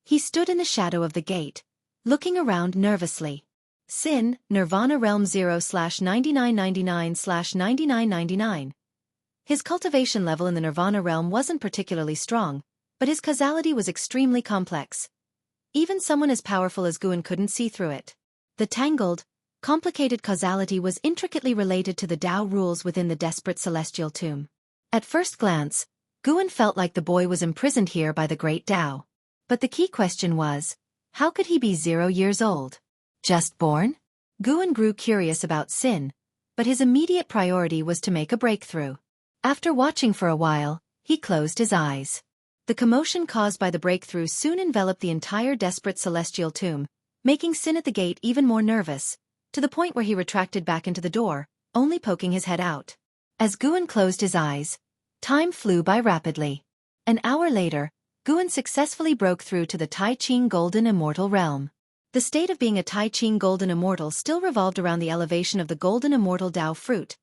He stood in the shadow of the gate, looking around nervously. Sin, Nirvana Realm 0/9999/9999. His cultivation level in the Nirvana Realm wasn't particularly strong, but his causality was extremely complex. Even someone as powerful as Guan couldn't see through it. The tangled, complicated causality was intricately related to the Tao rules within the desperate celestial tomb. At first glance, Guan felt like the boy was imprisoned here by the great Tao. But the key question was, how could he be 0 years old? Just born? Guan grew curious about Sin, but his immediate priority was to make a breakthrough. After watching for a while, he closed his eyes. The commotion caused by the breakthrough soon enveloped the entire desperate celestial tomb, making Sin at the gate even more nervous, to the point where he retracted back into the door, only poking his head out. As Guan closed his eyes, time flew by rapidly. An hour later, Guan successfully broke through to the Tai Ching Golden Immortal realm. The state of being a Tai Ching Golden Immortal still revolved around the elevation of the Golden Immortal Tao fruit,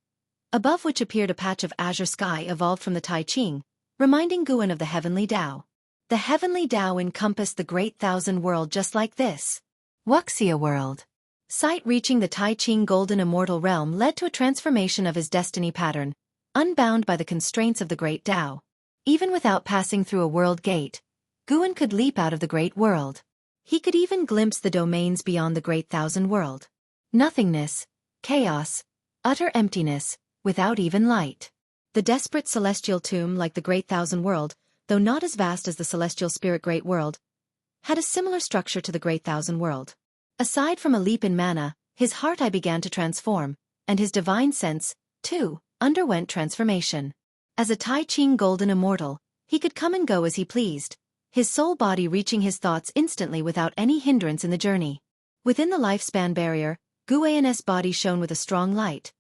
above which appeared a patch of azure sky evolved from the Tai Ching, reminding Guan of the Heavenly Tao. The Heavenly Tao encompassed the Great Thousand World just like this. Wuxia world. Sight reaching the Tai Ching Golden Immortal realm led to a transformation of his destiny pattern, unbound by the constraints of the Great Tao. Even without passing through a world gate, Guan could leap out of the Great World. He could even glimpse the domains beyond the Great Thousand World. Nothingness, chaos, utter emptiness, without even light. The desperate celestial tomb, like the Great Thousand World, though not as vast as the celestial spirit Great World, had a similar structure to the Great Thousand World. Aside from a leap in mana, his heart eye began to transform, and his divine sense, too, underwent transformation. As a Tai Ching Golden Immortal, he could come and go as he pleased, his soul body reaching his thoughts instantly without any hindrance in the journey. Within the lifespan barrier, Guan's body shone with a strong light.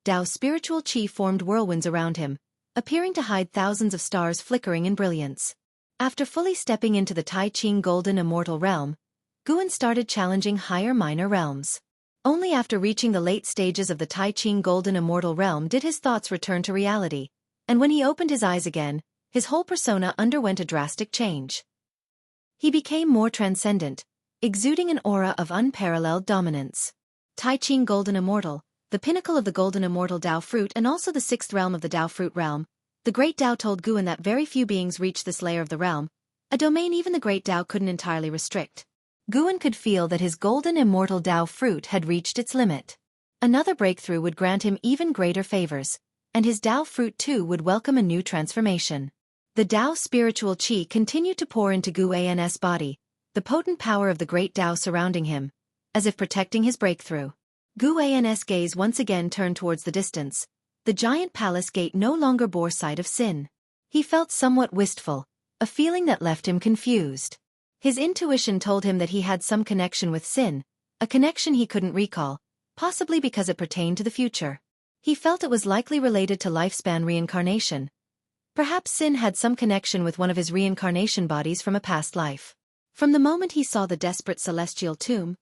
Tao's spiritual qi formed whirlwinds around him, appearing to hide thousands of stars flickering in brilliance. After fully stepping into the Tai Ching Golden Immortal realm, Guan started challenging higher minor realms. Only after reaching the late stages of the Tai Ching Golden Immortal realm did his thoughts return to reality, and when he opened his eyes again, his whole persona underwent a drastic change. He became more transcendent, exuding an aura of unparalleled dominance. Tai Ching Golden Immortal, the pinnacle of the Golden Immortal Tao fruit and also the sixth realm of the Tao fruit realm, the Great Tao told Guan that very few beings reached this layer of the realm, a domain even the Great Tao couldn't entirely restrict. Guan could feel that his Golden Immortal Tao fruit had reached its limit. Another breakthrough would grant him even greater favors, and his Tao fruit too would welcome a new transformation. The Tao spiritual qi continued to pour into Guan's body, the potent power of the Great Tao surrounding him, as if protecting his breakthrough. Guan's gaze once again turned towards the distance. The giant palace gate no longer bore sight of Sin. He felt somewhat wistful, a feeling that left him confused. His intuition told him that he had some connection with Sin, a connection he couldn't recall, possibly because it pertained to the future. He felt it was likely related to lifespan reincarnation. Perhaps Sin had some connection with one of his reincarnation bodies from a past life. From the moment he saw the desperate celestial tomb,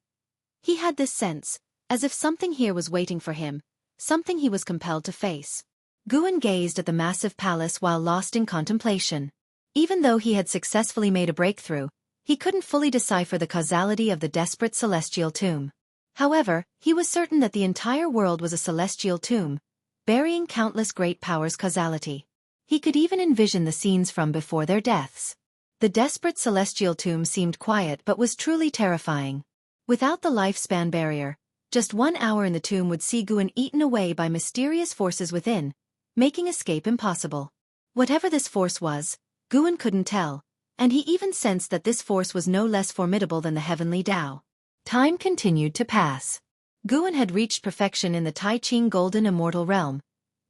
he had this sense, as if something here was waiting for him, something he was compelled to face. Guan gazed at the massive palace while lost in contemplation. Even though he had successfully made a breakthrough, he couldn't fully decipher the causality of the desperate celestial tomb. However, he was certain that the entire world was a celestial tomb, burying countless great powers' causality. He could even envision the scenes from before their deaths. The desperate celestial tomb seemed quiet but was truly terrifying. Without the lifespan barrier, just 1 hour in the tomb would see Guan eaten away by mysterious forces within, making escape impossible. Whatever this force was, Guan couldn't tell, and he even sensed that this force was no less formidable than the heavenly Tao. Time continued to pass. Guan had reached perfection in the Tai Ching golden immortal realm,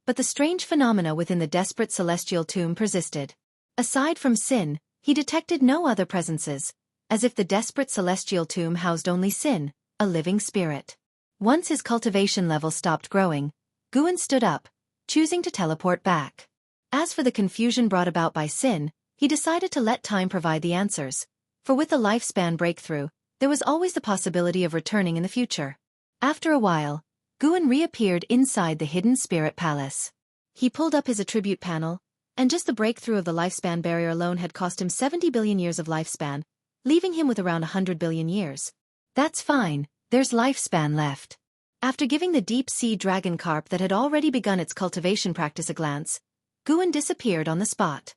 but the strange phenomena within the desperate celestial tomb persisted. Aside from Sin, he detected no other presences, as if the desperate celestial tomb housed only Sin, a living spirit. Once his cultivation level stopped growing, Guan stood up, choosing to teleport back. As for the confusion brought about by Sin, he decided to let time provide the answers, for with the lifespan breakthrough, there was always the possibility of returning in the future. After a while, Guan reappeared inside the hidden spirit palace. He pulled up his attribute panel, and just the breakthrough of the lifespan barrier alone had cost him 70 billion years of lifespan, leaving him with around 100 billion years. That's fine, there's lifespan left. After giving the deep-sea dragon carp that had already begun its cultivation practice a glance, Guan disappeared on the spot.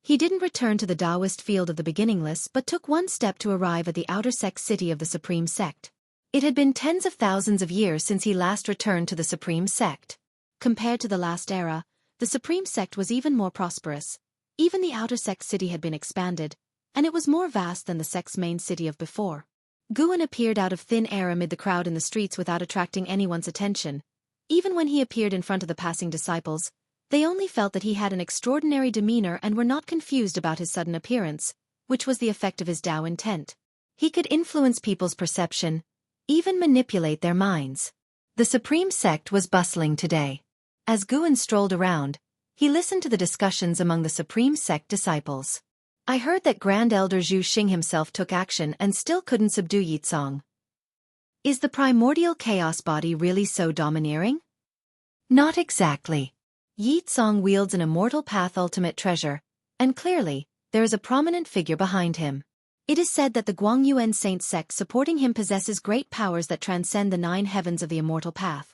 He didn't return to the Taoist field of the beginningless but took one step to arrive at the outer sect city of the Supreme Sect. It had been tens of thousands of years since he last returned to the Supreme Sect. Compared to the last era, the Supreme Sect was even more prosperous. Even the outer sect city had been expanded, and it was more vast than the sect's main city of before. Guan appeared out of thin air amid the crowd in the streets without attracting anyone's attention. Even when he appeared in front of the passing disciples, they only felt that he had an extraordinary demeanor and were not confused about his sudden appearance, which was the effect of his Tao intent. He could influence people's perception, even manipulate their minds. The Supreme Sect was bustling today. As Guan strolled around, he listened to the discussions among the Supreme Sect disciples. I heard that Grand Elder Zhu Xing himself took action and still couldn't subdue Yizong. Is the primordial chaos body really so domineering? Not exactly. Yizong wields an immortal path ultimate treasure, and clearly, there is a prominent figure behind him. It is said that the Guangyuan Saint sect supporting him possesses great powers that transcend the 9 heavens of the immortal path.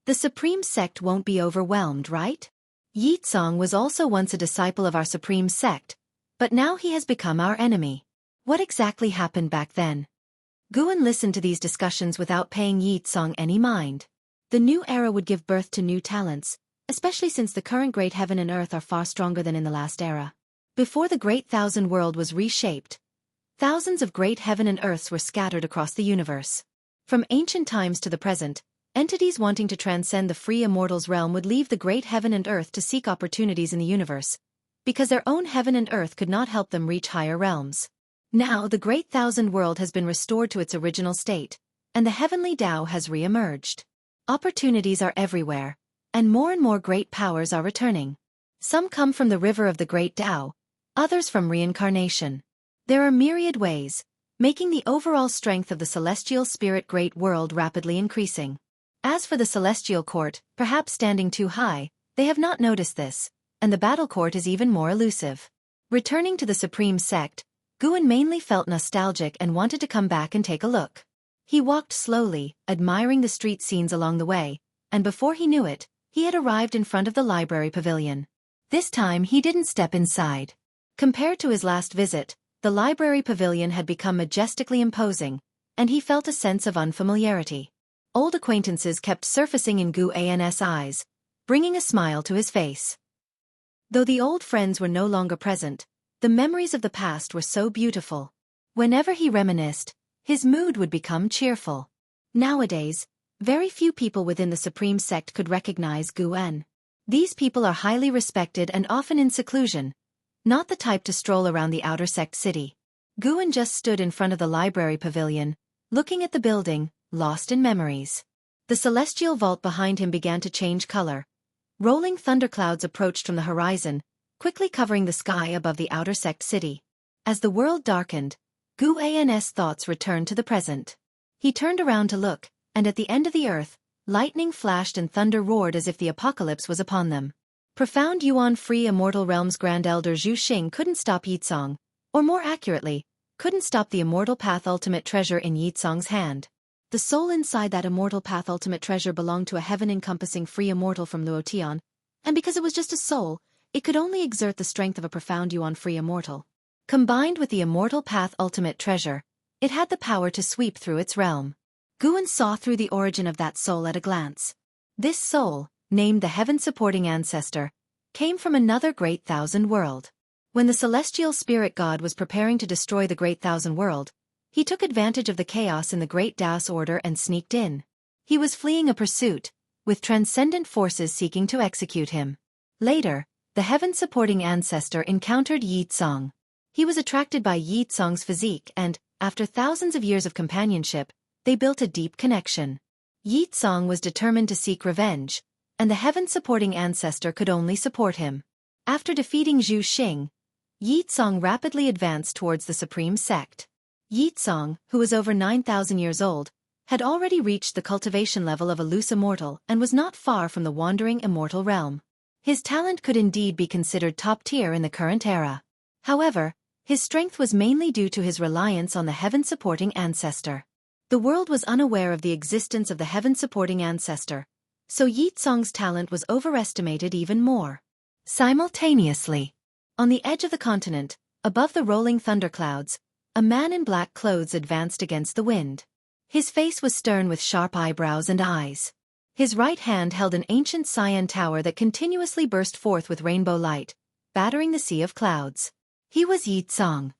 The Supreme Sect won't be overwhelmed, right? Yizong was also once a disciple of our Supreme Sect, but now he has become our enemy. What exactly happened back then? Guan listened to these discussions without paying Yizong any mind. The new era would give birth to new talents, especially since the current great heaven and earth are far stronger than in the last era. Before the great thousand world was reshaped, thousands of great heaven and earths were scattered across the universe. From ancient times to the present, entities wanting to transcend the free immortals realm would leave the great heaven and earth to seek opportunities in the universe, because their own heaven and earth could not help them reach higher realms. Now the great thousand world has been restored to its original state, and the heavenly Tao has re-emerged. Opportunities are everywhere, and more great powers are returning. Some come from the river of the great Tao, others from reincarnation. There are myriad ways, making the overall strength of the celestial spirit great world rapidly increasing. As for the celestial court, perhaps standing too high, they have not noticed this, and the battle court is even more elusive. Returning to the Supreme Sect, Guan mainly felt nostalgic and wanted to come back and take a look. He walked slowly, admiring the street scenes along the way, and before he knew it, he had arrived in front of the library pavilion. This time he didn't step inside. Compared to his last visit, the library pavilion had become majestically imposing, and he felt a sense of unfamiliarity. Old acquaintances kept surfacing in Guan's eyes, bringing a smile to his face. Though the old friends were no longer present, the memories of the past were so beautiful. Whenever he reminisced, his mood would become cheerful. Nowadays, very few people within the Supreme Sect could recognize Guan. These people are highly respected and often in seclusion, not the type to stroll around the outer sect city. Guan just stood in front of the library pavilion, looking at the building, lost in memories. The celestial vault behind him began to change color. Rolling thunderclouds approached from the horizon, quickly covering the sky above the outer sect city. As the world darkened, Guan's thoughts returned to the present. He turned around to look, and at the end of the earth, lightning flashed and thunder roared as if the apocalypse was upon them. Profound Yuan-free immortal realm's Grand Elder Zhu Xing couldn't stop Yizong, or more accurately, couldn't stop the immortal path ultimate treasure in Yizong's hand. The soul inside that immortal path ultimate treasure belonged to a heaven-encompassing free immortal from Luotian, and because it was just a soul, it could only exert the strength of a profound yuan free immortal. Combined with the immortal path ultimate treasure, it had the power to sweep through its realm. Guan saw through the origin of that soul at a glance. This soul, named the heaven-supporting ancestor, came from another great thousand world. When the celestial spirit god was preparing to destroy the great thousand world, he took advantage of the chaos in the great Daos order and sneaked in. He was fleeing a pursuit, with transcendent forces seeking to execute him. Later, the heaven-supporting ancestor encountered Yi Tsong. He was attracted by Yi Tsong's physique and, after thousands of years of companionship, they built a deep connection. Yi Tsong was determined to seek revenge, and the heaven-supporting ancestor could only support him. After defeating Zhu Xing, Yi Tsong rapidly advanced towards the supreme sect. Yi Tsong, who was over 9,000 years old, had already reached the cultivation level of a loose immortal and was not far from the wandering immortal realm. His talent could indeed be considered top-tier in the current era. However, his strength was mainly due to his reliance on the heaven-supporting ancestor. The world was unaware of the existence of the heaven-supporting ancestor, so Yi Tsong's talent was overestimated even more. Simultaneously, on the edge of the continent, above the rolling thunderclouds, a man in black clothes advanced against the wind. His face was stern with sharp eyebrows and eyes. His right hand held an ancient cyan tower that continuously burst forth with rainbow light, battering the sea of clouds. He was Yi Tsong,